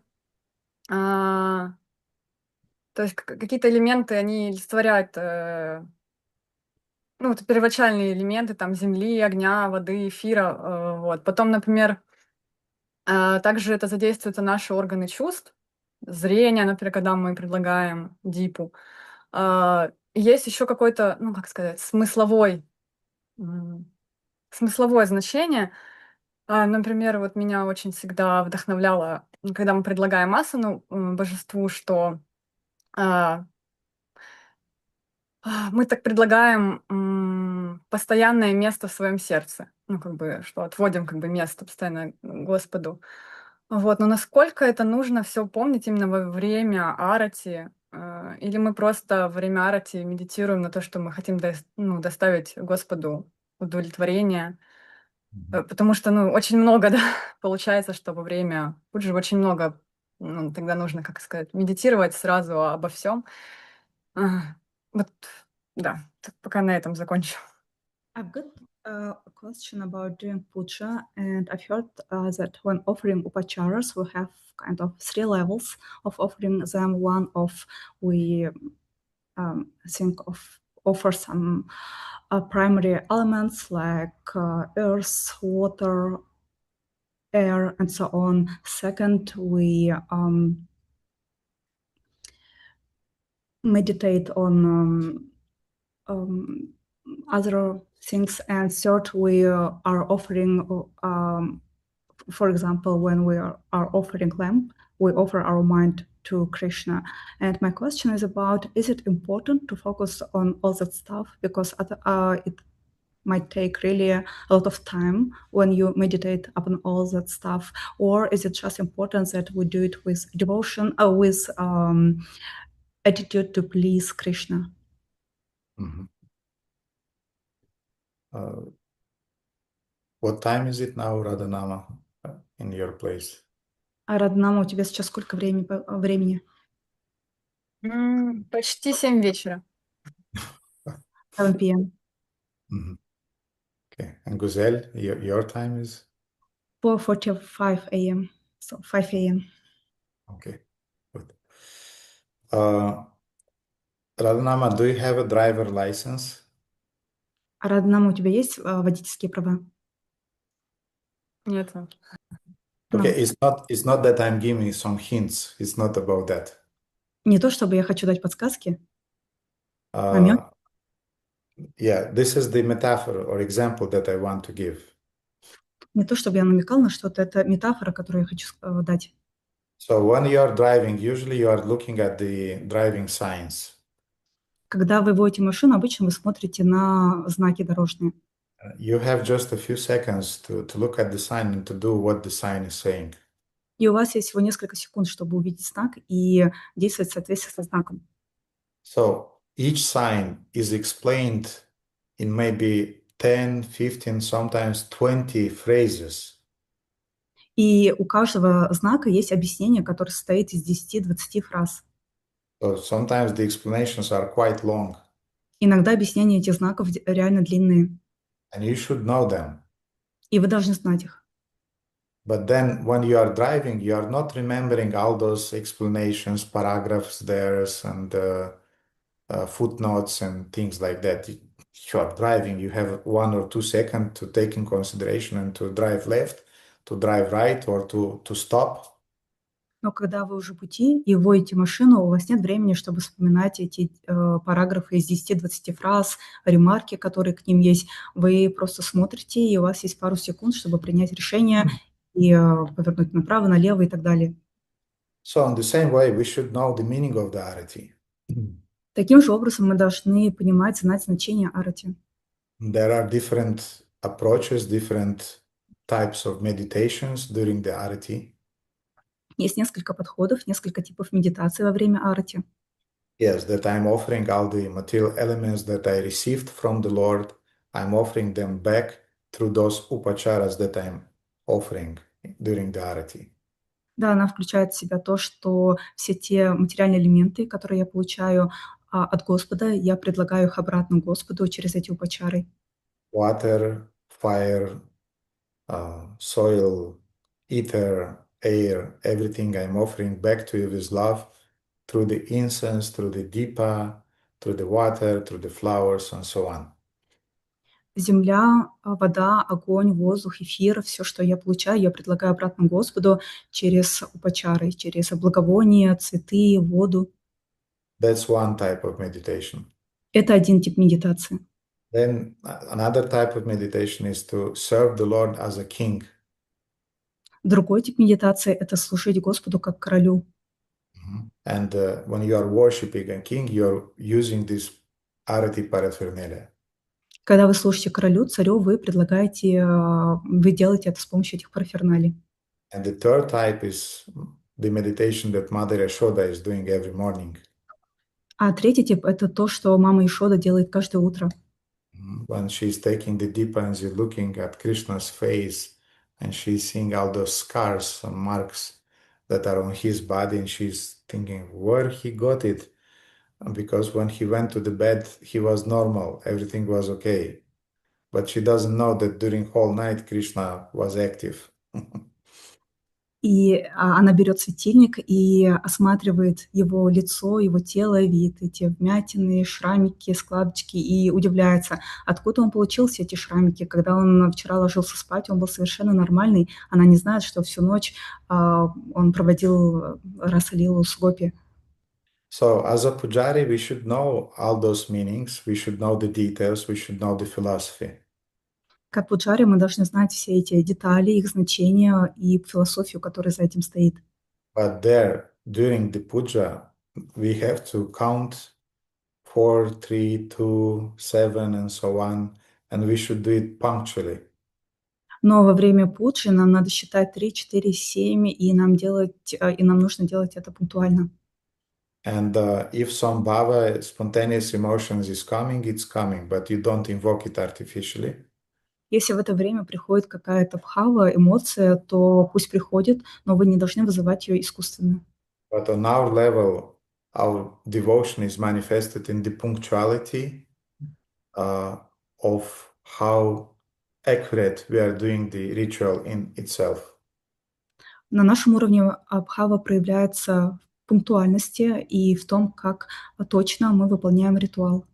то есть какие-то элементы, они олицетворяют вот первоначальные элементы там земли, огня, воды, эфира. Вот. Потом, например, также это задействуются наши органы чувств, зрение, например, когда мы предлагаем дипу. Есть еще какой-то, как сказать, смысловое значение. Например, вот меня очень всегда вдохновляло, когда мы предлагаем асану божеству, что мы так предлагаем постоянное место в своем сердце. Что отводим место постоянно Господу. Вот. Но насколько это нужно все помнить именно во время арати? Или мы просто во время арати медитируем на то, что мы хотим доставить Господу удовлетворение? Потому что, очень много, да, получается, что во время пуджи очень много, тогда нужно, как сказать, медитировать сразу обо всем. Вот, да, пока на этом закончу. I'm good. A question about doing puja, and I've heard that when offering upacharas, we have kind of 3 levels of offering them. One of we think of offer some primary elements like earth, water, air, and so on. Second, we meditate on other things, and third, we are offering, for example, when we are offering lamp, we offer our mind to Krishna. And my question is about, is it important to focus on all that stuff? Because it might take really a lot of time when you meditate upon all that stuff, or is it just important that we do it with devotion or with attitude to please Krishna? Mhm. What time is it now, Radhanama, in your place? А, Раднама, у тебя сейчас сколько времени? Почти 7 вечера. 7 p.m. Mhm. Okay. And Guzel, your time is? 4:45 a.m. So 5 a.m. Okay, good. Radhanama, do you have a driver license? А, Раднама, у тебя есть водительские права? Нет. Okay, it's not that I'm giving some hints. It's not about that. Не то, чтобы я хочу дать подсказки. Намек. Yeah, this is the metaphor or example that I want to give. Не то, чтобы я намекал на что-то. Это метафора, которую я хочу дать. So when you are driving, usually you are looking at the driving signs. Когда вы водите машину, обычно вы смотрите на знаки дорожные. You have just a few seconds to look at the sign and to do what the sign is saying. И у вас есть всего несколько секунд, чтобы увидеть знак и действовать в соответствии со знаком. So each sign is explained in maybe 10, 15, sometimes 20 phrases. И у каждого знака есть объяснение, которое состоит из 10-20 фраз. So sometimes the explanations are quite long. Иногда объяснения этих знаков реально длинные. And you should know them. И вы должны знать их. But then when you are driving, you are not remembering all those explanations, paragraphs there, and footnotes and things like that. You are driving, you have 1 or 2 seconds to take in consideration and to drive left, to drive right, or to stop. Но когда вы уже в пути и водите машину, у вас нет времени, чтобы вспоминать эти параграфы из 10-20 фраз, ремарки, которые к ним есть. Вы просто смотрите, и у вас есть пару секунд, чтобы принять решение и повернуть направо, налево и так далее. So in the same way, we should know the meaning of the arati. Таким же образом мы должны понимать, знать значение арати. There are different approaches, different types of meditations during the arati. Есть несколько подходов, несколько типов медитации во время арати. Yes, that I'm offering all the material elements that I received from the Lord. I'm offering them back through those upacharas that I'm offering during the arati. Да, она включает в себя то, что все те материальные элементы, которые я получаю от Господа, я предлагаю их обратно Господу через эти упачары. Water, fire, soil, ether, air, everything I'm offering back to you with love through the incense, through the dipa, through the water, through the flowers, and so on. Земля, вода, огонь, воздух, эфир, все, что я получаю, я предлагаю обратно Господу через упачары, через благовония, цветы, воду. That's one type of meditation. Это один тип медитации. Then another type of meditation is to serve the Lord as a king. Другой тип медитации – это служить Господу как королю. And when you are worshiping a king, you are using this arati paraphernalia. Когда вы служите королю, царю, вы предлагаете, вы делаете это с помощью этих параферналей. And the third type is the meditation that Mother Yashoda is doing every morning. А третий тип – это то, что мама Ишода делает каждое утро. When she's taking the dipa and she's looking at Krishna's face and she's seeing all those scars and marks that are on his body, and she's thinking where he got it. Because when he went to the bed, he was normal, everything was okay. but she doesn't know that during whole night Krishna was active. И она берет светильник и осматривает его лицо, его тело, вид, эти вмятины, шрамики, складочки, и удивляется, откуда он получил все эти шрамики. Когда он вчера ложился спать, он был совершенно нормальный. Она не знает, что всю ночь он проводил Раса-лилу с гопи. So as a pujari, we should know all those meanings, we should know the details, we should know the philosophy. Как пуджари мы должны знать все эти детали, их значения и философию, которая за этим стоит. But there, during the puja, we have to count 4, 3, 2, 7, and so on, and we should do it punctually. Но во время пуджи нам надо считать 3, 4, 7, и нам нужно делать это пунктуально. And if some bhava, spontaneous emotions is coming, it's coming, but you don't invoke it artificially. Если в это время приходит какая-то бхава, эмоция, то пусть приходит, но вы не должны вызывать ее искусственно. But on our level, our devotion is manifested in the punctuality of how accurate we are doing the ritual in itself. На нашем уровне бхава проявляется в пунктуальности и в том, как точно мы выполняем ритуал.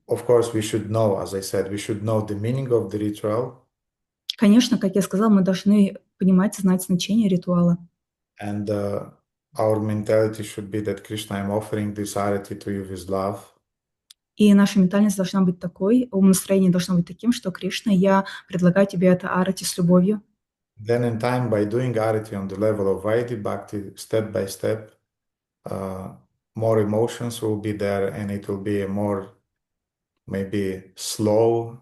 Of course, we should know, as I said, we should know the meaning of the ritual. Конечно, как я сказала, мы должны понимать, знать значение ритуала. And our mentality should be that Krishna, I'm offering this arati to you with love. И наша ментальность должна быть такой, умонастроение должно быть таким, что Кришна, я предлагаю тебе это арати с любовью. Then in time, by doing arati on the level of Vaidhi Bhakti, step by step, more emotions will be there, and it will be a more maybe slow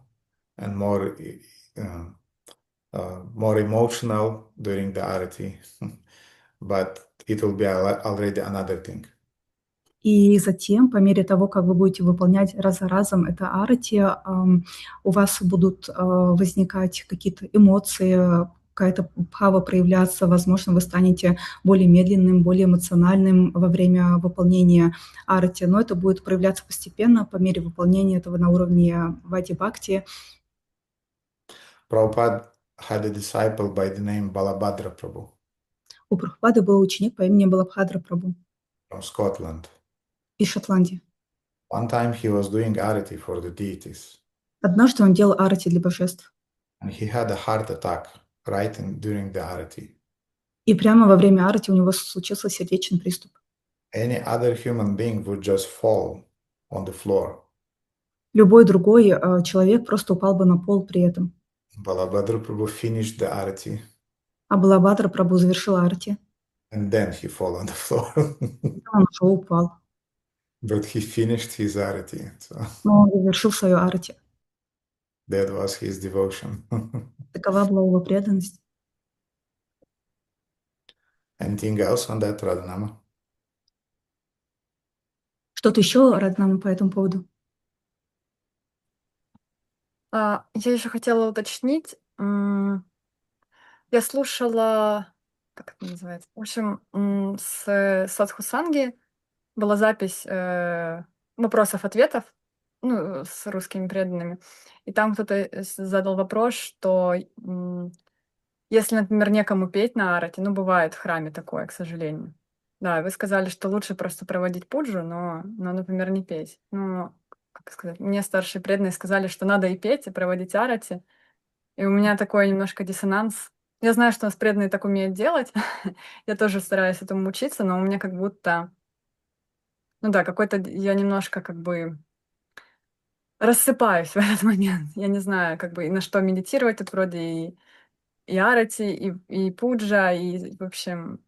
and more emotional during the arati, but it will be already another thing. И затем, по мере того, как вы будете выполнять раз за разом это арати, у вас будут возникать какие-то эмоции, какая-то бхава проявляться, возможно, вы станете более медленным, более эмоциональным во время выполнения арати, но это будет проявляться постепенно по мере выполнения этого на уровне вади-бхакти. Prabhupada had a disciple by the name Balabhadra Prabhu. У Прабхупады был ученик по имени Балабхадра Прабhu From Scotland. из Шотландии. One time he was doing arati for the deities. Однажды он делал арати для божеств. And he had a heart attack right during the arati. И прямо во время арати у него случился сердечный приступ. Any other human being would just fall on the floor. Любой другой человек просто упал бы на пол при этом. Balabhadra Prabhu finished the arati. А Балабхадра Прабху завершил арати. And then he fell on the floor. Он уже упал. But he finished his arati. So Но он завершил свою арати. that was his devotion. Такова была его преданность. Anything else on that, Radhanama? Что-то еще, Раднама, по этому поводу? Я еще хотела уточнить. Я слушала, как это называется? В общем, с Садхусанги была запись вопросов-ответов, ну, с русскими преданными. И там кто-то задал вопрос, что если, например, некому петь на арати, ну, бывает в храме такое, к сожалению. Да, вы сказали, что лучше просто проводить пуджу, но, например, не петь. Ну, как сказать, мне старшие преданные сказали, что надо и петь, и проводить арати. И у меня такой немножко диссонанс. Я знаю, что у нас преданные так умеют делать. Я тоже стараюсь этому учиться, но у меня как будто... Ну да, какой-то... Я немножко как бы рассыпаюсь в этот момент. Я не знаю, как бы на что медитировать. Тут вроде и арати, и пуджа, и, в общем...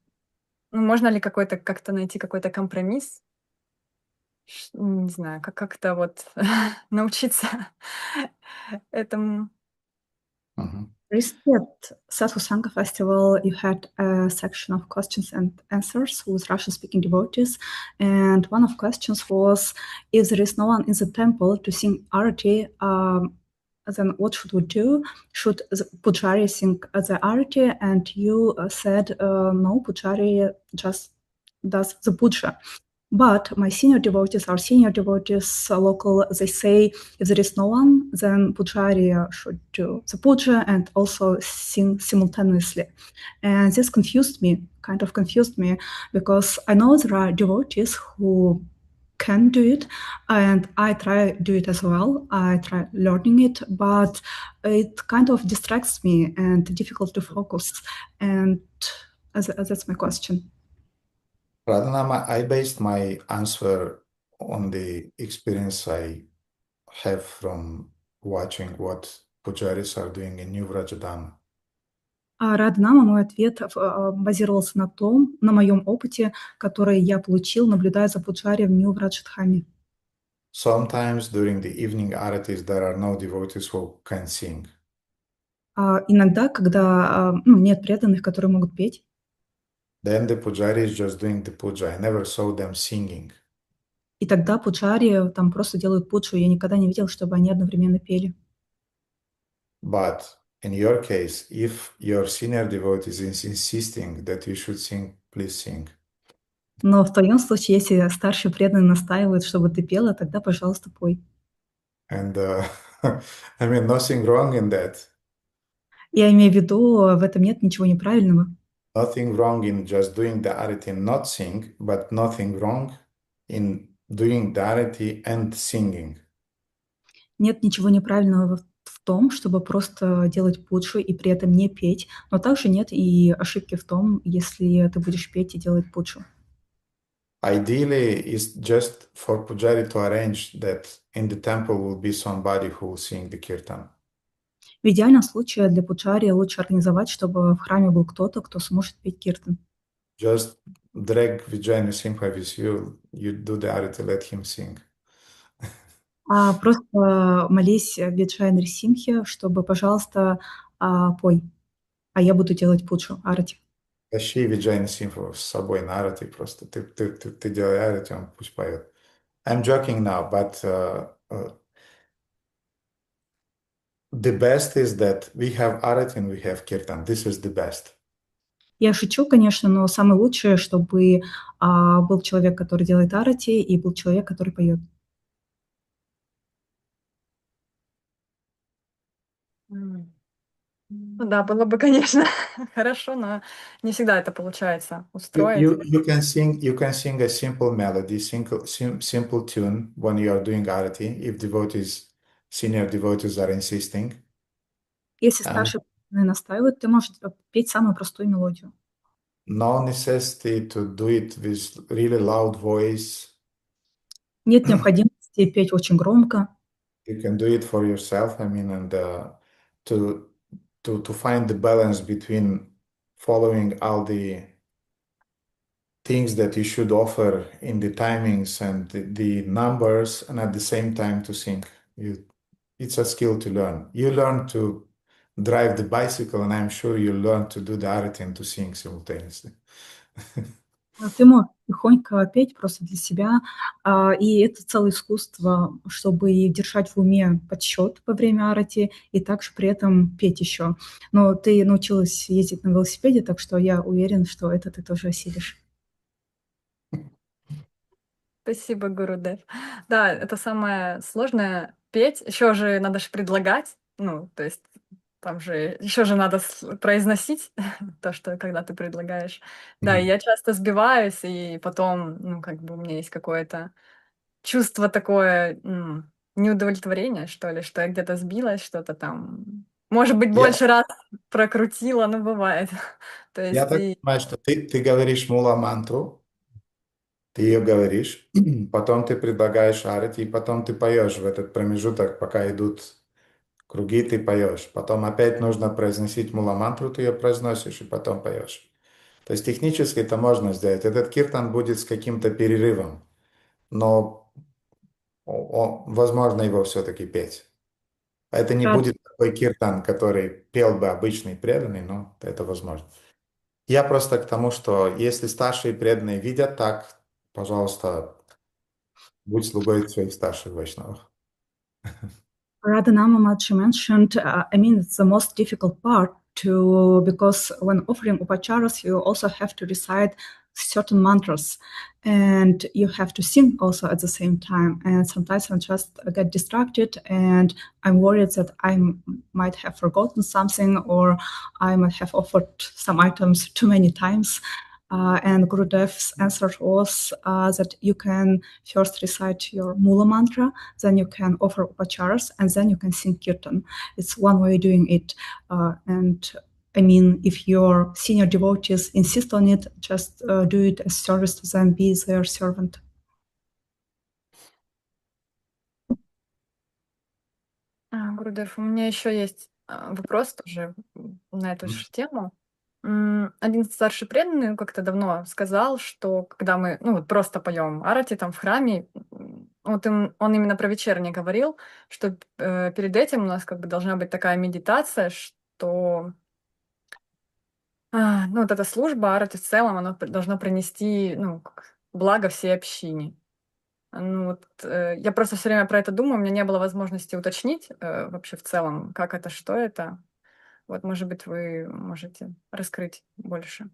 Ну, можно ли как-то найти какой-то компромисс? Не знаю, как-то вот научиться этому. Recently at Sadhu Sangha Festival, you had a section of questions and answers with Russian-speaking devotees, and one of questions was, if there is no one in the temple to sing arati, then what should we do? Should the pujari sing the arati? And you said, no, pujari just does the puja. But my senior devotees, local, they say if there is no one, then Pujari should do the puja and also sing simultaneously. And this kind of confused me, because I know there are devotees who can do it, and I try do it as well. I try learning it, but it kind of distracts me and difficult to focus. And that's my question. Radhanama, I based my answer on the experience I have from watching what pujaris are doing in New Vrajadama. Радханама, мой ответ базировался на моем опыте, который я получил, наблюдая за пуджари в Нью-Врадждхаме. Sometimes during the evening aratis there are no devotees who can sing. Иногда, когда нет преданных, которые могут петь, Then the pujari is just doing the puja. I never saw them singing. и тогда пуджари там просто делают пуджу. Я никогда не видел, чтобы они одновременно пели. But in your case, if your senior devotee is insisting that you should sing, please sing. Но в твоем случае, если старший преданный настаивает, чтобы ты пела, тогда, пожалуйста, пой. And I mean, nothing wrong in that. Я имею в виду, в этом нет ничего неправильного. Nothing wrong in just doing the arati and not sing, but nothing wrong in doing the arati and singing. Нет ничего неправильного в том, чтобы просто делать пуджу и при этом не петь, но также нет и ошибки в том, если ты будешь петь и делать пуджу. Ideally, it's just for pujari to arrange that in the temple will be somebody who will sing the kirtan. В идеальном случае для пуджари лучше организовать, чтобы в храме был кто-то, кто сможет петь киртан. Just drag Vijay Nrsimha with you. You do the arati, let him sing. Просто молись Виджай Нрсимхе, чтобы, пожалуйста, пой, а я буду делать пуджу, арати. Тащи Виджай Нрсимха с собой на арати просто. Ты делай арати, он пусть поет. I'm joking now, but the best is that we have arati and we have kirtan. This is the best. Я шучу, конечно, но самое лучшее, чтобы был человек, который делает арати, и был человек, который поет. Ну да, было бы, конечно, хорошо, но не всегда это получается устроить. You can sing a simple melody, simple tune when you are doing arati, if senior devotees are insisting. Если старший настаивает, ты можешь петь самую простую мелодию. No necessity to do it with really loud voice. Нет необходимости петь очень громко. You can do it for yourself, I mean, and to find the balance between following all the things that you should offer in the timings and the numbers, and at the same time to sing. It's a skill to learn. You learn to drive the bicycle, and I'm sure you learn to do the arati and to sing simultaneously. Ты можешь тихонько петь просто для себя, и это целое искусство, чтобы держать в уме подсчет во время арати и также при этом петь еще. Но ты научилась ездить на велосипеде, так что я уверена, что это ты тоже осилишь. Спасибо, Гурудев. Да, это самое сложное петь. Еще же надо же предлагать. Ну, то есть там же еще же надо произносить то, что когда ты предлагаешь. Да, и я часто сбиваюсь, и потом, ну, как бы у меня есть какое-то чувство такое неудовлетворения, что ли, что я где-то сбилась, что-то там, может быть, больше раз прокрутила, но бывает. То Я есть так понимаю, что ты говоришь мула-мантру, ты ее говоришь, потом ты предлагаешь арати, и потом ты поешь в этот промежуток, пока идут круги, ты поешь. Потом опять нужно произносить мула-мантру, ты ее произносишь, и потом поешь. То есть технически это можно сделать. Этот киртан будет с каким-то перерывом, но возможно его все-таки петь. Это не будет такой киртан, который пел бы обычный преданный, но это возможно. Я просто к тому, что если старшие преданные видят так, пожалуйста, будь слугой своих старших вайшнавов. Radhanama Machi mentioned, I mean, it's the most difficult part because when offering upacharas, you also have to recite certain mantras, and you have to sing also at the same time. And sometimes I just get distracted, and I'm worried that I might have forgotten something, or I might have offered some items too many times. And Gurudev's answer was that you can first recite your Mula mantra, then you can offer upacharas, and then you can sing kirtan. It's one way of doing it. And I mean, if your senior devotees insist on it, just do it as service to them, be their servant. Гурудев, у меня еще есть вопрос тоже на эту же тему. Один старший преданный как-то давно сказал, что когда мы вот просто поем арати там в храме, вот он именно про вечернее говорил, что перед этим у нас как бы должна быть такая медитация, что вот эта служба арати в целом, она должна принести благо всей общине. Я просто все время про это думаю, у меня не было возможности уточнить вообще в целом, как это, что это. Вот, может быть, вы можете раскрыть больше.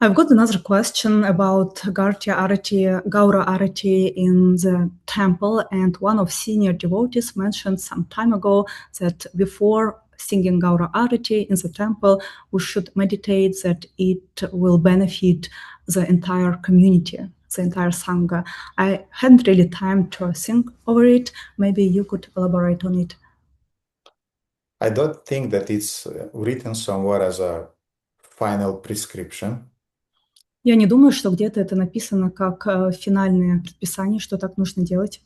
I've got another question about Gaura Arati in the temple, and one of senior devotees mentioned some time ago that before singing Gaura Arati in the temple, we should meditate that it will benefit the entire community, the entire Sangha. I hadn't really time to think over it. Maybe you could elaborate on it. I don't think that it's written somewhere as a final prescription. Я не думаю, что где-то это написано как финальное предписание, что так нужно делать.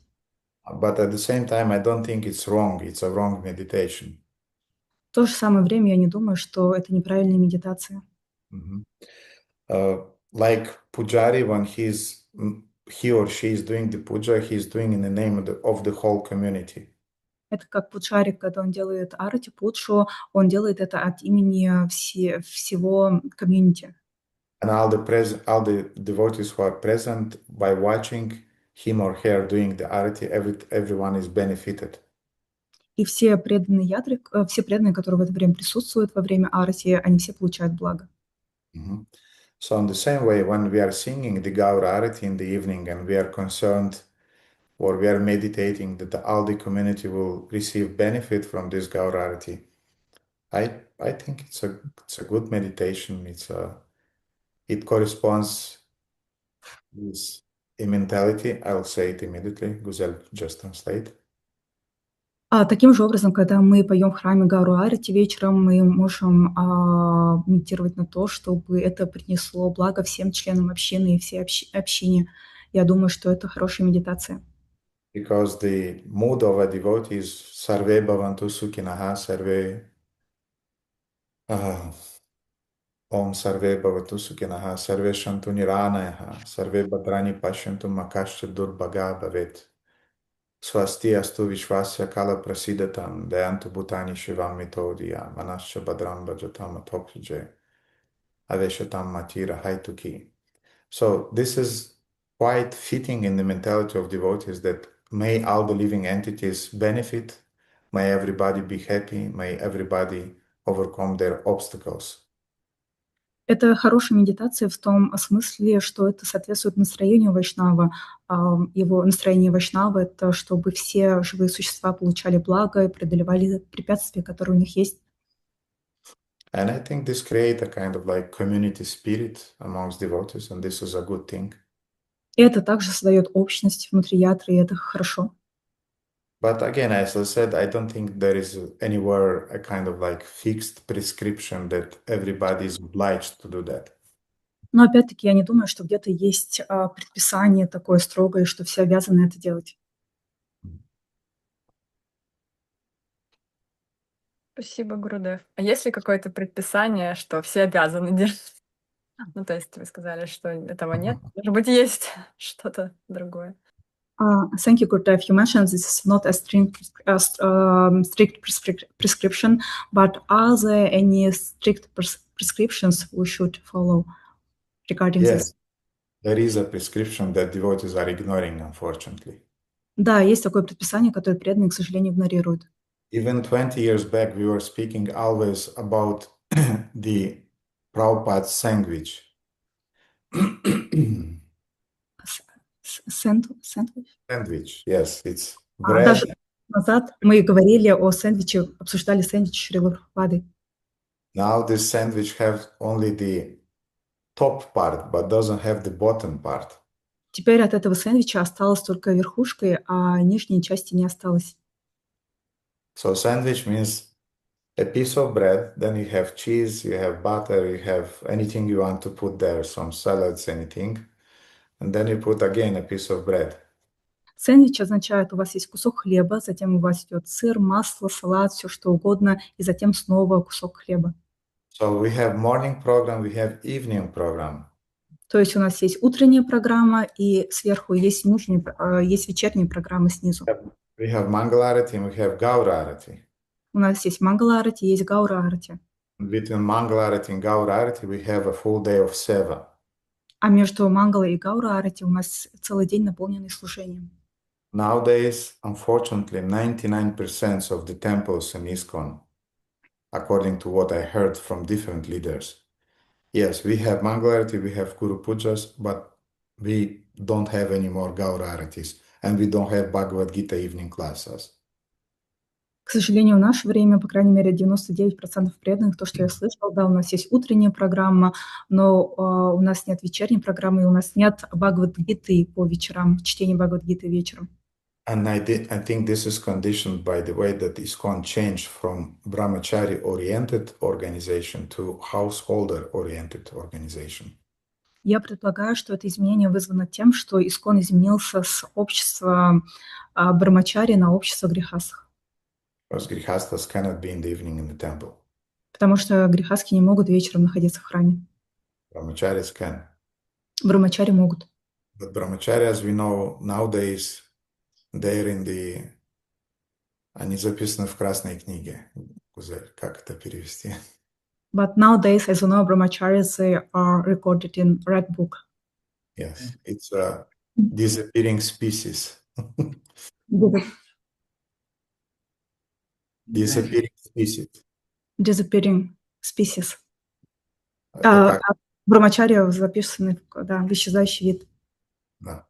But at the same time, I don't think it's wrong. It's a wrong meditation. В то же самое время я не думаю, что это неправильная медитация. Like Pujari, when he or she is doing the puja, he's doing in the name of the whole community. Это как пуджари, когда он делает арати, пуджу, он делает это от имени всего комьюнити. And all the devotees who are present, by watching him or her doing the arati, everyone is benefited. И все преданные, которые в это время присутствуют во время арати, они все получают благо. So in the same way, when we are singing the Gaura Arati in the evening and we are concerned or we are meditating that all the community will receive benefit from this Gaura Arati, I think it's a good meditation. It corresponds with a mentality. I'll say it immediately. Guzel just translate. Таким же образом, когда мы поем в храме Гауру Арати вечером, мы можем медитировать на то, чтобы это принесло благо всем членам общины и всей общине. Я думаю, что это хорошая медитация. Because the mood of a devotee is sarve bhavantu sukhinaha, sarve Om sarve bhavatu sukhinaha, sarve shantu niranayaha, sarve bhadrani pashyantu makascha durbhaga bhavet. Swasti astu vishvasya kala prasidatam, dayantu bhutani shivam mitodiya, manascha bhadram bhajatam atokije, aveshatam matira haituki. So this is quite fitting in the mentality of devotees that may all the living entities benefit, may everybody be happy, may everybody overcome their obstacles. Это хорошая медитация в том смысле, что это соответствует настроению Вайшнава. Его настроение Вайшнава — это чтобы все живые существа получали благо и преодолевали препятствия, которые у них есть. And I think this creates a kind of like community spirit amongst devotees, and this is a good thing. И это также создает общность внутри ятры, и это хорошо. But again, as I said, I don't think there is anywhere a kind of like fixed prescription that everybody is obliged to do that. Но опять-таки я не думаю, что где-то есть предписание такое строгое, что все обязаны это делать. Спасибо, Гурудев. А есть ли какое-то предписание, что все обязаны делать? То есть вы сказали, что этого нет. Может быть, есть что-то другое. Thank you, Gurudev. You mentioned this is not a strict prescription, but are there any strict prescriptions we should follow regarding this? There is a prescription that devotees are ignoring, unfortunately. Да, есть такое предписание, которое преданные, к сожалению, игнорируют. Even 20 years back, we were speaking always about the Prabhupada's sandwich. Сэндвич? Sandwich, yes, it's bread. Даже назад мы говорили о сэндвиче, обсуждали сэндвич Шрилы Прабхупады. Now this sandwich has only the top part, but doesn't have the bottom part. Теперь от этого сэндвича осталась только верхушка, а нижней части не осталось. So sandwich means a piece of bread, then you have cheese, you have butter, you have anything you want to put there, some salads, anything. And then you put again a piece of bread. Сэндвич означает, у вас есть кусок хлеба, затем у вас идет сыр, масло, салат, все что угодно, и затем снова кусок хлеба. So we have morning program, we have evening program. То есть у нас есть утренняя программа, и сверху есть вечерняя программа снизу. We have Mangalarati and we have Gaurarati. У нас есть Мангаларати, есть Гаурарати. Between Mangalarati and Gaurarati, we have a full day of Seva. А между Мангалой и Гаурарати у нас целый день наполненный служением. Nowadays, unfortunately, 99% of the temples in ISKCON, according to what I heard from different leaders, yes, we have Mangalarati, we have Guru Pujas, but we don't have any more Gauraratis, and we don't have Bhagavad Gita evening classes. К сожалению, в наше время, по крайней мере, 99% преданных, то, что я слышала, да, у нас есть утренняя программа, но у нас нет вечерней программы, и у нас нет Бхагавад-гиты по вечерам, чтения Бхагавад-гиты вечером. And I think this is conditioned by the way that ISKCON changed from brahmachari-oriented organization to householder-oriented organization. Я предполагаю, что это изменение вызвано тем, что ИСККОН изменился с общества брамачари на общество грехастх. Because grihastas cannot be in the evening in the temple. Потому что грехастхи не могут вечером находиться в храме. Brahmacharis can. Брамачари могут. But brahmachari, as we know, nowadays, they're in the... Они записаны в красной книге. Гузель, как это перевести? But nowadays, as you know, brahmacharis are recorded in red book. Yes, it's a disappearing species. Disappearing species. Disappearing species. Это как? Брамачари записаны, да, в исчезающий вид. Да.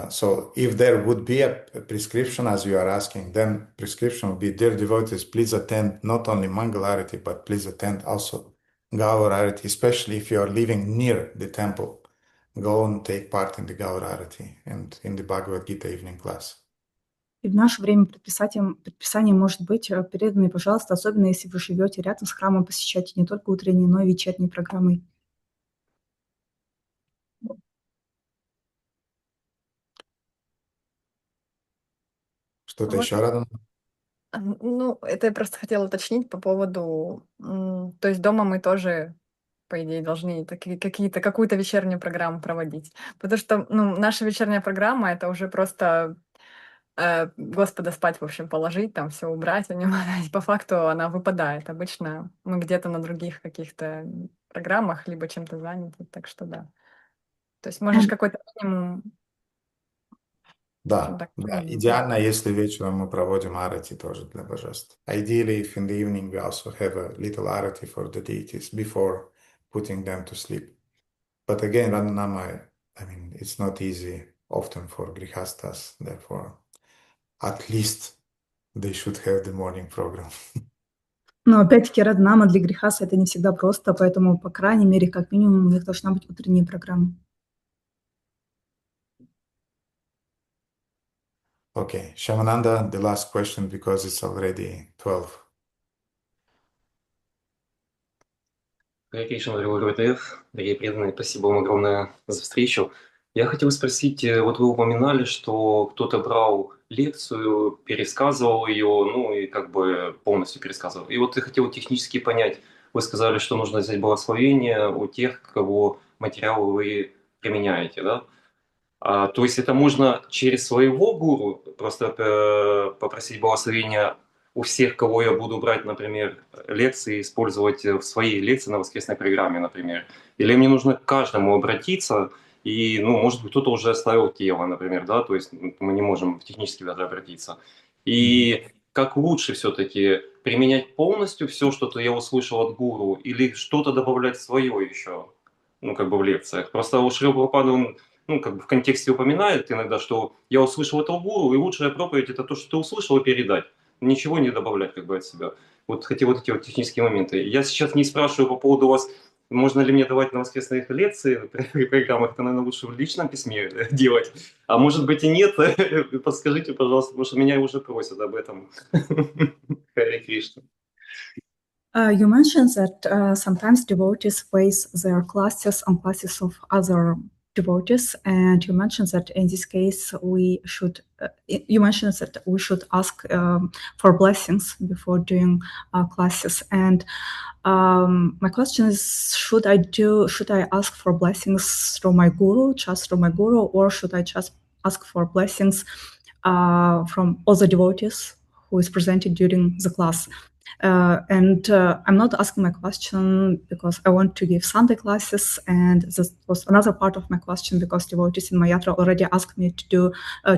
So if there would be a prescription, as you are asking, then prescription would be, dear devotees, please attend not only Mangalarati, but please attend also Gaurarati, especially if you are living near the temple. Go and take part in the Gaurarati and in the Bhagavad Gita evening class. И в наше время предписание может быть преданные, пожалуйста, особенно если вы живете рядом с храмом, посещайте не только утренние, но и вечерние программы. Что-то еще, Радана? Ну, это я просто хотела уточнить по поводу... То есть дома мы тоже, по идее, должны какую-то вечернюю программу проводить. Потому что наша вечерняя программа — это уже просто Господа спать, в общем, положить, там все убрать у него. По факту она выпадает. Обычно мы где-то на других каких-то программах либо чем-то заняты, так что да. То есть можешь какой-то минимум... Да, да. Идеально, если вечером мы проводим арати тоже для божеств. Ideally, if in the evening we also have a little arati for the deities before putting them to sleep. But again, Radhanama, I mean, it's not easy often for grihastas, therefore, at least they should have the morning program. Но опять-таки Раднама для грехаса это не всегда просто, поэтому, по крайней мере, как минимум, у них должна быть утренняя программа. Okay, Shamananda, the last question because it's already 12. Харе Кришна, дорогой Гурудев, дорогие преданные, спасибо вам огромное за встречу. Я хотел спросить, вот вы упоминали, что кто-то брал лекцию, пересказывал ее, ну и как бы полностью пересказывал. И вот я хотел технически понять, вы сказали, что нужно взять благословение у тех, кого материалы вы применяете, да? То есть это можно через своего гуру просто попросить благословения у всех, кого я буду брать, например, лекции, использовать в своей лекции на воскресной программе, например. Или мне нужно к каждому обратиться, и, ну, может быть, кто-то уже оставил тело, например, да, то есть мы не можем технически даже обратиться. И как лучше все-таки применять полностью все, что-то я услышал от гуру, или что-то добавлять свое еще? ну, как бы в лекциях. Просто у Шрила Прабхупады он, ну, как бы в контексте упоминает иногда, что я услышал это у гуру, и лучшая проповедь – это то, что ты услышал, и передать. Ничего не добавлять как бы от себя. Вот хотя вот эти вот технические моменты. Я сейчас не спрашиваю по поводу вас, можно ли мне давать на воскресных лекции при программах, это, наверное, лучше в личном письме делать. А может быть и нет, подскажите, пожалуйста, потому что меня уже просят об этом. Харе Кришна. You mentioned that sometimes devotees base their classes on classes of other devotees, and you mentioned that in this case we should. You mentioned that we should ask for blessings before doing classes. And my question is: Should I ask for blessings through my guru, just through my guru, or should I just ask for blessings from other devotees who is presented during the class? I'm not asking my question because I want to give Sunday classes, and this was another part of my question because devotees in my yatra already asked me to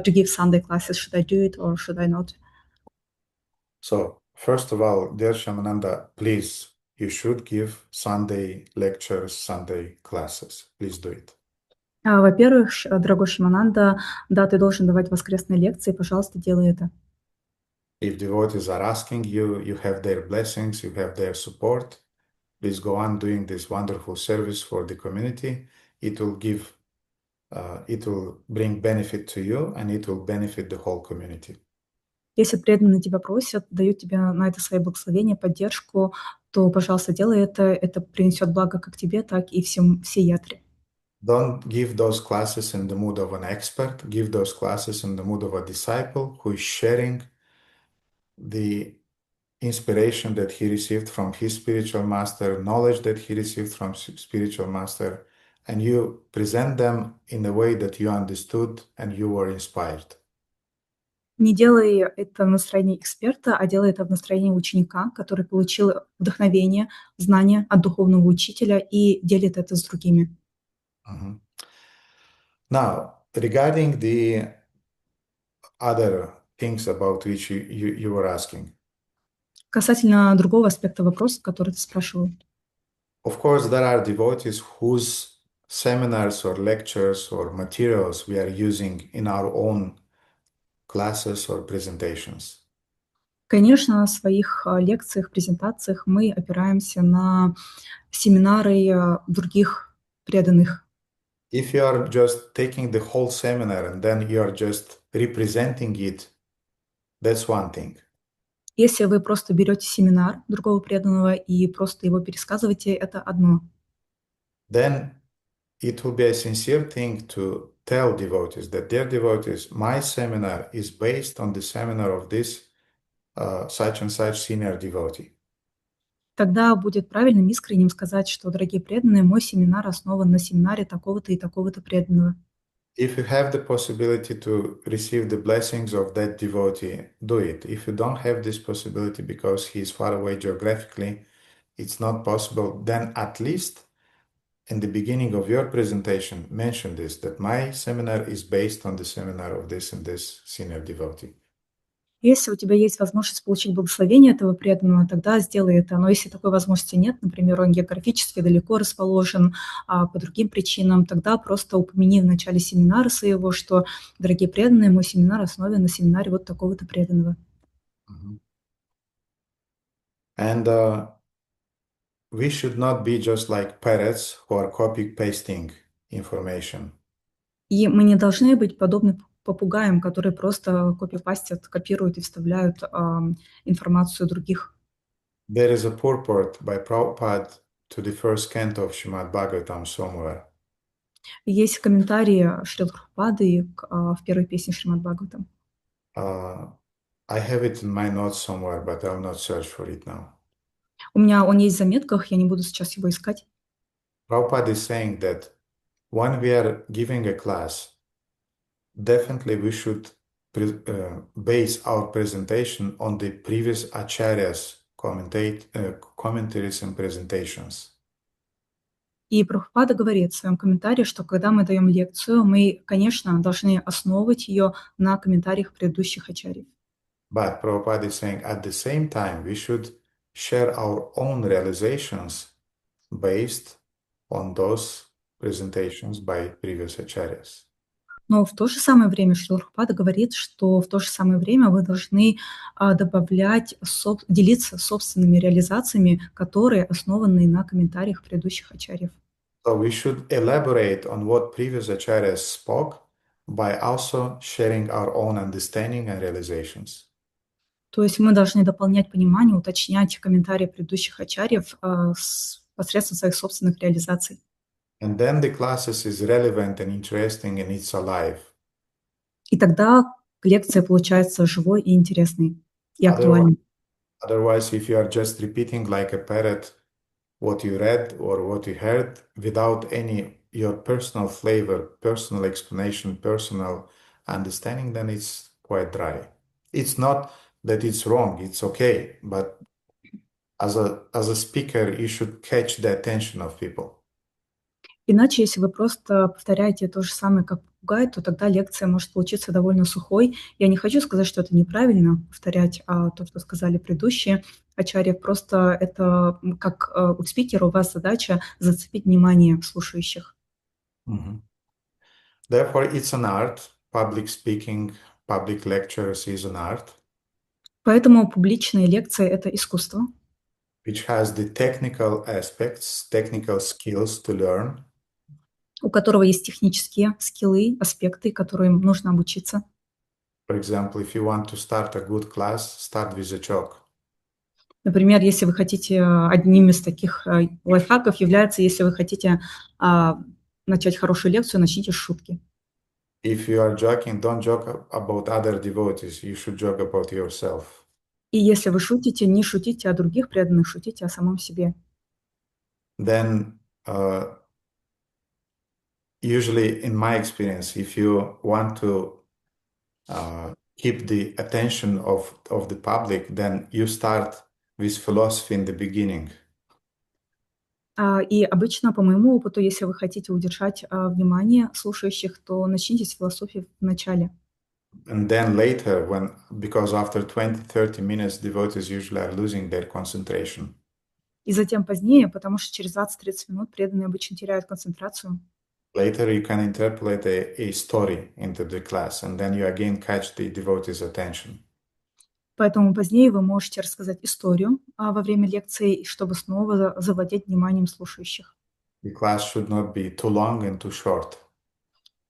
give Sunday classes. Should I do it or should I not? So, first of all, dear Shamananda, please, you should give Sunday lectures, Sunday classes. Please do it. Во-первых, дорогой Шимананда, да, ты должен давать воскресные лекции, пожалуйста, делай это. If devotees are asking you, you have their blessings, you have their support. Please go on doing this wonderful service for the community. It will bring benefit to you, and it will benefit the whole community. Если преданные тебя просят, дают тебе на это свои благословения, поддержку, то, пожалуйста, делай это. Это принесет благо как тебе, так и всей ятре. Don't give those classes in the mood of an expert. Give those classes in the mood of a disciple who is sharing the inspiration that he received from his spiritual master, knowledge that he received from spiritual master, and you present them in a way that you understood and you were inspired. Не делай это в настроении эксперта, а делай это в настроении ученика, который получил вдохновение, знания от духовного учителя и делит это с другими. Now, regarding the other things about which you were asking. Касательно другого аспекта вопроса, который ты спрашивал. Of course, there are devotees whose seminars or lectures or materials we are using in our own classes or presentations. Конечно, в своих лекциях, презентациях мы опираемся на семинары других преданных. If you are just taking the whole seminar and then you are just representing it, that's one thing. Если вы просто берете семинар другого преданного и просто его пересказываете, это одно. Then it will be a sincere thing to tell devotees that, dear devotees, my seminar is based on the seminar of this such and such senior devotee. Тогда будет правильным, искренним сказать, что, дорогие преданные, мой семинар основан на семинаре такого-то и такого-то преданного. If you have the possibility to receive the blessings of that devotee, do it. If you don't have this possibility because he is far away geographically, it's not possible, then at least in the beginning of your presentation, mention this, that my seminar is based on the seminar of this and this senior devotee. Если у тебя есть возможность получить благословение этого преданного, тогда сделай это. Но если такой возможности нет, например, он географически далеко расположен, по другим причинам, тогда просто упомяни в начале семинара своего, что, дорогие преданные, мой семинар основан на семинаре вот такого-то преданного. And we should not be just like parrots who are copy-pasting information. И мы не должны быть подобны попугаям, которые просто копипастят, копируют и вставляют информацию других. There is a purport by Prabhupada to the first canto of Srimad Bhagavatam somewhere. Есть комментарии Шрилы Прабхупады в первой песне Шримад Бхагаватам. I have it in my notes somewhere, but I will not search for it now. У меня он есть в заметках, я не буду сейчас его искать. Prabhupada is saying that when we are giving a class, definitely we should base our presentation on the previous acharyas' commentaries and presentations. И Прабхупада говорит в своем комментарии, что когда мы даем лекцию, мы, конечно, должны основывать ее на комментариях предыдущих ачарьев. But Prabhupada is saying at the same time we should share our own realizations based on those presentations by previous acharyas. Но в то же самое время Шрила Прабхупада говорит, что в то же самое время вы должны добавлять, делиться собственными реализациями, которые основаны на комментариях предыдущих ачарьев. So we should elaborate on what previous acharyas spoke by also sharing our own understanding and realizations. То есть мы должны дополнять понимание, уточнять комментарии предыдущих ачарьев посредством своих собственных реализаций. And then the classes is relevant and interesting and it's alive. И тогда лекция получается живой и интересной, и актуальной. Otherwise, if you are just repeating like a parrot what you read or what you heard without any your personal flavor, personal explanation, personal understanding, then it's quite dry. It's not that it's wrong, it's okay, but as a speaker, you should catch the attention of people. Иначе, если вы просто повторяете то же самое, как попугай, то тогда лекция может получиться довольно сухой. Я не хочу сказать, что это неправильно, повторять то, что сказали предыдущие ачарьи. Просто это как у спикера у вас задача зацепить внимание слушающих. Therefore, it's an art. Public speaking, public lectures is an art. Поэтому публичные лекции – это искусство, which has the technical aspects, technical skills to learn. у которого есть технические скиллы, аспекты, которым нужно обучиться. For example, if you want to start a good class, start with a joke. Например, если вы хотите, одним из таких лайфхаков является, если вы хотите начать хорошую лекцию, начните с шутки. If you are joking, don't joke about other devotees. You should joke about yourself. И если вы шутите, не шутите о других преданных, шутите о самом себе. Then, usually, in my experience, if you want to keep the attention of the public, then you start with philosophy in the beginning. И обычно, по моему опыту, если вы хотите удержать внимание слушающих, то начните с философии в начале. And then later, because after 20-30 minutes, devotees usually are losing their concentration. И затем позднее, потому что через 20-30 минут преданные обычно теряют концентрацию. Later, you can interpolate a story into the class, and then you again catch the devotee's attention. Поэтому позднее вы можете рассказать историю во время лекции, чтобы снова завладеть вниманием слушающих. The class should not be too long and too short.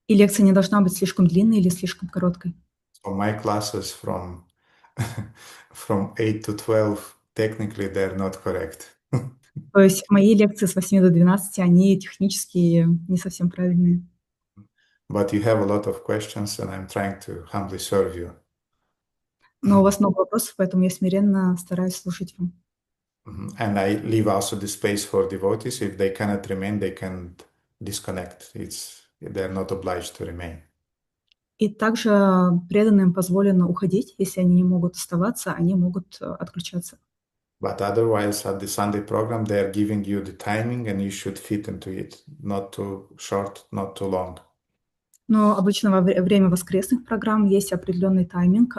И лекция не должна быть слишком длинной или слишком короткой. So my classes from 8 to 12, technically they're not correct. То есть мои лекции с 8 до 12, они технически не совсем правильные. But you have a lot of questions, and I'm trying to humbly serve you. Но у вас много вопросов, поэтому я смиренно стараюсь слушать вам. And I leave also the space for devotees. If they cannot remain, they can disconnect. They're not obliged to remain. И также преданным позволено уходить, если они не могут оставаться, они могут отключаться. But otherwise, at the Sunday program, they are giving you the timing, and you should fit into it. Not too short, not too long. Но обычно во время воскресных программ есть определенный тайминг,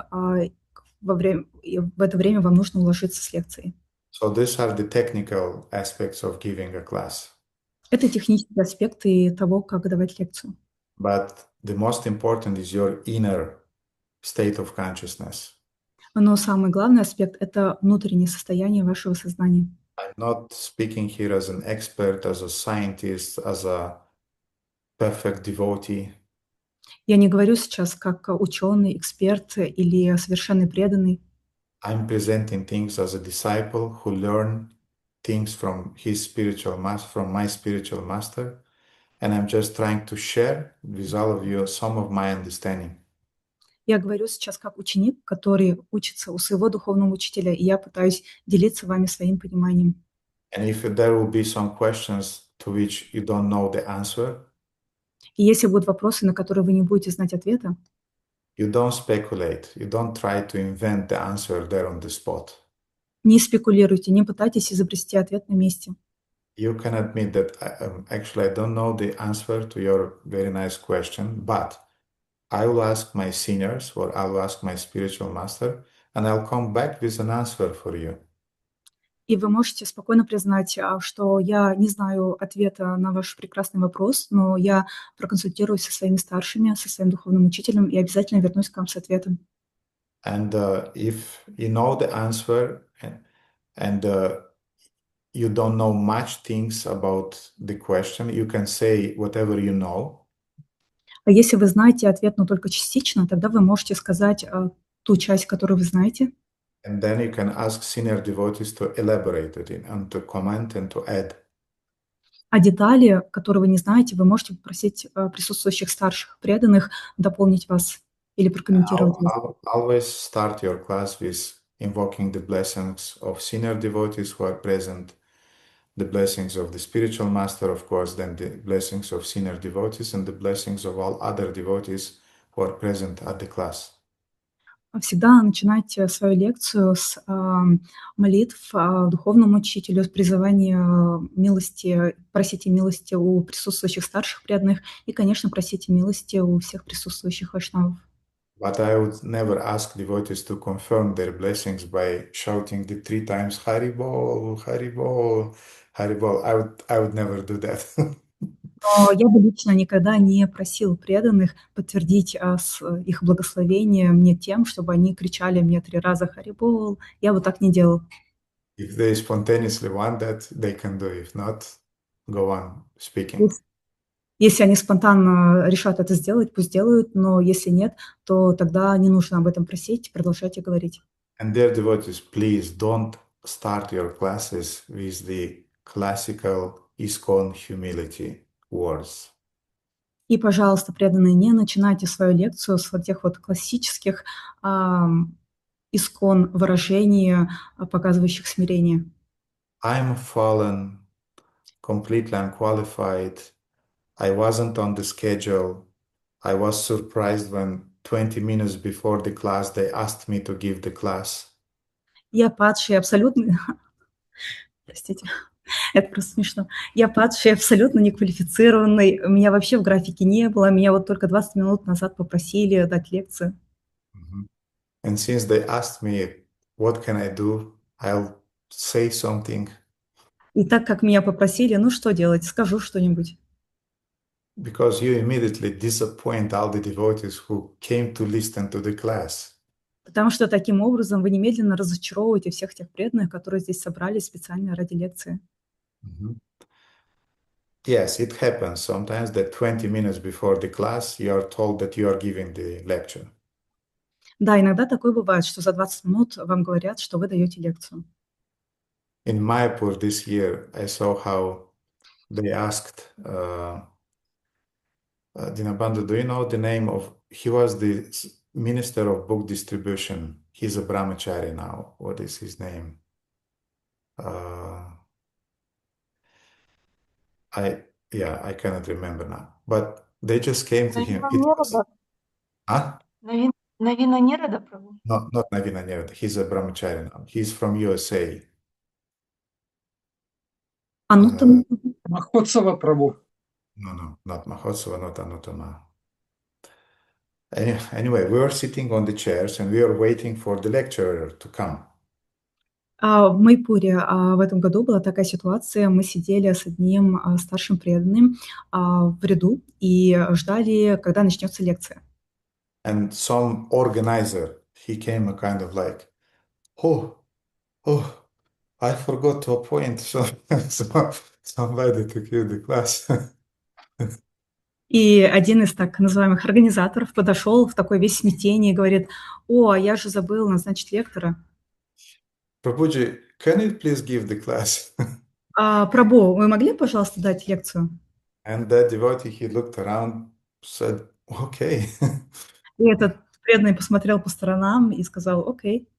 в это время вам нужно уложиться с лекцией. So these are the technical aspects of giving a class. Это технические аспекты того, как давать лекцию. But the most important is your inner state of consciousness. Но самый главный аспект – это внутреннее состояние вашего сознания. I'm not speaking here as an expert, as a scientist, as a perfect devotee. Я не говорю сейчас как ученый, эксперт или совершенный преданный. I'm presenting things as a disciple who learned things from from my spiritual master, and I'm just trying to share with all of you some of my understanding. Я говорю сейчас как ученик, который учится у своего духовного учителя, и я пытаюсь делиться вами своим пониманием. And if there will be some questions to which you don't know the answer, и если будут вопросы, на которые вы не будете знать ответа, you don't speculate. You don't try to invent the answer there on the spot. Не спекулируйте, не пытайтесь изобрести ответ на месте. You can admit that actually I don't know the answer to your very nice question, but I will ask my seniors or I will ask my spiritual master, and I'll come back with an answer for you. И вы можете спокойно признать, что я не знаю ответа на ваш прекрасный вопрос, но я проконсультируюсь со своими старшими, со своим духовным учителем и обязательно вернусь к вам с ответом. And if you know the answer and you don't know much things about the question, you can say whatever you know. А если вы знаете ответ, но только частично, тогда вы можете сказать ту часть, которую вы знаете. And then you can ask senior devotees to elaborate it and to comment and to add. А детали, которые вы не знаете, вы можете попросить присутствующих старших преданных дополнить вас или прокомментировать вас. Always start your class with invoking the blessings of senior devotees who are present, the blessings of the spiritual master, of course, then the blessings of senior devotees and the blessings of all other devotees who are present at the class. Всегда начинайте свою лекцию с молитв духовному учителю, с призывания милости, просите милости у присутствующих старших преданных и, конечно, просите милости у всех присутствующих вайшнавов. But I would never ask devotees to confirm their blessings by shouting the 3 times Haribol, Haribol, Haribol. I would never do that. Но я бы лично никогда не просил преданных подтвердить их благословение мне тем, чтобы они кричали мне 3 раза «Харибол». Я бы так не делал. If they spontaneously want that, they can do. If not, go on speaking. Если они спонтанно решат это сделать, пусть делают, но если нет, то тогда не нужно об этом просить, продолжайте говорить. And dear devotees, please don't start your classes with the classical ISKCON humility words. И, пожалуйста, преданные, не начинайте свою лекцию с вот тех вот классических искон выражений, показывающих смирение. I'm fallen, completely unqualified. I wasn't on the schedule. I was surprised when 20 minutes before the class they asked me to give the class. Я падший абсолютно... Простите, это просто смешно. Я падший, абсолютно неквалифицированный. Меня вообще в графике не было. Меня вот только 20 минут назад попросили дать лекцию. And since they asked me, what can I do? I'll say something. И так как меня попросили, ну что делать? Скажу что-нибудь. Because you immediately disappoint all the devotees who came to listen to the class. Потому что таким образом вы немедленно разочаровываете всех тех преданных, которые здесь собрались специально ради лекции. Yes, it happens sometimes that 20 minutes before the class, you are told that you are giving the lecture. Да, иногда такое бывает, что за 20 минут вам говорят, что вы даете лекцию. In Mayapur this year, I saw how they asked Dinabandhu, do you know the name of, he was the minister of book distribution. He's a brahmachari now. What is his name? I cannot remember now. But they just came to him. Huh? Navina Nirada Prabhu. No, not Navina Nirada. He's a brahmachari now. He's from USA. Махотсава Прабhu. No, not Mahotsava, not Anutama. Anyway, we were sitting on the chairs and we were waiting for the lecturer to come. В Майпуре в этом году была такая ситуация. Мы сидели с одним старшим преданным в ряду и ждали, когда начнется лекция. And some organizer, he came a kind of like, oh, I forgot to appoint somebody to give the class. И один из так называемых организаторов подошел в такой весь смятении и говорит: «О, я же забыл назначить лектора». Prabhuji, can you please give the class? Прабhu, вы могли, пожалуйста, дать лекцию? And that devotee, he looked around, said, okay. И этот преданный посмотрел по сторонам и сказал: «Окей».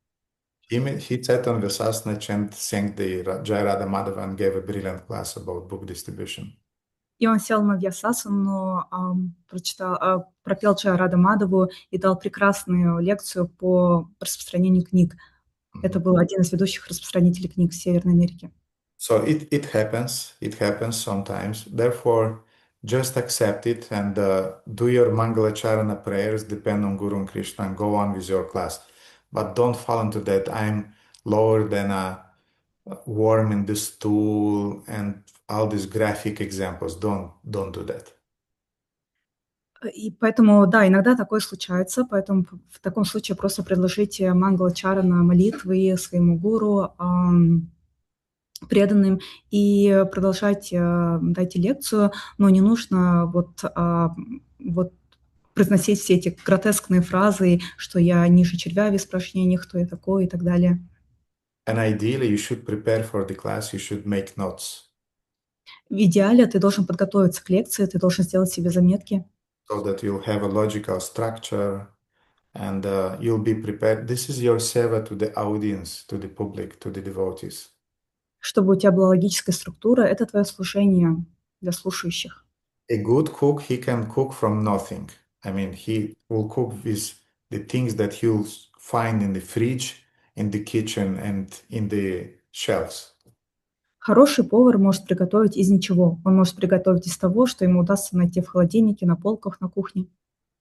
He sat on Vyasasana and sang the Jai Radha Madhava and gave a brilliant class about book distribution. И он сел на Вьясасану, пропел Джай Рада Мадхаву и дал прекрасную лекцию по распространению книг. Это был один из ведущих распространителей книг в Северной Америке. So it happens sometimes. Therefore, just accept it and do your Mangalacharana prayers, depend on Guru and Krishna, and go on with your class. But don't fall into that I'm lower than a worm in the stool and all these graphic examples. Don't do that. И поэтому, да, иногда такое случается, поэтому в таком случае просто предложите мангала-чарана молитвы своему гуру, преданным, и продолжайте, дайте лекцию, но не нужно вот произносить все эти гротескные фразы, что я ниже червя в испражнениях, кто я такой и так далее. And ideally, you should prepare for the class, you should make notes. В идеале ты должен подготовиться к лекции, ты должен сделать себе заметки, So that you'll have a logical structure and you'll be prepared. This is your seva to the audience, to the public, to the devotees. чтобы у тебя была логическая структура. Это твое служение для слушающих. A good cook, he can cook from nothing. I mean, he will cook with the things that he'll find in the fridge, in the kitchen, and in the shelves. Хороший повар может приготовить из ничего. Он может приготовить из того, что ему удастся найти в холодильнике, на полках, на кухне.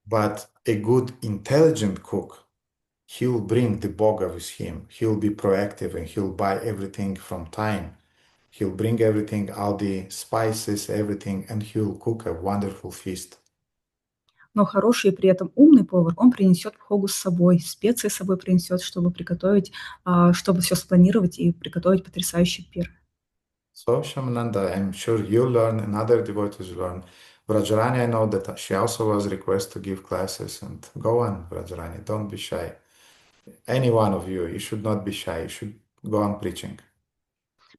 But a good, intelligent cook, he'll bring the boga with him. He'll be proactive and he'll buy everything from time. He'll bring everything, all the spices, everything, and he'll cook a wonderful feast. Но хороший и при этом умный повар, он принесет бхогу с собой, специи с собой принесет, чтобы приготовить, чтобы все спланировать и приготовить потрясающий пир. So, Shamananda, I'm sure you learn and other devotees learn. Vrajrani, I know that she also was requested to give classes. And go on, Vrajrani, don't be shy. Any one of you, you should not be shy. You should go on preaching.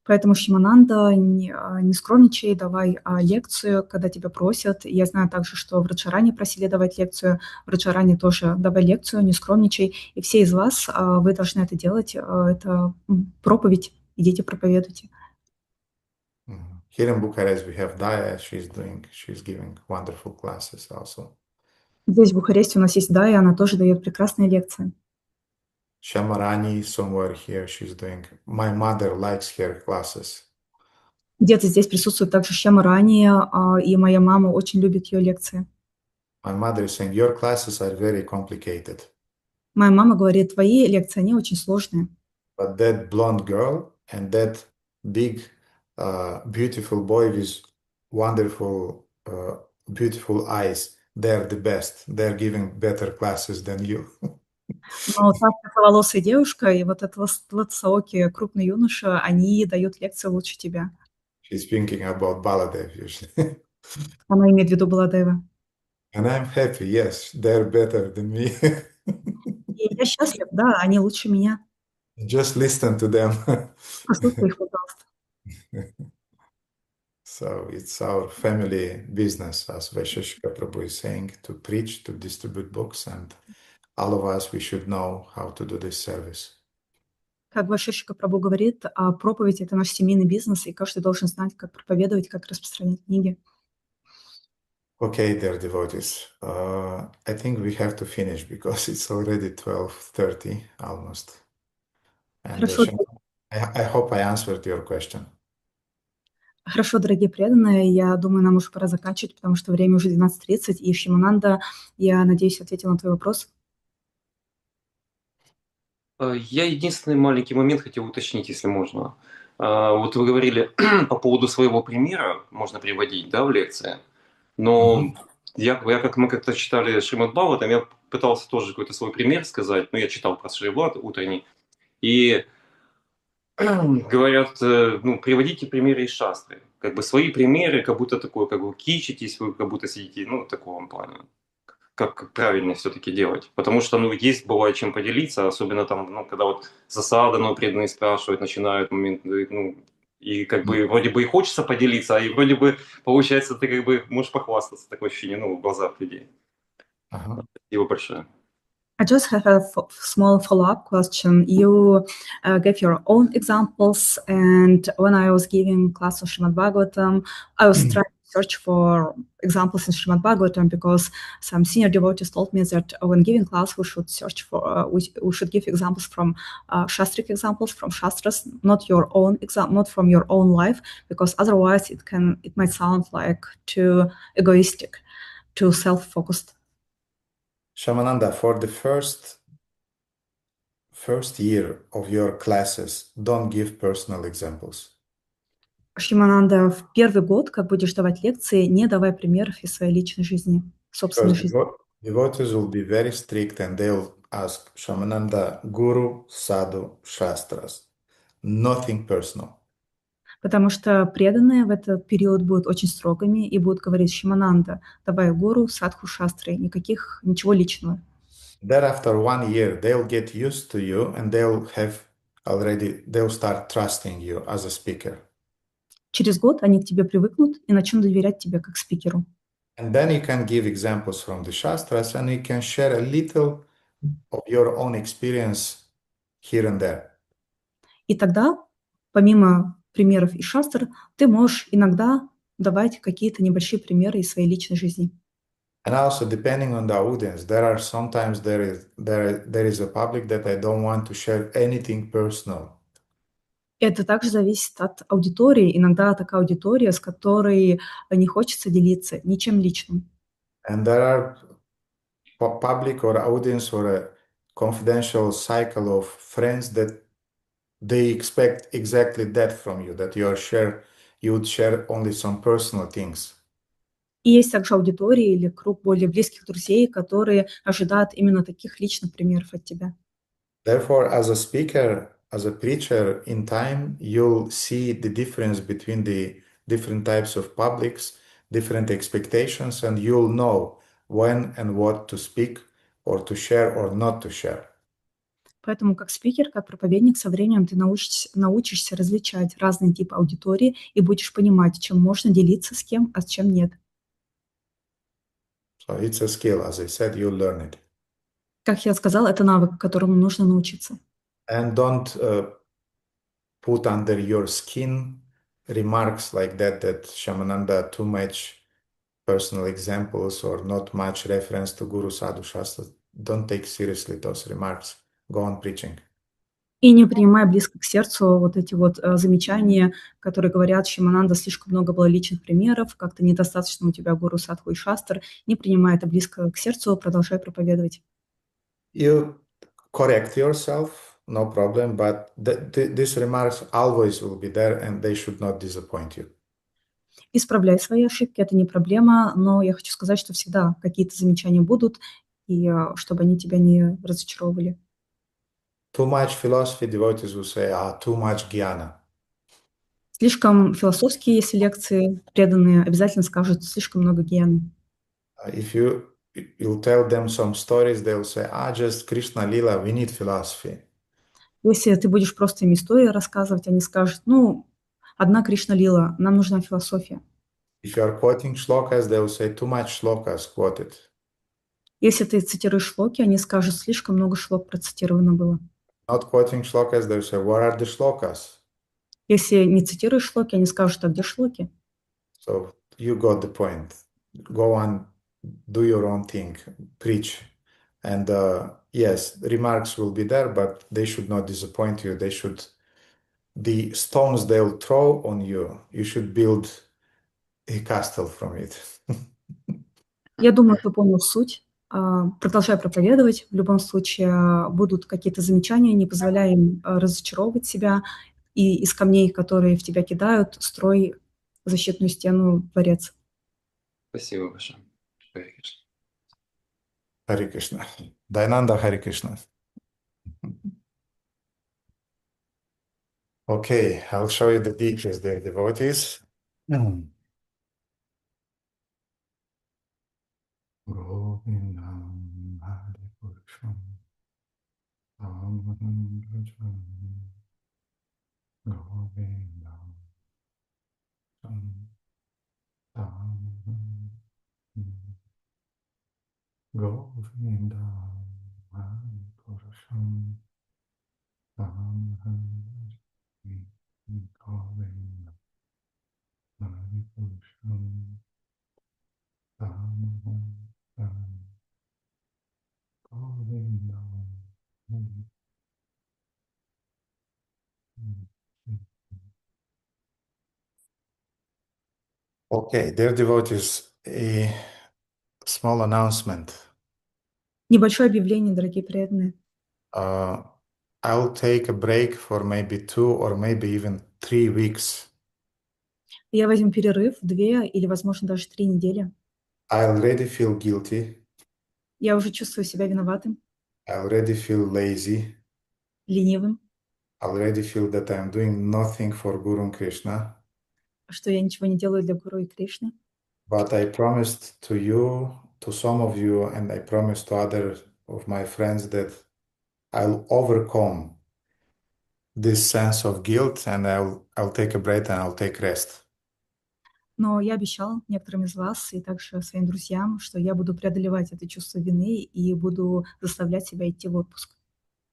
Поэтому, Шимананда, не скромничай, давай лекцию, когда тебя просят. Я знаю также, что в Раджаране просили давать лекцию. В Раджаране тоже давай лекцию, не скромничай. И все из вас, вы должны это делать. Это проповедь. Идите проповедуйте. Here in Bucharest, we have Daya. She's giving wonderful classes also. Здесь, в Бухаресте, у нас есть Дая, она тоже дает прекрасные лекции. Shamarani, somewhere here, she's doing. My mother likes her classes. Где-то здесь присутствует также Шьямарани, и моя мама очень любит ее лекции. My mother is saying, your classes are very complicated. Моя мама говорит, твои лекции, они очень сложные. But that blonde girl and that big, beautiful boy with wonderful, beautiful eyes, they're the best. They're giving better classes than you. Но та светловолосая девушка и вот этот высокий крупный юноша, они дают лекции лучше тебя. She's thinking about Baladev usually. Она имеет в виду Баладева. And I'm happy, yes, they're better than me. И я счастлив, да, они лучше меня. Just listen to them. Послушай их, пожалуйста. So it's our family business, as Vaisheshika Prabhu is saying, to preach, to distribute books, and all of us, we should know how to do this service. Как Вашишика Прабhu говорит, проповедь – это наш семейный бизнес, и каждый должен знать, как проповедовать, как распространять книги. Okay, dear devotees, I think we have to finish because it's already 12:30 almost. And Хорошо, I hope I answered your question. Хорошо, дорогие преданные, я думаю, нам уже пора заканчивать, потому что время уже 12:30, и Шимананда, я надеюсь, ответила на твой вопрос. Я единственный маленький момент хотел уточнить, если можно. Вот вы говорили по поводу своего примера, можно приводить, да, в лекции. Но мы как-то читали Шримад Бхагаватам, я пытался тоже какой-то свой пример сказать, но я читал про Шримад утренний, и говорят, приводите примеры из шастры. Как бы свои примеры, как будто такое, как вы кичитесь, вы как будто сидите, в таком плане. Как правильно все-таки делать. Потому что, есть, бывает, чем поделиться, особенно там, когда вот засада, преданные спрашивают, начинают момент, и как бы вроде бы и хочется поделиться, и вроде бы, получается, ты как бы можешь похвастаться, такое ощущение, в глазах людей. Спасибо большое. I just have a small follow-up question. You gave your own examples, and when I was giving class of Srimad Bhagavatam, I was trying to search for examples in Srimad Bhagavatam because some senior devotees told me that when giving class, we should search for, we should give examples from Shastric examples from Shastras, not your own not from your own life, because otherwise it might sound like too egoistic, too self-focused. Shamananda, for the first first year of your classes, don't give personal examples. Шримананда, в первый год, как будешь давать лекции, не давай примеров из своей личной жизни, собственной Because жизни. devotees will be very strict and they'll ask Shamananda, Guru, Sadhu, Shastras. Nothing personal. Потому что преданные в этот период будут очень строгими и будут говорить: Шримананда, давай гуру, садху, шастры, ничего личного. Then after 1 year, they'll get used to you and they'll start trusting you as a speaker. Через год они к тебе привыкнут и начнут доверять тебе как спикеру. And then you can give examples from the Shastras and you can share a little of your own experience here and there. И тогда, помимо примеров из шастр, ты можешь иногда давать какие-то небольшие примеры из своей личной жизни. And also, depending on the audience, sometimes there is a public that I don't want to share anything personal. Это также зависит от аудитории. Иногда такая аудитория, с которой не хочется делиться ничем личным. And there are public or audience or a confidential cycle of friends that they expect exactly that from you, that you would share only some personal things. И есть также аудитория или круг более близких друзей, которые ожидают именно таких личных примеров от тебя. Therefore, as a speaker, as a preacher, in time, you'll see the difference between the different types of publics, different expectations, and you'll know when and what to speak or to share or not to share. Поэтому как спикер, как проповедник, со временем ты научишься различать разные типы аудитории и будешь понимать, чем можно делиться с кем, а с чем нет. So it's a skill, as I said, you'll learn it. Как я сказала, это навык, которому нужно научиться. And don't put under your skin remarks like that Shamananda too much personal examples or not much reference to Guru Sadhu Shastra. Don't take seriously those remarks. Go on preaching. И не принимай близко к сердцу вот эти вот замечания, которые говорят: Шримананда, слишком много было личных примеров, как-то недостаточно у тебя гуру, садху и шастр. Не принимай это близко к сердцу, продолжай проповедовать. You correct yourself, no problem, but these remarks always will be there and they should not disappoint you. Исправляй свои ошибки, это не проблема, но я хочу сказать, что всегда какие-то замечания будут, и чтобы они тебя не разочаровывали. Too much philosophy, devotees will say, too much jnana. Слишком философские, если лекции, преданные обязательно скажут: слишком много гьяны. If you'll tell them some stories, they'll say, just Krishna Lila, we need philosophy. Если ты будешь просто им истории рассказывать, они скажут: одна Кришна Лила, нам нужна философия. If you are quoting shlokas, they will say, too much shlokas quoted. Если ты цитируешь шлоки, они скажут: слишком много шлок процитировано было. Not quoting shlokas, they will say, where are the shlokas? Если не цитируешь шлоки, они скажут: а где шлоки? So you got the point. Go on, do your own thing, preach. And yes, remarks will be there, but they should not disappoint you. The stones they'll throw on you, you should build a castle from it. Я думаю, ты понял суть. Продолжай проповедовать. В любом случае будут какие-то замечания, не позволяй им разочаровывать себя. И из камней, которые в тебя кидают, строй защитную стену, дворец. Спасибо большое. Харе Кришна. Дайнанда Харе Кришна. Okay, I'll show you the details there, devotees. Govindam Hari Purusham Govindam Govindam Hari Purusham Govindam Hari Purusham Okay, dear devotees, a small announcement. Небольшое объявление, дорогие преданные. I'll take a break for maybe 2 or maybe even 3 weeks. Я возьму перерыв 2 или, возможно, даже 3 недели. I already feel guilty. Я уже чувствую себя виноватым, I already feel lazy. ленивым, I already feel that I'm doing nothing for Guru and Krishna. что я ничего не делаю для Гуру и Кришны. But I promised to you, to some of you, and I promised to other of my friends that I'll overcome this sense of guilt and I'll take a break and I'll take rest. Но я обещал некоторым из вас и также своим друзьям, что я буду преодолевать это чувство вины и буду заставлять себя идти в отпуск.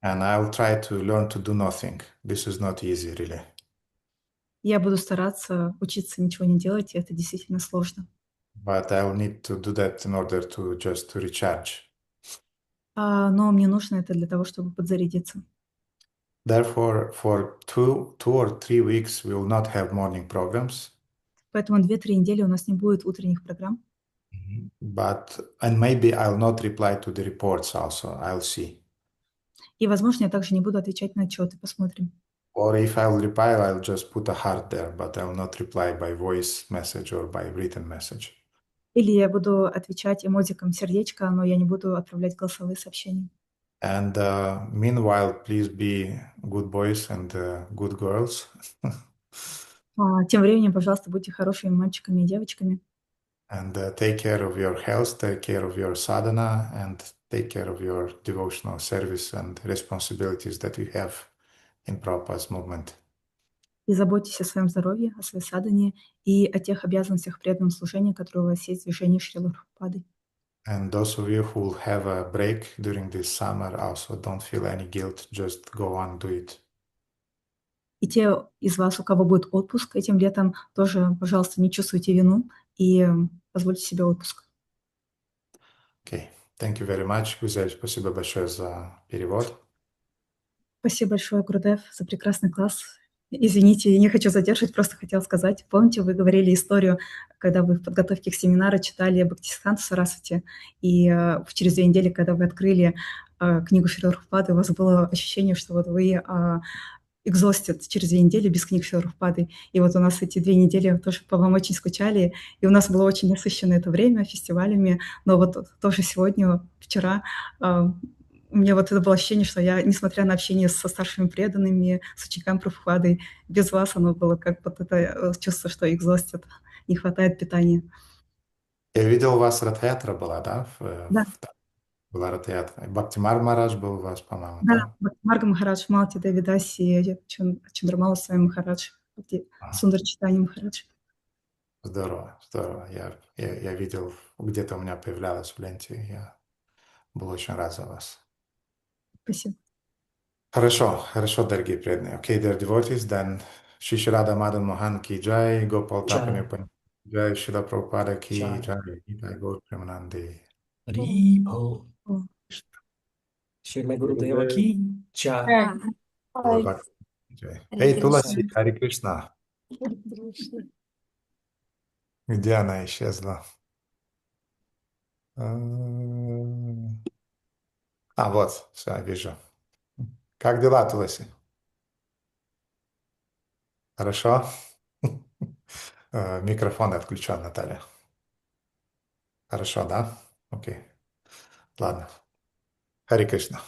And I'll try to learn to do nothing. This is not easy, really. Я буду стараться учиться ничего не делать, и это действительно сложно. But I'll need to do that in order to just to recharge. Но мне нужно это для того, чтобы подзарядиться. Therefore, for 2 or 3 weeks, we will not have morning programs. Поэтому 2-3 недели у нас не будет утренних программ. And maybe I'll not reply to the reports also. I'll see. И, возможно, я также не буду отвечать на отчеты. Посмотрим. Or if I'll reply, I'll just put a heart there, but I'll not reply by voice message or by written message. Или я буду отвечать эмодиком сердечко, но я не буду отправлять голосовые сообщения. And meanwhile, please be good boys and good girls. Тем временем, пожалуйста, будьте хорошими мальчиками и девочками. And take care of your health, take care of your sadhana, and take care of your devotional service and responsibilities that you have in Prabhupada's movement. И заботьтесь о своем здоровье, о своей садхане и о тех обязанностях преданного служения, которые у вас есть в движении Шрилы Прабхупады. And those of you who will have a break during this summer also don't feel any guilt, just go on, do it. И те из вас, у кого будет отпуск этим летом, тоже, пожалуйста, не чувствуйте вину и позвольте себе отпуск. Okay, thank you very much. Гузель, спасибо большое за перевод. Спасибо большое, Гурудев, за прекрасный класс. Извините, я не хочу задерживать, просто хотела сказать. Помните, вы говорили историю, когда вы в подготовке к семинару читали Бхактисиддханту Сарасвати, и через 2 недели, когда вы открыли книгу Шрилы Прабхупады, у вас было ощущение, что вот вы exhausted через 2 недели без книг Шрилы Прабхупады. И вот у нас эти 2 недели тоже по вам очень скучали, и у нас было очень насыщенное это время фестивалями, но вот тоже сегодня, вчера у меня вот это было ощущение, что я, несмотря на общение со старшими преданными, с учениками Прабхупады, без вас оно было как вот это чувство, что exhausted, не хватает питания. Я видел, у вас Ратха-ятра была, да? Да. Была Ратха-ятра. Бхактимар Махарадж был у вас, по-моему, Да, да? Бхактимарга Махарадж, Малти Давидаси, Чандрамала Свами Махарадж, Сундар Читани Махарадж. Здорово, здорово. Я видел, где-то у меня появлялось в ленте. Я был очень рад за вас. Спасибо. Хорошо, дорогие преданные. Okay, dear devotees, then Shri Radha Madan Mohan ki jai, Gopaltapani jai, Srila Prabhupada ki jai, Jai Gaur Premanande. Ри-о. Шрила Гурудева ки чай. Эй, Туласи, Хари Кришна. Где она исчезла? Вот, все, вижу. Как дела, Туласи? Хорошо? Микрофон отключен, Наталья. Хорошо, да? Окей. Ладно. Хари Кришна.